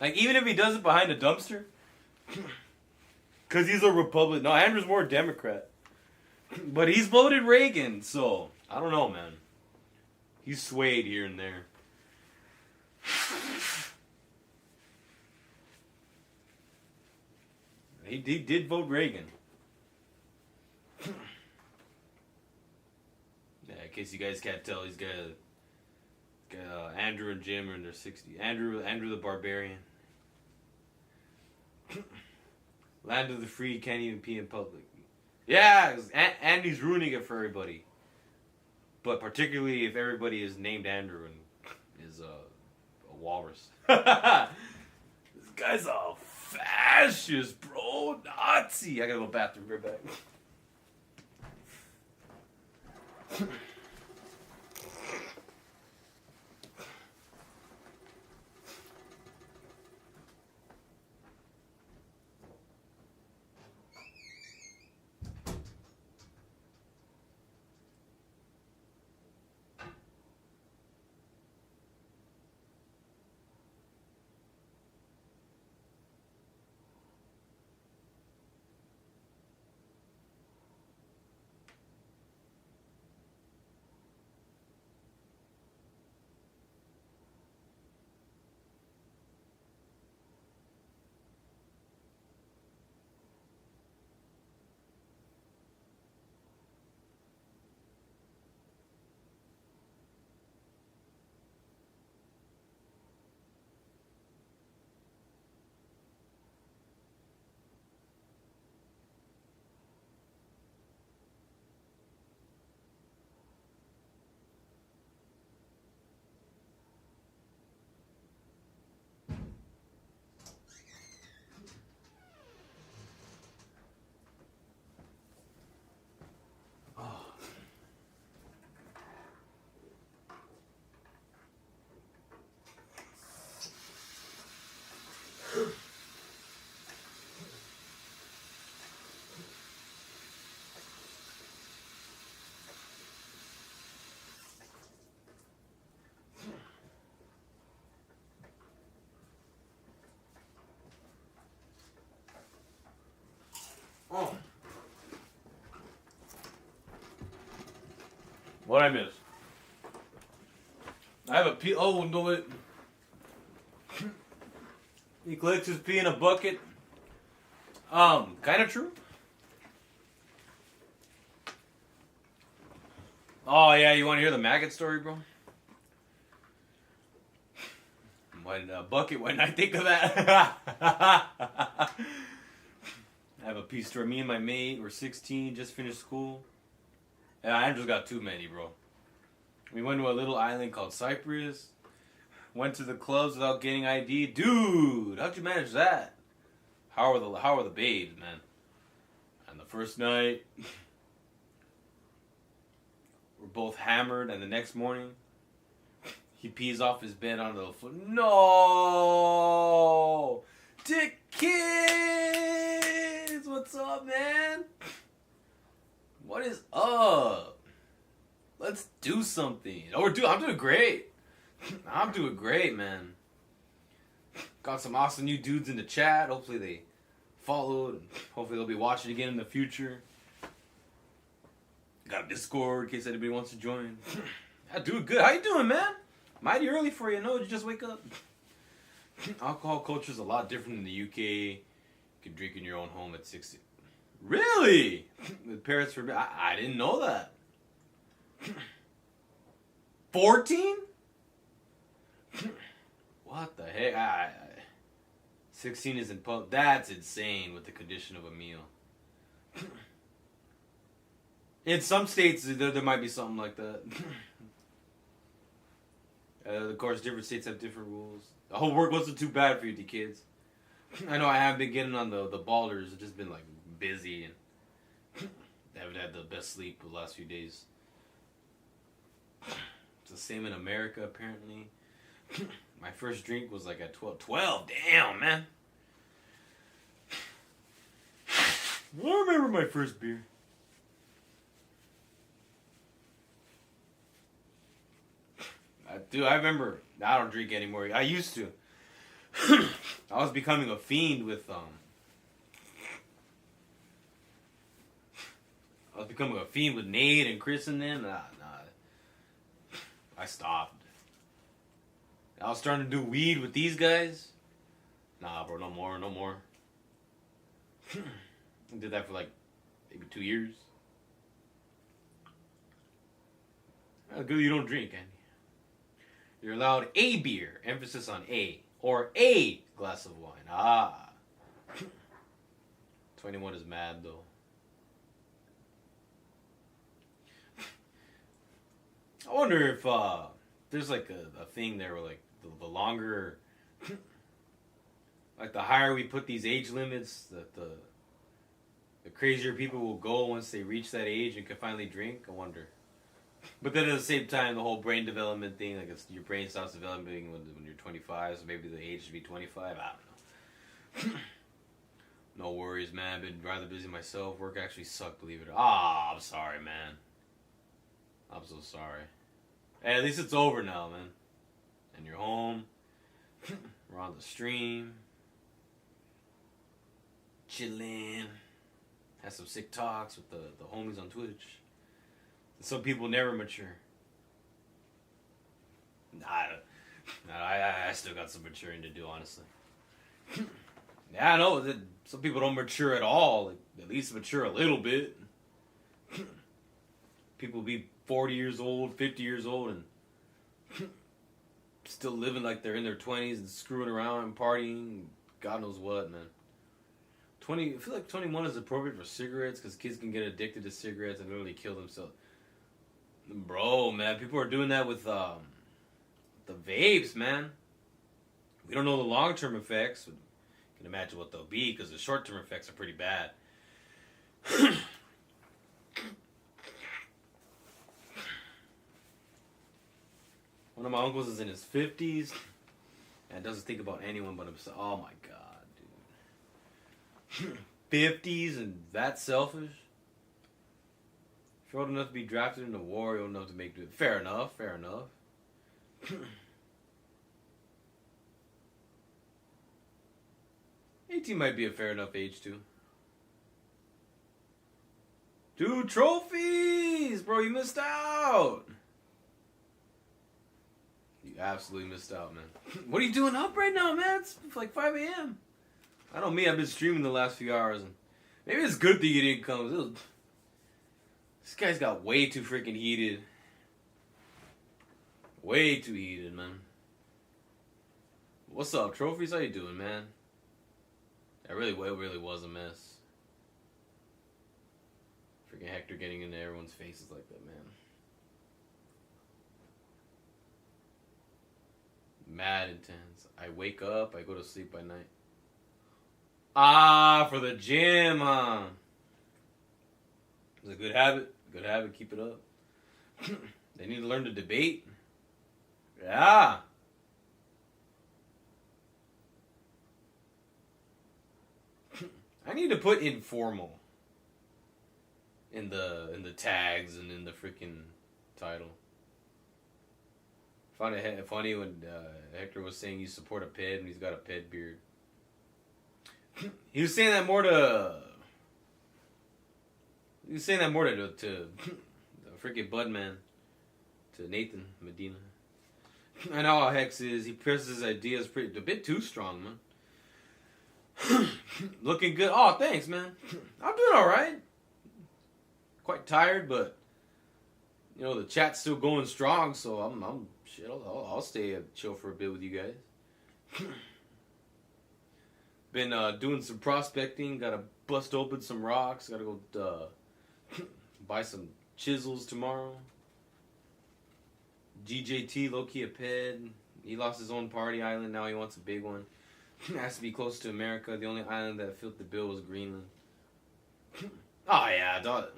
Like, even if he does it behind a dumpster, because he's a Republican. No, Andrew's more Democrat. But he's voted Reagan, so I don't know, man. He's swayed here and there. He did vote Reagan. Yeah, in case you guys can't tell, he's got Andrew and Jim are in their 60s. Andrew the Barbarian. Land of the free, can't even pee in public. Yeah, Andy's ruining it for everybody. But particularly if everybody is named Andrew and is a walrus. This guy's a fascist, bro. Nazi. I gotta go bathroom, right back. What I miss? I have a pee. Oh no! It. He collects his pee in a bucket. Kind of true. Oh yeah, you want to hear the maggot story, bro? When bucket, when I think of that, I have a pee story. Me and my mate were 16, just finished school. And I just got too many, bro. We went to a little island called Cyprus. Went to the clubs without getting ID. Dude, how'd you manage that? How are the babes, man? And the first night, we're both hammered, and the next morning, he pees off his bed onto the floor. No! Dick Kids! What's up, man? What is up? Let's do something. Oh, I'm doing great. I'm doing great, man. Got some awesome new dudes in the chat. Hopefully they followed. Hopefully they'll be watching again in the future. Got a Discord in case anybody wants to join. I do good. How you doing, man? Mighty early for you. No, did you just wake up? Alcohol culture is a lot different in the UK. You can drink in your own home at 16. Really? With parents forbid? I didn't know that. 14? What the heck? 16 isn't pub. That's insane with the condition of a meal. In some states, there might be something like that. Of course, different states have different rules. The whole work wasn't too bad for you, kids. I know I haven't been getting on the ballers. It's just been like busy and haven't had the best sleep the last few days. It's the same in America, apparently. My first drink was like at 12. 12? Damn, man. I remember my first beer. Dude, I remember. I don't drink anymore. I used to. I was becoming a fiend with Nate and Chris and them. Nah. I stopped. I was starting to do weed with these guys. Nah, bro, no more. I did that for like maybe 2 years. Good you don't drink, Andy. You're allowed a beer, emphasis on a, or a glass of wine. 21 is mad, though. I wonder if there's like a thing there where like the longer, like the higher we put these age limits, that the crazier people will go once they reach that age and can finally drink. I wonder. But then at the same time, the whole brain development thing, like your brain starts developing when you're 25, so maybe the age should be 25. I don't know. No worries, man. I've been rather busy myself. Work actually sucked, believe it or not. I'm sorry, man. I'm so sorry. Hey, at least it's over now, man. And you're home. We're on the stream. Chilling. Had some sick talks with the homies on Twitch. Some people never mature. I still got some maturing to do, honestly. Yeah, I know that some people don't mature at all. Like, at least mature a little bit. People be 40 years old, 50 years old, and still living like they're in their 20s and screwing around and partying. God knows what, man. I feel like 21 is appropriate for cigarettes because kids can get addicted to cigarettes and literally kill themselves. Bro, man, people are doing that with the vapes, man. We don't know the long-term effects. You can imagine what they'll be because the short-term effects are pretty bad. One of my uncles is in his 50s and doesn't think about anyone but himself. Oh my god, dude. 50s and that selfish? If you're old enough to be drafted into war, you're old enough to make it. Fair enough. 18 might be a fair enough age too. 2 trophies, bro. You missed out. You absolutely missed out, man. What are you doing up right now, man? It's like 5 a.m. I know me. I've been streaming the last few hours, and maybe it's good that you didn't come. This guy's got way too freaking heated. Way too heated, man. What's up, trophies? How you doing, man? It really was a mess. Freaking Hector getting into everyone's faces like that, man. Mad intense. I wake up, I go to sleep by night. Ah, for the gym, huh? It's a good habit. Good habit, keep it up. They need to learn to debate. Yeah. I need to put informal in the tags and in the freaking title. Found it funny when Hector was saying you support a ped and he's got a ped beard. He was saying that more to. He was saying that more to the freaking Budman, to Nathan Medina. I know how Hex is. He presses his ideas a bit too strong, man. Looking good. Oh, thanks, man. I'm doing all right. Quite tired, but you know the chat's still going strong, so I'm shit. I'll stay chill for a bit with you guys. Been doing some prospecting. Gotta bust open some rocks. Gotta go buy some chisels tomorrow. GJT, low-key a ped. He lost his own party island. Now he wants a big one. Has to be close to America. The only island that fit the bill was Greenland. Oh yeah, dog.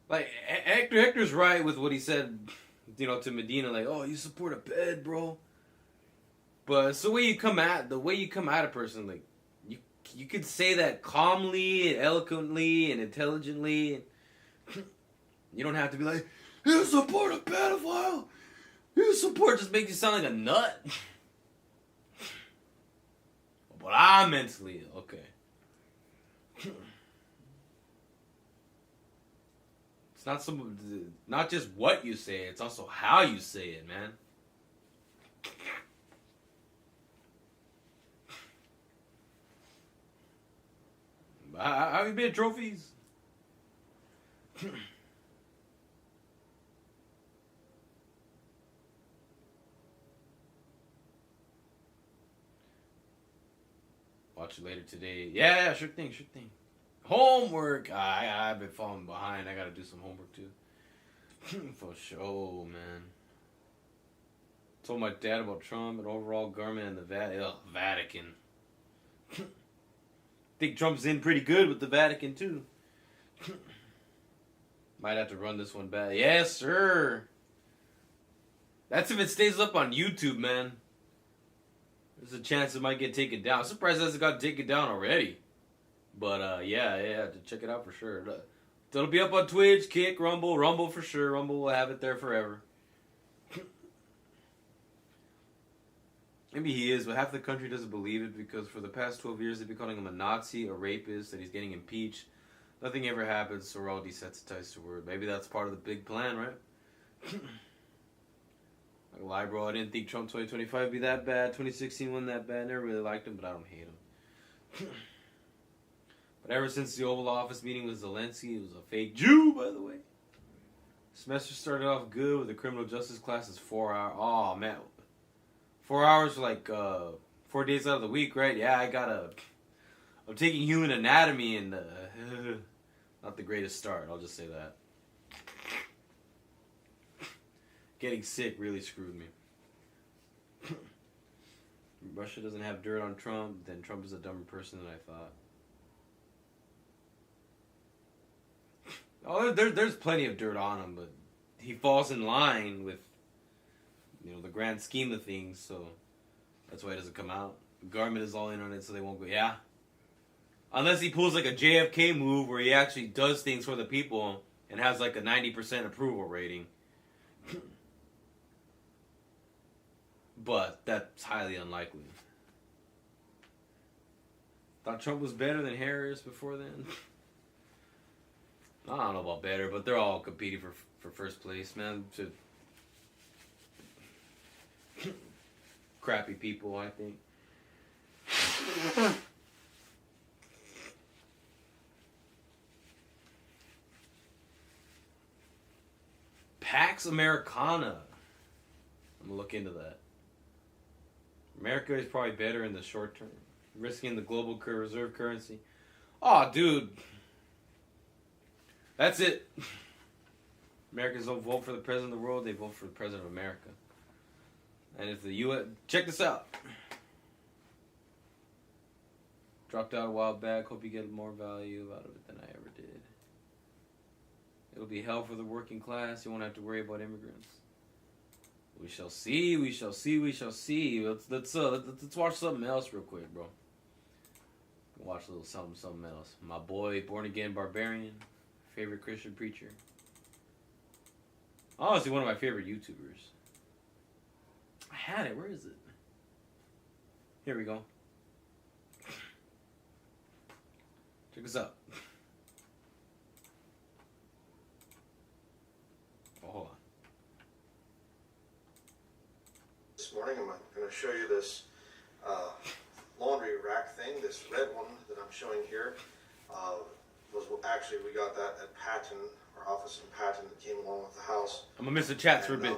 Like Hector's right with what he said, you know, to Medina. Like, oh, you support a ped, bro. But it's the way you come at a person. Like, you could say that calmly, and eloquently, and intelligently. You don't have to be like, you support a pedophile. You support just makes you sound like a nut. But I'm mentally okay. It's not just what you say, it's also how you say it, man. How you been, trophies? Watch it later today. Yeah, sure thing. Homework. I've been falling behind. I gotta do some homework too. For sure, man. Told my dad about Trump and overall government and the Vatican. Think Trump's in pretty good with the Vatican too. Might have to run this one back. Yes, sir. That's if it stays up on YouTube, man. There's a chance it might get taken down. I'm surprised it hasn't got taken down already. But yeah, to check it out for sure. It'll be up on Twitch, Kick, Rumble for sure. Rumble will have it there forever. Maybe he is, but half the country doesn't believe it because for the past 12 years they've been calling him a Nazi, a rapist, that he's getting impeached. Nothing ever happens, so we're all desensitized to word. Maybe that's part of the big plan, right? Like, lie, bro, I didn't think Trump 2025 would be that bad. 2016 wasn't that bad. Never really liked him, but I don't hate him. But ever since the Oval Office meeting with Zelensky, it was a fake Jew, by the way. Semester started off good with the criminal justice classes 4 hours. Oh, man. 4 hours for like 4 days out of the week, right? Yeah, I'm taking human anatomy and not the greatest start, I'll just say that. Getting sick really screwed me. Russia doesn't have dirt on Trump, then Trump is a dumber person than I thought. Oh, there's plenty of dirt on him, but he falls in line with, you know, the grand scheme of things, so that's why it doesn't come out. The government is all in on it, so they won't go, yeah. Unless he pulls like a JFK move where he actually does things for the people and has like a 90% approval rating. But that's highly unlikely. Thought Trump was better than Harris before then. I don't know about better, but they're all competing for first place, man. Crappy people, I think. Pax Americana. I'm gonna look into that. America is probably better in the short term. Risking the global reserve currency. Oh, dude. That's it. Americans don't vote for the president of the world, they vote for the president of America. And if the U.S. Check this out. Dropped out a while back. Hope you get more value out of it than I ever did. It'll be hell for the working class. You won't have to worry about immigrants. We shall see. We shall see. We shall see. Let's watch something else real quick, bro. Watch a little something else. My boy, Born Again Barbarian, favorite Christian preacher. Honestly, one of my favorite YouTubers. I had it. Where is it? Here we go. Check this out. Oh, hold on. This morning I'm going to show you this laundry rack thing. This red one that I'm showing here was actually, we got that at Patton, our office in Patton, that came along with the house. I'm going to miss the chats for a bit.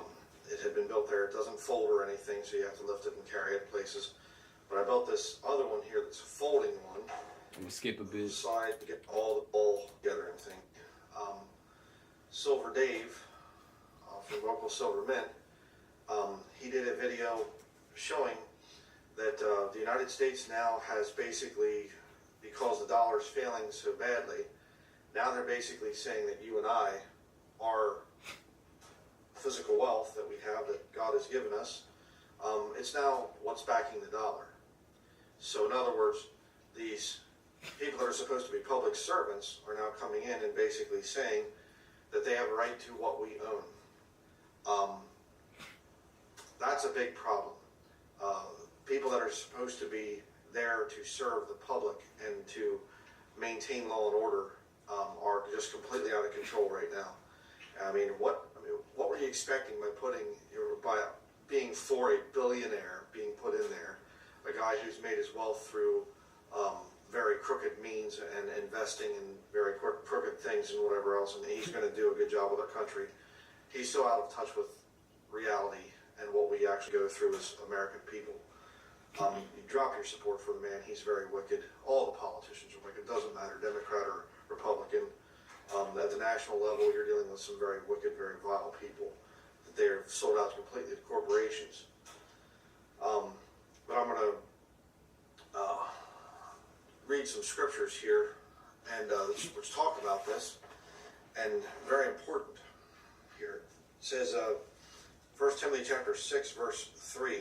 It had been built there. It doesn't fold or anything, so you have to lift it and carry it places. But I built this other one here that's a folding one. I'm going to skip a bit. Side to get all the ball together and thing. Silver Dave from local Silver Mint, he did a video showing that the United States now has basically, because the dollar is failing so badly, now they're basically saying that you and I are physical wealth that we have, that God has given us. It's now what's backing the dollar. So in other words, these people that are supposed to be public servants are now coming in and basically saying that they have a right to what we own. That's a big problem. People that are supposed to be there to serve the public and to maintain law and order are just completely out of control right now. What were you expecting by being for a billionaire being put in there, a guy who's made his wealth through very crooked means and investing in very crooked things and whatever else, and he's going to do a good job with our country. He's so out of touch with reality and what we actually go through as American people. You drop your support for the man, he's very wicked. All the politicians are wicked, doesn't matter, Democrat or Republican. At the national level, you're dealing with some very wicked, very vile people. They're sold out completely to corporations. But I'm going to read some scriptures here, and let's talk about this. And very important here. It says, 1 Timothy chapter 6, verse 3.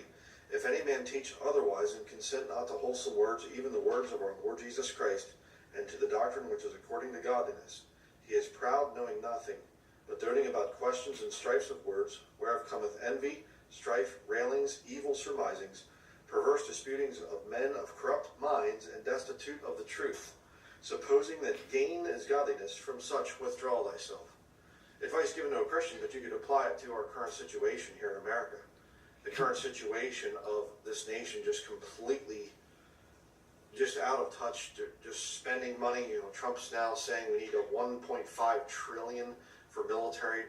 If any man teach otherwise, and consent not to wholesome words, even the words of our Lord Jesus Christ, and to the doctrine which is according to godliness, he is proud, knowing nothing, but doting about questions and strifes of words, whereof cometh envy, strife, railings, evil surmisings, perverse disputings of men of corrupt minds, and destitute of the truth, supposing that gain is godliness. From such withdraw thyself. Advice given to a Christian, but you could apply it to our current situation here in America. The current situation of this nation just completely just out of touch, just spending money. Trump's now saying we need a 1.5 trillion for military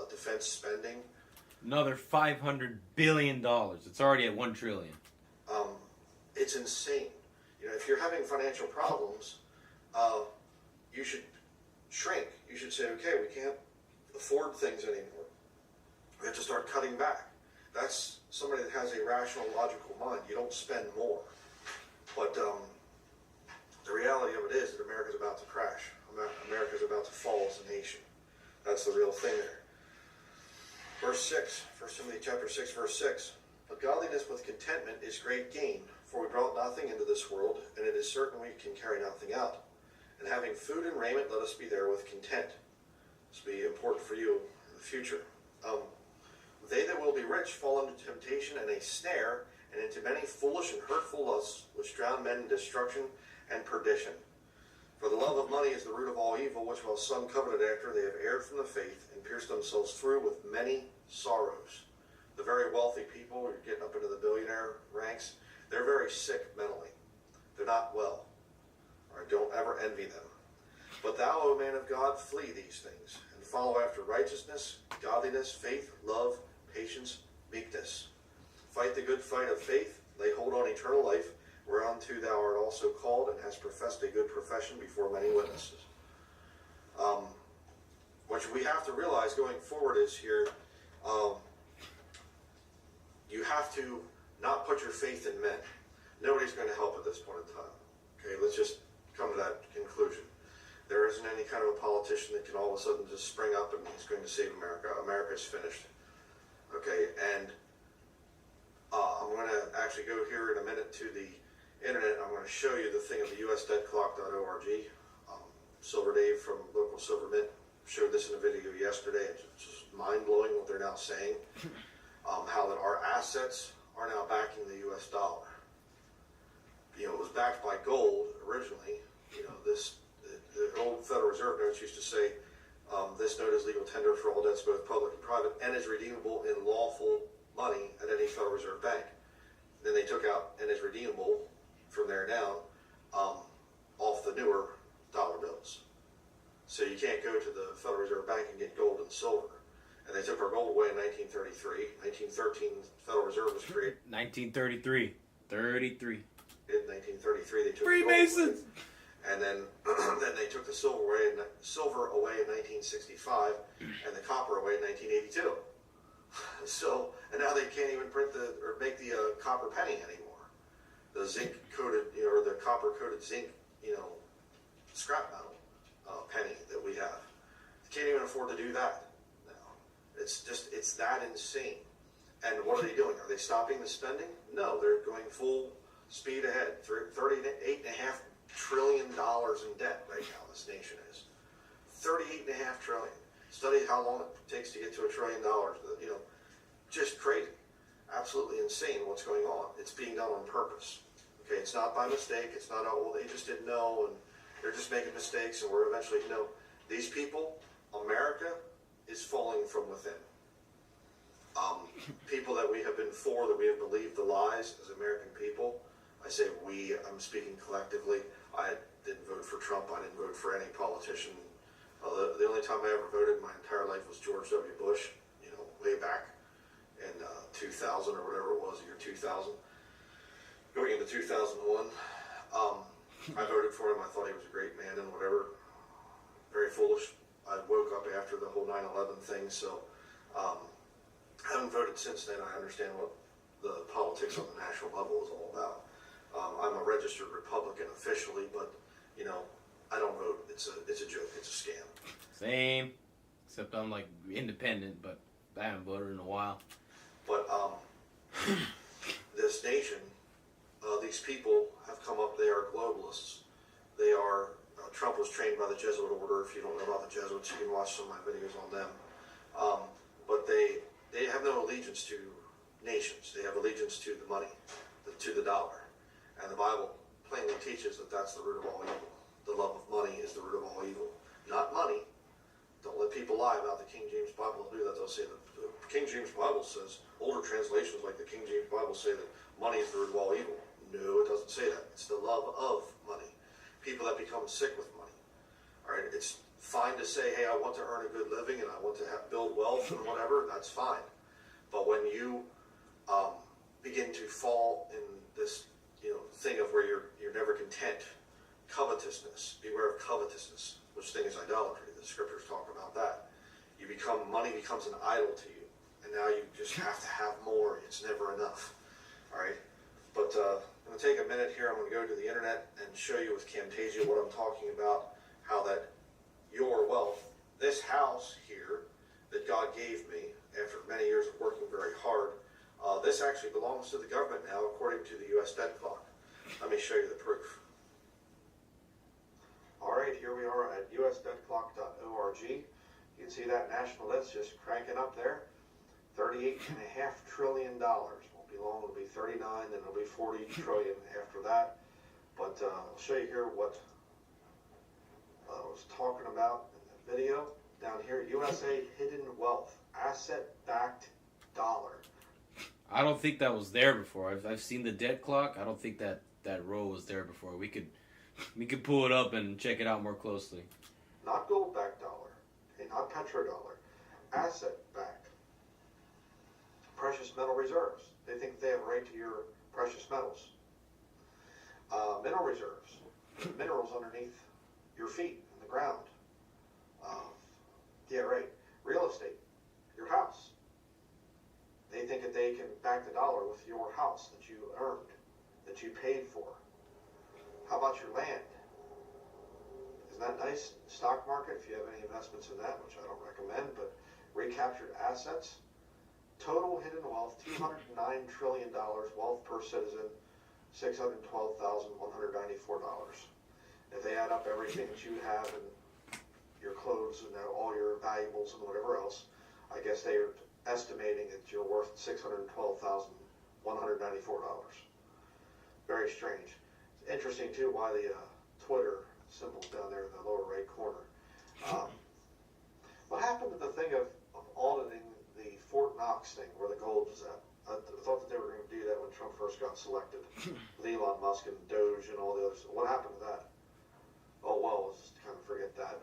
defense spending. Another $500 billion. It's already at $1 trillion. It's insane. If you're having financial problems, you should shrink. You should say, okay, we can't afford things anymore. We have to start cutting back. That's somebody that has a rational, logical mind. You don't spend more. But the reality of it is that America's about to crash. America's about to fall as a nation. That's the real thing there. Verse 6, 1 Timothy chapter 6, verse 6. But godliness with contentment is great gain, for we brought nothing into this world, and it is certain we can carry nothing out. And having food and raiment, let us be there with content. This will be important for you in the future. They that will be rich fall into temptation and a snare, and into many foolish and hurtful lusts, which drown men in destruction, and perdition. For the love of money is the root of all evil, which while some coveted after, they have erred from the faith and pierced themselves through with many sorrows. The very wealthy people, you're getting up into the billionaire ranks, they're very sick mentally. They're not well. All right, don't ever envy them. But thou, O man of God, flee these things, and follow after righteousness, godliness, faith, love, patience, meekness. Fight the good fight of faith, lay hold on eternal life, whereunto thou art also called, and hast professed a good profession before many witnesses. What we have to realize going forward is here, you have to not put your faith in men. Nobody's going to help at this point in time. Okay, let's just come to that conclusion. There isn't any kind of a politician that can all of a sudden just spring up and he's going to save America. America's finished. Okay, and I'm going to actually go here in a minute to the internet. I'm going to show you the thing at the usdeadclock.org. Silver Dave from local Silver Mint showed this in a video yesterday. It's just mind-blowing what they're now saying. How that our assets are now backing the U.S. dollar. You know, it was backed by gold originally. You know, the old Federal Reserve notes used to say, this note is legal tender for all debts, both public and private, and is redeemable in lawful money at any Federal Reserve bank. Then they took out and is redeemable from there down off the newer dollar bills. So you can't go to the Federal Reserve Bank and get gold and silver. And they took our gold away in 1933. 1913, Federal Reserve was created. 1933. 33. In 1933, they took Freemasons. The gold away. And then they took the silver away in 1965, and the copper away in 1982. So, and now they can't even print or make the copper penny anymore. The zinc coated, or the copper coated zinc, scrap metal penny that we have. They can't even afford to do that. It's that insane. And what are they doing? Are they stopping the spending? No, they're going full speed ahead. $38.5 trillion in debt right now, this nation is. $38.5 trillion. Study how long it takes to get to $1 trillion. Just crazy. Absolutely insane what's going on. It's being done on purpose. Okay, it's not by mistake. It's not, they just didn't know, and they're just making mistakes, and we're eventually, these people, America, is falling from within. People that we have been for, that we have believed the lies as American people, I say we, I'm speaking collectively. I didn't vote for Trump. I didn't vote for any politician. The only time I ever voted in my entire life was George W. Bush, way back in 2000 or whatever it was, year 2000. Going into 2001, I voted for him. I thought he was a great man and whatever. Very foolish. I woke up after the whole 9/11 thing, so I haven't voted since then. I understand what the politics on the national level is all about. I'm a registered Republican officially, but I don't vote. It's a joke. It's a scam. Same, except I'm like independent, but I haven't voted in a while. But this nation, these people have come up. They are globalists. They are. Trump was trained by the Jesuit order. If you don't know about the Jesuits, you can watch some of my videos on them. But they have no allegiance to nations. They have allegiance to the money, to the dollar. And the Bible plainly teaches that that's the root of all evil. The love of money is the root of all evil. Not money. Don't let people lie about the King James Bible. Do that. They'll say the King James Bible says, older translations like the King James Bible say that money is the root of all evil. No, it doesn't say that. It's the love of money. People that become sick with money. All right, it's fine to say, hey, I want to earn a good living and I want to build wealth and whatever. That's fine. But when you begin to fall in this, thing of where you're never content, covetousness. Beware of covetousness, which thing is idolatry. The scriptures talk about that. Money becomes an idol to you, and now you just have to have more. It's never enough. All right. But I'm going to take a minute here. I'm going to go to the internet and show you with Camtasia what I'm talking about, how that your wealth, this house here that God gave me after many years of working very hard, this actually belongs to the government now according to the U.S. debt clock. Let me show you the proof. All right, here we are at usdeadclock.org. You can see that national debt's just cranking up there. $38.5 trillion. Won't be long, it'll be 39, then it'll be 40 trillion after that. But I'll show you here what I was talking about in the video. Down here, USA Hidden Wealth, asset-backed dollar. I don't think that was there before. I've seen the debt clock. I don't think that row was there before. We could pull it up and check it out more closely. Not gold-backed dollar, okay, not petrodollar, asset-backed. Precious metal reserves. They think they have a right to your precious metals. Mineral reserves, minerals underneath your feet in the ground. Yeah, right. Real estate, your house. They think that they can back the dollar with your house that you earned, that you paid for. How about your land? Isn't that nice? Stock market, if you have any investments in that, which I don't recommend, but recaptured assets. Total hidden wealth, $209 trillion. Wealth per citizen, $612,194. If they add up everything that you have and your clothes and all your valuables and whatever else, I guess they are estimating that you're worth $612,194. Very strange. It's interesting too why the Twitter symbol's down there in the lower right corner. What happened to the thing of auditing the Fort Knox thing where the gold was at? I thought that they were going to do that when Trump first got selected. With Elon Musk and Doge and all the others. What happened to that? Oh well, let's just kind of forget that.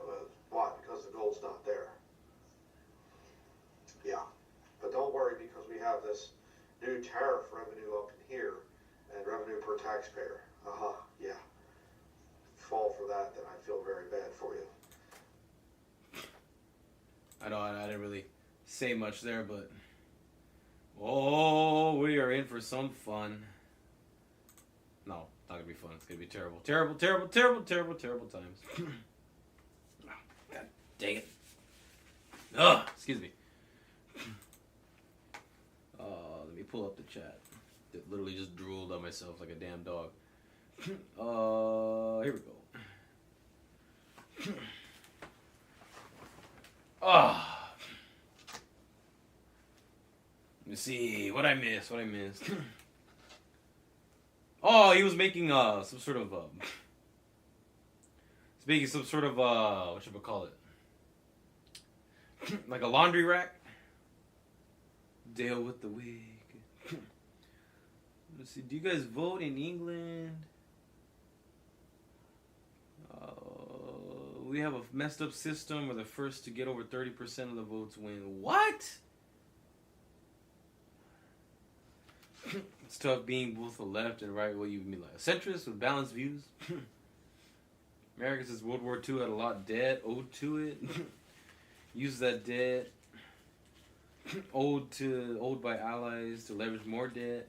Why? Because the gold's not there. Yeah. But don't worry, because we have this new tariff revenue up in here and revenue per taxpayer. Yeah. Fall for that, then I feel very bad for you. I know I didn't really say much there, but oh, we are in for some fun. No, not gonna be fun. It's gonna be terrible, terrible, terrible, terrible, terrible, terrible times. God dang it! Ugh, excuse me. Let me pull up the chat. It literally just drooled on myself like a damn dog. Here we go. Let me see what I missed. Oh, he was making some sort of he's making some sort of what should we call it? Like a laundry rack. Dale with the wig. Let's see. Do you guys vote in England? We have a messed up system where the first to get over 30% of the votes win. What? It's tough being both the left and right. What you mean, like a centrist with balanced views? America says World War II had a lot of debt owed to it. Use that debt owed by allies to leverage more debt.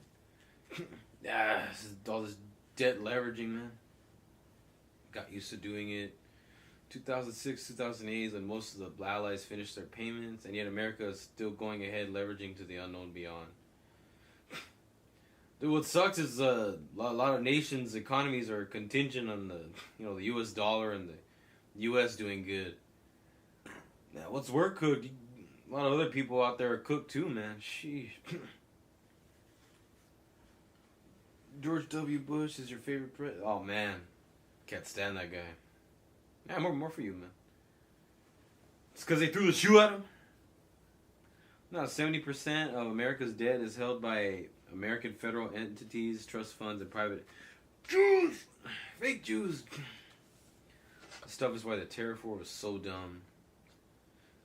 This is all this debt leveraging, man. Got used to doing it. 2006, 2008 is when most of the allies finished their payments, and yet America is still going ahead leveraging to the unknown beyond. Dude, what sucks is a lot of nations' economies are contingent on the the U.S. dollar and the U.S. doing good. Now, what's we're cooked? A lot of other people out there are cooked too, man. Sheesh. George W. Bush is your favorite president? Oh man, can't stand that guy. Yeah, more for you, man. It's because they threw the shoe at him. No, 70% of America's debt is held by American federal entities, trust funds, and private Jews. Fake Jews. This stuff is why the tariff war was so dumb.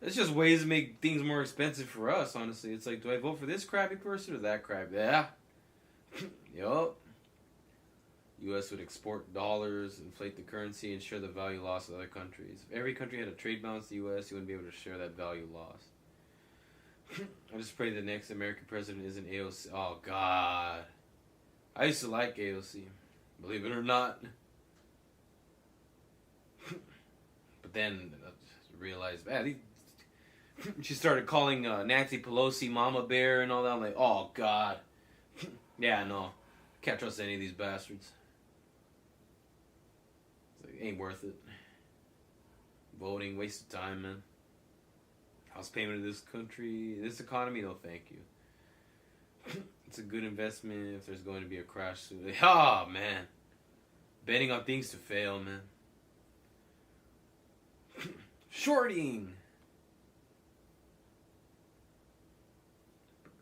It's just ways to make things more expensive for us, honestly. It's like, do I vote for this crappy person or that crap? Yeah. Yup. U.S. would export dollars, inflate the currency, and share the value loss with other countries. If every country had a trade balance to the U.S., you wouldn't be able to share that value loss. I just pray the next American president isn't AOC. Oh, God. I used to like AOC, believe it or not. But then I realized, man, she started calling Nancy Pelosi Mama Bear and all that. I'm like, oh, God. Yeah, no. Can't trust any of these bastards. It's like, ain't worth it. Voting, waste of time, man. House payment of this country, this economy, no thank you. It's a good investment if there's going to be a crash soon. Oh, man. Betting on things to fail, man. Shorting.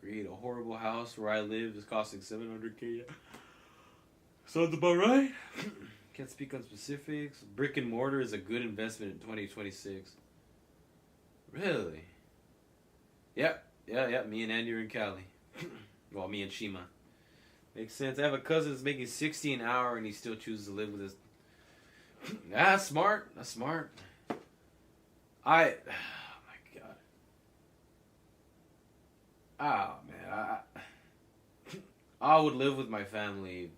Agreed. A horrible house where I live is costing $700K. Sounds about right. Can't speak on specifics. Brick and mortar is a good investment in 2026. Really? Yep. Yeah. Me and Andy are in Cali. Well, me and Shima. Makes sense. I have a cousin that's making $60 an hour and he still chooses to live with his. That's smart. That's smart. Oh my God. Oh man, I would live with my family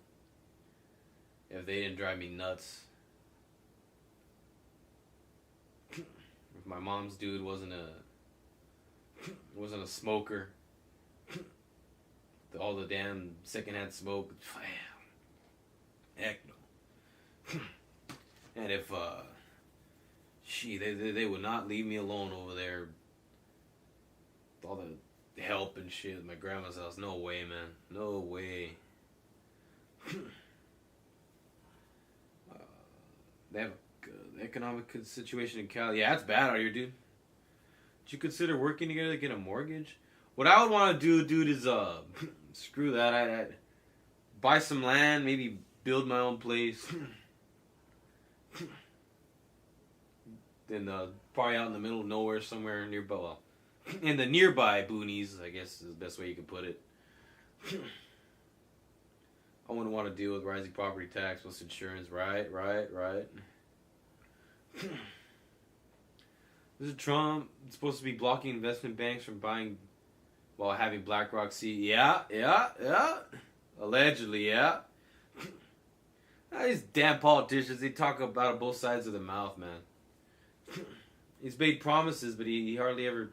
if they didn't drive me nuts. If my mom's dude wasn't a smoker. All the damn secondhand smoke. Heck no. And if they would not leave me alone over there. All the help and shit at my grandma's house. No way, man. No way. They have the economic situation in Cali. Yeah, it's bad out here, dude. Did you consider working together to get a mortgage? What I would want to do, dude, is screw that. I'd buy some land, maybe build my own place. Then probably out in the middle of nowhere somewhere nearby. Well, in the nearby boonies, I guess is the best way you can put it. I wouldn't want to deal with rising property tax plus insurance. Right. This is Trump supposed to be blocking investment banks from buying while having BlackRock see. Yeah. Allegedly, yeah. These damn politicians, they talk about both sides of the mouth, man. He's made promises, but he hardly ever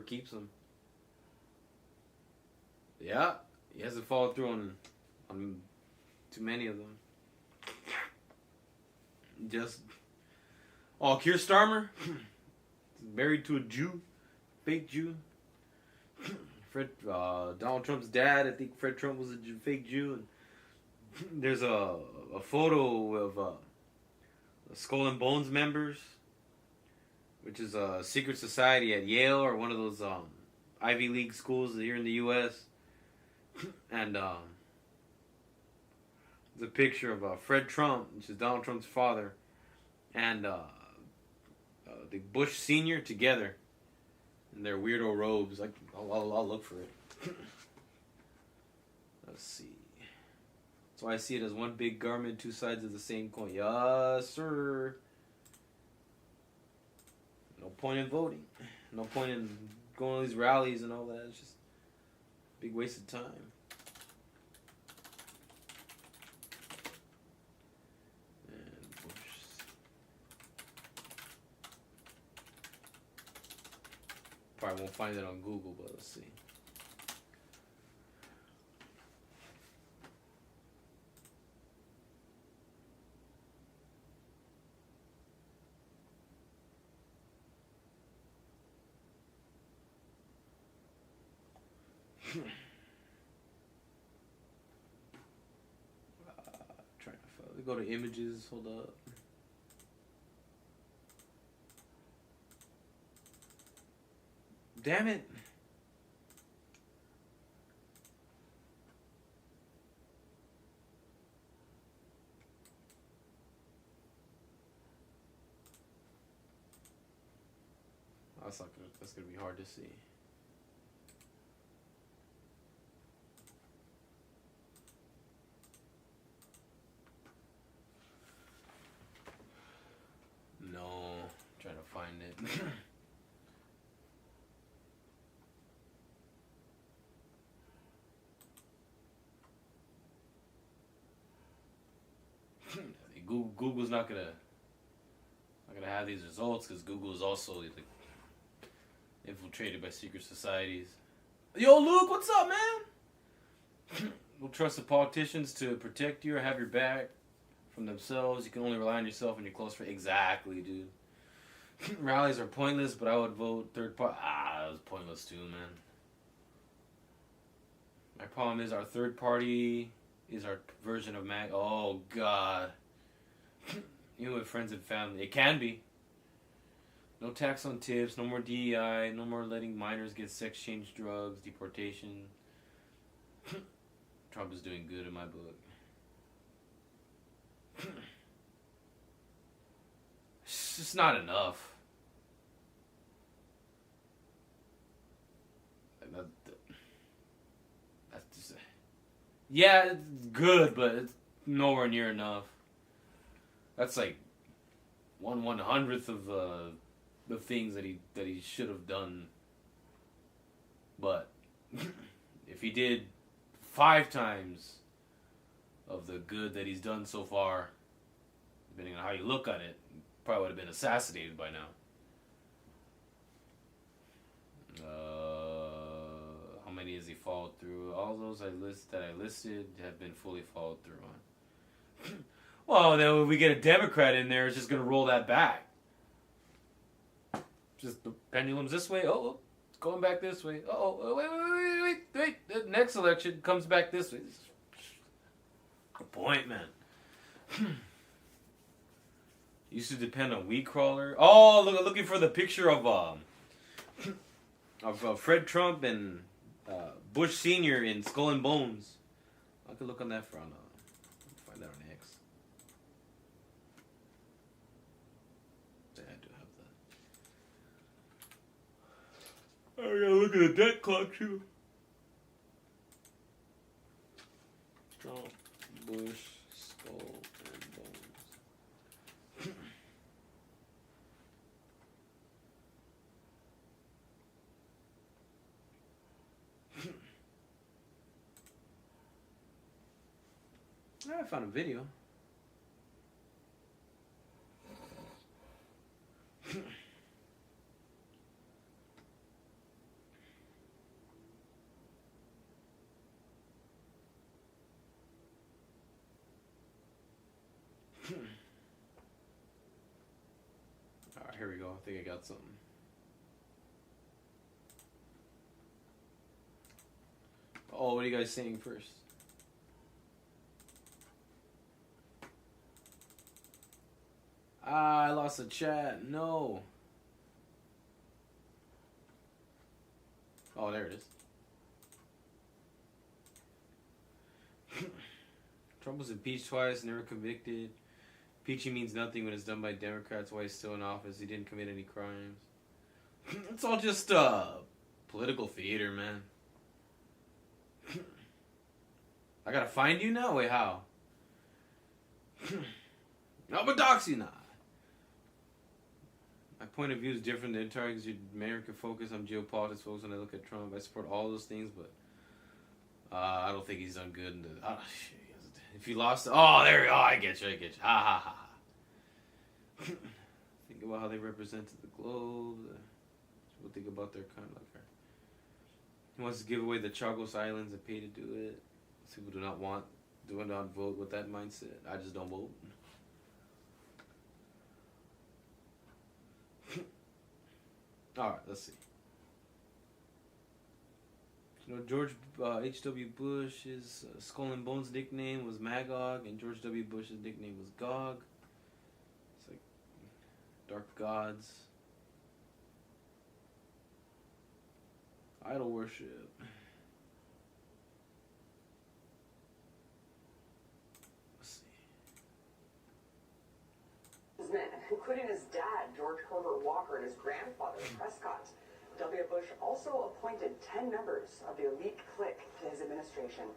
keeps them. Yeah, he hasn't followed through on too many of them. Just Keir Starmer, married to a Jew, fake Jew. Donald Trump's dad, I think Fred Trump was a fake Jew. And there's a photo of Skull and Bones members, which is a secret society at Yale or one of those Ivy League schools here in the U.S. And there's a picture of Fred Trump, which is Donald Trump's father, and the Bush Sr. together in their weirdo robes. I'll look for it. Let's see. So I see it as one big garment, two sides of the same coin. Yes, sir. No point in voting. No point in going to these rallies and all that. It's just a big waste of time. And Bush. Probably won't find it on Google, but let's see. Trying to go to images. Hold up. Damn it. That's gonna be hard to see. No, trying to find it. Google's not gonna have these results because Google is also like infiltrated by secret societies. Yo, Luke, what's up, man? Don't trust the politicians to protect you or have your back from themselves. You can only rely on yourself and your close friends. Exactly, dude. Rallies are pointless, but I would vote third party. That was pointless too, man. My problem is our third party is our version of Mag. Oh God. Even with friends and family, it can be. No tax on tips, no more DEI, no more letting minors get sex change drugs, deportation. Trump is doing good in my book. It's just not enough. That's just, yeah, it's good, but it's nowhere near enough. That's like 1/100th of the things that he should have done. But if he did 5 times of the good that he's done so far, depending on how you look at it, he probably would have been assassinated by now. How many has he followed through? All those that I listed have been fully followed through on. Well, then when we get a Democrat in there, it's just going to roll that back. Just the pendulum's this way. Oh, it's going back this way. Oh, wait. The next election comes back this way. Good point, man. Used to depend on weed crawler. Oh, looking for the picture of Fred Trump and Bush Sr. in Skull and Bones. I could look on that for find that on X. I do have that. I gotta look at the debt clock too. Trump, Bush, Skull and Bones. I found a video. Alright, here we go. I think I got something. Oh, what are you guys saying first? I lost the chat. No. Oh, there it is. Trump was impeached twice, never convicted. Impeaching means nothing when it's done by Democrats while he's still in office. He didn't commit any crimes. It's all just political theater, man. I gotta find you now? Wait, how? No, but doxy not. My point of view is different. The entire American focus on geopolitics, folks. When I look at Trump, I support all those things, but I don't think he's done good. Shit. If you lost, there you go. I get you. Ha ha ha. Think about how they represented the globe. People think about their kind of like her. He wants to give away the Chagos Islands and pay to do it. People do not vote with that mindset. I just don't vote. Alright, let's see. You know, George H.W. Bush's Skull and Bones nickname was Magog, and George W. Bush's nickname was Gog. It's like dark gods. Idol worship. Men, including his dad, George Herbert Walker, and his grandfather, Prescott. W. Bush also appointed 10 members of the elite clique to his administration.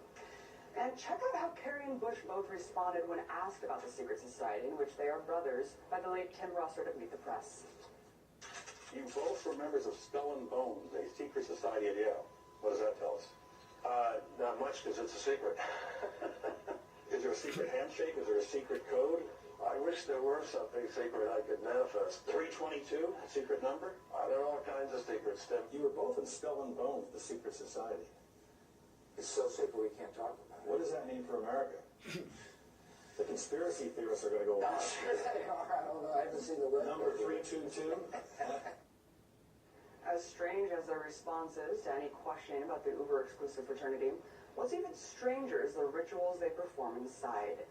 And check out how Kerry and Bush both responded when asked about the secret society in which they are brothers by the late Tim Russert of Meet the Press. You both were members of Skull and Bones, a secret society at Yale. What does that tell us? Not much, because it's a secret. Is there a secret handshake? Is there a secret code? I wish there were something secret I could manifest. 322, secret number? I don't know all kinds of secrets, Tim. You were both in Skull and Bones, the secret society. It's so secret we can't talk about it. What does that mean for America? The conspiracy theorists are going to go wild. Sure they are. I don't know. I haven't seen the web. Number 322. As strange as their response is to any question about the uber-exclusive fraternity, What's even stranger is the rituals they perform inside.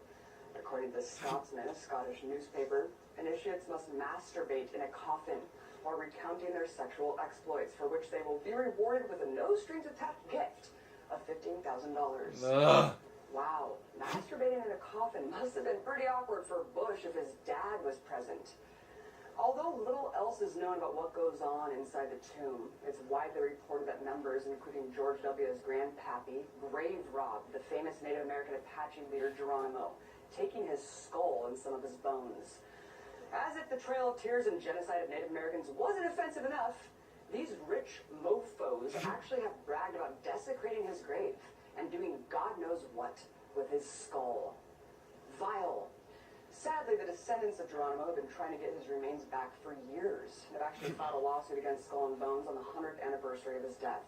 According to Scotsman, a Scottish newspaper, initiates must masturbate in a coffin while recounting their sexual exploits, for which they will be rewarded with a no-strings-attached gift of $15,000. Wow, masturbating in a coffin must have been pretty awkward for Bush if his dad was present. Although little else is known about what goes on inside the tomb, it's widely reported that members, including George W.'s grandpappy, grave robbed the famous Native American Apache leader Geronimo, taking his skull and some of his bones. As if the Trail of Tears and genocide of Native Americans wasn't offensive enough, these rich mofos actually have bragged about desecrating his grave and doing God knows what with his skull. Vile. Sadly, the descendants of Geronimo have been trying to get his remains back for years. They've actually filed a lawsuit against Skull and Bones on the 100th anniversary of his death.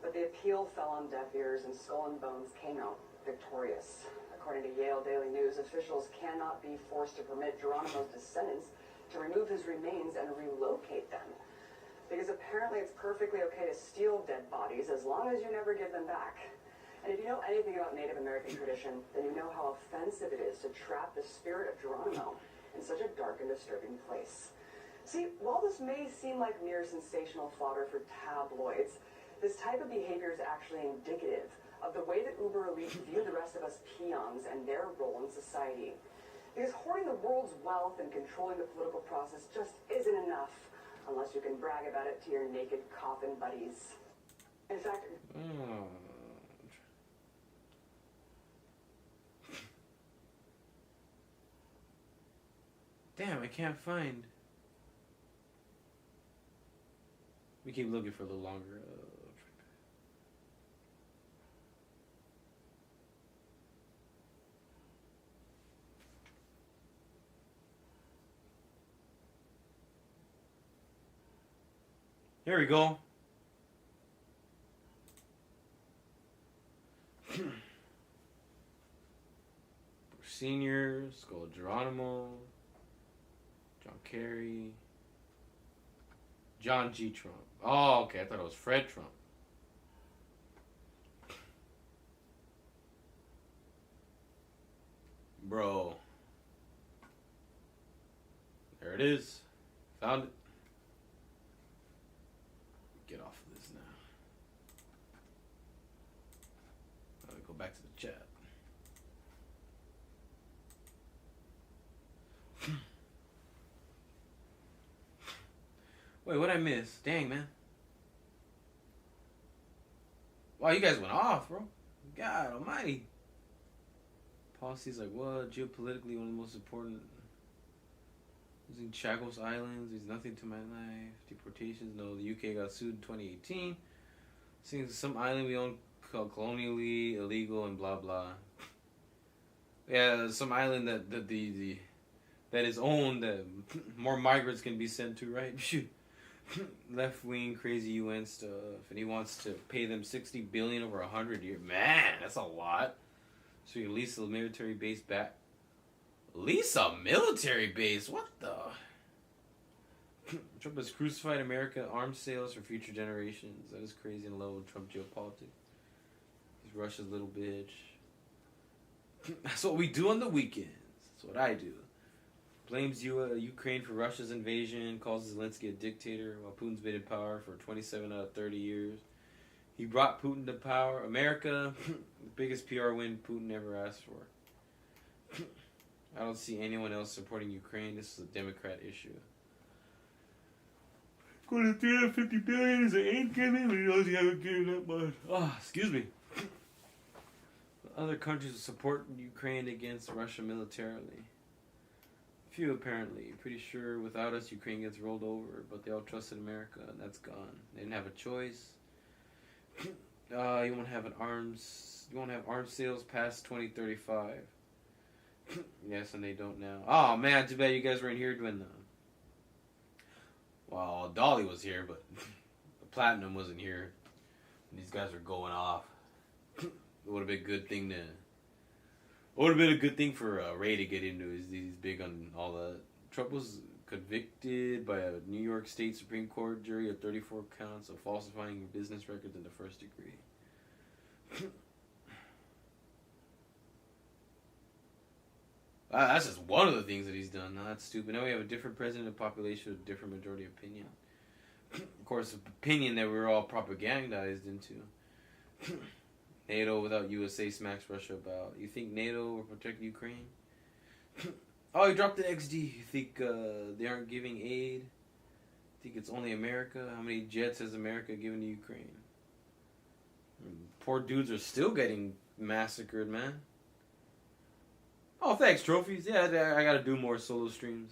But the appeal fell on deaf ears, and Skull and Bones came out victorious. According to Yale Daily News, officials cannot be forced to permit Geronimo's descendants to remove his remains and relocate them. Because apparently it's perfectly okay to steal dead bodies as long as you never give them back. And if you know anything about Native American tradition, then you know how offensive it is to trap the spirit of Geronimo in such a dark and disturbing place. See, while this may seem like mere sensational fodder for tabloids, this type of behavior is actually indicative of the way that uber elite view the rest of us peons and their role in society. Because hoarding the world's wealth and controlling the political process just isn't enough unless you can brag about it to your naked coffin buddies. In fact... Damn, I can't find. We keep looking for a little longer. Here we go. Senior, Skull Geronimo, John Kerry, John G. Trump. Oh, okay. I thought it was Fred Trump. Bro. There it is. Found it. Get off of this now. Let me go back to the chat. Wait, what'd I miss? Dang, man. Wow, you guys went off, bro. God almighty. Policies like what? Geopolitically, one of the most important. Using Chagos Islands, there's nothing to my life. Deportations, no. The UK got sued in 2018. Saying some island we own colonially, illegal, and blah blah. Yeah, some island that that is owned that more migrants can be sent to, right? Shoot. Left wing crazy UN stuff, and he wants to pay them $60 billion over 100 years. Man, that's a lot. So you lease a military base back. Lease a military base? What the? Trump has crucified America arms sales for future generations. That is crazy and low in Trump geopolitics. He's Russia's little bitch. That's what we do on the weekends. That's what I do. Blames Ukraine for Russia's invasion, calls Zelensky a dictator while Putin's been in power for 27 out of 30 years. He brought Putin to power. America, the biggest PR win Putin ever asked for. I don't see anyone else supporting Ukraine. This is a Democrat issue. Going to 350 billion is an ain't giving, but he knows he haven't given that much. Oh, excuse me. Other countries will support Ukraine against Russia militarily. Few apparently. Pretty sure without us Ukraine gets rolled over, but they all trusted America and that's gone. They didn't have a choice. You won't have arms sales past 2035. Yes, and they don't now. Oh man, too bad you guys weren't here when well, Dolly was here, but the Platinum wasn't here. These guys are going off. It would have been a good thing to. It would have been a good thing for Ray to get into. He's big on all that. Trump was convicted by a New York State Supreme Court jury of 34 counts of falsifying business records in the first degree. That's just one of the things that he's done. No, that's stupid. Now we have a different president of population with a different majority opinion. Of course, opinion that we're all propagandized into. NATO without USA smacks Russia about. You think NATO will protect Ukraine? Oh, he dropped the XD. You think they aren't giving aid? Think it's only America? How many jets has America given to Ukraine? Poor dudes are still getting massacred, man. Oh, thanks, trophies. Yeah, I gotta do more solo streams.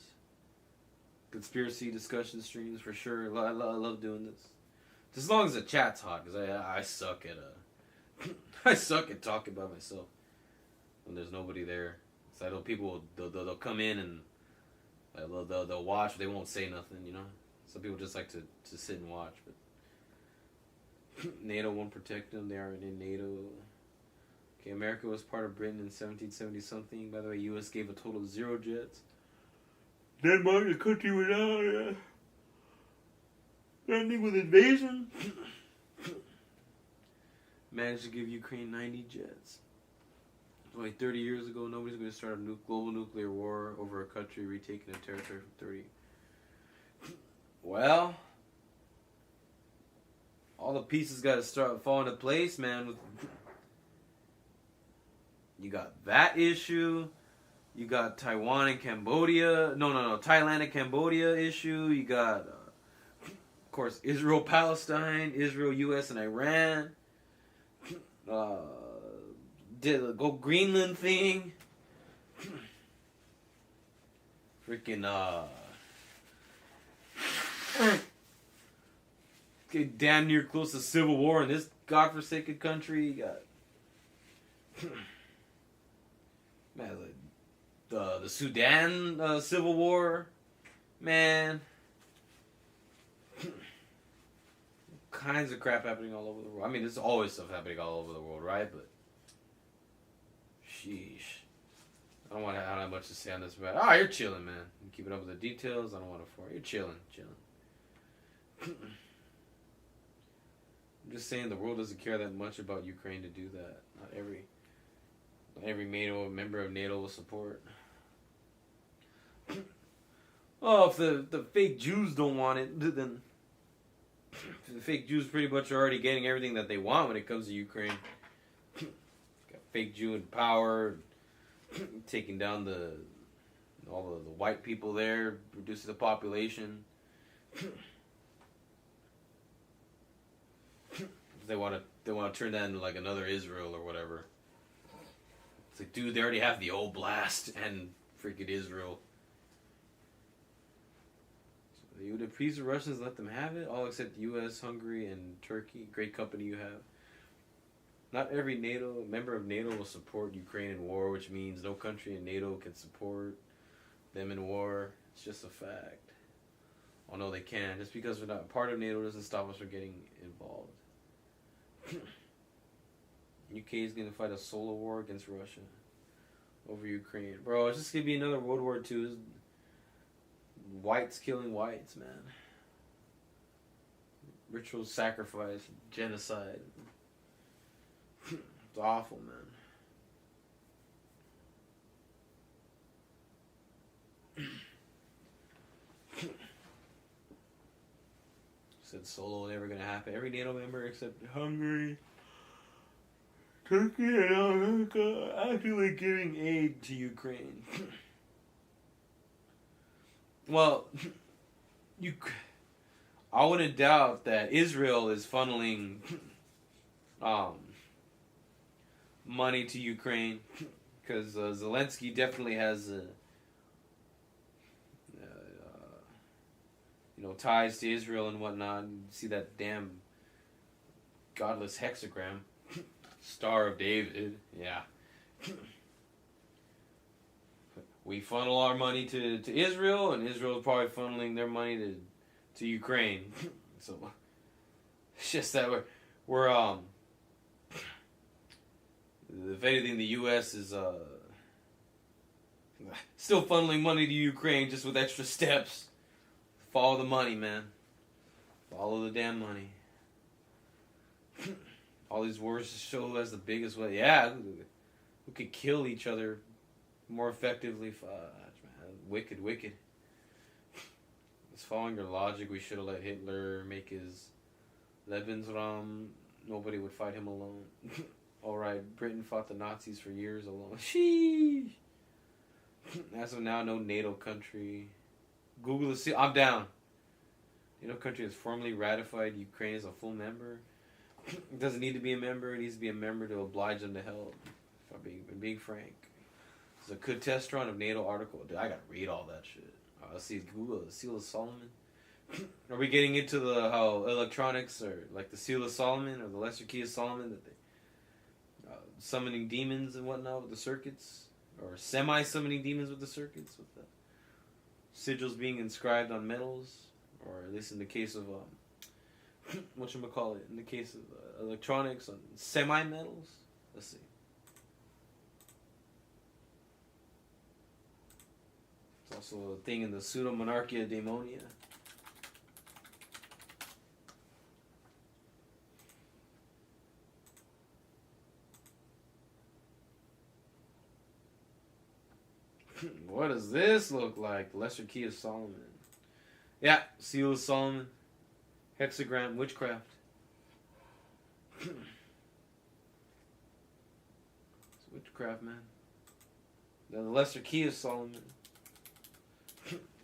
Conspiracy discussion streams for sure. I love doing this. Just as long as the chat's hot, because I suck at I suck at talking by myself when there's nobody there. So I know people they'll come in and they'll watch, but they won't say nothing. You know, some people just like to sit and watch. But NATO won't protect them. They aren't in NATO. Okay, America was part of Britain in 1770 something. By the way, U.S. gave a total of 0 jets. Denmark, the country without ending with invasion. Managed to give Ukraine 90 jets. Like 30 years ago, nobody's going to start a global nuclear war over a country retaking a territory from 30. Well, all the pieces got to start fall into place, man. You got that issue. You got Taiwan and Cambodia. No. Thailand and Cambodia issue. You got, of course, Israel, Palestine, Israel, U.S. and Iran. Did the go Greenland thing. Freaking, get damn near close to civil war in this godforsaken country. You got, man, the Sudan civil war, man. Kinds of crap happening all over the world. I mean, there's always stuff happening all over the world, right? But sheesh, I don't have much to say on this. But you're chilling, man. I'm keeping up with the details. I don't want to. You're chilling. I'm just saying the world doesn't care that much about Ukraine to do that. Not every member of NATO will support. Oh, if the fake Jews don't want it, then the fake Jews pretty much are already getting everything that they want when it comes to Ukraine. Got fake Jew in power, taking down all the white people there, reducing the population. They want to turn that into like another Israel or whatever. It's like, dude, they already have the Oblast and freaking Israel. So you would appease the Russians, let them have it, all except U.S., Hungary, and Turkey. Great company you have. Not every member of NATO will support Ukraine in war, which means no country in NATO can support them in war. It's just a fact. Oh no, they can. Just because we're not part of NATO doesn't stop us from getting involved. UK is going to fight a solo war against Russia over Ukraine. Bro, it's just going to be another World War II. Whites killing whites, man. Ritual sacrifice, genocide. It's awful, man. Said solo never going to happen. Every NATO member except Hungary, Turkey, and America actually giving aid to Ukraine. Well, I wouldn't doubt that Israel is funneling money to Ukraine because Zelensky definitely has ties to Israel and whatnot. You see that damn godless hexagram, Star of David. Yeah. We funnel our money to Israel, and Israel is probably funneling their money to Ukraine. So it's just that we're if anything, the U.S. is still funneling money to Ukraine, just with extra steps. Follow the money, man. Follow the damn money. All these wars show who has the biggest way. Yeah, who could kill each other more effectively. Man, wicked. It's following your logic. We should have let Hitler make his Lebensraum. Nobody would fight him alone. Alright, Britain fought the Nazis for years alone. Sheesh. As of now, no NATO country. Google the I'm down. NATO country has formally ratified Ukraine as a full member. It doesn't need to be a member. It needs to be a member to oblige them to help. If I'm being frank. It's a good test run of NATO article. Dude, I gotta read all that shit. Let's see, Google the Seal of Solomon. Are we getting into the how electronics or like the Seal of Solomon or the Lesser Key of Solomon that they summoning demons and whatnot with the circuits, or semi-summoning demons with the circuits, with the sigils being inscribed on metals, or at least in the case of whatchamacallit, in the case of electronics on semi-metals. Let's see. It's also a thing in the Pseudo-Monarchia Daemonia. What does this look like? Lesser Key of Solomon. Yeah, Seal of Solomon. Hexagram witchcraft. It's witchcraft, man. Then the Lesser Key of Solomon.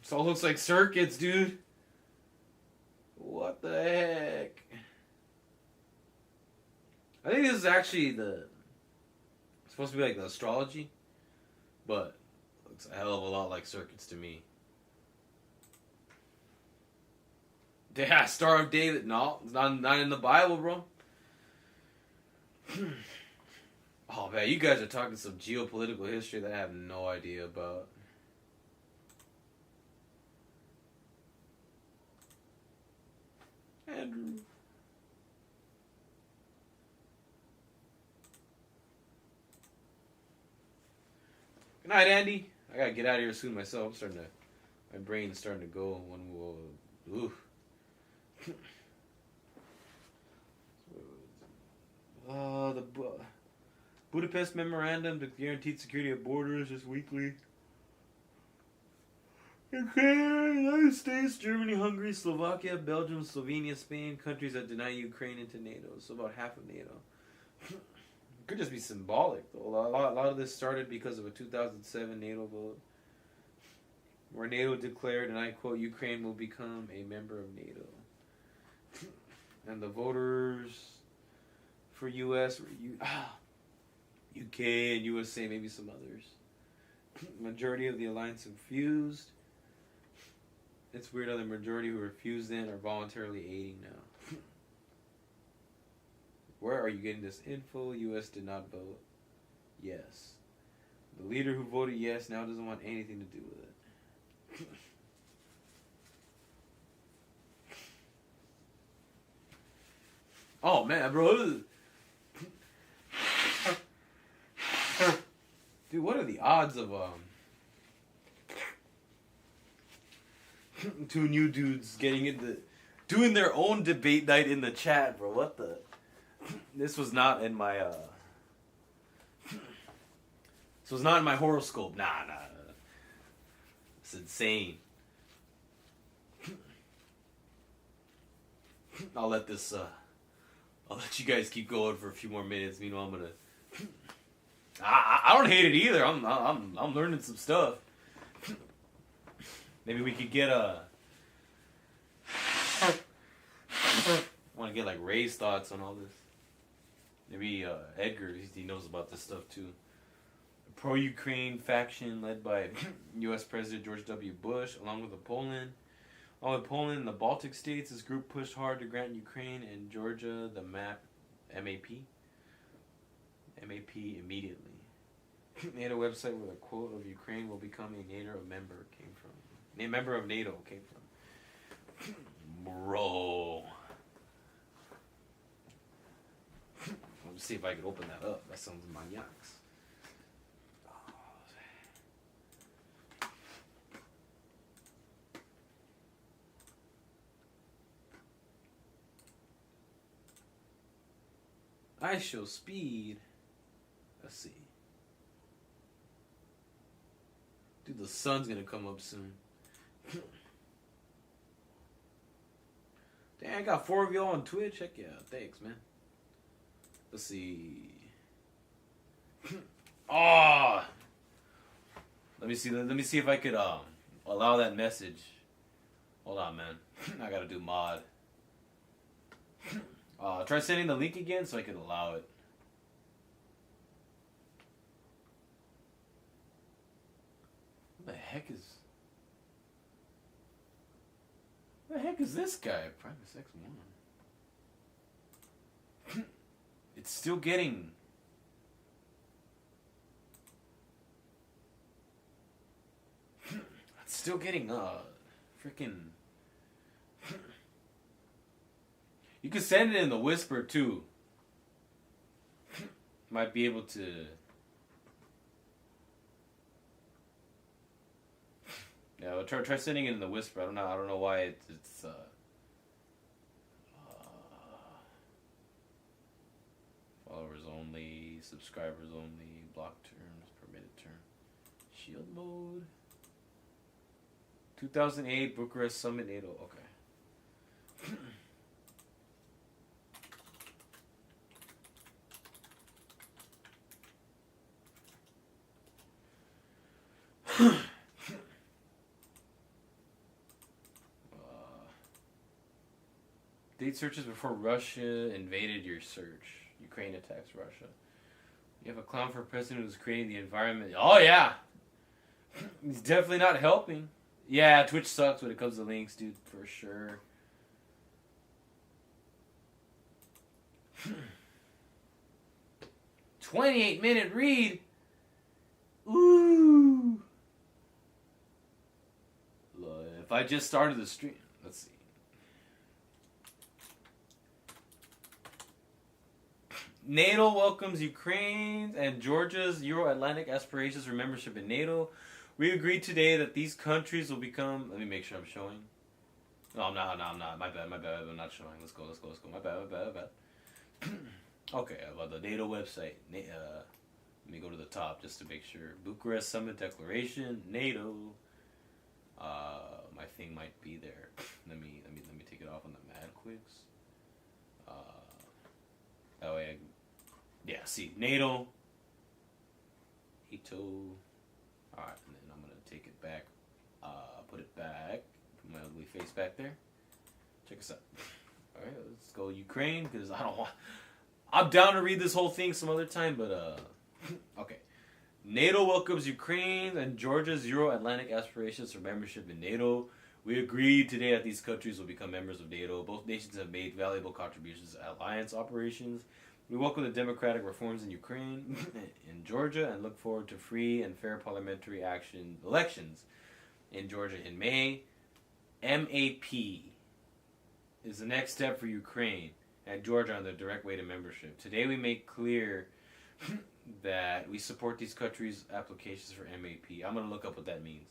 This all looks like circuits, dude. What the heck? I think this is actually it's supposed to be like the astrology, but looks a hell of a lot like circuits to me. Yeah, Star of David. No, it's not in the Bible, bro. Oh man, you guys are talking some geopolitical history that I have no idea about. Andrew. Good night, Andy. I gotta get out of here soon myself. My brain's starting to go when we'll. Oof. The Budapest Memorandum to Guaranteed Security of Borders just weekly. Okay, United States, Germany, Hungary, Slovakia, Belgium, Slovenia, Spain, countries that deny Ukraine into NATO. So about half of NATO. Could just be symbolic, though. A lot of this started because of a 2007 NATO vote, where NATO declared, and I quote, Ukraine will become a member of NATO. And the voters for U.S. were UK and USA, maybe some others. Majority of the alliance refused. It's weird how the majority who refused then are voluntarily aiding now. Where are you getting this info? U.S. did not vote yes. The leader who voted yes now doesn't want anything to do with it. Oh man, bro. Dude, what are the odds of two new dudes doing their own debate night in the chat, bro? What the? This was not in my this was not in my horoscope. Nah. It's insane. I'll let you guys keep going for a few more minutes. Meanwhile, I'm gonna. I don't hate it either. I'm learning some stuff. Maybe we could get want to get like Ray's thoughts on all this. Maybe Edgar, he knows about this stuff too. A pro-Ukraine faction led by U.S. President George W. Bush, along with Poland and the Baltic states, this group pushed hard to grant Ukraine and Georgia the MAP immediately. NATO website where the quote of Ukraine will become a NATO member came from. A member of NATO came from. Bro. Let me see if I can open that up. That sounds maniacs. I show speed. Let's see. Dude, the sun's gonna come up soon. Dang, I got 4 of y'all on Twitch. Heck yeah, thanks, man. Let's see. Oh, let me see. Let me see if I could allow that message. Hold on, man. I gotta do mod. Try sending the link again so I can allow it. What the heck is? What the heck is this guy? Primus X1. It's still getting. It's still getting freaking. You can send it in the whisper too. Might be able to. Yeah, well, try sending it in the whisper. I don't know why it's followers only, subscribers only, block terms, permitted term, shield mode. 2008 Bucharest Summit NATO. Okay. Date searches before Russia invaded your search. Ukraine attacks Russia. You have a clown for president who's creating the environment. Oh yeah! He's definitely not helping. Yeah, Twitch sucks when it comes to links, dude, for sure. "28-minute read? Ooh! Look, if I just started the stream, let's see. NATO welcomes Ukraine and Georgia's Euro-Atlantic aspirations for membership in NATO. We agreed today that these countries will become... Let me make sure I'm showing. No, I'm not. My bad. I'm not showing. Let's go. My bad. Okay, about the NATO website. Let me go to the top just to make sure. Bucharest Summit Declaration, NATO. My thing might be there. Let me take it off on the Mad Quicks. That way yeah, see, NATO. Alright, and then I'm going to take it back. Put it back. Put my ugly face back there. Check us out. Alright, let's go Ukraine, because I don't want... I'm down to read this whole thing some other time, but, okay. NATO welcomes Ukraine and Georgia's Euro-Atlantic aspirations for membership in NATO. We agreed today that these countries will become members of NATO. Both nations have made valuable contributions to alliance operations. We welcome the democratic reforms in Ukraine and Georgia and look forward to free and fair parliamentary elections in Georgia in May. MAP is the next step for Ukraine and Georgia on their direct way to membership. Today we make clear that we support these countries' applications for MAP. I'm going to look up what that means.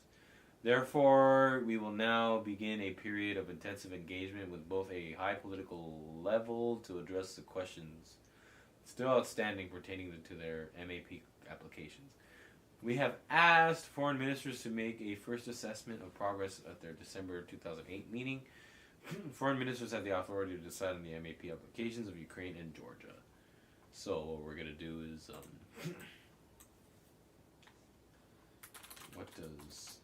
Therefore, we will now begin a period of intensive engagement with both a high political level to address the questions still outstanding pertaining to their MAP applications. We have asked foreign ministers to make a first assessment of progress at their December 2008 meeting. Foreign ministers have the authority to decide on the MAP applications of Ukraine and Georgia. So what we're going to do is, what does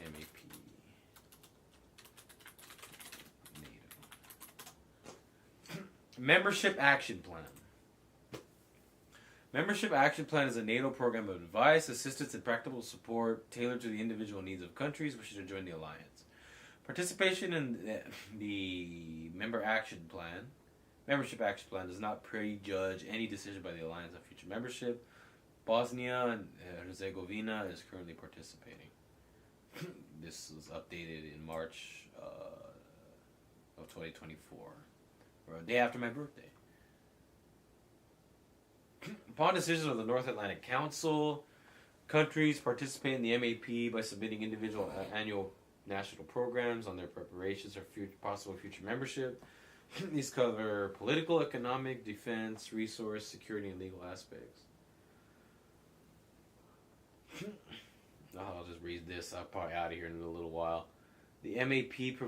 MAP NATO? Membership Action Plan. Membership Action Plan is a NATO program of advice, assistance, and practical support tailored to the individual needs of countries wishing to join the alliance. Participation in the Membership Action Plan does not prejudge any decision by the alliance on future membership. Bosnia and Herzegovina is currently participating. This was updated in March of 2024, or a day after my birthday. Upon decision of the North Atlantic Council, countries participate in the MAP by submitting individual annual national programs on their preparations for possible future membership. These cover political, economic, defense, resource, security, and legal aspects. I'll just read this. I'm probably out of here in a little while. The MAP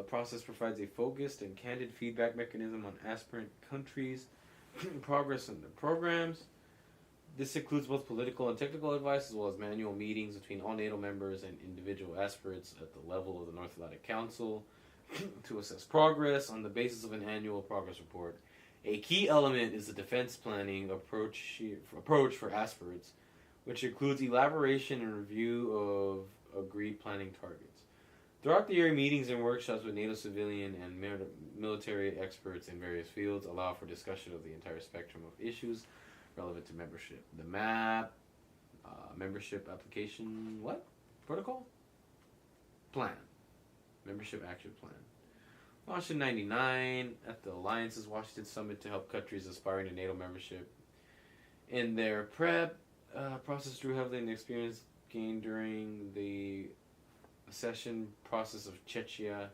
process provides a focused and candid feedback mechanism on aspirant countries' progress in their programs. This includes both political and technical advice, as well as manual meetings between all NATO members and individual aspirants at the level of the North Atlantic Council to assess progress on the basis of an annual progress report. A key element is the defense planning approach for aspirants, which includes elaboration and review of agreed planning targets. Throughout the year, meetings and workshops with NATO civilian and military experts in various fields allow for discussion of the entire spectrum of issues relevant to membership. The MAP, membership application, what? Protocol? Plan. Membership action plan. Launched in 1999 at the Alliance's Washington Summit to help countries aspiring to NATO membership. In their prep process, drew heavily on the experience gained during the accession process of Czechia,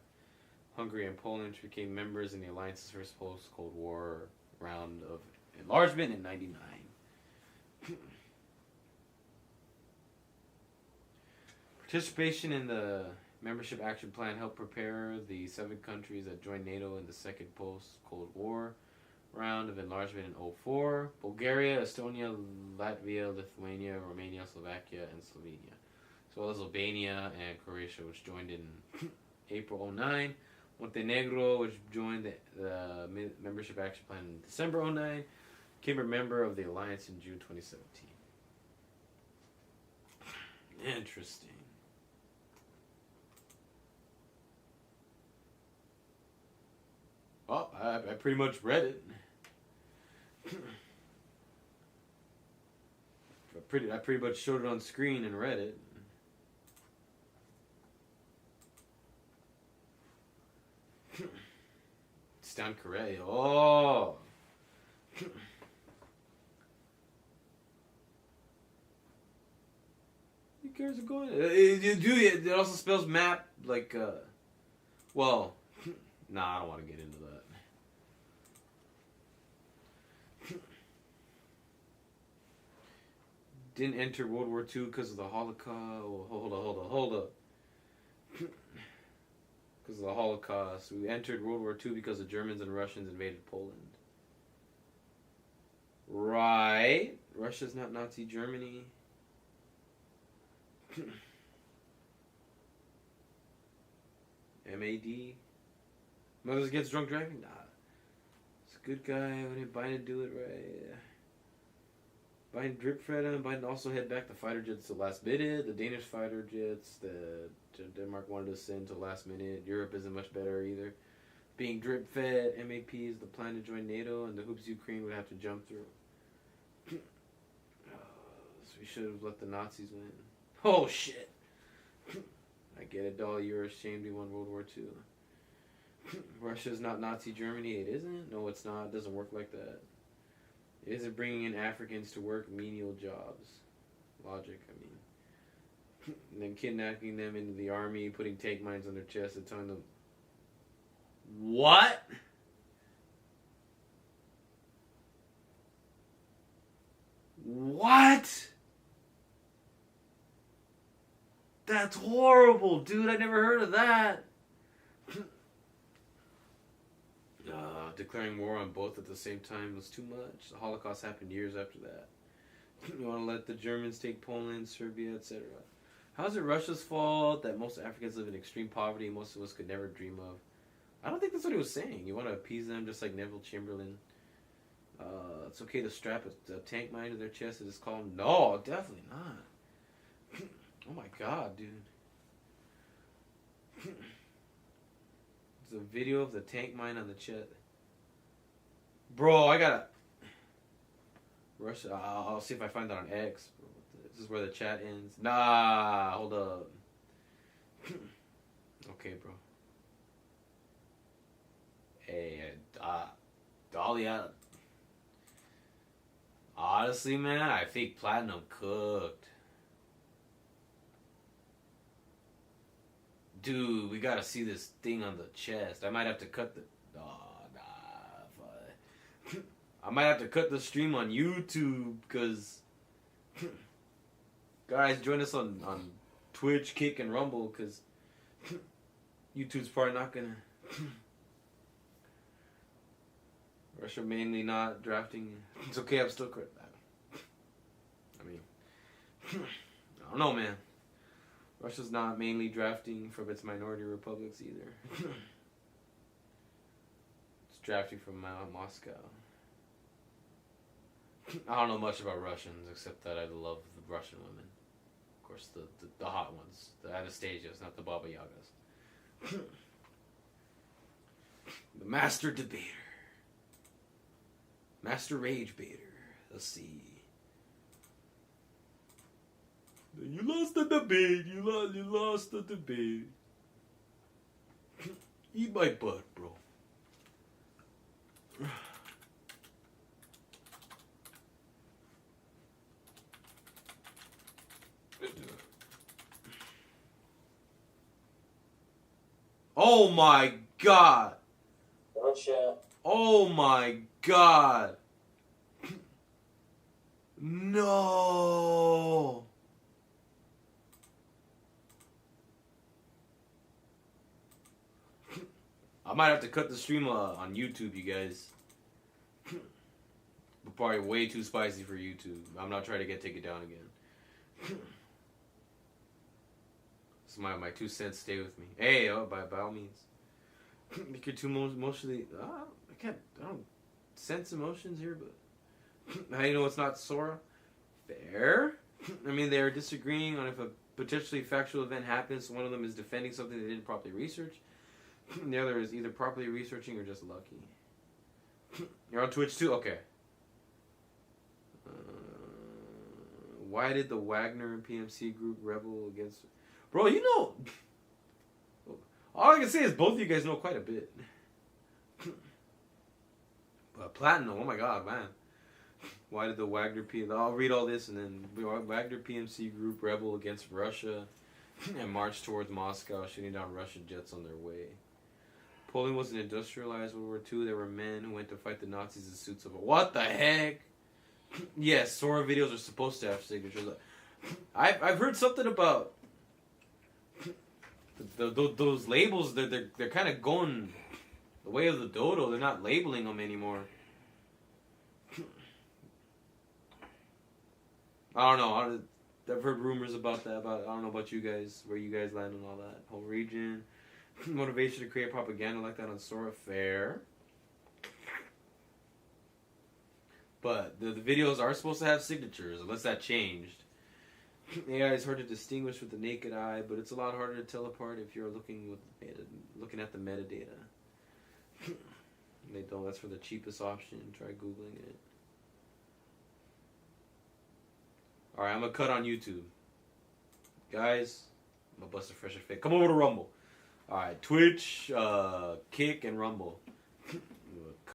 Hungary, and Poland, which became members in the Alliance's first post-Cold War round of enlargement in 1999. Participation in the Membership Action Plan helped prepare the 7 countries that joined NATO in the second post-Cold War round of enlargement in 2004. Bulgaria, Estonia, Latvia, Lithuania, Romania, Slovakia, and Slovenia, as well as Albania and Croatia, which joined in April 2009. Montenegro, which joined the Membership Action Plan in December 2009, became a member of the Alliance in June 2017. Interesting. Well, I pretty much read it. I pretty much showed it on screen and read it. Stan Correa. Oh. You guys are going. It also spells map like. Well, nah, I don't want to get into that. Didn't enter World War II because of the Holocaust. Oh, hold up. Because of the Holocaust. We entered World War II because the Germans and Russians invaded Poland. Right. Russia's not Nazi Germany. MAD. Mothers Against Drunk Driving? Nah. It's a good guy. When did Biden do it right? Biden drip fed him. Biden also had back the fighter jets to last minute. The Danish fighter jets that Denmark wanted to send to last minute. Europe isn't much better either. Being drip fed, MAP is the plan to join NATO, and the hoops Ukraine would have to jump through. So we should have let the Nazis win. Oh shit! I get it, doll. You're ashamed we won World War II. Russia's not Nazi Germany. It isn't. No, it's not. It doesn't work like that. It isn't bringing in Africans to work menial jobs. Logic, I mean. And then kidnapping them into the army, putting tank mines on their chests and telling them... What? What? That's horrible, dude. I never heard of that. Declaring war on both at the same time was too much. The Holocaust happened years after that. You want to let the Germans take Poland, Serbia, etc. How is it Russia's fault that most Africans live in extreme poverty most of us could never dream of? I don't think that's what he was saying. You want to appease them just like Neville Chamberlain. It's okay to strap a tank mine to their chest and just call them... No, definitely not. Oh my god, dude. It's a video of the tank mine on the chest. Bro, I gotta... Russia, I'll see if I find that on X. This is where the chat ends. Nah, hold up. Okay, bro. Hey, Dolly, honestly, man, I think Platinum cooked. Dude, we gotta see this thing on the chest. I might have to cut the... I might have to cut the stream on YouTube, because... Guys, join us on Twitch, Kick, and Rumble, because YouTube's probably not gonna. Russia mainly not drafting. It's okay, I'm still crit. I mean, I don't know, man. Russia's not mainly drafting from its minority republics either. It's drafting from Moscow. I don't know much about Russians except that I love the Russian women. Of course, the hot ones, the Anastasias, not the Baba Yagas. The Master Debater. Master Rage Baiter. Let's see. You lost the debate. You lost the debate. Eat my butt, bro. Oh my god. Oh my god. No. I might have to cut the stream on YouTube, you guys. Probably way too spicy for YouTube. I'm not trying to take it down again. So my 2 cents, stay with me. Hey, by all means. Make your too emotionally. I don't sense emotions here, but how do you know it's not Sora? Fair. I mean, they're disagreeing on if a potentially factual event happens. One of them is defending something they didn't properly research. The other is either properly researching or just lucky. You're on Twitch too? Okay. Why did the Wagner and PMC group rebel against... Bro, you know... All I can say is both of you guys know quite a bit. But Platinum, oh my god, man. Why did the Wagner I'll read all this and then... Wagner PMC group rebel against Russia and marched towards Moscow, shooting down Russian jets on their way. Poland wasn't industrialized World War II. There were men who went to fight the Nazis in suits of... What the heck? Yes, Sora videos are supposed to have signatures. I've heard something about those labels. They're kind of going the way of the dodo. They're not labeling them anymore. I don't know. I've heard rumors about that. I don't know about you guys, where you guys land on all that whole region. Motivation to create propaganda like that on Sora, fair. But the videos are supposed to have signatures, unless that changed. AI is hard to distinguish with the naked eye, but it's a lot harder to tell apart if you're looking at the metadata. They don't. That's for the cheapest option. Try Googling it. Alright, I'm gonna cut on YouTube. Guys, I'm gonna bust a fresher fit. Come over to Rumble. Alright, Twitch, Kick, and Rumble.